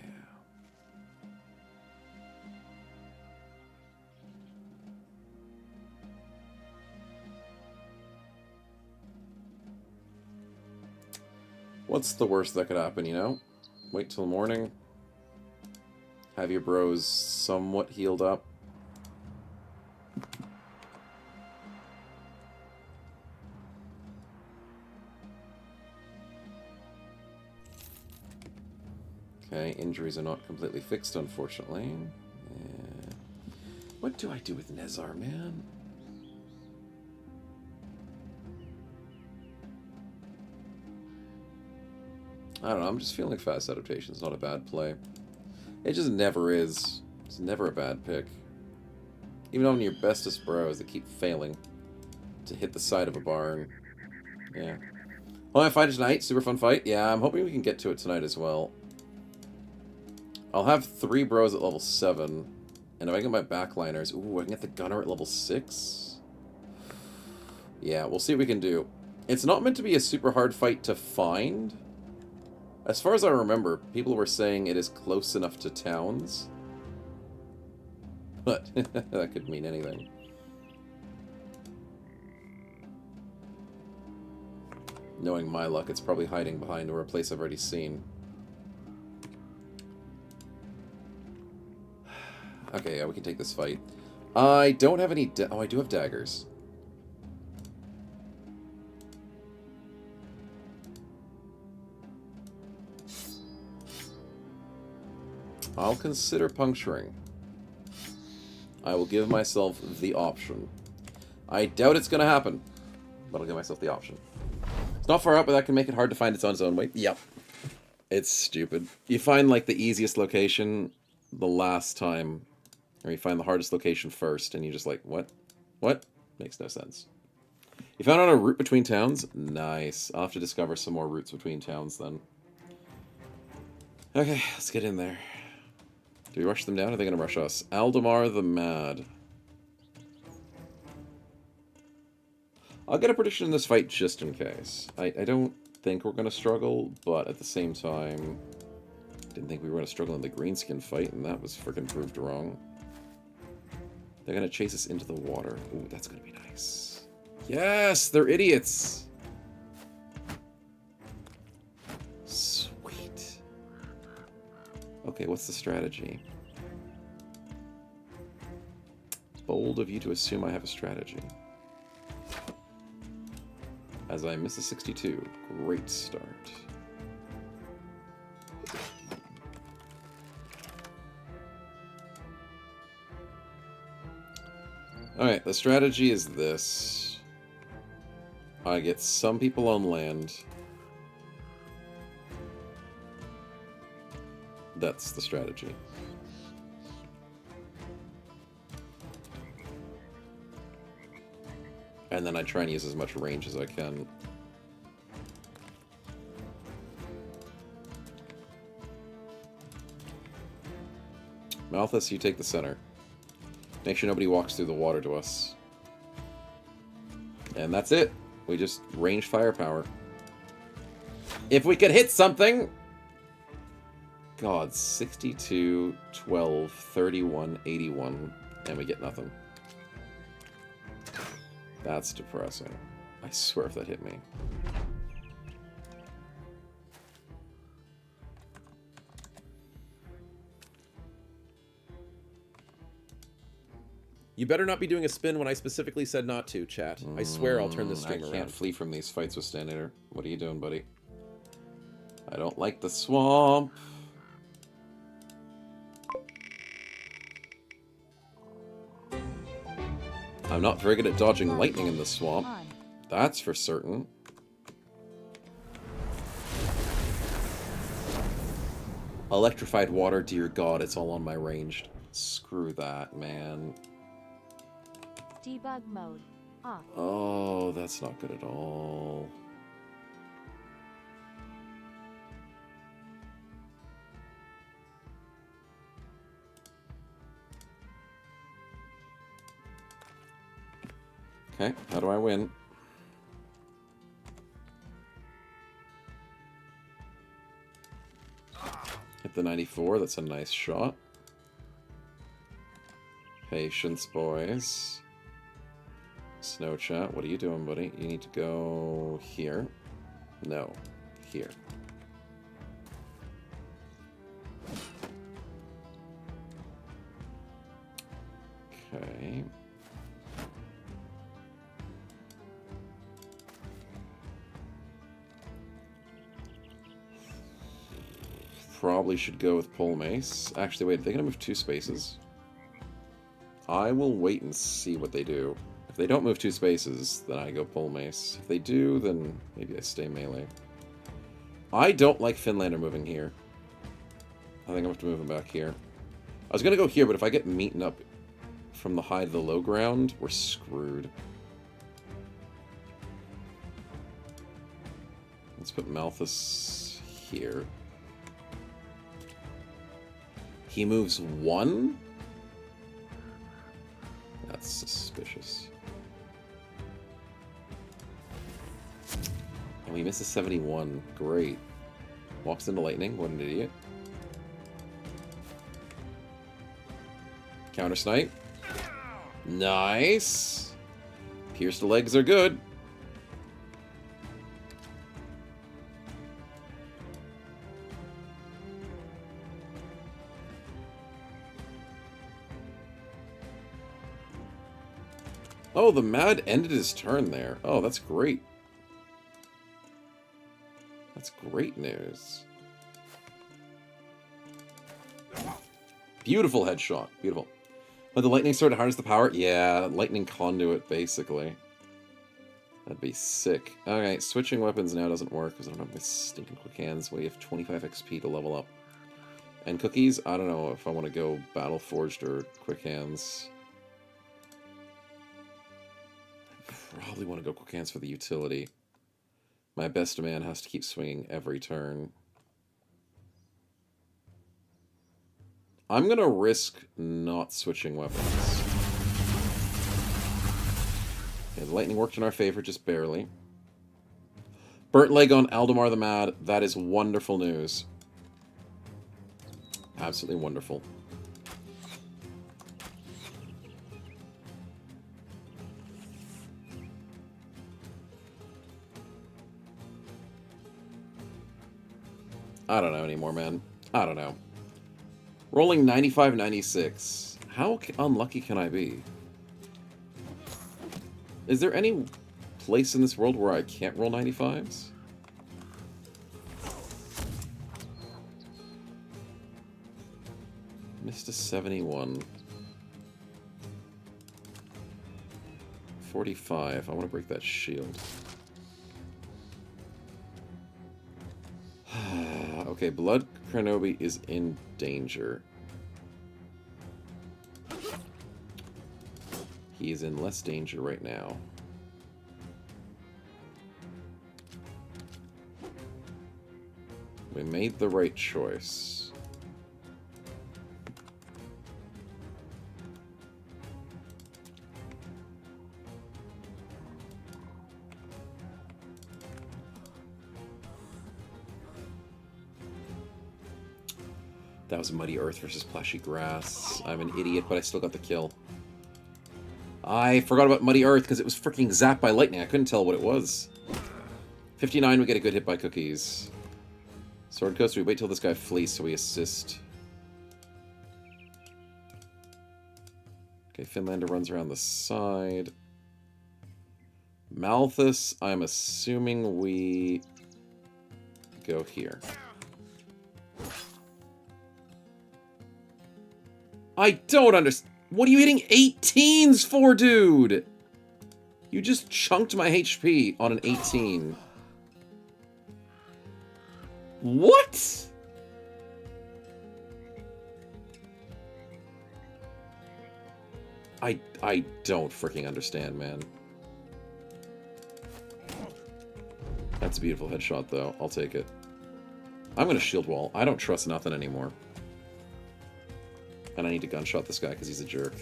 What's the worst that could happen, you know? Wait till morning. Have your bros somewhat healed up. Okay, injuries are not completely fixed, unfortunately. Yeah. What do I do with Nezar, man? I don't know, I'm just feeling like fast adaptation is not a bad play. It just never is. It's never a bad pick. Even on your bestest bros, they keep failing to hit the side of a barn. Yeah. Well, I fight it tonight. Super fun fight. Yeah, I'm hoping we can get to it tonight as well. I'll have 3 bros at level 7. And if I get my backliners... Ooh, I can get the gunner at level 6? Yeah, we'll see what we can do. It's not meant to be a super hard fight to find. As far as I remember, people were saying it is close enough to towns. But that could mean anything. Knowing my luck, it's probably hiding behind a place I've already seen. Okay, yeah, we can take this fight. I don't have any... Oh, I do have daggers. I'll consider puncturing. I will give myself the option. I doubt it's going to happen, but I'll give myself the option. It's not far out, but that can make it hard to find its own way. Yep. It's stupid. You find, like, the easiest location the last time, Or you find the hardest location first, and you just like, what? What? Makes no sense. You found out a route between towns? Nice. I'll have to discover some more routes between towns then. Okay, let's get in there. Do we rush them down, or are they going to rush us? Aldemar the Mad. I'll get a prediction in this fight just in case. I don't think we're going to struggle, but at the same time, didn't think we were going to struggle in the greenskin fight, and that was freaking proved wrong. They're going to chase us into the water. Ooh, that's going to be nice. Yes, they're idiots. Sweet. Okay, what's the strategy? Bold of you to assume I have a strategy. As I miss a 62. Great start. Alright, the strategy is this. I get some people on land. That's the strategy. And then I try and use as much range as I can. Malthus, you take the center. Make sure nobody walks through the water to us. And that's it. We just range firepower. If we could hit something! God, 62, 12, 31, 81, and we get nothing. That's depressing. I swear if that hit me. You better not be doing a spin when I specifically said not to, chat. I swear I'll turn this stream around. I can't flee from these fights with Standator. What are you doing, buddy? I don't like the swamp. I'm not very good at dodging lightning in the swamp. That's for certain. Electrified water, dear God, it's all on my ranged. Screw that, man. Debug mode off. Oh, that's not good at all. Okay, how do I win? Hit the 94, that's a nice shot. Patience, boys. Snow Chat, what are you doing, buddy? You need to go here. No, here. Okay. Probably should go with Pole Mace. Actually, wait, they're gonna move 2 spaces. I will wait and see what they do. If they don't move 2 spaces, then I go Pole Mace. If they do, then maybe I stay melee. I don't like Finlander moving here. I think I'm gonna have to move him back here. I was gonna go here, but if I get meeting up from the high to the low ground, we're screwed. Let's put Malthus here. He moves 1? That's suspicious. And we miss a 71. Great. Walks into lightning. What an idiot. Counter snipe. Nice. Pierced legs are good. Oh, the Mad ended his turn there. Oh, that's great. That's great news. Beautiful headshot. Beautiful. But the lightning sword harness the power? Yeah, lightning conduit, basically. That'd be sick. Okay, switching weapons now doesn't work because I don't have my stinking quick hands. We have 25 XP to level up. And cookies, I don't know if I want to go Battle Forged or Quick Hands. I probably want to go Quick Hands for the utility. My best man has to keep swinging every turn. I'm going to risk not switching weapons. Okay, the lightning worked in our favor, just barely. Burnt leg on Aldemar the Mad. That is wonderful news. Absolutely wonderful. I don't know anymore, man. I don't know. Rolling 95-96. How unlucky can I be? Is there any place in this world where I can't roll 95s? Missed a 71. 45. I want to break that shield. Okay, Blood Krenobi is in danger. He is in less danger right now. We made the right choice. That was Muddy Earth versus Plashy Grass. I'm an idiot, but I still got the kill. I forgot about Muddy Earth because it was freaking zapped by lightning. I couldn't tell what it was. 59, we get a good hit by cookies. Sword Coast, we wait till this guy flees so we assist. Okay, Finlander runs around the side. Malthus, I'm assuming we go here. I don't understand. What are you hitting 18s for, dude? You just chunked my HP on an 18. What? I don't freaking understand, man. That's a beautiful headshot, though. I'll take it. I'm gonna shield wall. I don't trust nothing anymore. And I need to gunshot this guy because he's a jerk.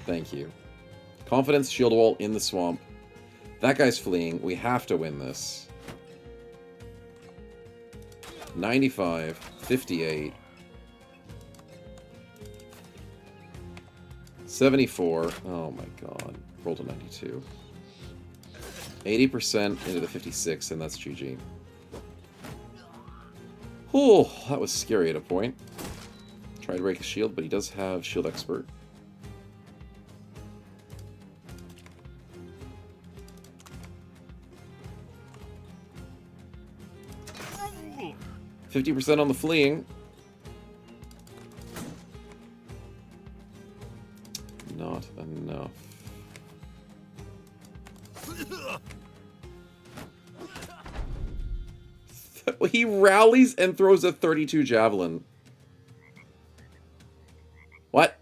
Thank you. Confidence, shield wall in the swamp. That guy's fleeing. We have to win this. 95, 58, 74. Oh my god. Rolled a 92. 80% into the 56, and that's GG. Oh, that was scary at a point. Tried to break his shield, but he does have Shield Expert. %50 on the fleeing. Not enough. He rallies and throws a 32 javelin. What?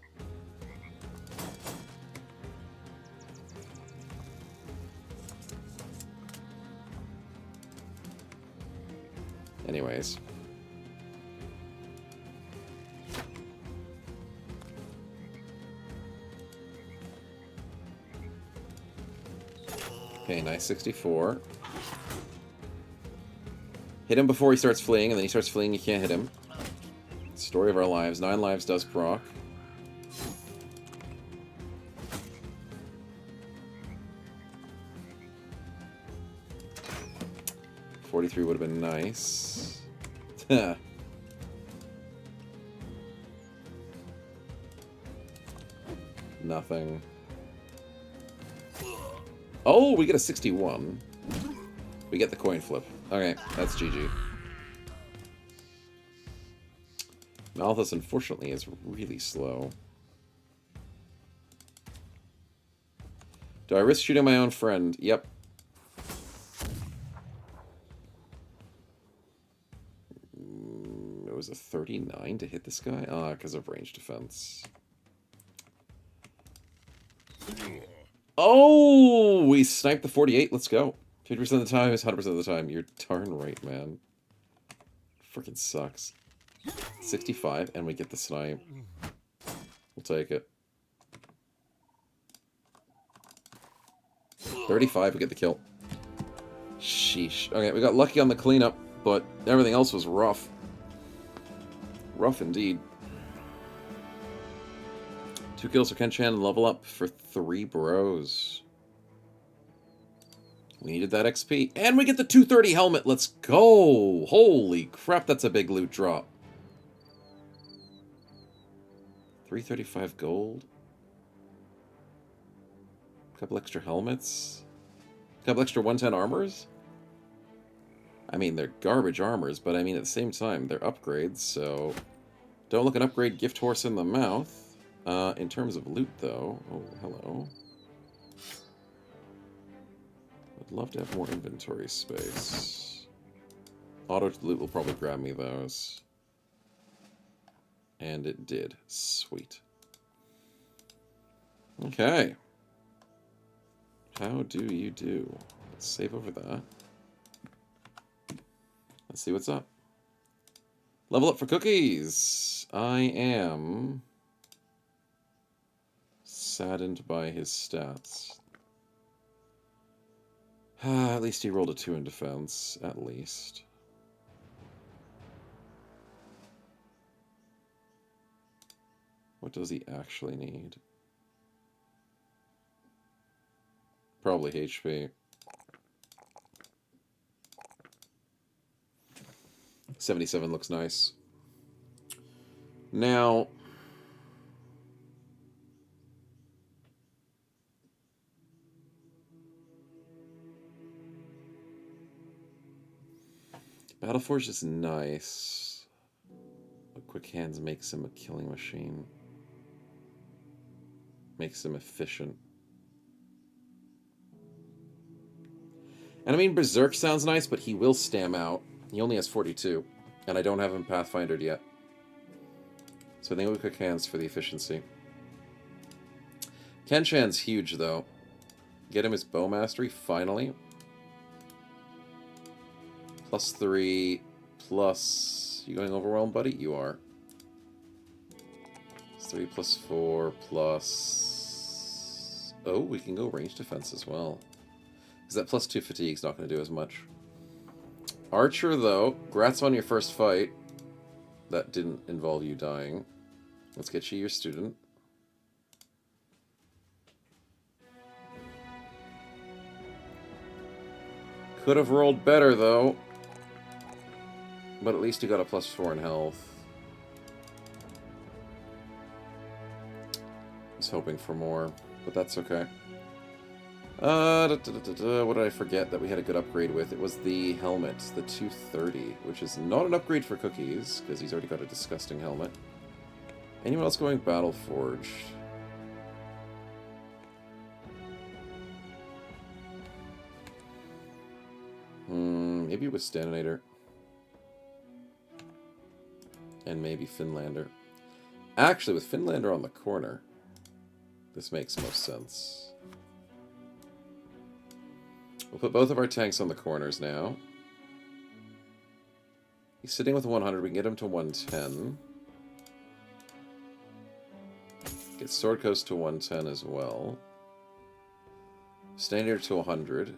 Anyways. Okay, nice 64. Hit him before he starts fleeing, and then he starts fleeing, you can't hit him. Story of our lives. 9 lives does proc. $43 would have been nice. Nothing. Oh, we get a 61. We get the coin flip. Okay, that's GG. Malthus, unfortunately, is really slow. Do I risk shooting my own friend? Yep. was a 39 to hit this guy? Ah, because of range defense. Oh, we sniped the 48. Let's go. 50% of the time is 100% of the time. You're darn right, man. Freaking sucks. 65, and we get the snipe. We'll take it. 35, we get the kill. Sheesh. Okay, we got lucky on the cleanup, but everything else was rough. Rough indeed. 2 kills for Ken-chan, level up for 3 bros. We needed that XP. And we get the 230 helmet. Let's go. Holy crap, that's a big loot drop. 335 gold. A couple extra helmets. A couple extra 110 armors. I mean, they're garbage armors, but I mean, at the same time, they're upgrades, so... Don't look an upgrade gift horse in the mouth. In terms of loot, though... Oh, hello. I'd love to have more inventory space. Auto loot will probably grab me those. And it did. Sweet. Okay. How do you do? Let's save over that. Let's see what's up. Level up for cookies. I am saddened by his stats. At least he rolled a 2 in defense. At least. What does he actually need? Probably HP. 77 looks nice. Now... Battleforge is nice. But Quick Hands makes him a killing machine. Makes him efficient. And I mean, Berserk sounds nice, but he will stam out. He only has 42. And I don't have him Pathfindered yet. So I think we Quick Hands for the efficiency. Ken-chan's huge, though. Get him his bow mastery, finally. +3, plus... You going overwhelmed, buddy? You are. +3, +4, plus... Oh, we can go range defense as well. Because that +2 fatigue's not going to do as much. Archer, though. Grats on your first fight. That didn't involve you dying. Let's get you your student. Could have rolled better, though. But at least you got a +4 in health. I was hoping for more, but that's okay. What did I forget that we had a good upgrade with? It was the helmet, the 230, which is not an upgrade for cookies, because he's already got a disgusting helmet. Anyone else going Battleforged? Maybe with Staninator. And maybe Finlander. Actually, with Finlander on the corner, this makes most sense. We'll put both of our tanks on the corners now. He's sitting with 100. We can get him to 110. Get Sword Coast to 110 as well. Standard to 100.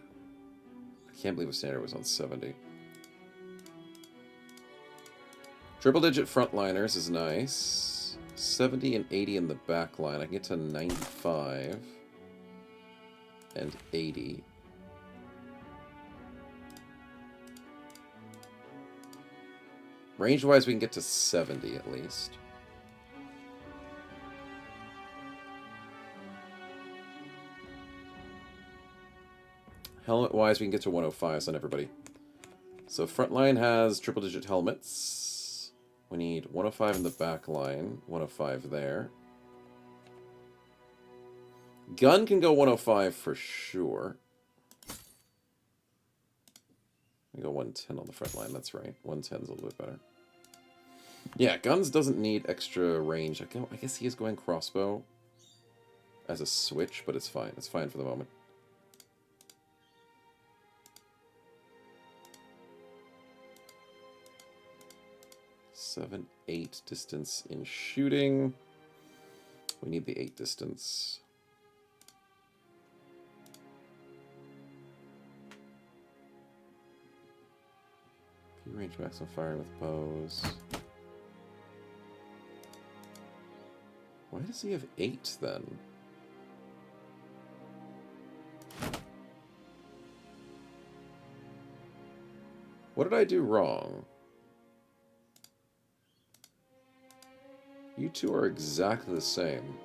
I can't believe a Standard was on 70. Triple-digit frontliners is nice. 70 and 80 in the back line. I can get to 95 and 80. Range-wise, we can get to 70 at least. Helmet-wise, we can get to 105 on everybody. So frontline has triple-digit helmets. We need 105 in the back line, 105 there. Gun can go 105 for sure. We go 110 on the front line, that's right. 110's a little bit better. Yeah, guns doesn't need extra range. I guess he is going crossbow as a switch, but it's fine. It's fine for the moment. Seven, 8 distance in shooting. We need the 8 distance. Few range maximum firing with bows. Why does he have 8 then? What did I do wrong? You two are exactly the same.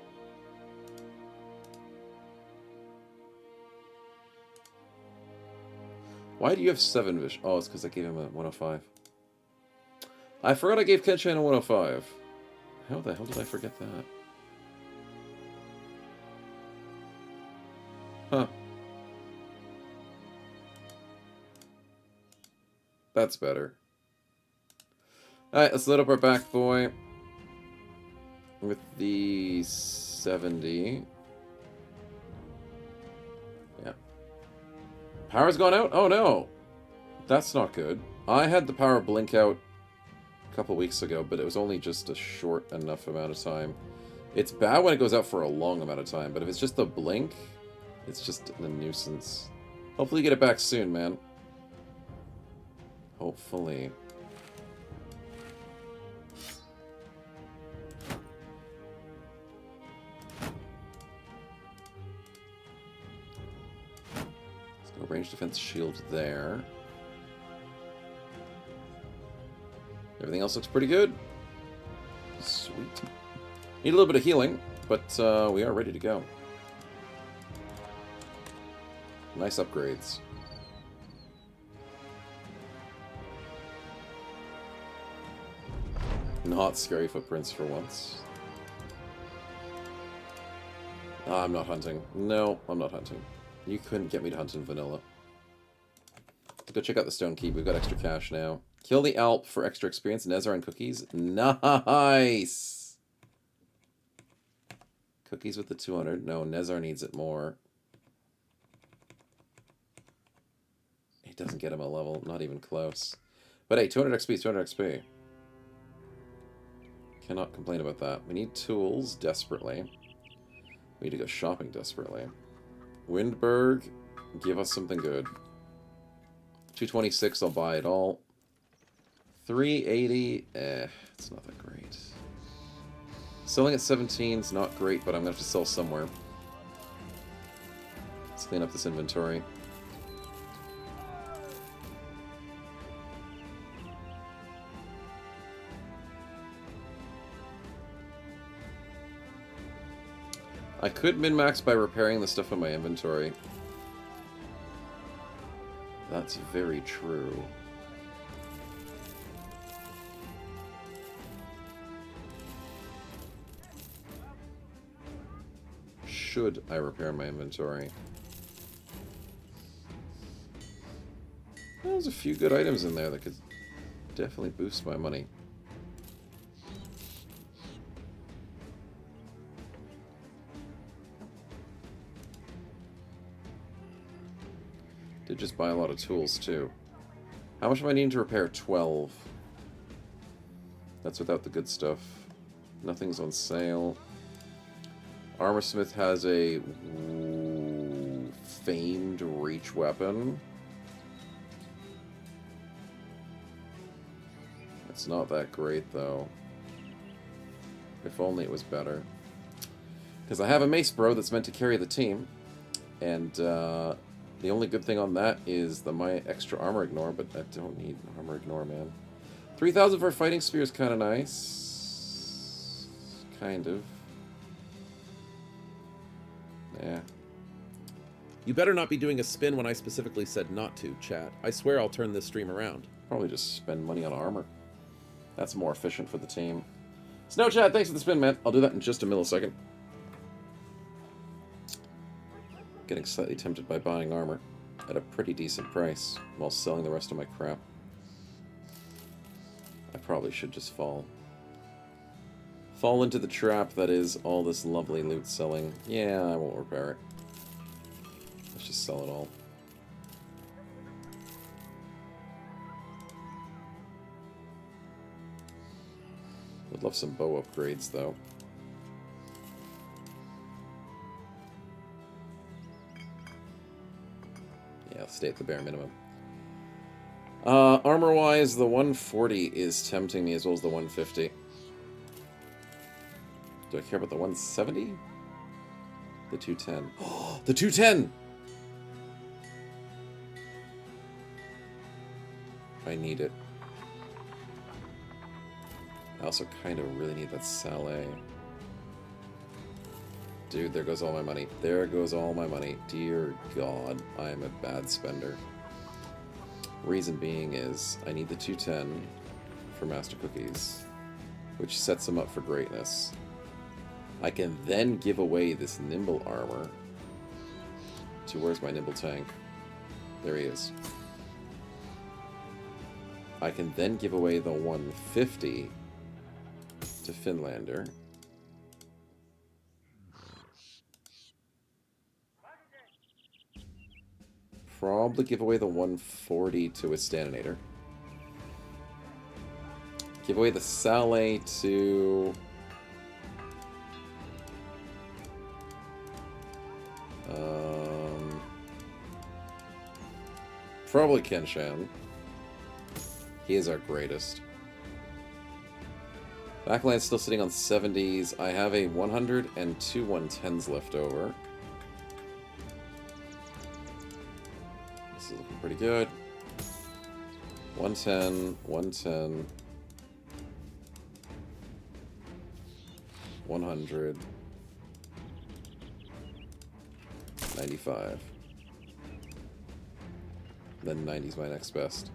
Why do you have 7 vision? Oh, it's because I gave him a 105. I forgot I gave Kenshin a 105. How the hell did I forget that? Huh. That's better. Alright, let's load up our back boy. With the 70. Yeah. Power's gone out? Oh no! That's not good. I had the power blink out a couple weeks ago, but it was only just a short enough amount of time. It's bad when it goes out for a long amount of time, but if it's just a blink, it's just a nuisance. Hopefully you get it back soon, man. Hopefully. Let's go range defense shield there. Everything else looks pretty good. Sweet. Need a little bit of healing, but we are ready to go. Nice upgrades. Not scary footprints for once. I'm not hunting. No, I'm not hunting. You couldn't get me to hunt in vanilla. Let's go check out the Stone Keep. We've got extra cash now. Kill the Alp for extra experience. Nezar and cookies. Nice! Cookies with the 200. No, Nezar needs it more. It doesn't get him a level. Not even close. But hey, 200 XP, 200 XP. Cannot complain about that. We need tools desperately. We need to go shopping desperately. Windberg, give us something good. 226, I'll buy it all. 380, it's not that great. Selling at 17 is not great, but I'm going to have to sell somewhere. Let's clean up this inventory. I could min-max by repairing the stuff in my inventory. That's very true. Should I repair my inventory? Well, there's a few good items in there that could definitely boost my money. Did just buy a lot of tools too. How much am I needing to repair? 12. That's without the good stuff. Nothing's on sale. Armorsmith has a famed reach weapon. It's not that great though. If only it was better. Because I have a mace bro that's meant to carry the team. And the only good thing on that is my extra armor ignore, but I don't need armor ignore, man. 3,000 for a fighting spear is kind of nice. Kind of. Yeah. You better not be doing a spin when I specifically said not to, chat. I swear I'll turn this stream around. Probably just spend money on armor. That's more efficient for the team. Snow Chat, thanks for the spin, man. I'll do that in just a millisecond. Getting slightly tempted by buying armor at a pretty decent price while selling the rest of my crap. I probably should just fall. Fall into the trap that is all this lovely loot selling. Yeah, I won't repair it. Let's just sell it all. Would love some bow upgrades, though. Yeah, I'll stay at the bare minimum. Armor-wise, the 140 is tempting me as well as the 150. Do I care about the 170? The 210. Oh, the 210! I need it. I also kind of really need that Saleh. Dude, there goes all my money. There goes all my money. Dear God, I am a bad spender. Reason being is, I need the 210 for Master Cookies, which sets them up for greatness. I can then give away this Nimble armor to, where's my Nimble tank? There he is. I can then give away the 150 to Finlander. Probably give away the 140 to a Staninator. Give away the Saleh to... probably Kenshan. He is our greatest. Backline's still sitting on 70s. I have a 100 and two 110s left over. This is looking pretty good. 110, 110, 100, 95. Then 90's my next best.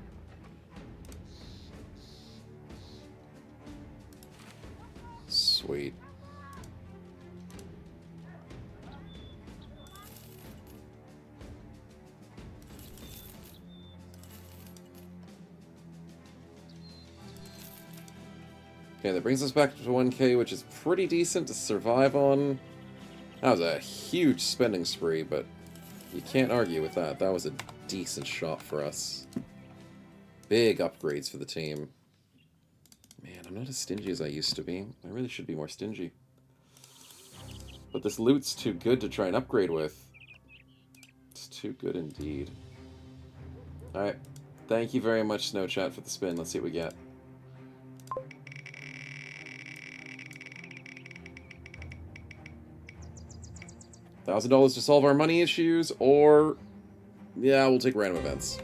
Sweet. Okay, that brings us back to 1K, which is pretty decent to survive on. That was a huge spending spree, but you can't argue with that. That was a decent shot for us. Big upgrades for the team. Man, I'm not as stingy as I used to be. I really should be more stingy. But this loot's too good to try and upgrade with. It's too good indeed. Alright. Thank you very much, Snowchat, for the spin. Let's see what we get. $1,000 to solve our money issues, or... yeah, we'll take random events.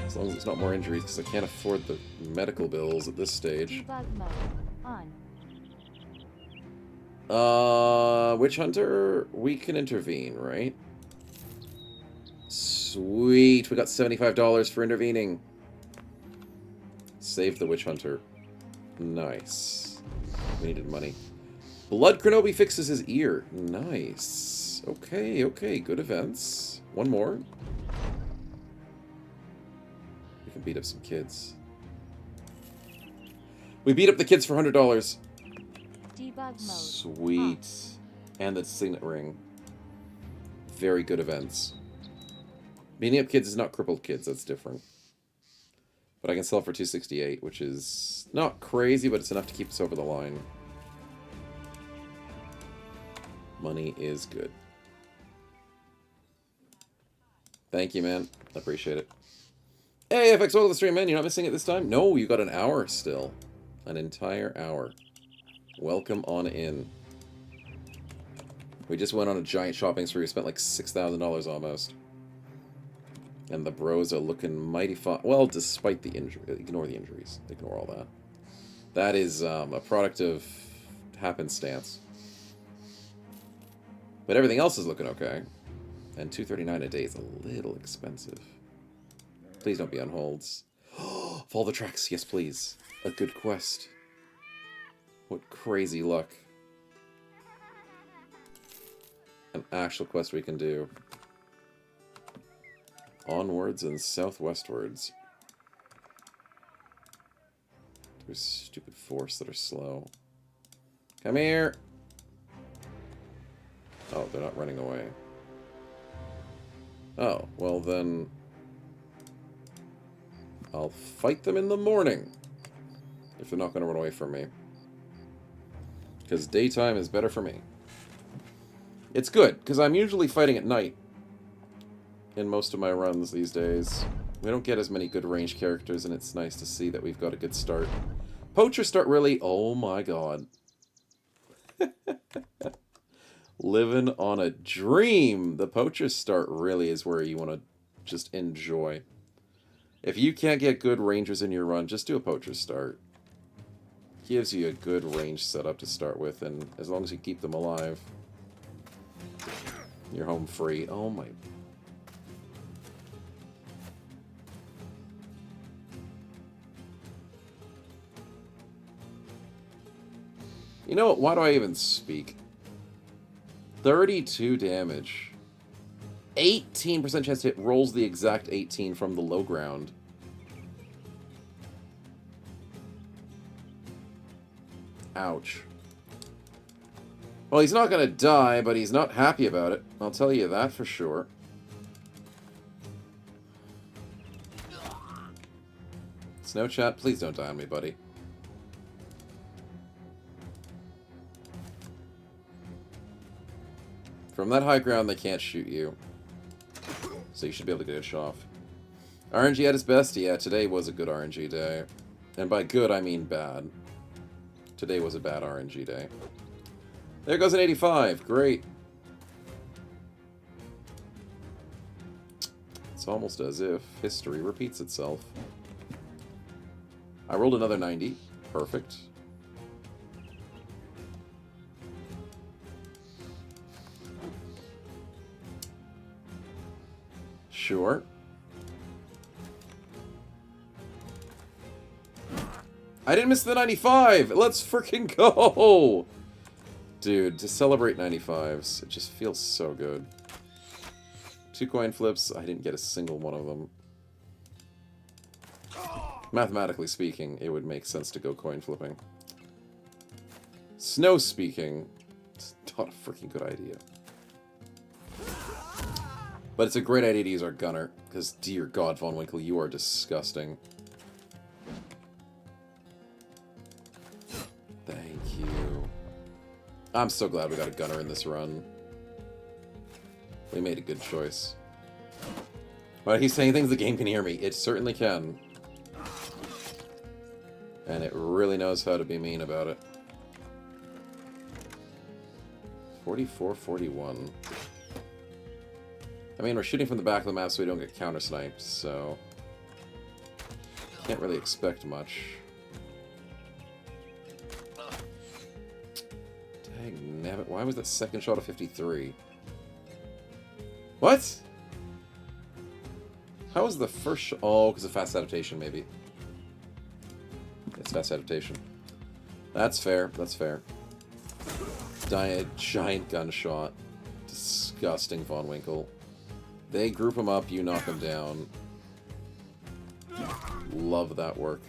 As long as it's not more injuries, because I can't afford the medical bills at this stage. Debug mode on. Witch Hunter, we can intervene, right? Sweet, we got $75 for intervening. Save the Witch Hunter. Nice. We needed money. Blood Kronobi fixes his ear. Nice. Okay, okay, good events. One more. We can beat up some kids. We beat up the kids for $100. Debug mode. Sweet. And the signet ring. Very good events. Beating up kids is not crippled kids, that's different. But I can sell for $268, which is not crazy, but it's enough to keep us over the line. Money is good. Thank you, man. I appreciate it. Hey, FX, welcome to the stream, man. You're not missing it this time? No, you got an hour still. An entire hour. Welcome on in. We just went on a giant shopping spree. We spent like $6,000 almost. And the bros are looking mighty fine. Well, despite the injury. Ignore the injuries. Ignore all that. That is a product of happenstance. But everything else is looking okay. And $239 a day is a little expensive. Please don't be on holds. Follow the tracks. Yes, please. A good quest. What crazy luck. An actual quest we can do. Onwards and southwestwards. There's stupid forests that are slow. Come here. Oh, they're not running away. Oh, well then... I'll fight them in the morning. If they're not going to run away from me. Because daytime is better for me. It's good, because I'm usually fighting at night. In most of my runs these days. We don't get as many good range characters, and it's nice to see that we've got a good start. Poacher start really... Oh my god. Living on a dream. The poacher start really is where you want to just enjoy. If you can't get good rangers in your run, just do a poacher start. Gives you a good range setup to start with, and as long as you keep them alive, you're home free. Oh my... You know what? Why do I even speak? 32 damage. 18% chance to hit. Rolls the exact 18 from the low ground. Ouch. Well, he's not going to die, but he's not happy about it. I'll tell you that for sure. Snow Chat, please don't die on me, buddy. From that high ground, they can't shoot you. So you should be able to get a shot off. RNG at its best? Yeah, today was a good RNG day. And by good, I mean bad. Today was a bad RNG day. There goes an 85. Great. It's almost as if history repeats itself. I rolled another 90. Perfect. Sure. I didn't miss the 95! Let's freaking go! Dude, to celebrate 95s, it just feels so good. 2 coin flips, I didn't get a single one of them. Mathematically speaking, it would make sense to go coin flipping. Snow speaking, it's not a freaking good idea. But it's a great idea to use our gunner, because dear God, Von Winkle, you are disgusting. Thank you. I'm so glad we got a gunner in this run. We made a good choice. But he's saying things the game can hear me. It certainly can. And it really knows how to be mean about it. 44-41. I mean, we're shooting from the back of the map so we don't get counter-sniped, so... Can't really expect much. Dang nabbit, why was that second shot a 53? What? How was the first shot? Oh, because of fast adaptation, maybe. It's fast adaptation. That's fair, that's fair. Giant gunshot. Disgusting Von Winkle. They group him up, you knock him down. Love that work.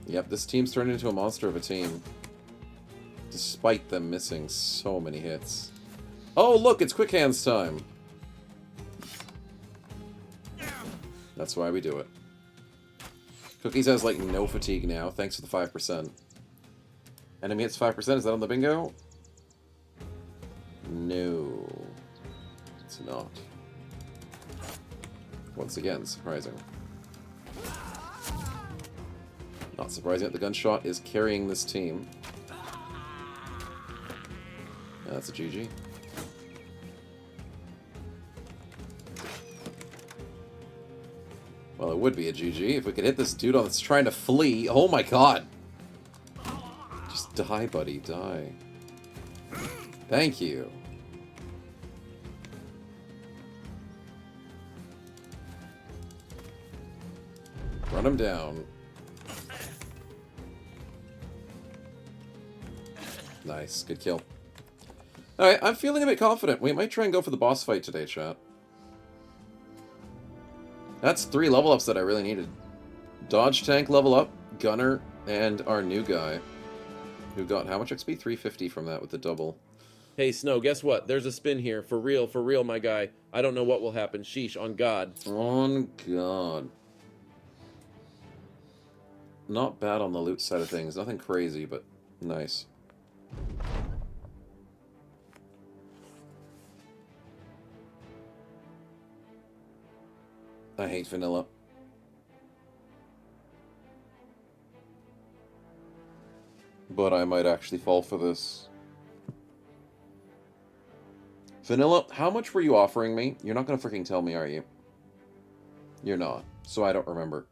Yep, this team's turned into a monster of a team. Despite them missing so many hits. Oh, look, it's quick hands time. That's why we do it. Cookies has, like, no fatigue now, thanks to the 5%. Enemy hits 5%, is that on the bingo? No, it's not. Once again, surprising. Not surprising that the gunshot is carrying this team. That's a GG. Well, it would be a GG if we could hit this dude that's trying to flee. Oh my god! Just die, buddy, die. Thank you. Run him down. Nice, good kill. Alright, I'm feeling a bit confident. We might try and go for the boss fight today, chat. That's 3 level ups that I really needed. Dodge tank level up, Gunner and our new guy, who got how much XP? 350 from that with the double. Hey, Snow, guess what? There's a spin here. For real, my guy. I don't know what will happen. Sheesh, on God. On God. Not bad on the loot side of things. Nothing crazy, but nice. I hate vanilla. But I might actually fall for this. Vanilla, how much were you offering me? You're not going to freaking tell me, are you? You're not. So I don't remember.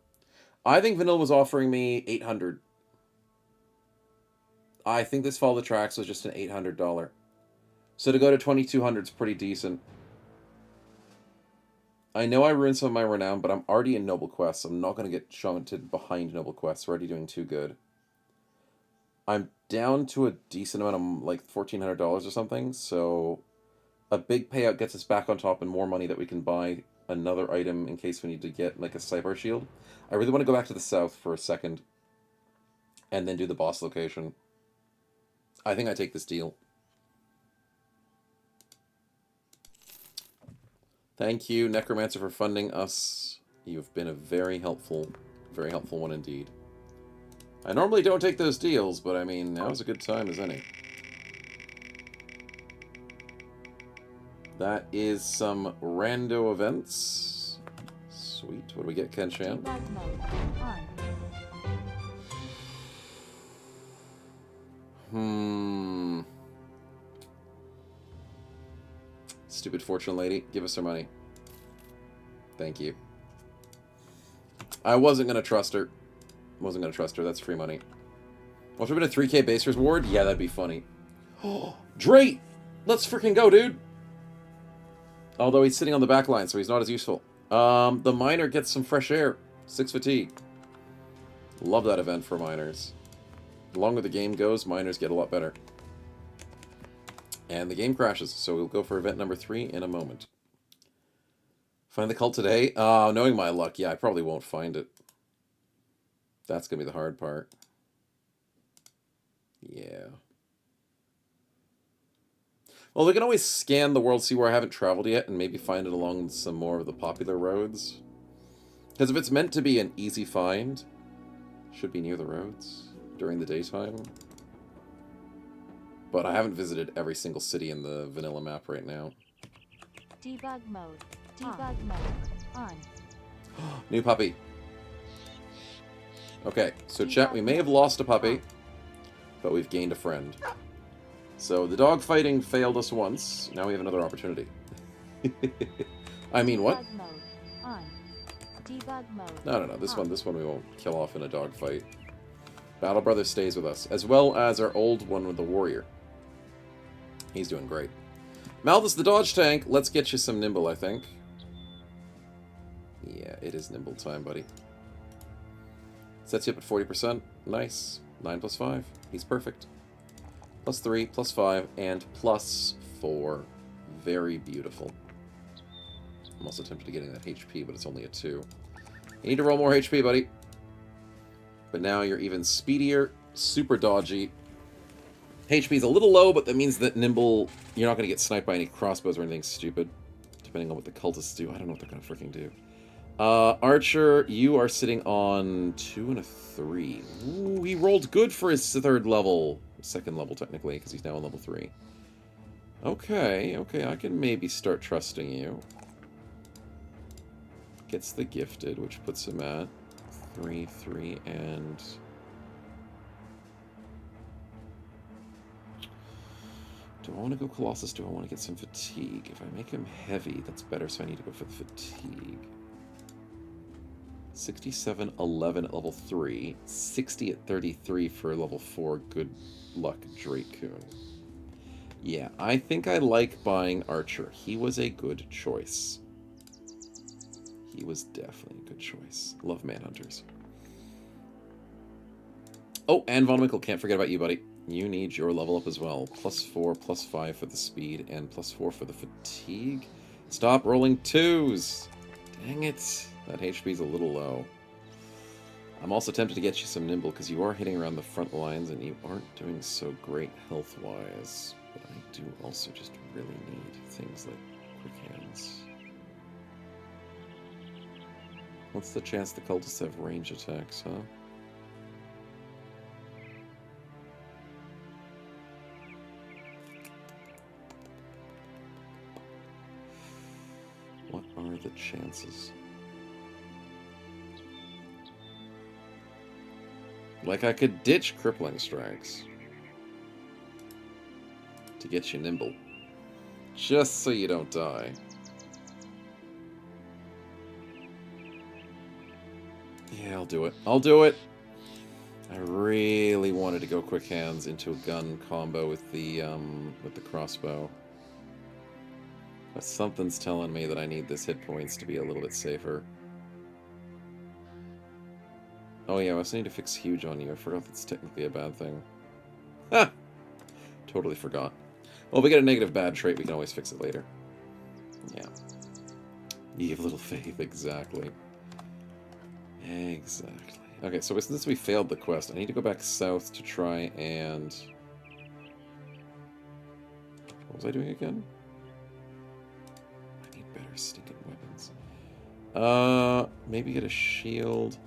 I think Vanilla was offering me $800. I think this Fall of the Tracks was just an $800. So to go to $2,200 is pretty decent. I know I ruined some of my renown, but I'm already in Noble Quests. I'm not going to get shunted behind Noble Quests. We're already doing too good. I'm down to a decent amount of, like, $1,400 or something, so a big payout gets us back on top and more money that we can buy another item in case we need to get, like, a Cyber Shield. I really want to go back to the south for a second and then do the boss location. I think I take this deal. Thank you, Necromancer, for funding us. You've been a very helpful one indeed. I normally don't take those deals, but I mean, now's a good time as any. That is some rando events. Sweet. What do we get, Kenshan? Debug mode on. Stupid fortune lady. Give us her money. Thank you. I wasn't going to trust her. That's free money. Well, should we have been a 3K base reward? Yeah, that'd be funny. Oh, Drake! Let's freaking go, dude! Although he's sitting on the back line, so he's not as useful. The miner gets some fresh air. 6 fatigue. Love that event for miners. The longer the game goes, miners get a lot better. And the game crashes, so we'll go for event number 3 in a moment. Find the cult today? Knowing my luck, yeah, I probably won't find it. That's going to be the hard part. Yeah. Well, we can always scan the world, see where I haven't traveled yet, and maybe find it along some more of the popular roads. Because if it's meant to be an easy find, it should be near the roads during the daytime. But I haven't visited every single city in the vanilla map right now. Debug mode. Debug mode on. New puppy. Okay, so chat, we may have lost a puppy, but we've gained a friend. So the dog fighting failed us once. Now we have another opportunity. I mean, what? Debug mode on. Debug mode. No. This one we won't kill off in a dog fight. Battle Brother stays with us, as well as our old one with the warrior. He's doing great. Malthus the dodge tank. Let's get you some nimble, I think. Yeah, it is nimble time, buddy. Sets you up at 40%. Nice. 9 plus 5. He's perfect. Plus 3, plus 5, and plus 4. Very beautiful. I'm also tempted to getting that HP, but it's only a 2. You need to roll more HP, buddy. But now you're even speedier, super dodgy. HP is a little low, but that means that nimble, you're not going to get sniped by any crossbows or anything stupid. Depending on what the cultists do. I don't know what they're going to freaking do. Archer, you are sitting on 2 and a 3. Ooh, he rolled good for his 3rd level. 2nd level, technically, because he's now on level 3. Okay, I can maybe start trusting you. Gets the gifted, which puts him at 3, 3, and... Do I want to go Colossus? Do I want to get some fatigue? If I make him heavy, that's better, so I need to go for the fatigue. 67, 11 at level 3. 60 at 33 for level 4. Good luck, Dracoon. Yeah, I think I like buying Archer. He was a good choice. He was definitely a good choice. Love Manhunters. Oh, and Von Winkle, can't forget about you, buddy. You need your level up as well. Plus 4, plus 5 for the speed, and plus 4 for the fatigue. Stop rolling 2s! Dang it. That HP's a little low. I'm also tempted to get you some nimble, because you are hitting around the front lines, and you aren't doing so great health-wise. But I do also just really need things like quick hands. What's the chance the cultists have range attacks, huh? What are the chances? Like, I could ditch crippling strikes to get you nimble. Just so you don't die. Yeah, I'll do it. I'll do it! I really wanted to go quick hands into a gun combo with the crossbow. But something's telling me that I need this hit points to be a little bit safer. Oh yeah, I also need to fix huge on you. I forgot that's technically a bad thing. Ha! Totally forgot. Well, if we get a negative bad trait, we can always fix it later. Yeah. You have little faith, exactly. Exactly. Okay, so since we failed the quest, I need to go back south to try and... What was I doing again? I need better stinking weapons. Maybe get a shield.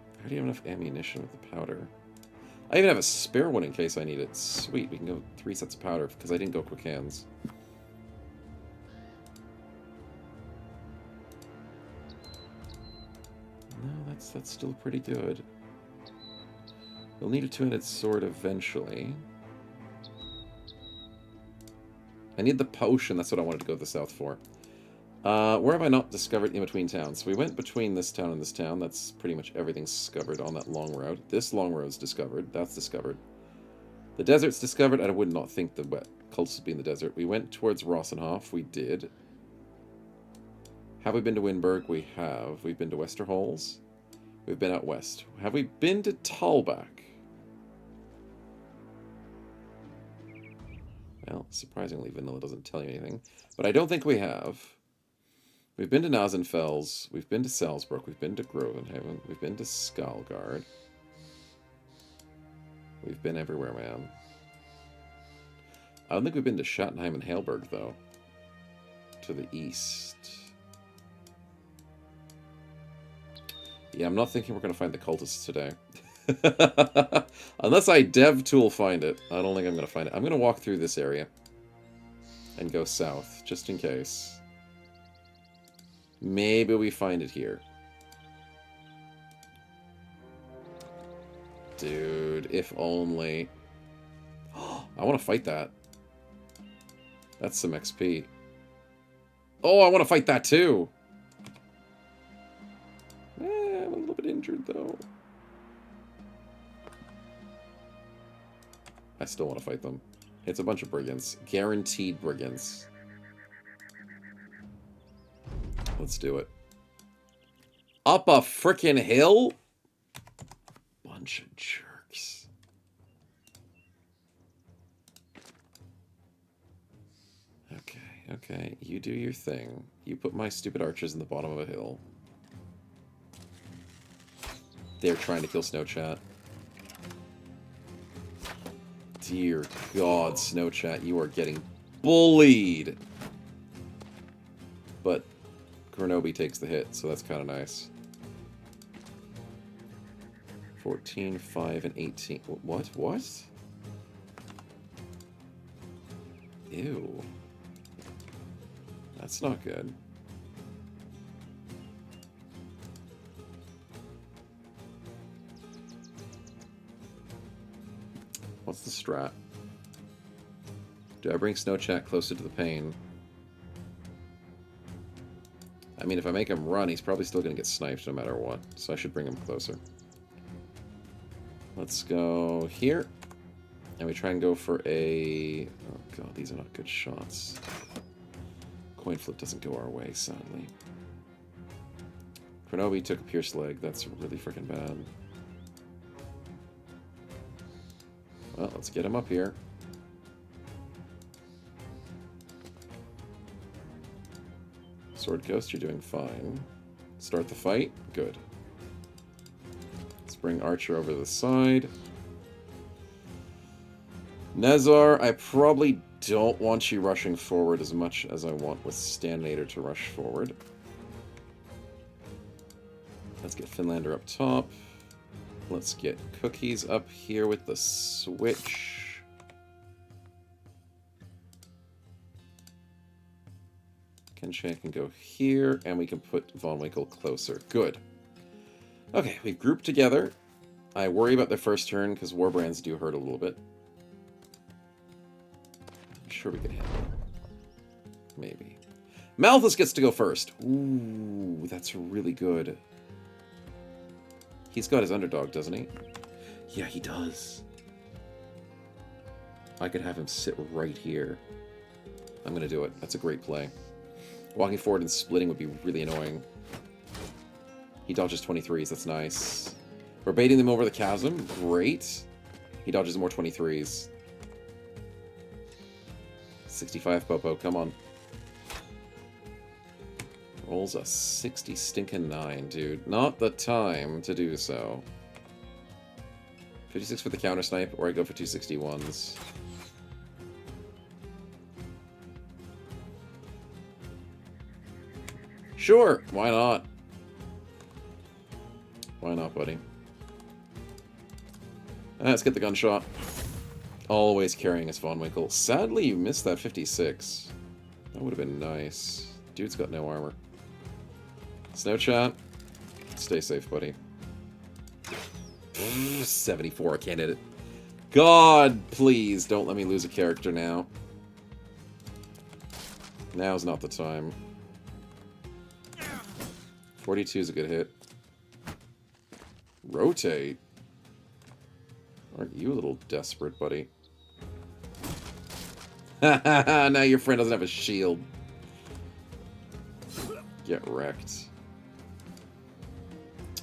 I already have enough ammunition with the powder. I even have a spare one in case I need it. Sweet, we can go 3 sets of powder, because I didn't go quick hands. No, that's still pretty good. We'll need a two-handed sword eventually. I need the potion, that's what I wanted to go to the south for. Where have I not discovered in between towns? We went between this town and this town. That's pretty much everything's discovered on that long road. This long road's discovered. That's discovered. The desert's discovered. I would not think the cultists would be in the desert. We went towards Rossenhof. We did. Have we been to Winburg? We have. We've been to Westerholz. We've been out west. Have we been to Talbach? Well, surprisingly, vanilla doesn't tell you anything. But I don't think we have. We've been to Nasenfels, we've been to Salzburg, we've been to Grovenhaven, we've been to Skalgard. We've been everywhere, man. I don't think we've been to Schattenheim and Heilberg, though. To the east. Yeah, I'm not thinking we're going to find the cultists today. Unless I dev tool find it. I don't think I'm going to find it. I'm going to walk through this area. And go south, just in case. Maybe we find it here. Dude, if only. I want to fight that. That's some XP. Oh, I want to fight that too. I'm a little bit injured though. I still want to fight them. It's a bunch of brigands. Guaranteed brigands. Let's do it. Up a frickin' hill? Bunch of jerks. Okay, okay. You do your thing. You put my stupid archers in the bottom of a hill. They're trying to kill Snowchat. Dear God, Snowchat, you are getting bullied. But Grenoble takes the hit, so that's kind of nice. 14, 5, and 18. What? What? Ew. That's not good. What's the strat? Do I bring Snowchat closer to the pain? I mean, if I make him run, he's probably still going to get sniped no matter what. So I should bring him closer. Let's go here. And we try and go for a... Oh god, these are not good shots. Coin flip doesn't go our way, sadly. Grenoble took a pierced leg. That's really freaking bad. Well, let's get him up here. Sword Ghost, you're doing fine. Start the fight. Good. Let's bring Archer over to the side. Nezar, I probably don't want you rushing forward as much as I want with Standinator to rush forward. Let's get Finlander up top. Let's get Cookies up here with the switch. Kenshan can go here, and we can put Von Winkle closer. Good. Okay, we've grouped together. I worry about their first turn, because Warbrands do hurt a little bit. I'm sure we can handle it. Maybe. Malthus gets to go first. Ooh, that's really good. He's got his underdog, doesn't he? Yeah, he does. I could have him sit right here. I'm going to do it. That's a great play. Walking forward and splitting would be really annoying. He dodges 23s. That's nice. We're baiting them over the chasm. Great. He dodges more 23s. 65 Popo. Come on. Rolls a 60 stinking 9, dude. Not the time to do so. 56 for the counter snipe, or I go for 261s. Sure, why not? Why not, buddy? Let's get the gunshot. Always carrying his Von Winkle. Sadly, you missed that 56. That would have been nice. Dude's got no armor. Snow chat. Stay safe, buddy. 74, I can't hit it. God, please, don't let me lose a character now. Now's not the time. 42 is a good hit. Rotate? Aren't you a little desperate, buddy? Now your friend doesn't have a shield. Get wrecked.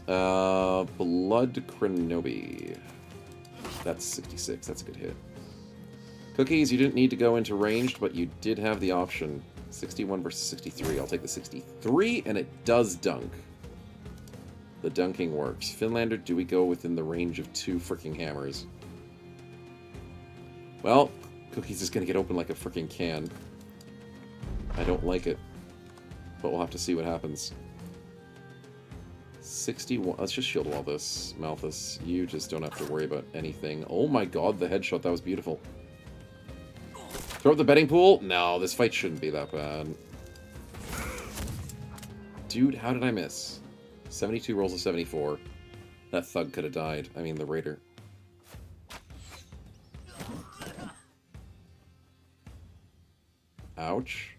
Blood Krenobi. That's 66. That's a good hit. Cookies, you didn't need to go into ranged, but you did have the option. 61 versus 63. I'll take the 63, and it does dunk. The dunking works. Finlander, do we go within the range of 2 freaking hammers? Well, Cookies is going to get open like a freaking can. I don't like it. But we'll have to see what happens. 61. Let's just shield wall this, Malthus. You just don't have to worry about anything. Oh my god, the headshot. That was beautiful. Throw up the betting pool? No, this fight shouldn't be that bad. Dude, how did I miss? 72 rolls of 74. That thug could have died. I mean, the raider. Ouch.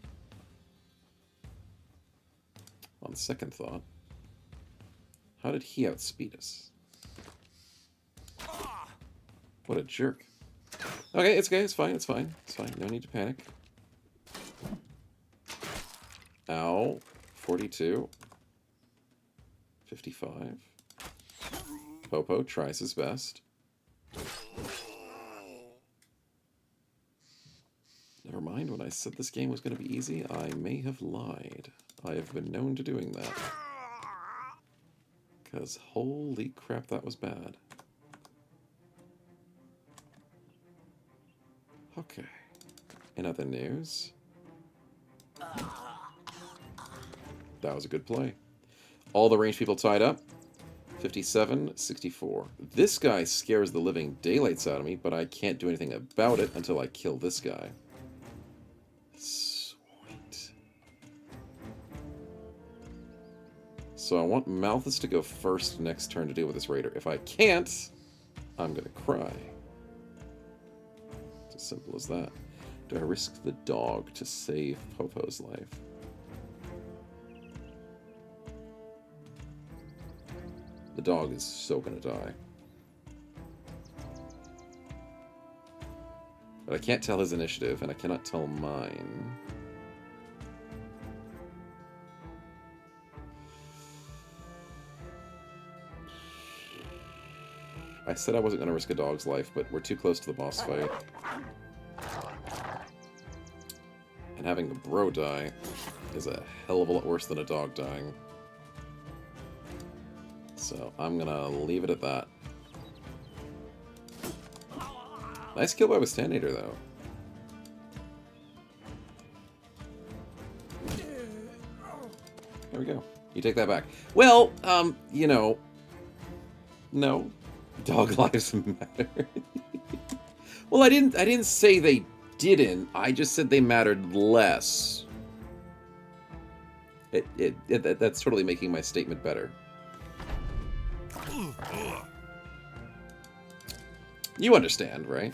On second thought, how did he outspeed us? What a jerk. Okay, it's okay, it's fine, it's fine, it's fine. No need to panic. Ow. 42. 55. Popo tries his best. Never mind, when I said this game was going to be easy, I may have lied. I have been known to doing that. Because holy crap, that was bad. Okay. In other news... That was a good play. All the ranged people tied up. 57, 64. This guy scares the living daylights out of me, but I can't do anything about it until I kill this guy. Sweet. So I want Malthus to go first next turn to deal with this raider. If I can't, I'm gonna cry. It's as simple as that. Do I risk the dog to save Popo's life? The dog is so gonna die. But I can't tell his initiative, and I cannot tell mine. I said I wasn't gonna risk a dog's life, but we're too close to the boss fight. And having the bro die is a hell of a lot worse than a dog dying. So I'm gonna leave it at that. Nice kill by Withstandinator, though. There we go. You take that back. Well, you know, no, dog lives matter. Well, I didn't say they didn't. I just said they mattered less. That's totally making my statement better. You understand, right?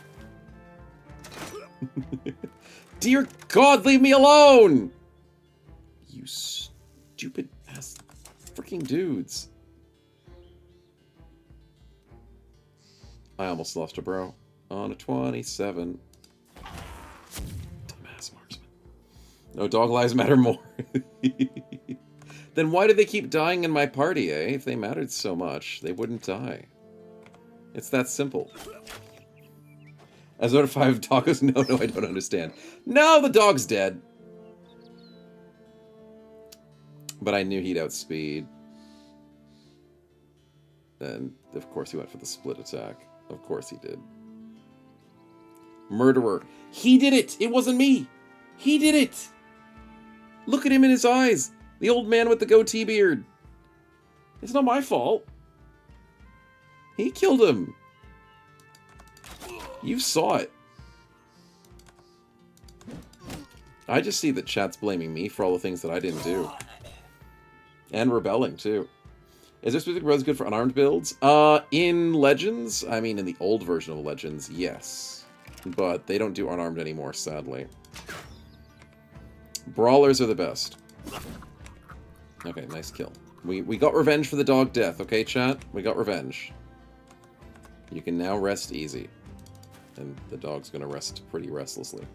Dear God, leave me alone! You stupid ass freaking dudes. I almost lost a bro on a 27. Dumbass marksman. No, dog lives matter more. Then why do they keep dying in my party, eh? If they mattered so much, they wouldn't die. It's that simple. As out of 5 tacos? No, I don't understand. No, the dog's dead. But I knew he'd outspeed. And, of course, he went for the split attack. Of course he did. Murderer. He did it! It wasn't me! He did it! Look at him in his eyes! The old man with the goatee beard. It's not my fault. He killed him. You saw it. I just see that chat's blaming me for all the things that I didn't do. And rebelling, too. Is there specific roads good for unarmed builds? In Legends, I mean in the old version of Legends, yes. But they don't do unarmed anymore, sadly. Brawlers are the best. Okay, nice kill. We got revenge for the dog death, okay, chat? We got revenge. You can now rest easy. And the dog's gonna rest pretty restlessly.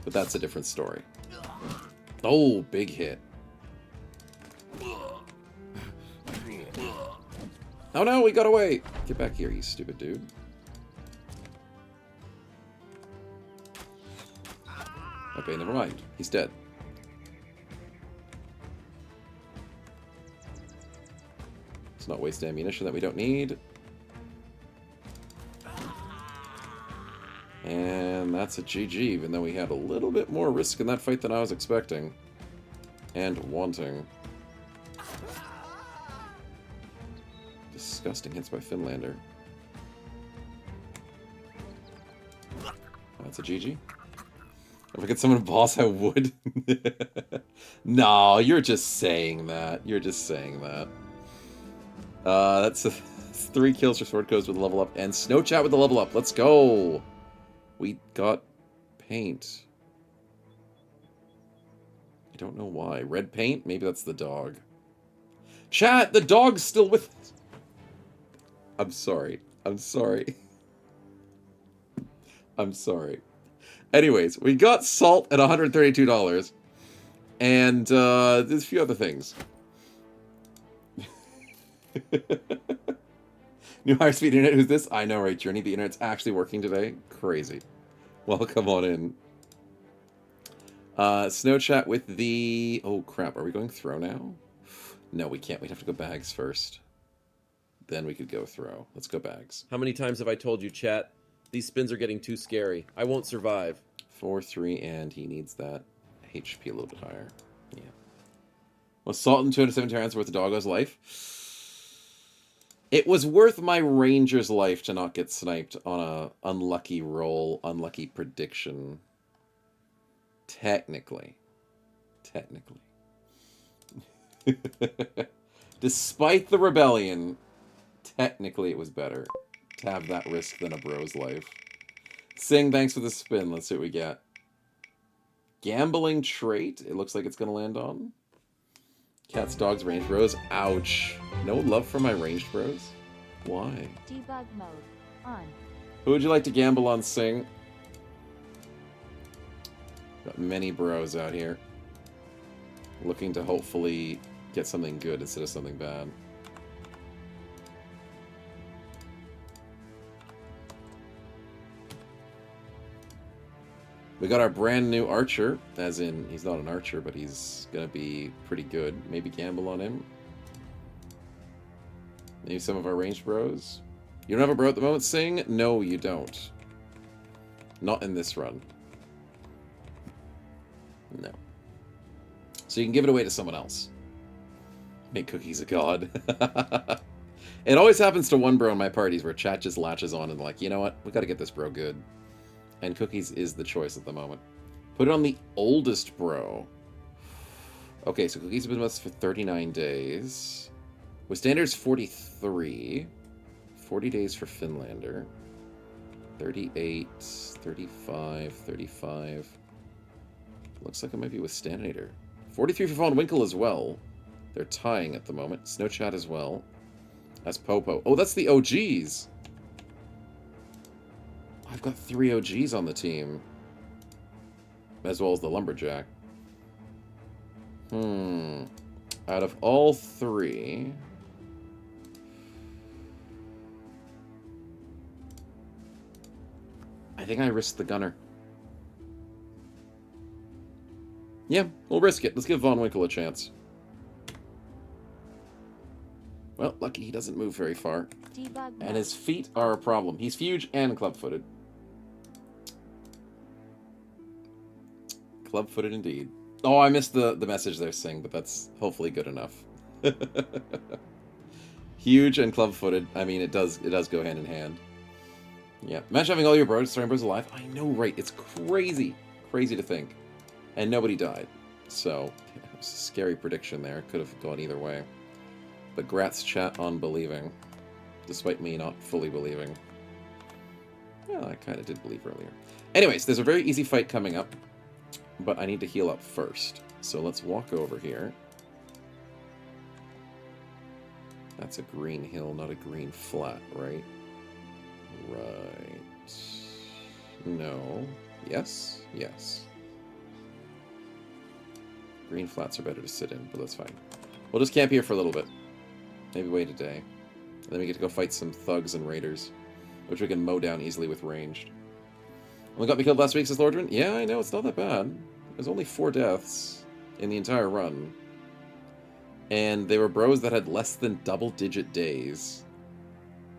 But that's a different story. Oh, big hit. Oh no, we got away! Get back here, you stupid dude. Okay, never mind. He's dead. Let's not waste ammunition that we don't need. And that's a GG, even though we had a little bit more risk in that fight than I was expecting. And wanting. Disgusting hits by Finlander. That's a GG. If I could summon a boss, I would. No, you're just saying that. You're just saying that. That's 3 kills for Sword Codes with a level up, and Snow Chat with the level up. Let's go! We got paint. I don't know why. Red paint? Maybe that's the dog. Chat, the dog's still with us. I'm sorry. I'm sorry. I'm sorry. Anyways, we got salt at $132. And there's a few other things. New higher speed internet, who's this? I know, right, Journey? The internet's actually working today? Crazy. Well, come on in. Snow Chat with the... Oh, crap. Are we going throw now? No, we can't. We'd have to go bags first. Then we could go throw. Let's go bags. How many times have I told you, chat? These spins are getting too scary. I won't survive. 4-3, and he needs that HP a little bit higher. Yeah. Was Salt in 217 rounds worth a doggo's life? It was worth my ranger's life to not get sniped on a unlucky roll, unlucky prediction. Technically. Despite the rebellion, technically it was better to have that risk than a bro's life. Sing, thanks for the spin. Let's see what we get. Gambling trait. It looks like it's going to land on. Cats, dogs, ranged bros. Ouch. No love for my ranged bros? Why? Debug mode on. Who would you like to gamble on, Sing? Got many bros out here. Looking to hopefully get something good instead of something bad. We got our brand new archer, as in, he's not an archer, but he's gonna be pretty good. Maybe gamble on him. Maybe some of our ranged bros. You don't have a bro at the moment, Sing? No, you don't. Not in this run. No. So you can give it away to someone else. Make Cookies a god. It always happens to one bro in my parties where chat just latches on and like, you know what? We gotta get this bro good. And Cookies is the choice at the moment. Put it on the oldest bro. Okay, so Cookies has been with us for 39 days. With standards 43. 40 days for Finlander. 38, 35, 35. Looks like it might be with Standinator. 43 for Von Winkle as well. They're tying at the moment. Snow Chat as well. That's Popo. Oh, that's the OGs. I've got 3 OGs on the team. As well as the Lumberjack. Out of all 3... I think I risked the Gunner. Yeah, we'll risk it. Let's give Von Winkle a chance. Well, lucky he doesn't move very far. And his feet are a problem. He's huge and club-footed. Club-footed indeed. Oh, I missed the message there, Sing, but that's hopefully good enough. Huge and club-footed. I mean, it does go hand in hand. Yeah. Imagine having all your starting bros alive. I know, right? It's crazy. Crazy to think. And nobody died. So, it was a scary prediction there. Could have gone either way. But Gratz chat on believing. Despite me not fully believing. Well, I kind of did believe earlier. Anyways, there's a very easy fight coming up. But I need to heal up first. So let's walk over here. That's a green hill, not a green flat, right? Right. No. Yes? Yes. Green flats are better to sit in, but that's fine. We'll just camp here for a little bit. Maybe wait a day. And then we get to go fight some thugs and raiders, which we can mow down easily with ranged. Only got me killed last week, says Lordran. Yeah, I know, it's not that bad. There's only 4 deaths in the entire run. And they were bros that had less than double-digit days.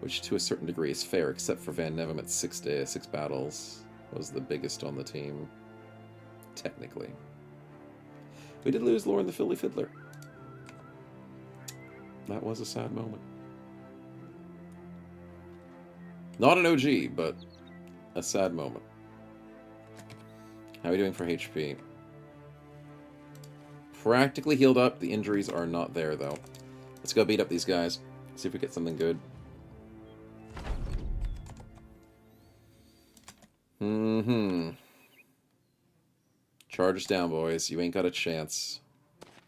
Which, to a certain degree, is fair, except for Van Nevem at 6 battles. Was the biggest on the team. Technically. We did lose Lauren the Philly Fiddler. That was a sad moment. Not an OG, but a sad moment. How are we doing for HP? Practically healed up. The injuries are not there, though. Let's go beat up these guys. See if we get something good. Charge us down, boys. You ain't got a chance.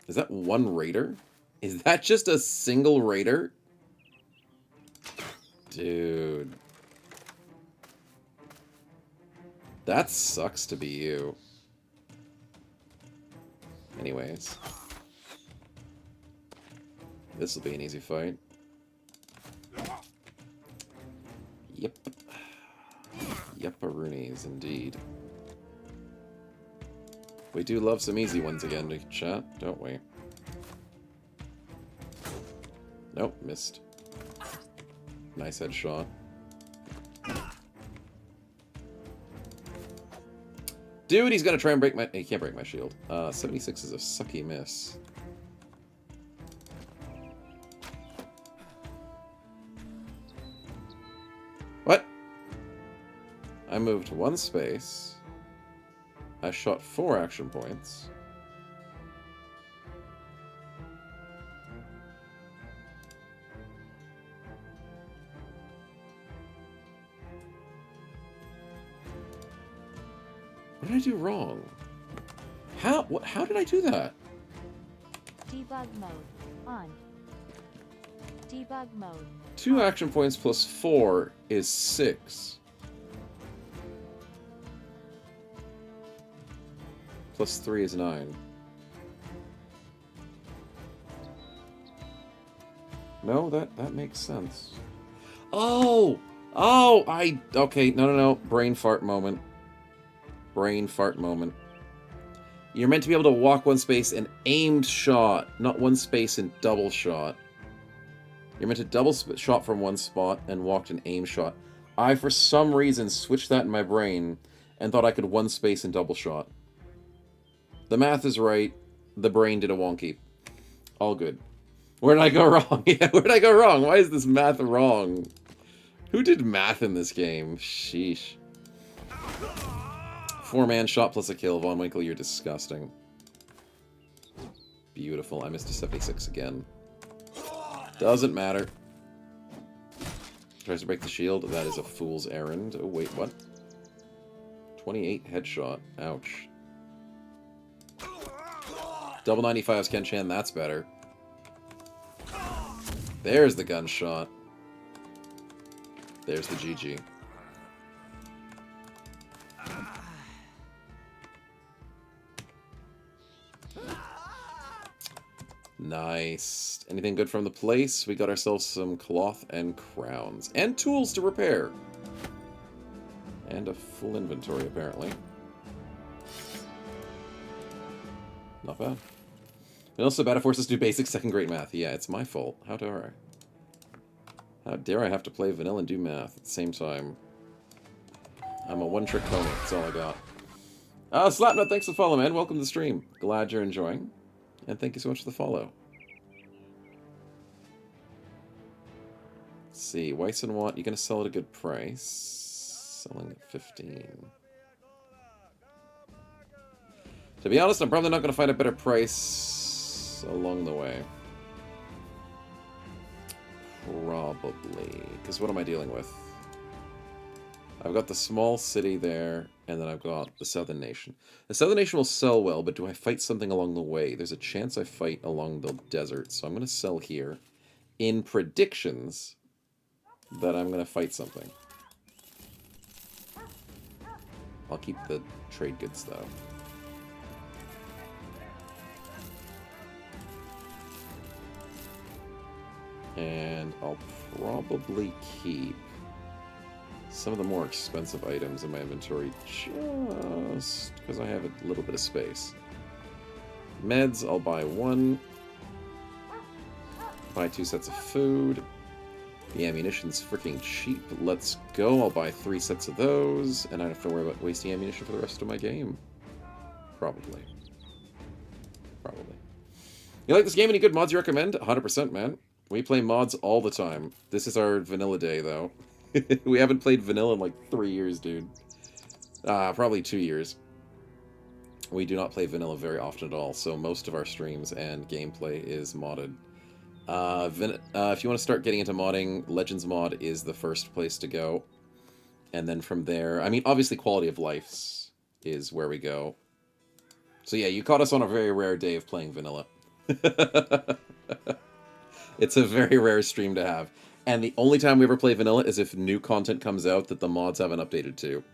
Is that one raider? Is that just a single raider? Dude. That sucks to be you. Anyways. This will be an easy fight. Yep. Yep-a-roonies, indeed. We do love some easy ones again to chat, don't we? Nope, missed. Nice headshot. Dude, he's gonna try and break my... He can't break my shield. 76 is a sucky miss. What? I moved 1 space. I shot 4 action points. What did I do wrong? How did I do that? Debug mode on. Debug mode. 2 action points plus 4 is 6. Plus 3 is 9. No, that makes sense. Oh! Okay, no. Brain fart moment. Brain fart moment. You're meant to be able to walk one space and aimed shot, not one space and double shot. You're meant to double shot from one spot and walked an aim shot. I, for some reason, switched that in my brain and thought I could one space and double shot. The math is right. The brain did a wonky. All good. Where did I go wrong? Yeah, where did I go wrong? Why is this math wrong? Who did math in this game? Sheesh. 4-man shot plus a kill. Von Winkle, you're disgusting. Beautiful. I missed a 76 again. Doesn't matter. Tries to break the shield. That is a fool's errand. Oh, wait, what? 28 headshot. Ouch. Double 95's Ken-chan. That's better. There's the gunshot. There's the GG. Nice. Anything good from the place? We got ourselves some cloth and crowns. And tools to repair. And a full inventory, apparently. Not bad. And also, Beta forces to do basic second-grade math. Yeah, it's my fault. How dare I? How dare I have to play vanilla and do math at the same time? I'm a one-trick pony. That's all I got. Slapnut, thanks for the follow, man. Welcome to the stream. Glad you're enjoying. And thank you so much for the follow. Let's see. Weiss and Watt, you're going to sell at a good price. Selling at 15. To be honest, I'm probably not going to find a better price along the way. Probably. Because what am I dealing with? I've got the small city there, and then I've got the Southern Nation. The Southern Nation will sell well, but do I fight something along the way? There's a chance I fight along the desert, so I'm going to sell here in predictions that I'm going to fight something. I'll keep the trade goods, though. And I'll probably keep some of the more expensive items in my inventory just because I have a little bit of space. Meds, I'll buy one. Buy 2 sets of food. The ammunition's freaking cheap. Let's go. I'll buy 3 sets of those, and I don't have to worry about wasting ammunition for the rest of my game. Probably. Probably. You like this game? Any good mods you recommend? 100%, man. We play mods all the time. This is our vanilla day, though. We haven't played vanilla in like 3 years, dude. Probably 2 years. We do not play vanilla very often at all, so most of our streams and gameplay is modded. If you want to start getting into modding, Legends Mod is the first place to go. And then from there, I mean, obviously Quality of Life is where we go. So yeah, you caught us on a very rare day of playing vanilla. It's a very rare stream to have. And the only time we ever play vanilla is if new content comes out that the mods haven't updated to.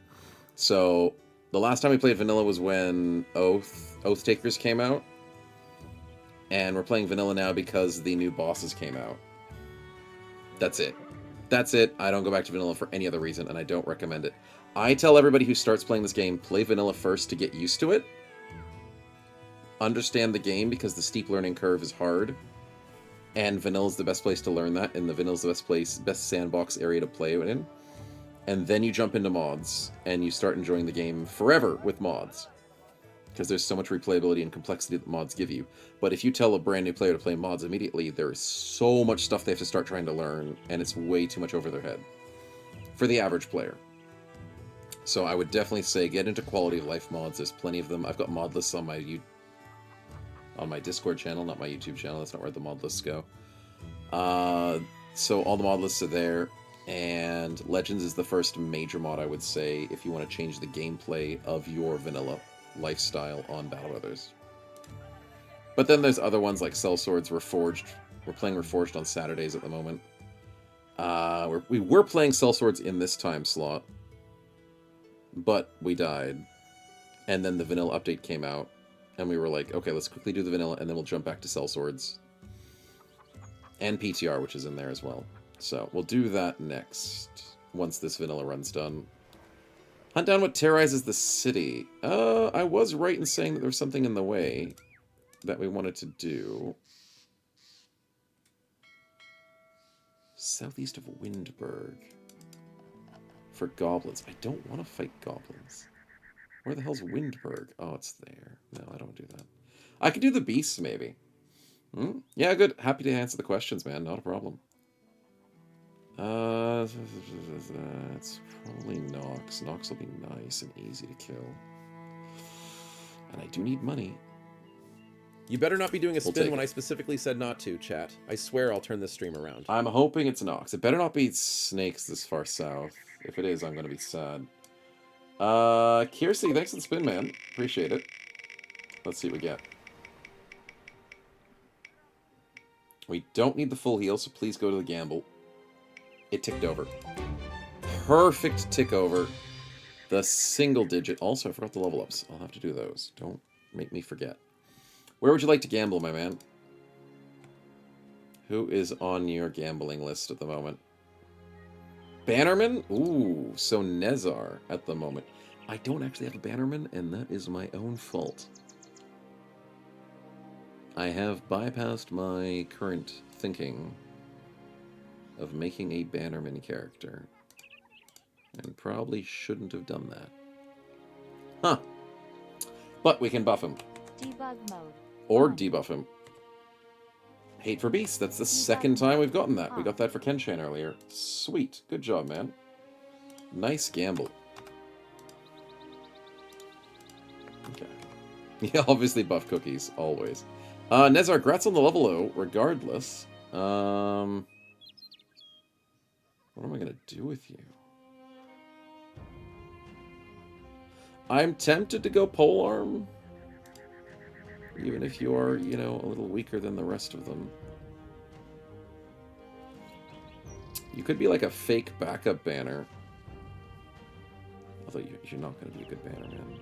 So, the last time we played vanilla was when Oath Takers came out. And we're playing vanilla now because the new bosses came out. That's it. That's it. I don't go back to vanilla for any other reason, and I don't recommend it. I tell everybody who starts playing this game, play vanilla first to get used to it. Understand the game because the steep learning curve is hard. And vanilla's the best place to learn that, and the vanilla's the best sandbox area to play it in. And then you jump into mods, and you start enjoying the game forever with mods. Because there's so much replayability and complexity that mods give you. But if you tell a brand new player to play mods immediately, there is so much stuff they have to start trying to learn, and it's way too much over their head. For the average player. So I would definitely say get into Quality of Life mods, there's plenty of them. I've got mod lists on my Discord channel, not my YouTube channel. That's not where the mod lists go. So all the mod lists are there, and Legends is the first major mod, I would say, if you want to change the gameplay of your vanilla lifestyle on Battle Brothers. But then there's other ones like Sellswords, Reforged. We're playing Reforged on Saturdays at the moment. We were playing Sellswords in this time slot, but we died. And then the vanilla update came out. And we were like, okay, let's quickly do the vanilla, and then we'll jump back to Sellswords. And PTR, which is in there as well. So, we'll do that next, once this vanilla run's done. Hunt down what terrorizes the city. I was right in saying that there was something in the way that we wanted to do. Southeast of Windberg. For goblins. I don't want to fight goblins. Where the hell's Windberg? Oh, it's there. No, I don't do that. I could do the beasts, maybe. Hmm? Yeah, good. Happy to answer the questions, man. Not a problem. It's probably Nox. Nox will be nice and easy to kill. And I do need money. You better not be doing a We'll spin take when it. I specifically said not to, chat. I swear I'll turn this stream around. I'm hoping it's Nox. It better not be snakes this far south. If it is, I'm going to be sad. Kiersey, thanks for the spin, man. Appreciate it. Let's see what we get. We don't need the full heal, so please go to the gamble. It ticked over. Perfect tick over. The single digit. Also, I forgot the level ups. I'll have to do those. Don't make me forget. Where would you like to gamble, my man? Who is on your gambling list at the moment? Bannerman? Ooh, so Nezar at the moment. I don't actually have a Bannerman, and that is my own fault. I have bypassed my current thinking of making a Bannerman character. And probably shouldn't have done that. Huh. But we can buff him. Debug mode. Or debuff him. Hate for Beast. That's the second time we've gotten that. We got that for Kenshan earlier. Sweet. Good job, man. Nice gamble. Okay. Yeah, obviously buff cookies. Always. Nezar, grats on the level, though, regardless. What am I going to do with you? I'm tempted to go polearm. Even if you are, you know, a little weaker than the rest of them. You could be like a fake backup banner. Although you're not going to be a good banner, man.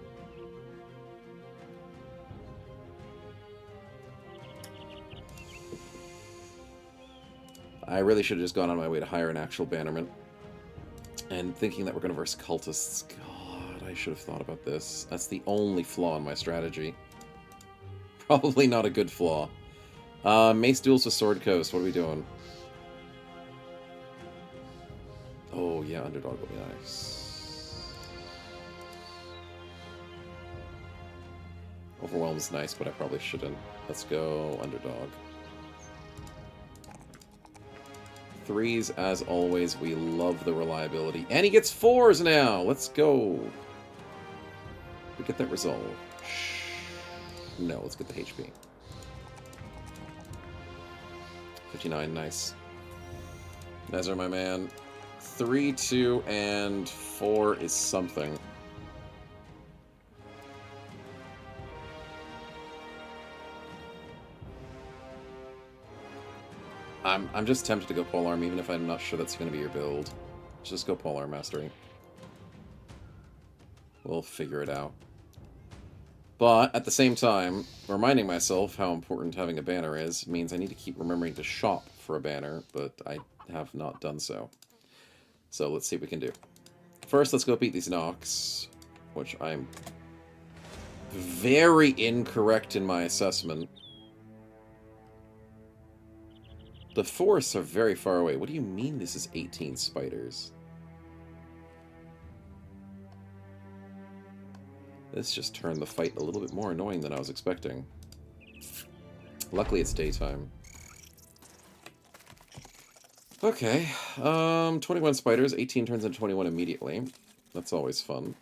I really should have just gone on my way to hire an actual bannerman. And thinking that we're going to verse cultists. God, I should have thought about this. That's the only flaw in my strategy. Probably not a good flaw. Mace duels with Sword Coast. What are we doing? Oh, yeah, underdog will be nice. Overwhelm's nice, but I probably shouldn't. Let's go underdog. Threes, as always. We love the reliability. And he gets fours now! Let's go. We get that resolve. No, let's get the HP. 59, nice. Nezar, my man. 3, 2, and 4 is something. I'm just tempted to go polearm, even if I'm not sure that's going to be your build. Just go polearm mastery. We'll figure it out. But, at the same time, reminding myself how important having a banner is means I need to keep remembering to shop for a banner, but I have not done so. So, let's see what we can do. First, let's go beat these Nox, which I'm very incorrect in my assessment. The forests are very far away. What do you mean this is 18 spiders? This just turned the fight a little bit more annoying than I was expecting. Luckily, it's daytime. Okay, 21 spiders. 18 turns into 21 immediately. That's always fun.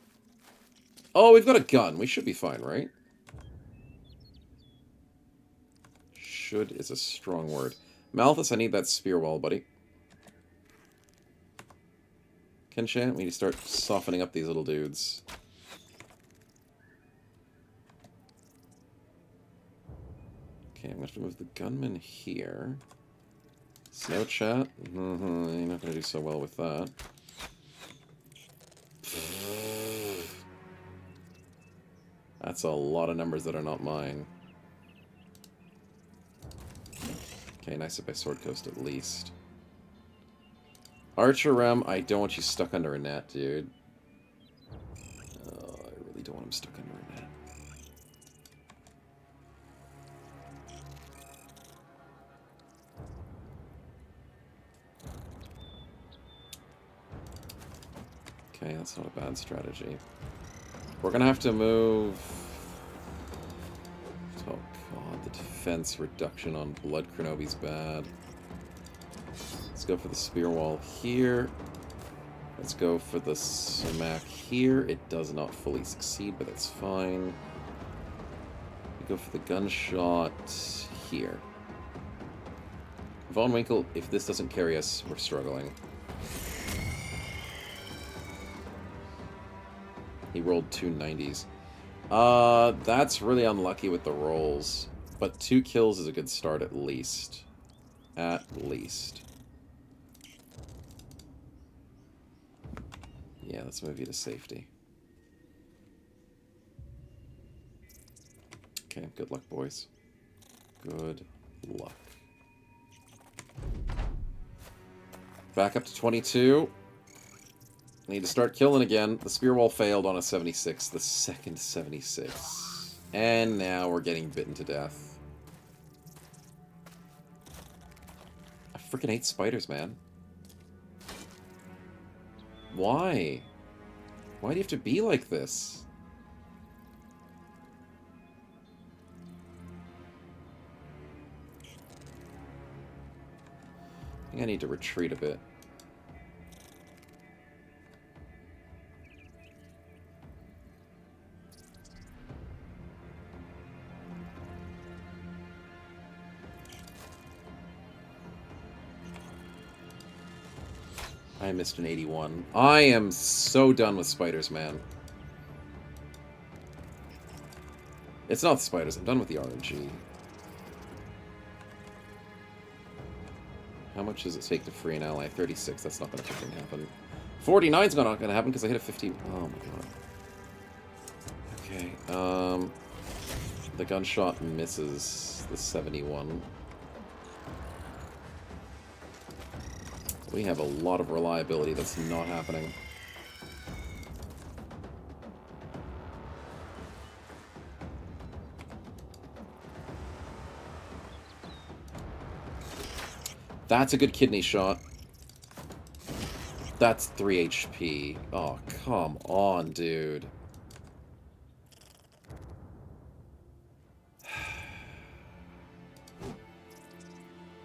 Oh, we've got a gun. We should be fine, right? Should is a strong word. Malthus, I need that spear wall, buddy. Kenshan, we need to start softening up these little dudes. Okay, I'm going to have to move the gunman here. Snow chat. You're not going to do so well with that. That's a lot of numbers that are not mine. Okay, nice if I sword coast at least. Archer Rem, I don't want you stuck under a net, dude. want him stuck under a net. Okay, that's not a bad strategy. We're gonna have to move... Oh god, the defense reduction on Blood Kronobi's bad. Let's go for the spear wall here. Let's go for the smack here. It does not fully succeed, but that's fine. We go for the gunshot here. Von Winkle, if this doesn't carry us, we're struggling. He rolled 2 90s. That's really unlucky with the rolls. But 2 kills is a good start at least. At least. Yeah, let's move you to safety. Okay, good luck, boys. Good luck. Back up to 22. Need to start killing again. The spear wall failed on a 76. The second 76. And now we're getting bitten to death. I freaking hate spiders, man. Why? Why do you have to be like this? I think I need to retreat a bit. I missed an 81. I am so done with spiders, man. It's not the spiders. I'm done with the RNG. How much does it take to free an ally? 36. That's not going to freaking happen. 49's not going to happen because I hit a 50. Oh my god. Okay. The gunshot misses the 71. We have a lot of reliability that's not happening. That's a good kidney shot. That's 3 HP. Oh, come on, dude.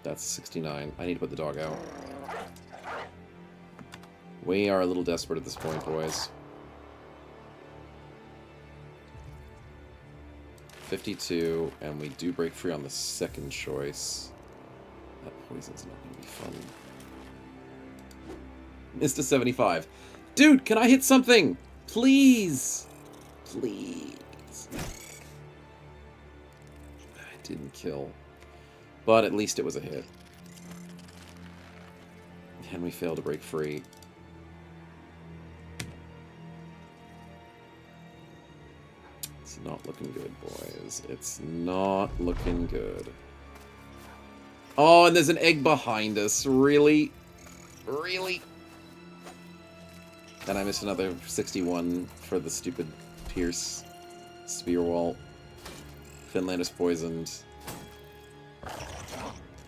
That's 69. I need to put the dog out. We are a little desperate at this point, boys. 52, and we do break free on the second choice. That poison's not going to be fun. Missed a 75. Dude, can I hit something? Please. Please. I didn't kill. But at least it was a hit. And we failed to break free. It's not looking good, boys. It's not looking good. Oh, and there's an egg behind us. Really? Really? And I missed another 61 for the stupid Pierce spear wall. Finlander's poisoned.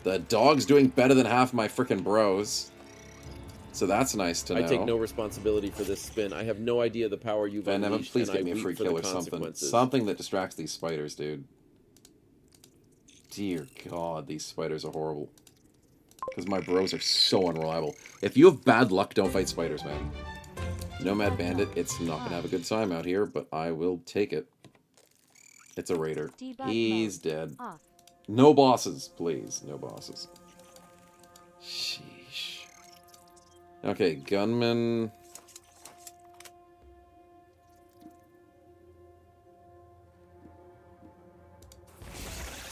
The dog's doing better than half my frickin' bros. So that's nice to know. I take no responsibility for this spin. I have no idea the power you've Van Evan, unleashed, please and get me I a free weep for kill the or something. consequences. Something that distracts these spiders, dude. Dear God, these spiders are horrible. Because my bros are so unreliable. If you have bad luck, don't fight spiders, man. Nomad Bandit, it's not going to have a good time out here, but I will take it. It's a raider. He's dead. No bosses, please. No bosses. Sheesh. Okay, gunman.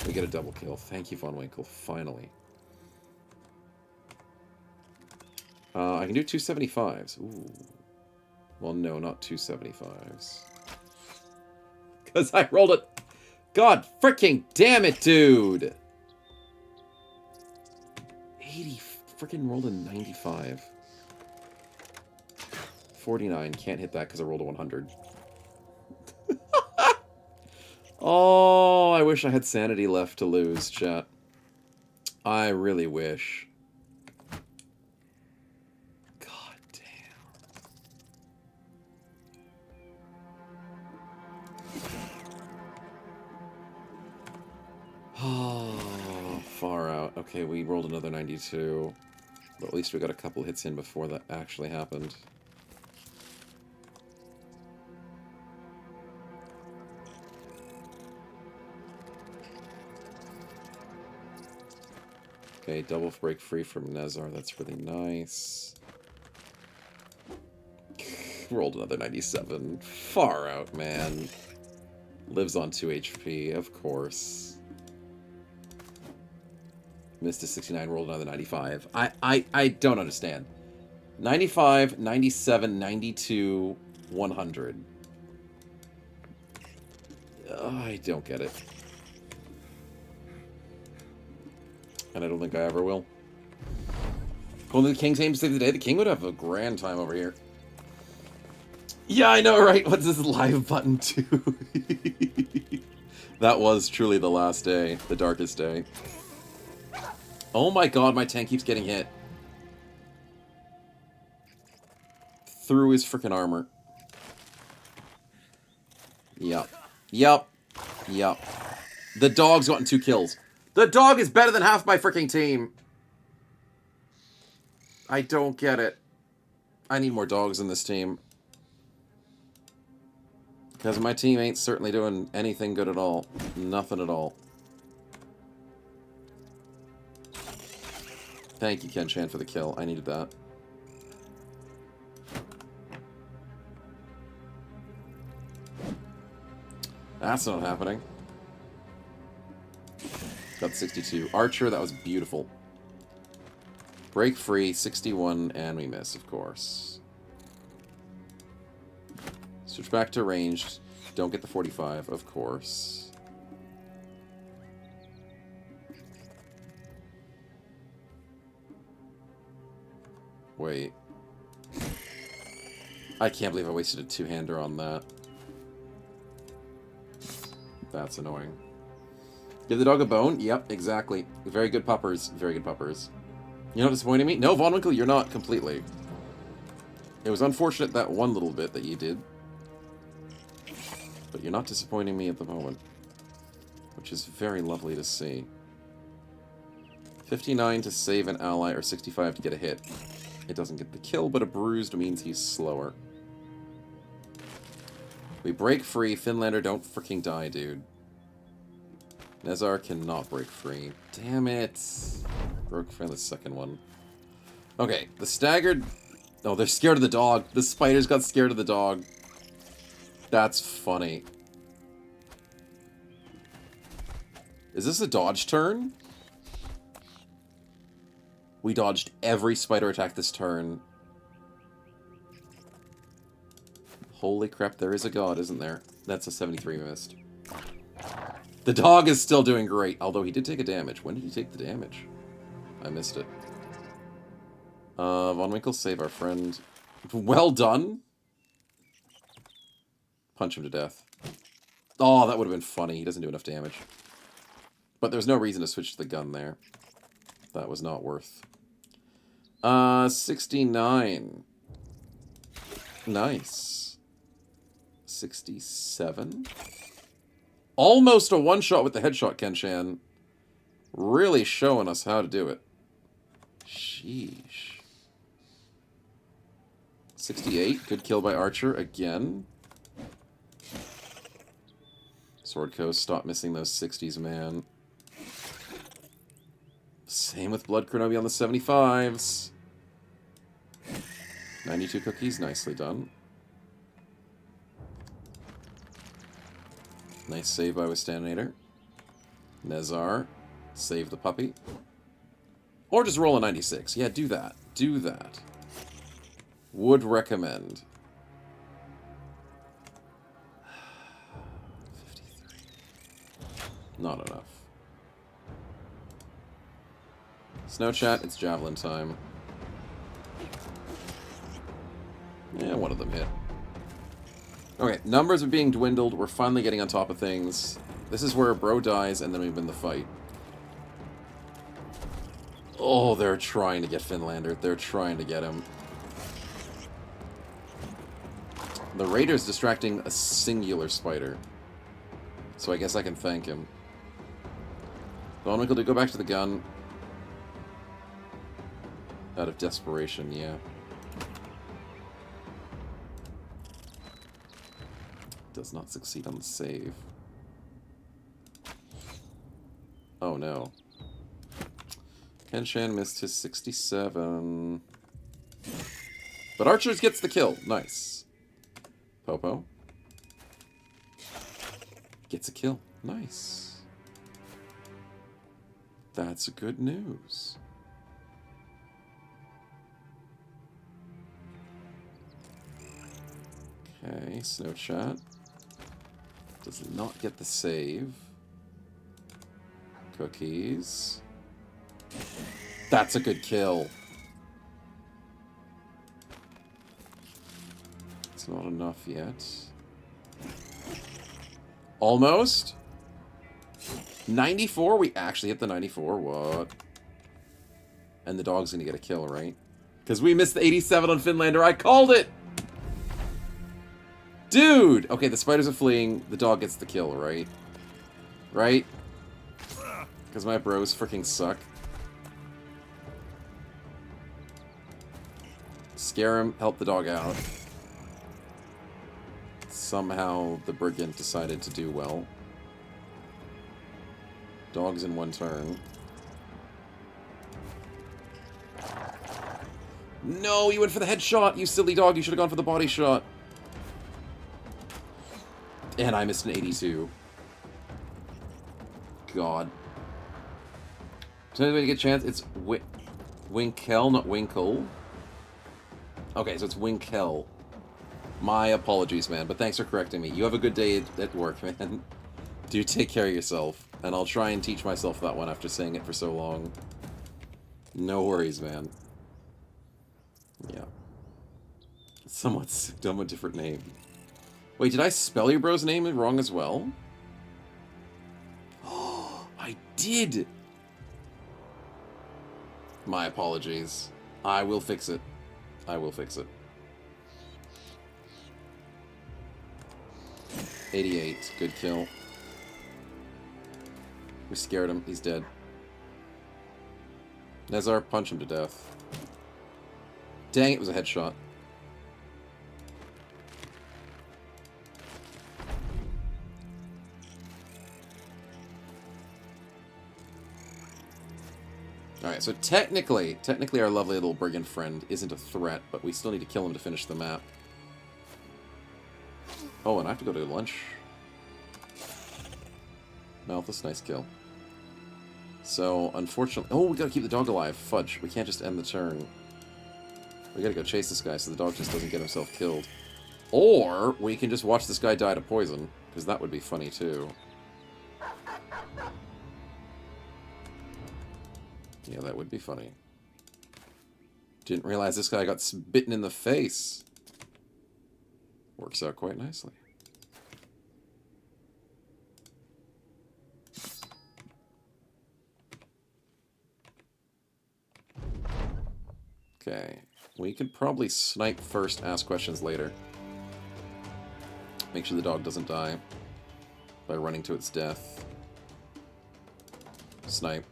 We get a double kill. Thank you, Von Winkle. Finally. I can do 275s. Ooh. Well, no, not 275s. Because I rolled it. God freaking damn it, dude. 80. Freaking rolled a 95. 49. Can't hit that because I rolled a 100. Oh, I wish I had sanity left to lose, chat. I really wish. God damn. Oh, far out. Okay, we rolled another 92. But at least we got a couple hits in before that actually happened. Okay, double break free from Nezar. That's really nice. Rolled another 97. Far out, man. Lives on 2 HP, of course. Missed a 69, rolled another 95. I don't understand. 95, 97, 92, 100. I don't get it. And I don't think I ever will. Only the King's aim to save the day. The King would have a grand time over here. Yeah, I know, right? What's this live button too? That was truly the last day. The darkest day. Oh my god, my tank keeps getting hit. Through his freaking armor. Yep. Yep. Yep. The dog's gotten 2 kills. The dog is better than half my freaking team. I don't get it. I need more dogs in this team. Because my team ain't certainly doing anything good at all. Nothing at all. Thank you, Ken-chan, for the kill. I needed that. That's not happening. Got 62. Archer, that was beautiful. Break free, 61, and we miss, of course. Switch back to ranged. Don't get the 45, of course. Wait. I can't believe I wasted a 2-hander on that. That's annoying. Give the dog a bone? Yep, exactly. Very good puppers. Very good puppers. You're not disappointing me? No, Von Winkle, you're not completely. It was unfortunate that one little bit that you did. But you're not disappointing me at the moment. Which is very lovely to see. 59 to save an ally, or 65 to get a hit. It doesn't get the kill, but a bruised means he's slower. We break free. Finlander, don't freaking die, dude. Nezar cannot break free. Damn it. Broke free on the second one. Okay, the staggered... Oh, they're scared of the dog. The spiders got scared of the dog. That's funny. Is this a dodge turn? We dodged every spider attack this turn. Holy crap, there is a god, isn't there? That's a 73 missed. The dog is still doing great, although he did take a damage. When did he take the damage? I missed it. Von Winkle, save our friend. Well done. Punch him to death. Oh, that would have been funny. He doesn't do enough damage. But there's no reason to switch to the gun there. That was not worth. 69. Nice. 67. Almost a one-shot with the headshot, Ken-chan. Really showing us how to do it. Sheesh. 68. Good kill by Archer again. Sword Coast, stop missing those 60s, man. Same with Blood Kronobi on the 75s. 92 cookies, nicely done. Nice save by Wistanator. Nezar, save the puppy. Or just roll a 96. Yeah, do that. Do that. Would recommend. 53. Not enough. Snow Chat, it's javelin time. Yeah, one of them hit. Okay, numbers are being dwindled. We're finally getting on top of things. This is where bro dies, and then we win the fight. Oh, they're trying to get Finlander. They're trying to get him. The Raider's distracting a singular spider. So I guess I can thank him. Bullwinkle to go back to the gun. Out of desperation, yeah. Does not succeed on the save. Oh no. Kenshan missed his 67. But Archers gets the kill. Nice. Popo. Gets a kill. Nice. That's good news. Okay, Snow Chat. Does not get the save. Cookies. That's a good kill. It's not enough yet. Almost. 94? We actually hit the 94. What? And the dog's gonna get a kill, right? Because we missed the 87 on Finlander. I called it! Dude! Okay, the spiders are fleeing. The dog gets the kill, right? Right? Because my bros freaking suck. Scare him, help the dog out. Somehow the brigand decided to do well. Dogs in one turn. No, you went for the headshot, you silly dog. You should have gone for the body shot. And I missed an 82. God. So anybody get a chance? It's Winkel, not Winkle. Okay, so it's Winkel. My apologies, man, but thanks for correcting me. You have a good day at work, man. Do take care of yourself. And I'll try and teach myself that one after saying it for so long. No worries, man. Yeah. Somewhat dumb, a different name. Wait, did I spell your bro's name wrong as well? Oh, I did! My apologies. I will fix it. I will fix it. 88. Good kill. We scared him. He's dead. Nezar, punch him to death. Dang, it was a headshot. Alright, so technically our lovely little brigand friend isn't a threat, but we still need to kill him to finish the map. Oh, and I have to go to lunch. Malthus, nice kill. So, unfortunately... Oh, we gotta keep the dog alive. Fudge. We can't just end the turn. We gotta go chase this guy so the dog just doesn't get himself killed. Or, we can just watch this guy die to poison, because that would be funny, too. Yeah, that would be funny. Didn't realize this guy got bitten in the face. Works out quite nicely. Okay. We could probably snipe first, ask questions later. Make sure the dog doesn't die by running to its death. Snipe.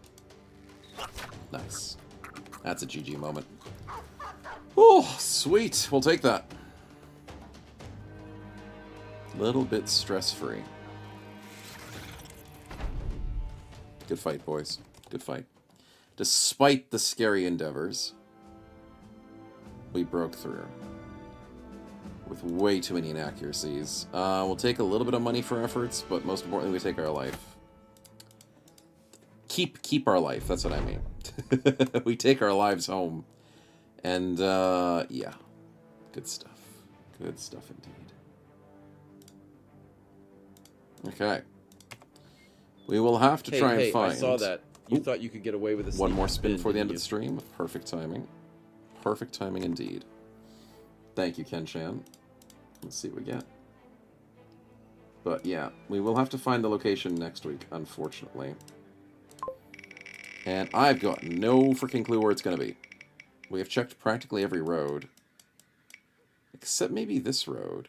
Nice. That's a GG moment. Oh, sweet. We'll take that. Little bit stress-free. Good fight, boys. Good fight. Despite the scary endeavors, we broke through. With way too many inaccuracies. We'll take a little bit of money for efforts, but most importantly, we take our life. Keep our life, that's what I mean. We take our lives home. And, yeah. Good stuff. Good stuff indeed. Okay. We will have to try and find... I saw that. You thought you could get away with a one more spin before the end of the stream. Perfect timing. Perfect timing indeed. Thank you, Ken-chan. Let's see what we get. But yeah, we will have to find the location next week, unfortunately. And I've got no freaking clue where it's going to be. We have checked practically every road. Except maybe this road.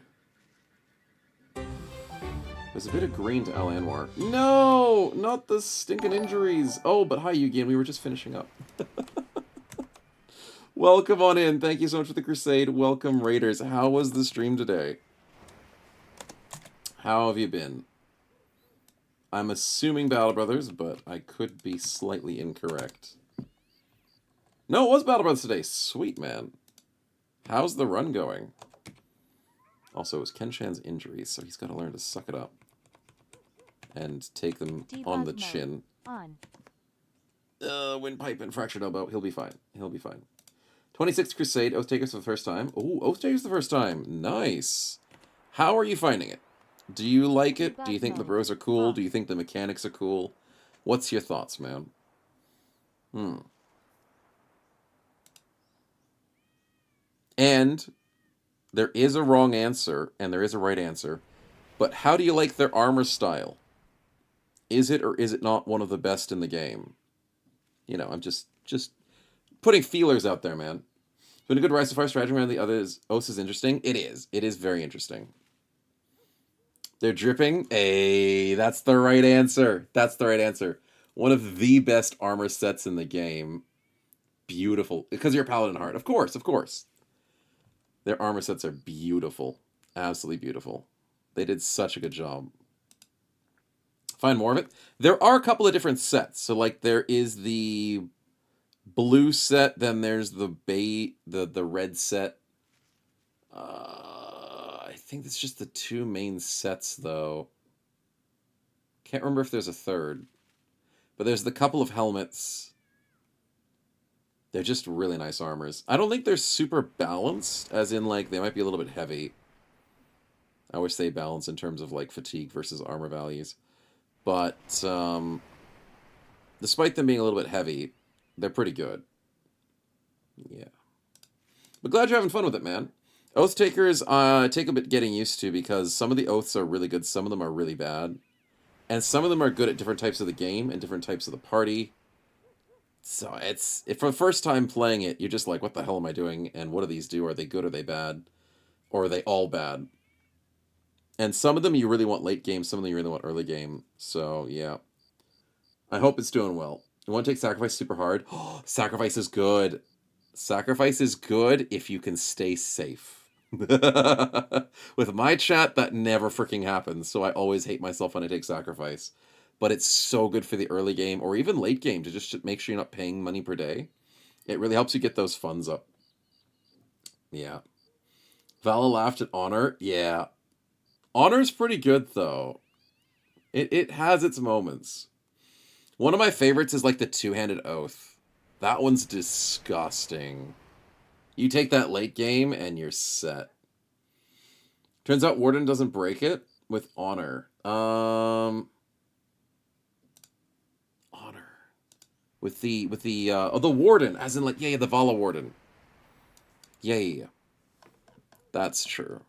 There's a bit of green to Al Anwar. No! Not the stinking injuries! Oh, but hi, Yugi, we were just finishing up. Welcome on in. Thank you so much for the crusade. Welcome, Raiders. How was the stream today? How have you been? I'm assuming Battle Brothers, but I could be slightly incorrect. No, it was Battle Brothers today. Sweet, man. How's the run going? Also, it was Kenshan's injuries, so he's got to learn to suck it up. And take them on the chin. Windpipe and fractured elbow. He'll be fine. He'll be fine. 26th Crusade. Oathtakers for the first time. Oh, Oathtakers the first time. Nice. How are you finding it? Do you like it? Do you think the bros are cool? Do you think the mechanics are cool? What's your thoughts, man? And there is a wrong answer, and there is a right answer. But how do you like their armor style? Is it or is it not one of the best in the game? You know, I'm just putting feelers out there, man. It's been a good Rise of Fire strategy around the others. Oath is interesting. It is. It is very interesting. They're dripping. Hey, that's the right answer. That's the right answer. One of the best armor sets in the game. Beautiful. Because you're a Paladin Heart. Of course, of course. Their armor sets are beautiful. Absolutely beautiful. They did such a good job. Find more of it. There are a couple of different sets. So, like, there is the blue set, then there's the red set. I think it's just the two main sets, though. Can't remember if there's a third. But there's the couple of helmets. They're just really nice armors. I don't think they're super balanced, as in, like, they might be a little bit heavy. I wish they balance in terms of, like, fatigue versus armor values. But, despite them being a little bit heavy, they're pretty good. Yeah. But glad you're having fun with it, man. Oath Takers take a bit getting used to, because some of the oaths are really good, some of them are really bad. And some of them are good at different types of the game and different types of the party. So for the first time playing it, you're just like, what the hell am I doing? And what do these do? Are they good? Are they bad? Or are they all bad? And some of them you really want late game, some of them you really want early game. So, yeah. I hope it's doing well. You want to take Sacrifice super hard? Sacrifice is good. Sacrifice is good if you can stay safe. With my chat, that never freaking happens, so I always hate myself when I take Sacrifice. But it's so good for the early game, or even late game, to just make sure you're not paying money per day. It really helps you get those funds up. Yeah. Vala laughed at Honor. Yeah. Honor's pretty good, though. It has its moments. One of my favorites is, like, the two-handed oath. That one's disgusting. You take that late game, and you're set. Turns out Warden doesn't break it with Honor. Honor. With the Warden, as in, like, yeah, the Vala Warden. Yeah. That's true.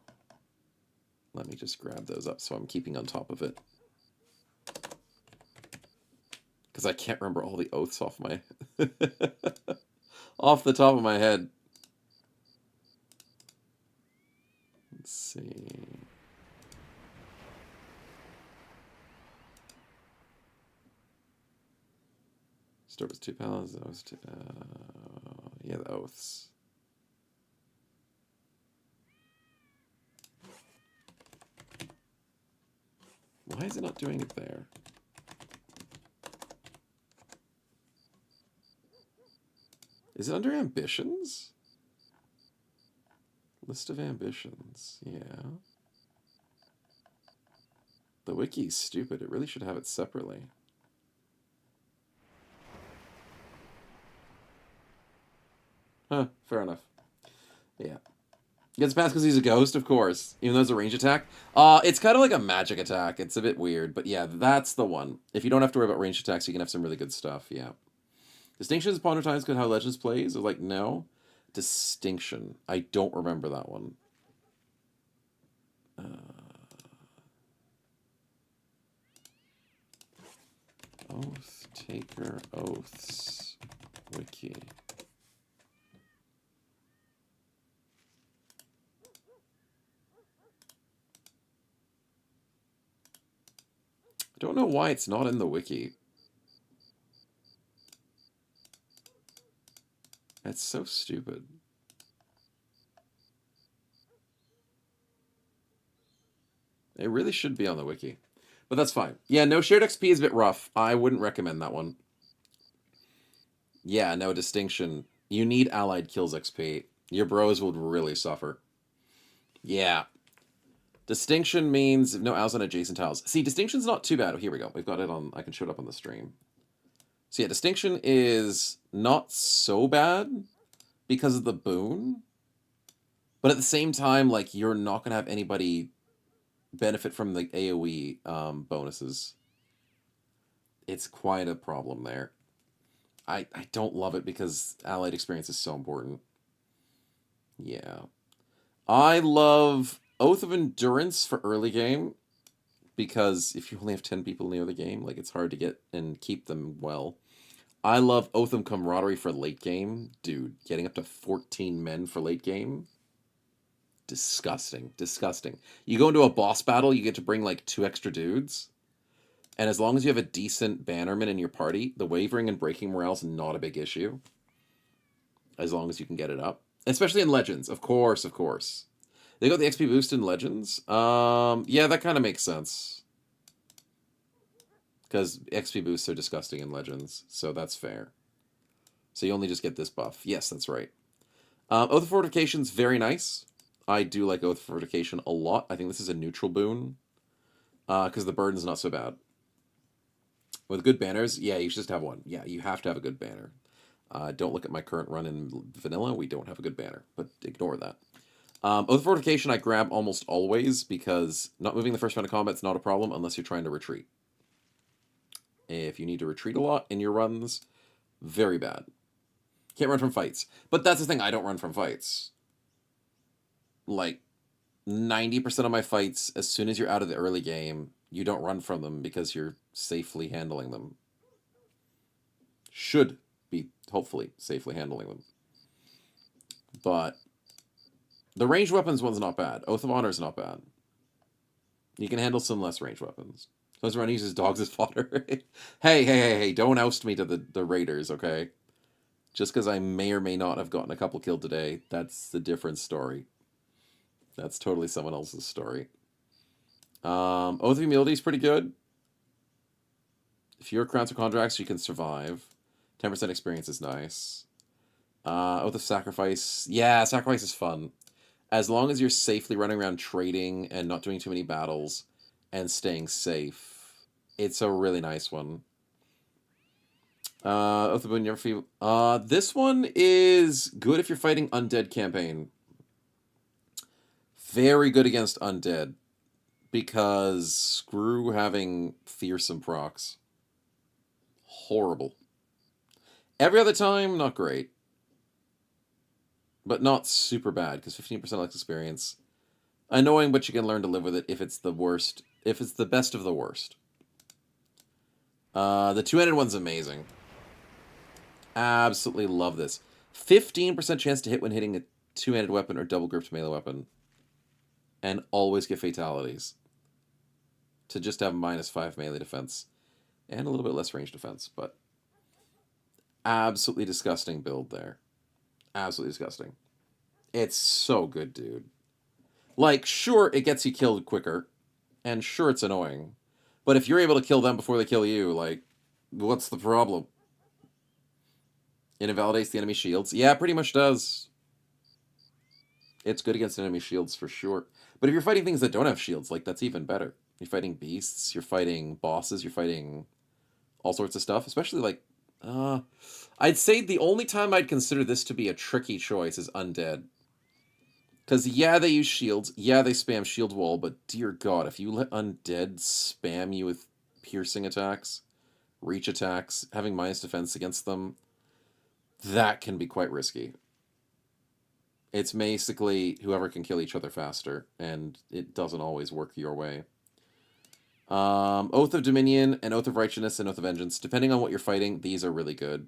Let me just grab those up so I'm keeping on top of it. Because I can't remember all the oaths off my... off the top of my head. Let's see... Start with 2 pals. That was two, yeah, the oaths. Why is it not doing it there? Is it under ambitions? List of ambitions. Yeah. The wiki's stupid. It really should have it separately. Huh, fair enough. Yeah. Gets past because he's a ghost, of course. Even though it's a range attack. It's kind of like a magic attack. It's a bit weird. But yeah, that's the one. If you don't have to worry about range attacks, you can have some really good stuff. Yeah. Distinctions upon times good how Legends plays. I was like, no. Distinction. I don't remember that one. Oath Taker Oaths Wiki. I don't know why it's not in the wiki. That's so stupid. It really should be on the wiki. But that's fine. Yeah, no shared XP is a bit rough. I wouldn't recommend that one. Yeah, no distinction. You need allied kills XP. Your bros would really suffer. Yeah. Distinction means no allies on adjacent tiles. See, distinction's not too bad. Oh, here we go. We've got it on... I can show it up on the stream. So yeah, distinction is not so bad because of the boon. But at the same time, like, you're not going to have anybody benefit from the AoE bonuses. It's quite a problem there. I don't love it because allied experience is so important. Yeah. I love Oath of Endurance for early game because if you only have 10 people near the game, like, it's hard to get and keep them well. I love Oath of Camaraderie for late game. Dude, getting up to 14 men for late game. Disgusting. Disgusting. You go into a boss battle, you get to bring like 2 extra dudes. And as long as you have a decent bannerman in your party, the wavering and breaking morale is not a big issue. As long as you can get it up. Especially in Legends, of course, of course. They got the XP boost in Legends. Yeah, that kind of makes sense. Because XP boosts are disgusting in Legends, so that's fair. So you only just get this buff. Yes, that's right. Oath of Fortification's very nice. I do like Oath of Fortification a lot. I think this is a neutral boon. Because the burden's not so bad. With good banners, yeah, you should just have one. Yeah, you have to have a good banner. Don't look at my current run in vanilla. We don't have a good banner, but ignore that. Oath of Fortification I grab almost always because not moving the first round of combat is not a problem unless you're trying to retreat. If you need to retreat a lot in your runs, very bad. Can't run from fights. But that's the thing, I don't run from fights. Like, 90% of my fights, as soon as you're out of the early game, you don't run from them because you're safely handling them. Should be, hopefully, safely handling them. But the ranged weapons one's not bad. Oath of Honor is not bad. You can handle some less ranged weapons. Those around uses dogs as fodder. Hey, don't oust me to the raiders, okay? Just because I may or may not have gotten a couple killed today, that's a different story. That's totally someone else's story. Oath of Humility is pretty good. If you're crowns or contracts, you can survive. 10% experience is nice. Oath of Sacrifice. Yeah, Sacrifice is fun. As long as you're safely running around trading and not doing too many battles and staying safe, it's a really nice one. Oath of Boon, never feel. This one is good if you're fighting undead campaign. Very good against undead. Because screw having fearsome procs. Horrible. Every other time, not great. But not super bad, because 15% less experience. Annoying, but you can learn to live with it if it's the worst. If it's the best of the worst. The two-handed one's amazing. Absolutely love this. 15% chance to hit when hitting a two-handed weapon or double-gripped melee weapon. And always get fatalities. To just have -5 melee defense. And a little bit less range defense, but absolutely disgusting build there. Absolutely disgusting. It's so good, dude. Like, sure, it gets you killed quicker, and sure, it's annoying. But if you're able to kill them before they kill you, like, what's the problem? It invalidates the enemy shields. Yeah, it pretty much does. It's good against enemy shields for sure. But if you're fighting things that don't have shields, like, that's even better. You're fighting beasts, you're fighting bosses, you're fighting all sorts of stuff, especially like, I'd say the only time I'd consider this to be a tricky choice is undead. Because, yeah, they use shields, yeah, they spam shield wall, but dear God, if you let undead spam you with piercing attacks, reach attacks, having minus defense against them, that can be quite risky. It's basically whoever can kill each other faster, and it doesn't always work your way. Oath of Dominion and Oath of Righteousness and Oath of Vengeance. Depending on what you're fighting, these are really good.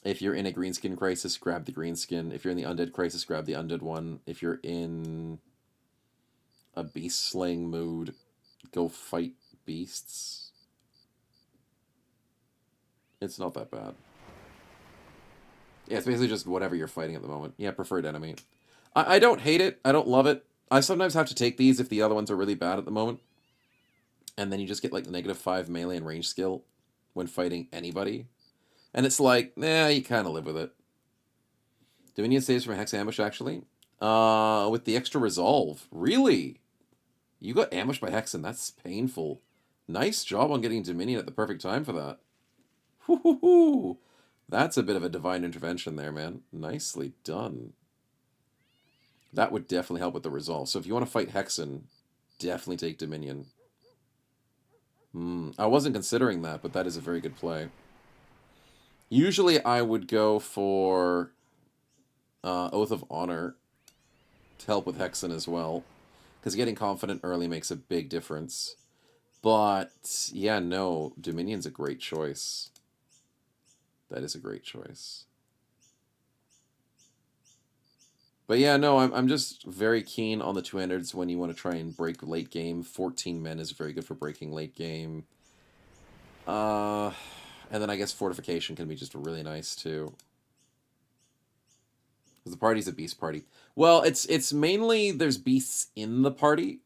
If you're in a greenskin crisis, grab the greenskin. If you're in the undead crisis, grab the undead one. If you're in a beast slaying mood, go fight beasts. It's not that bad. Yeah, it's basically just whatever you're fighting at the moment. Yeah, preferred enemy. I don't hate it. I don't love it. I sometimes have to take these if the other ones are really bad at the moment. And then you just get like the -5 melee and range skill when fighting anybody. And it's like, nah, you kind of live with it. Dominion saves from a Hex Ambush, actually. With the extra resolve. Really? You got ambushed by Hexen. That's painful. Nice job on getting Dominion at the perfect time for that. Whoo-hoo-hoo. That's a bit of a divine intervention there, man. Nicely done. That would definitely help with the resolve. So if you want to fight Hexen, definitely take Dominion. I wasn't considering that, but that is a very good play. Usually I would go for Oath of Honor to help with Hexen as well. Because getting confident early makes a big difference. But, yeah, no, Dominion's a great choice. That is a great choice. But yeah, no, I'm just very keen on the two-handeds when you want to try and break late game. 14 men is very good for breaking late game. And then I guess Fortification can be just really nice, too. Because the party's a beast party. Well, it's mainly there's beasts in the party,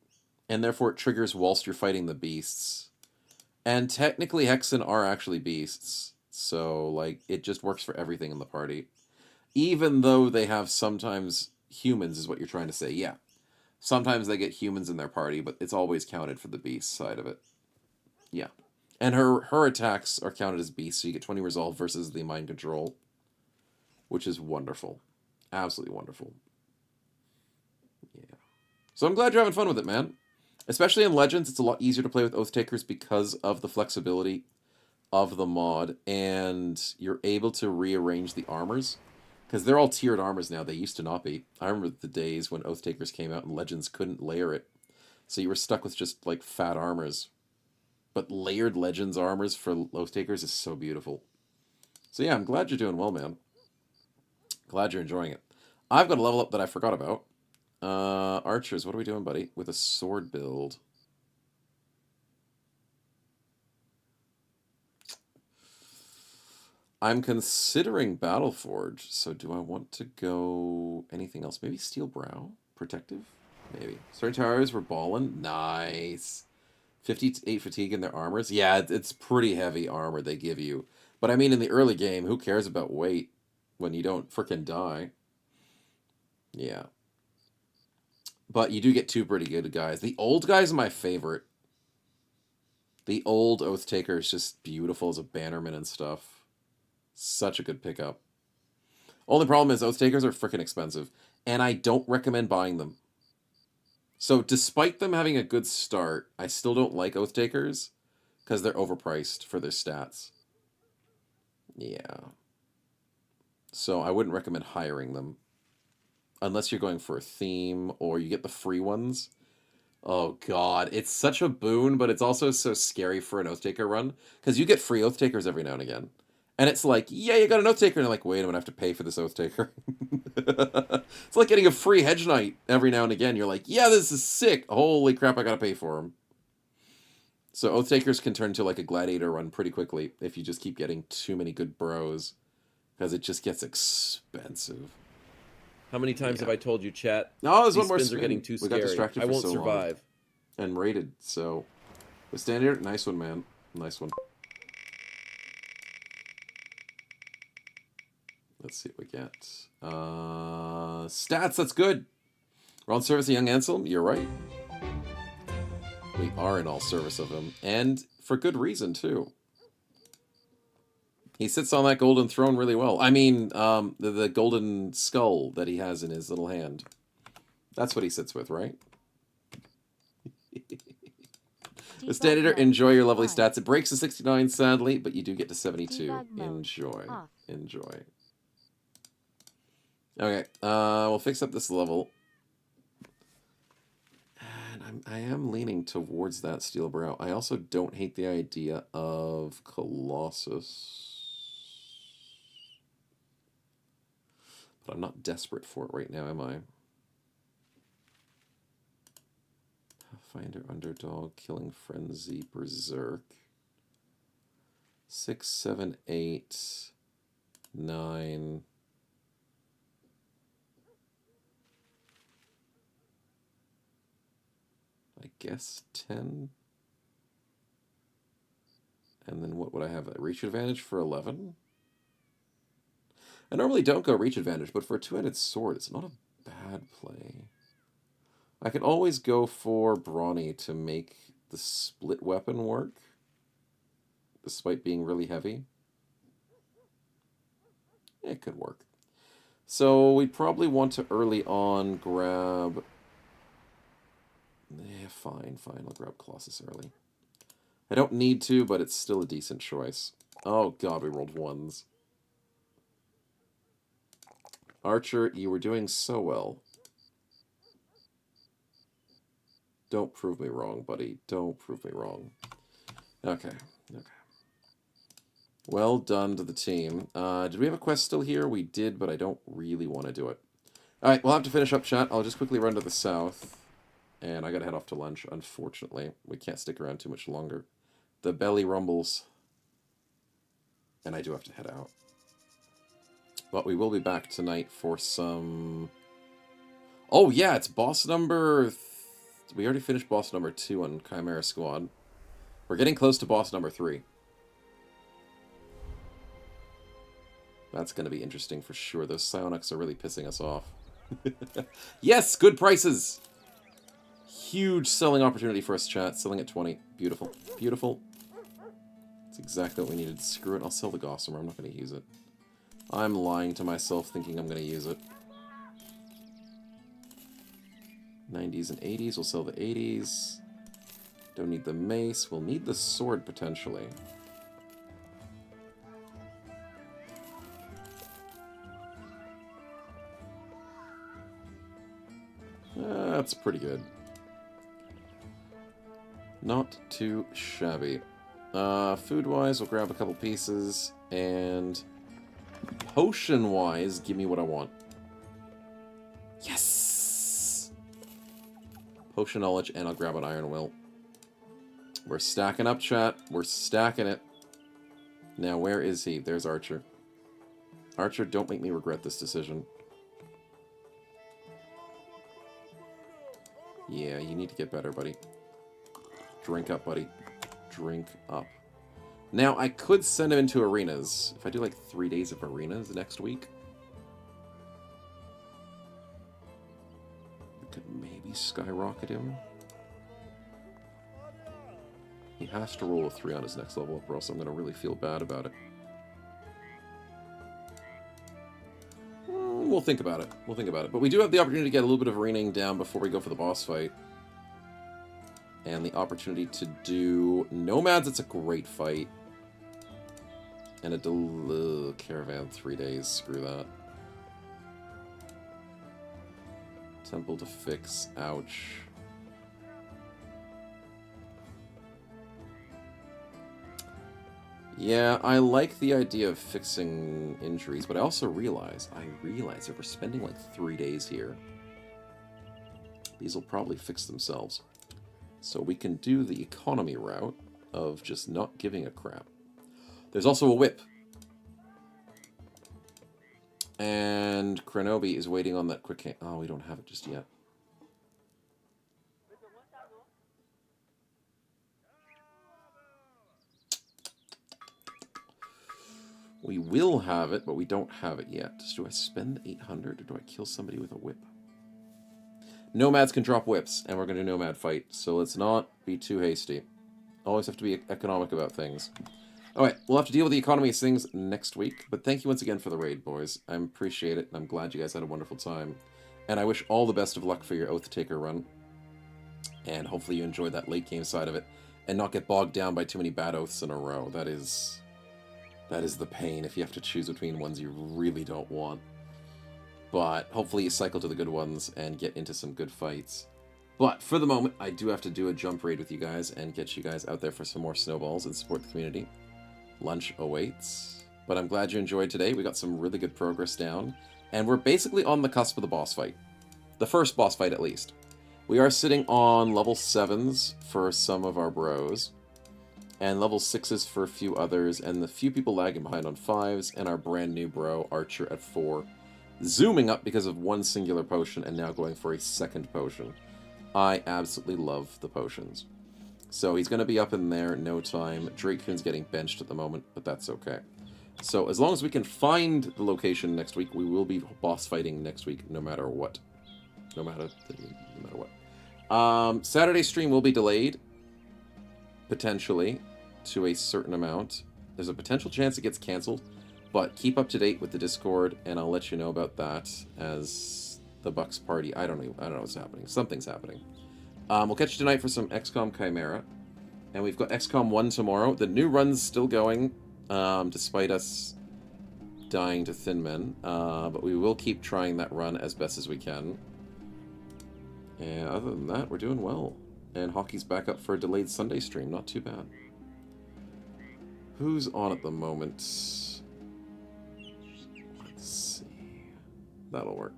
and therefore it triggers whilst you're fighting the beasts. And technically Hexen are actually beasts. So, like, it just works for everything in the party. Even though they have sometimes humans, is what you're trying to say. Yeah. Sometimes they get humans in their party, but it's always counted for the beast side of it. Yeah. And her attacks are counted as beasts, so you get 20 resolve versus the mind control. Which is wonderful. Absolutely wonderful. Yeah. So I'm glad you're having fun with it, man. Especially in Legends, it's a lot easier to play with Oath Takers because of the flexibility of the mod, and you're able to rearrange the armors. Because they're all tiered armors now. They used to not be. I remember the days when Oath Takers came out and Legends couldn't layer it. So you were stuck with just, like, fat armors. But layered Legends armors for Oath Takers is so beautiful. So yeah, I'm glad you're doing well, man. Glad you're enjoying it. I've got a level up that I forgot about. Archers, what are we doing, buddy? With a sword build. I'm considering Battleforge, so do I want to go anything else? Maybe Steel Brow? Protective? Maybe. Certain towers were ballin'. Nice. 58 fatigue in their armors. Yeah, it's pretty heavy armor they give you. But I mean, in the early game, who cares about weight when you don't frickin' die? Yeah. But you do get two pretty good guys. The old guy's my favorite. The old Oath Taker is just beautiful as a bannerman and stuff. Such a good pickup. Only problem is Oath Takers are freaking expensive, and I don't recommend buying them. So despite them having a good start, I still don't like Oath Takers because they're overpriced for their stats. Yeah. So I wouldn't recommend hiring them unless you're going for a theme or you get the free ones. Oh god, it's such a boon, but it's also so scary for an Oath Taker run because you get free Oath Takers every now and again. And it's like, yeah, you got an Oath Taker. And you're like, wait, I'm going to have to pay for this Oath Taker. It's like getting a free Hedge Knight every now and again. You're like, yeah, this is sick. Holy crap, I got to pay for them. So Oath Takers can turn to like a Gladiator run pretty quickly if you just keep getting too many good bros. Because it just gets expensive. How many times have I told you, chat? No, there's These one more spins spin. are getting too We got scary. distracted I for won't so long. survive. And rated, so... The standard, nice one, man. Nice one. Let's see what we get. Stats, that's good. We're on service of young Anselm. You're right. We are in all service of him. And for good reason, too. He sits on that golden throne really well. I mean, the golden skull that he has in his little hand. That's what he sits with, right? The Editor, enjoy your lovely stats. It breaks to 69, sadly, but you do get to 72. Enjoy. Enjoy. Okay, we'll fix up this level. And I am leaning towards that Steel Brow. I also don't hate the idea of Colossus. But I'm not desperate for it right now, am I? Pathfinder, Underdog, Killing Frenzy, Berserk. 6, 7, 8, 9. I guess 10. And then what would I have? A reach advantage for 11? I normally don't go reach advantage, but for a two-handed sword, it's not a bad play. I can always go for Brawny to make the split weapon work, despite being really heavy. It could work. So we probably want to early on grab... fine. I'll grab Colossus early. I don't need to, but it's still a decent choice. Oh god, we rolled ones. Archer, you were doing so well. Don't prove me wrong, buddy. Don't prove me wrong. Okay. Well done to the team. Did we have a quest still here? We did, but I don't really want to do it. Alright, we'll have to finish up, chat. I'll just quickly run to the south. And I gotta head off to lunch, unfortunately. We can't stick around too much longer. The belly rumbles. And I do have to head out. But we will be back tonight for some... Oh, yeah, it's boss number... We already finished boss number 2 on Chimera Squad. We're getting close to boss number 3. That's going to be interesting for sure. Those psionics are really pissing us off. Yes, good prices! Huge selling opportunity for us, chat. Selling at 20. Beautiful. Beautiful. That's exactly what we needed. Screw it. I'll sell the Gossamer. I'm not going to use it. I'm lying to myself thinking I'm going to use it. 90s and 80s. We'll sell the 80s. Don't need the mace. We'll need the sword, potentially. That's pretty good. Not too shabby. Food-wise, we'll grab a couple pieces. And potion-wise, give me what I want. Yes! Potion knowledge, and I'll grab an iron will. We're stacking up, chat. We're stacking it. Now, where is he? There's Archer. Archer, don't make me regret this decision. Yeah, you need to get better, buddy. Drink up, buddy. Drink up. Now, I could send him into arenas. If I do like 3 days of arenas next week. We could maybe skyrocket him. He has to roll a 3 on his next level up, or else I'm going to really feel bad about it. We'll think about it. We'll think about it. But we do have the opportunity to get a little bit of arenaing down before we go for the boss fight. And the opportunity to do Nomads, it's a great fight. And a Caravan 3 days, screw that. Temple to fix, ouch. Yeah, I like the idea of fixing injuries, but I also realize if we're spending like 3 days here, these will probably fix themselves. So we can do the economy route of just not giving a crap. There's also a whip. And Krenobi is waiting on that quick... Oh, we don't have it just yet. We will have it, but we don't have it yet. Do I spend 800 or do I kill somebody with a whip? Nomads can drop whips, and we're going to do Nomad fight, so let's not be too hasty. Always have to be economic about things. Alright, we'll have to deal with the economy of things next week, but thank you once again for the raid, boys. I appreciate it, and I'm glad you guys had a wonderful time. And I wish all the best of luck for your Oath Taker run. And hopefully you enjoy that late game side of it, and not get bogged down by too many bad oaths in a row. That is the pain if you have to choose between ones you really don't want. But hopefully you cycle to the good ones and get into some good fights. But for the moment, I do have to do a jump raid with you guys and get you guys out there for some more snowballs and support the community. Lunch awaits. But I'm glad you enjoyed today. We got some really good progress down. And we're basically on the cusp of the boss fight. The first boss fight, at least. We are sitting on level 7s for some of our bros. And level 6s for a few others. And the few people lagging behind on 5s. And our brand new bro, Archer, at 4. Zooming up because of one singular potion and now going for a second potion. I absolutely love the potions. So he's going to be up in there in no time. Drakehoon's getting benched at the moment, but that's okay. So as long as we can find the location next week, we will be boss fighting next week, no matter what. No matter what. Saturday stream will be delayed, potentially, to a certain amount. There's a potential chance it gets canceled, but keep up to date with the Discord, and I'll let you know about that as the Bucks party. I don't know what's happening. Something's happening. We'll catch you tonight for some XCOM Chimera. And we've got XCOM 1 tomorrow. The new run's still going, despite us dying to Thin Men. But we will keep trying that run as best as we can. And other than that, we're doing well. And Hockey's back up for a delayed Sunday stream. Not too bad. Who's on at the moment? Let's see. That'll work.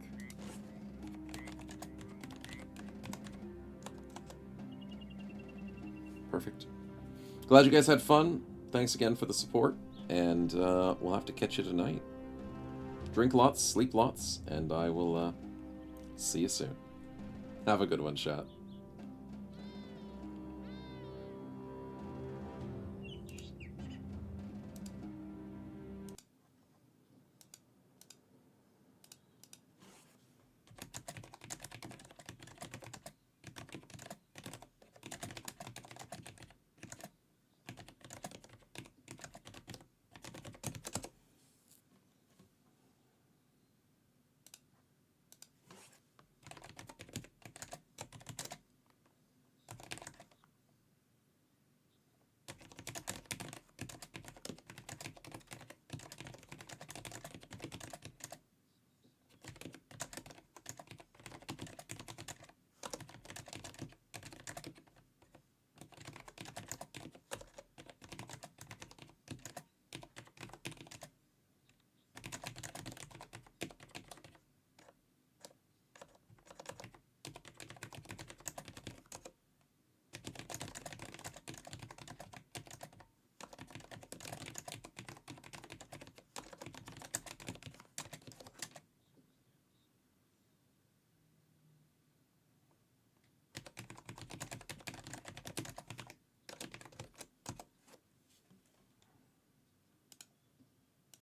Perfect. Glad you guys had fun. Thanks again for the support. And we'll have to catch you tonight. Drink lots, sleep lots, and I will see you soon. Have a good one, chat.